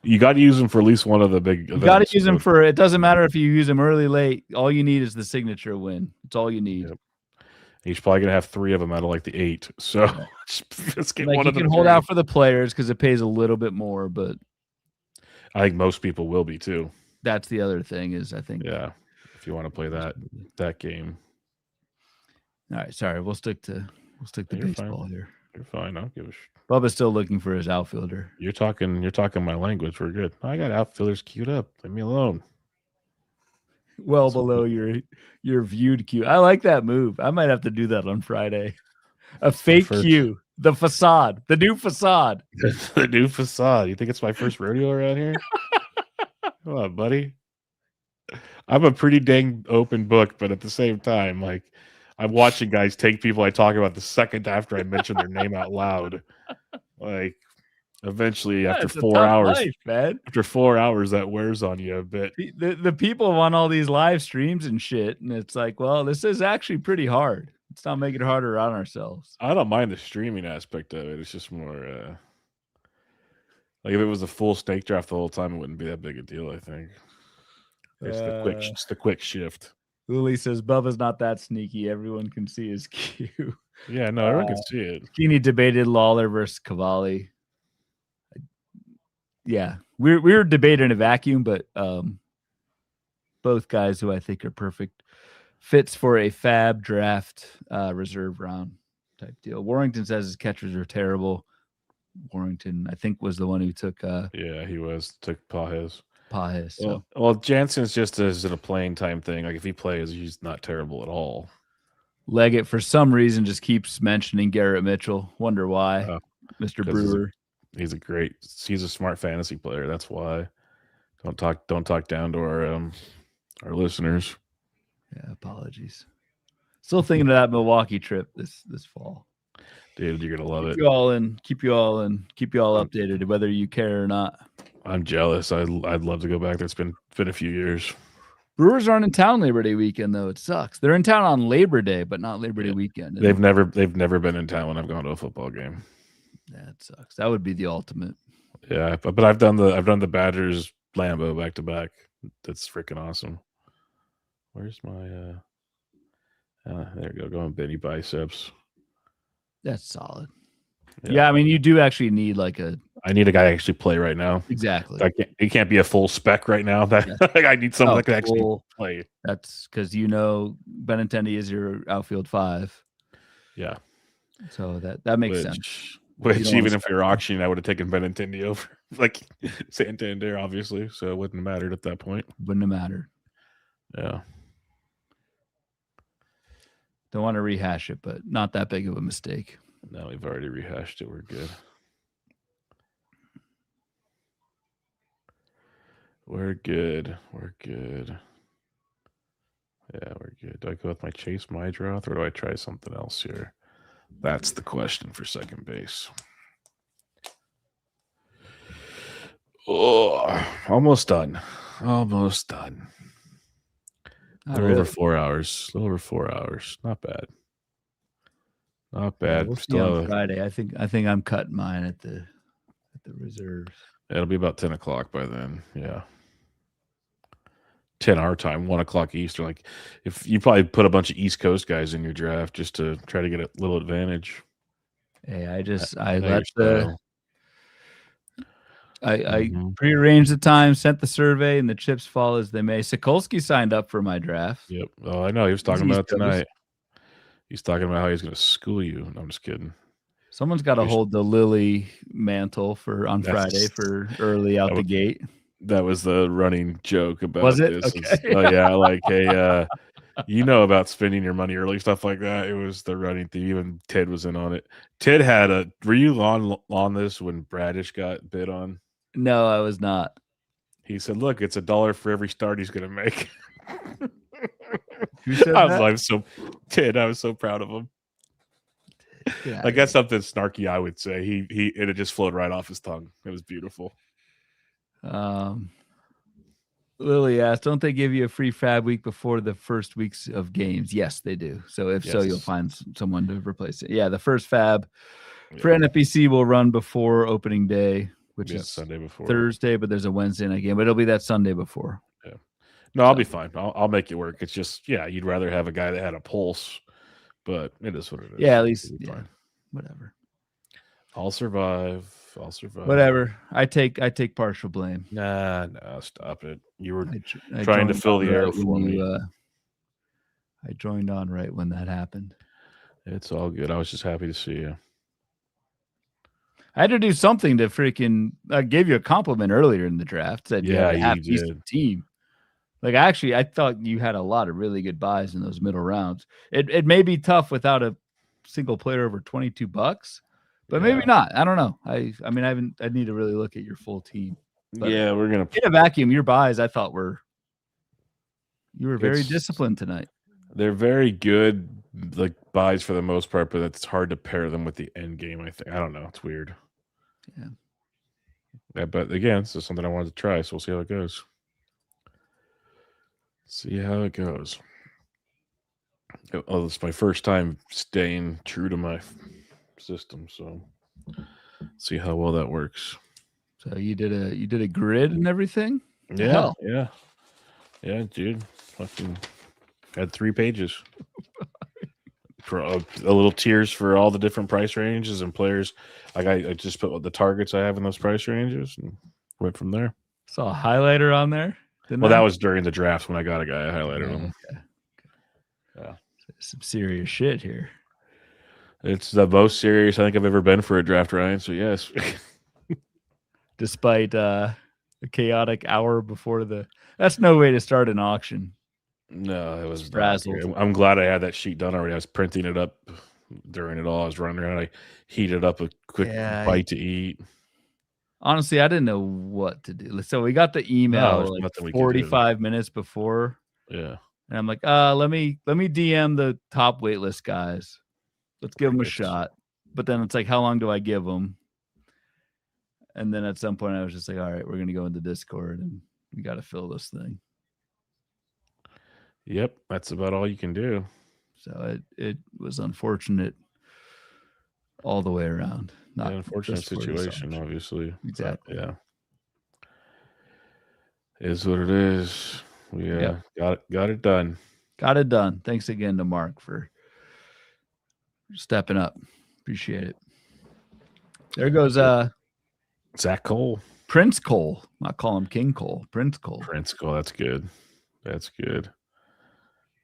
You got to use him for at least one of the big events. You got to use him for, it doesn't matter if you use him early, late. All you need is the signature win. It's all you need. Yep. He's probably going to have 3 of them out of like the 8. So let's get one of them. You can hold out for the players because it pays a little bit more, but I think most people will be too. That's the other thing is I think. Yeah. If you want to play that game. All right. Sorry. We'll stick to baseball here. You're fine. I don't give a shit. Bubba's still looking for his outfielder. You're talking my language. We're good. I got outfielders queued up. Leave me alone. Well below your viewed queue. I like that move. I might have to do that on Friday. A fake queue. The facade. The new facade. The new facade. You think it's my first rodeo around here? Come on, buddy. I'm a pretty dang open book, but at the same time, like I'm watching guys take people I talk about the second after I mention their name out loud. Like eventually after 4 hours, man. After 4 hours, that wears on you a bit. The people want all these live streams and shit. And it's like, well, this is actually pretty hard. Let's not make it harder on ourselves. I don't mind the streaming aspect of it. It's just more like if it was a full snake draft the whole time, it wouldn't be that big a deal, I think. It's the quick shift. Uli says Bubba's not that sneaky. Everyone can see his cue. Yeah, no, everyone can see it. Keeney debated Lawler versus Cavalli. Yeah, we were debating in a vacuum, but both guys who I think are perfect fits for a fab draft reserve round type deal. Warrington says his catchers are terrible. Warrington, I think, was the one who took. Yeah, he took Pajes. So. Well, Jansen's just as in a playing time thing. Like if he plays, he's not terrible at all. Leggett, for some reason, just keeps mentioning Garrett Mitchell. Wonder why, Mr. Brewer. He's a smart fantasy player. That's why. Don't talk down to our listeners. Yeah, apologies. Still thinking of that Milwaukee trip this fall. Dude, you're gonna love it. Keep you all updated, whether you care or not. I'm jealous. I'd love to go back there. It's been a few years. Brewers aren't in town Labor Day weekend, though. It sucks. They're in town on Labor Day, but not Labor Day weekend. They've never been in town when I've gone to a football game. That sucks. That would be the ultimate. Yeah, but I've done the Badgers Lambeau back to back. That's freaking awesome. Where's my there we go, going Benny biceps. That's solid. Yeah, I mean, you do actually need like I need a guy to actually play right now. Exactly. It can't be a full spec right now. I need someone that can actually play. That's because Benintendi is your outfield 5. Yeah. So that makes sense. Which even if you're auctioning, I would have taken Benintendi over like Santander, obviously. So it wouldn't have mattered at that point. Wouldn't have mattered. Yeah. Don't want to rehash it, but not that big of a mistake. No, we've already rehashed it. We're good. We're good. Yeah, we're good. Do I go with my Chase Mydroth or do I try something else here? That's the question for second base. Oh, almost done. Almost done. A little over 4 hours. Not bad. Not bad. We'll see on Friday. I think I'm cutting mine at the reserves. It'll be about 10 o'clock by then. Yeah. 10 our time, 1 o'clock Eastern. Like, if you probably put a bunch of East Coast guys in your draft just to try to get a little advantage. Hey, I prearranged the time, sent the survey, and the chips fall as they may. Sokolsky signed up for my draft. Yep. Oh, I know. He was talking about it tonight. He's talking about how he's going to school you. No, I'm just kidding. Someone's got to hold the Lily mantle on Friday for early out the gate. That was the running joke about was it? This. Okay. Oh yeah, like hey, about spending your money early, stuff like that. It was the running thing. Even Ted was in on it. Ted had were you on this when Bradish got bid on? No, I was not. He said, "Look, it's $1 for every start he's going to make." Who said that? I was so proud of him. Yeah, like that's something snarky I would say. It just flowed right off his tongue. It was beautiful. Lily asked, don't they give you a free fab week before the first weeks of games? Yes, they do. So if so, you'll find someone to replace it. Yeah, the first fab for NFBC will run before opening day, which is Sunday before Thursday, but there's a Wednesday night game, but it'll be that Sunday before. Yeah. No, I'll be fine. I'll make it work. It's just, you'd rather have a guy that had a pulse, but it is what it is. Yeah, at least, whatever. I'll survive. Whatever. I take partial blame. Nah, stop it. You were trying to fill the air for me. I joined on right when that happened. It's all good. I was just happy to see you. I had to do something to freaking. I gave you a compliment earlier in the draft. Said you had a half-decent team. Like I thought you had a lot of really good buys in those middle rounds. It may be tough without a single player over $22. But maybe not. I don't know. I need to really look at your full team. But we're gonna in a vacuum. Your buys, I thought you were very disciplined tonight. They're very good, like buys for the most part, but it's hard to pair them with the end game. I think. I don't know. It's weird. Yeah, but again, this is something I wanted to try, so we'll see how it goes. Oh, this is my first time staying true to my system, so see how well that works. So you did a grid and everything? Yeah, dude. Fucking had 3 pages. For a little tiers for all the different price ranges and players. Like I just put the targets I have in those price ranges and went from there. Saw a highlighter on there. That was during the draft when I got a guy. I highlighted him. Okay. Yeah, some serious shit here. It's the most serious I think I've ever been for a draft, Ryan. So yes. Despite a chaotic hour before that's no way to start an auction. No, it was frazzled. I'm glad I had that sheet done already. I was printing it up during it all. I was running around. I heated up a quick bite to eat. Honestly, I didn't know what to do. So we got the email 45 minutes before. Yeah. And I'm like, let me DM the top waitlist guys. Let's give them a shot. But then it's like, how long do I give them? And then at some point I was just like, all right, we're going to go into Discord and we got to fill this thing. Yep, that's about all you can do. So it was unfortunate all the way around. Not An unfortunate just for the situation, Sox. obviously. Exactly. But, yeah. Is what it is. We got it done. Got it done. Thanks again to Mark for stepping up. Appreciate it. There goes Zach Cole. Prince Cole. Not call him King Cole. Prince Cole. Prince Cole. That's good. That's good.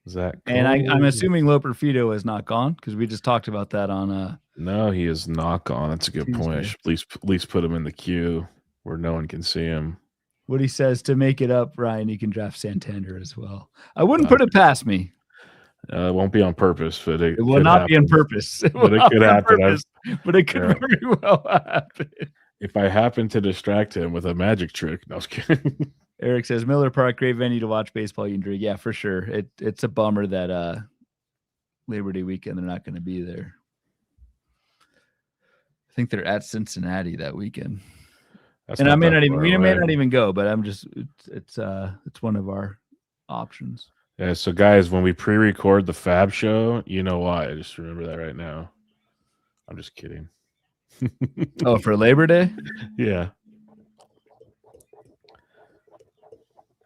Zach Cole. And I'm assuming Loperfido is not gone because we just talked about that on No, he is not gone. That's a good Tuesday. point. I should at least put him in the queue where no one can see him. What he says to make it up, Ryan, you can draft Santander as well. I wouldn't put it past me. It won't be on purpose, but it will not be on purpose. But it could happen. But it could very well happen. If I happen to distract him with a magic trick, no, I was kidding. Eric says Miller Park, great venue to watch baseball. You can drink. Yeah, for sure. It's a bummer that Labor Day weekend they're not going to be there. I think they're at Cincinnati that weekend. And we may not even go, but I'm just it's one of our options. Yeah, so guys, when we pre-record the Fab show, you know why. I just remember that right now. I'm just kidding. Oh, for Labor Day? Yeah.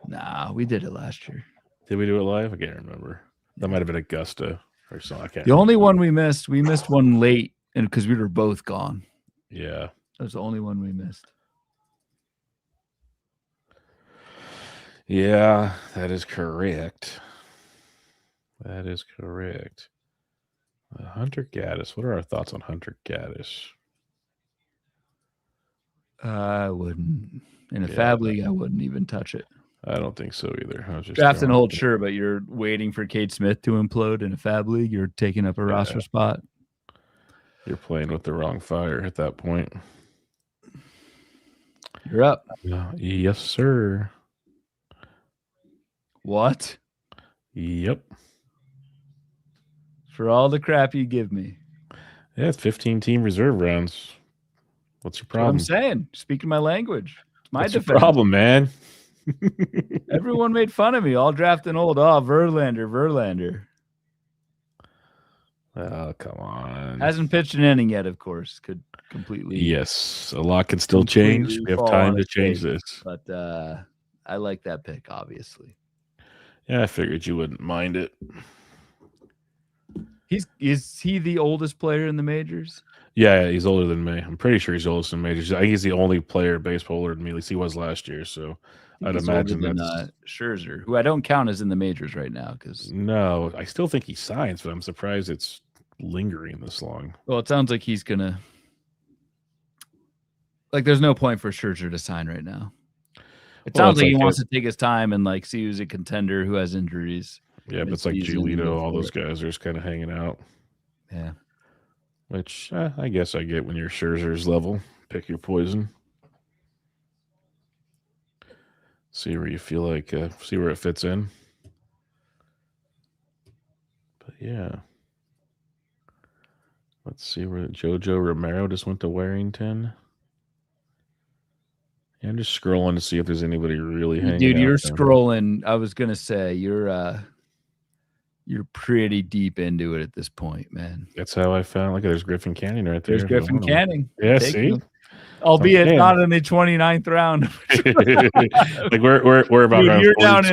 Nah, we did it last year. Did we do it live? I can't remember. That might have been Augusta or something. I can't The only one we missed one late, and because we were both gone. Yeah. That was the only one we missed. Yeah, that is correct. That is correct. Hunter Gaddis. What are our thoughts on Hunter Gaddis? I wouldn't. In a Fab League, I wouldn't even touch it. I don't think so either. I was just draft and hold, sure, but you're waiting for Cade Smith to implode in a Fab League. You're taking up a roster spot. You're playing with the wrong fire at that point. You're up. Yes, sir. What? Yep. For all the crap you give me. Yeah, it's 15-team reserve rounds. What's your problem? That's what I'm saying. Speaking my language. It's my defense. Your problem, man. Everyone made fun of me. All drafting old. Oh, Verlander. Oh, come on. Hasn't pitched an inning yet, of course. Could completely. Yes, a lot can still change. We have time to change this. But I like that pick, obviously. Yeah, I figured you wouldn't mind it. Is he the oldest player in the majors? Yeah, he's older than me. I'm pretty sure he's oldest in majors. I think he's the only player in baseball older than me. At least he was last year. So I'd imagine that's Scherzer, who I don't count as in the majors right now. No, I still think he signs, but I'm surprised it's lingering this long. Well, it sounds like he's gonna. Like, there's no point for Scherzer to sign right now. It sounds like he wants to take his time and see who's a contender who has injuries. Yeah, but it's like Giolito, all those guys are just kind of hanging out. Yeah. Which I guess I get when you're Scherzer's level. Pick your poison. See where you feel like, see where it fits in. But yeah. Let's see where JoJo Romero just went to Warrington. Yeah, I'm just scrolling to see if there's anybody really hanging out. Dude, you're scrolling. I was going to say, you're pretty deep into it at this point, man. That's how I found. Look, there's Griffin Canning right there. There's Griffin Canning. Yeah, see? Albeit not in the 29th round. Like we're about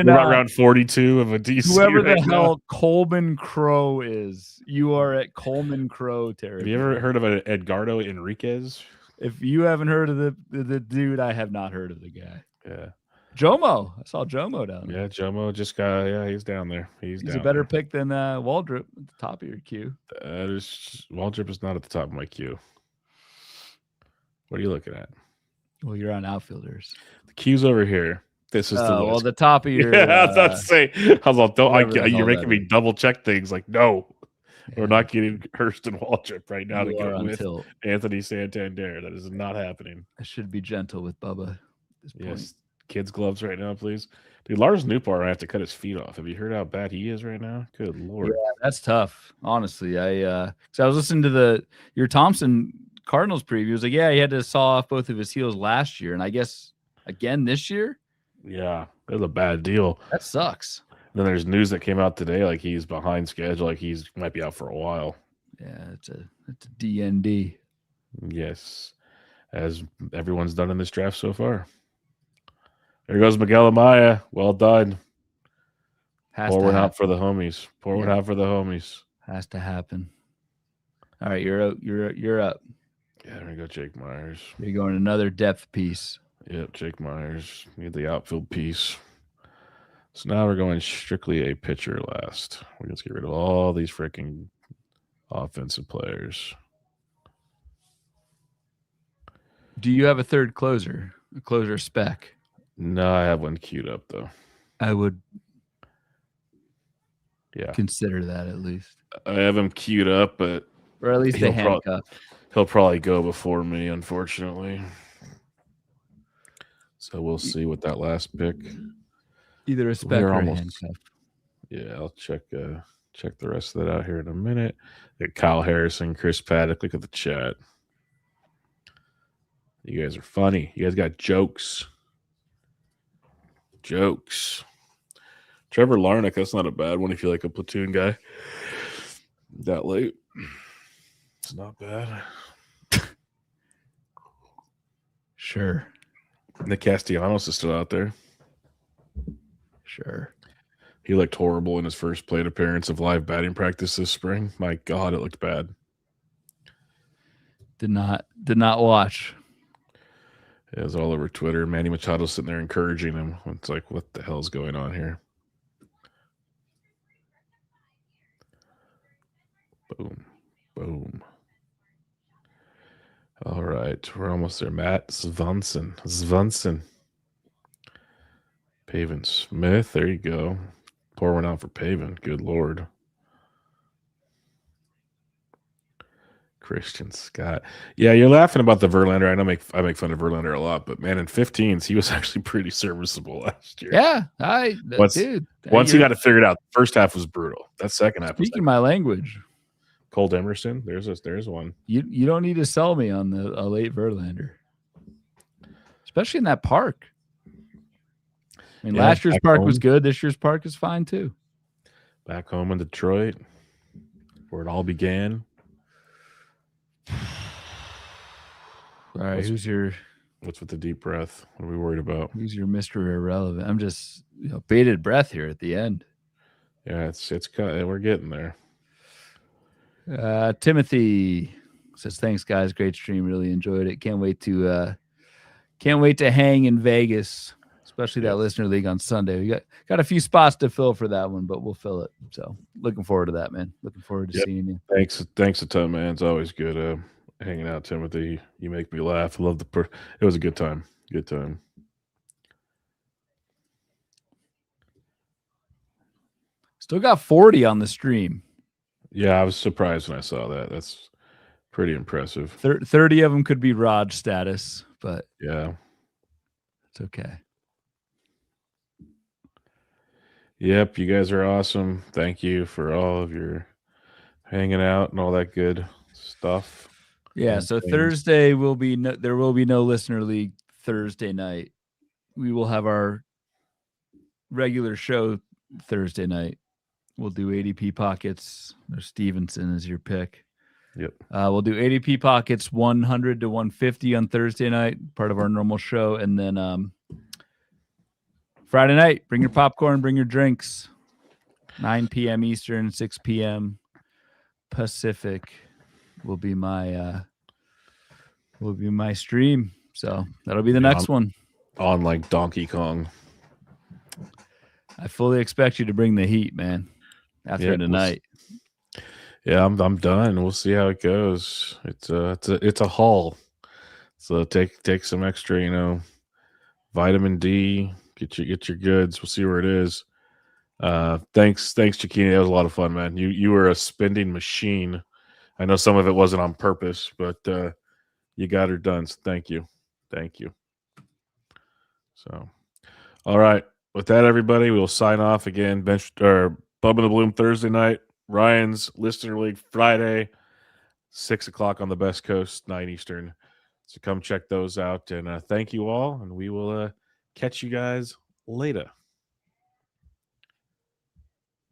round 42 of a DC. Whoever the hell Coleman Crow is, you are at Coleman Crow territory. Have you ever heard of an Edgardo Enriquez? If you haven't heard of the dude, I have not heard of the guy. Yeah. Jomo. I saw Jomo down there. Yeah, Jomo just got, he's down there. He's a better pick than Waldrop at the top of your queue. Waldrop is not at the top of my queue. What are you looking at? Well, you're on outfielders. The queue's over here. This is the top of your. Yeah, I was about to say. I was like, you're making me double check things. Like, no, we're not getting Hurst and Waldrop right now to go with Anthony Santander. That is not happening. I should be gentle with Bubba at this point. Yes. Kids gloves right now, please. Dude, Lars Nootbaar, I have to cut his feet off. Have you heard how bad he is right now? Good Lord. Yeah, that's tough. Honestly, so I was listening to your Thompson Cardinals preview. It was like, yeah, he had to saw off both of his heels last year, and I guess again this year. Yeah, that was a bad deal. That sucks. Then there's news that came out today, like he's behind schedule, like he's might be out for a while. Yeah, it's a DND. Yes, as everyone's done in this draft so far. There goes Miguel Amaya. Well done. Pour one out for the homies. Pour one out for the homies. Has to happen. All right, you're up. You're up. Yeah, there we go, Jake Myers. You're going another depth piece. Yep, Jake Myers. Need the outfield piece. So now we're going strictly a pitcher last. We're going to get rid of all these freaking offensive players. Do you have a third closer? A closer spec? No, I have one queued up, though. I would yeah, consider that at least. I have him queued up, but or at least a handcuff. He'll probably go before me, unfortunately. So we'll see with that last pick. Either a spec or a handcuff. Yeah, I'll check the rest of that out here in a minute. Got Kyle Harrison, Chris Paddock. Look at the chat. You guys are funny. You guys got jokes. Jokes. Trevor Larnach, that's not a bad one if you like a platoon guy. That late. It's not bad. Sure. Nick Castellanos is still out there. Sure. He looked horrible in his first plate appearance of live batting practice this spring. My God, it looked bad. Did not watch. It was all over Twitter. Manny Machado sitting there encouraging him. It's like, what the hell's going on here? Boom. Boom. All right. We're almost there. Matt Svanson. Pavin Smith. There you go. Pour one out for Pavin. Good Lord. Christian Scott. Yeah, you're laughing about the Verlander. I know I make fun of Verlander a lot, but man, in 15s, he was actually pretty serviceable last year. Yeah, once he got it figured out, the first half was brutal. That second half was speaking my language. Colt Emerson, there's one. You don't need to sell me on a late Verlander, especially in that park. I mean, last year's park was good. This year's park is fine too. Back home in Detroit, where it all began. All right, what's with the deep breath? What are we worried about? Who's your Mr. Irrelevant? I'm just bated breath here at the end. Yeah, it's kind of, we're getting there. Timothy says, "Thanks, guys. Great stream. Really enjoyed it. Can't wait to hang in Vegas, especially that listener league on Sunday. We got a few spots to fill for that one, but we'll fill it. So looking forward to that, man. Looking forward to seeing you. Thanks a ton, man. It's always good hanging out, Timothy. You make me laugh. I love it was a good time. Good time. Still got 40 on the stream. Yeah, I was surprised when I saw that. That's pretty impressive. 30 of them could be Raj status, but yeah, it's okay. Yep, you guys are awesome. Thank you for all of your hanging out and all that good stuff. Yeah, so Thursday there will be no listener league Thursday night. We will have our regular show Thursday night. We'll do ADP pockets. There's Stevenson as your pick. Yep. We'll do ADP pockets 100 to 150 on Thursday night, part of our normal show, and then Friday night, bring your popcorn, bring your drinks. 9 p.m. Eastern, 6 p.m. Pacific will be my stream. So that'll be the next one. On like Donkey Kong. I fully expect you to bring the heat, man. After tonight. I'm done. We'll see how it goes. It's a haul. So take some extra, vitamin D. Get your goods. We'll see where it is. Thanks, Chiquini. That was a lot of fun, man. You were a spending machine. I know some of it wasn't on purpose, but you got her done. So thank you. So, all right. With that, everybody, we'll sign off again. Bubba the Bloom Thursday night. Ryan's Listener League Friday, 6 o'clock on the Best Coast, 9 Eastern. So come check those out. And thank you all. And we will catch you guys later.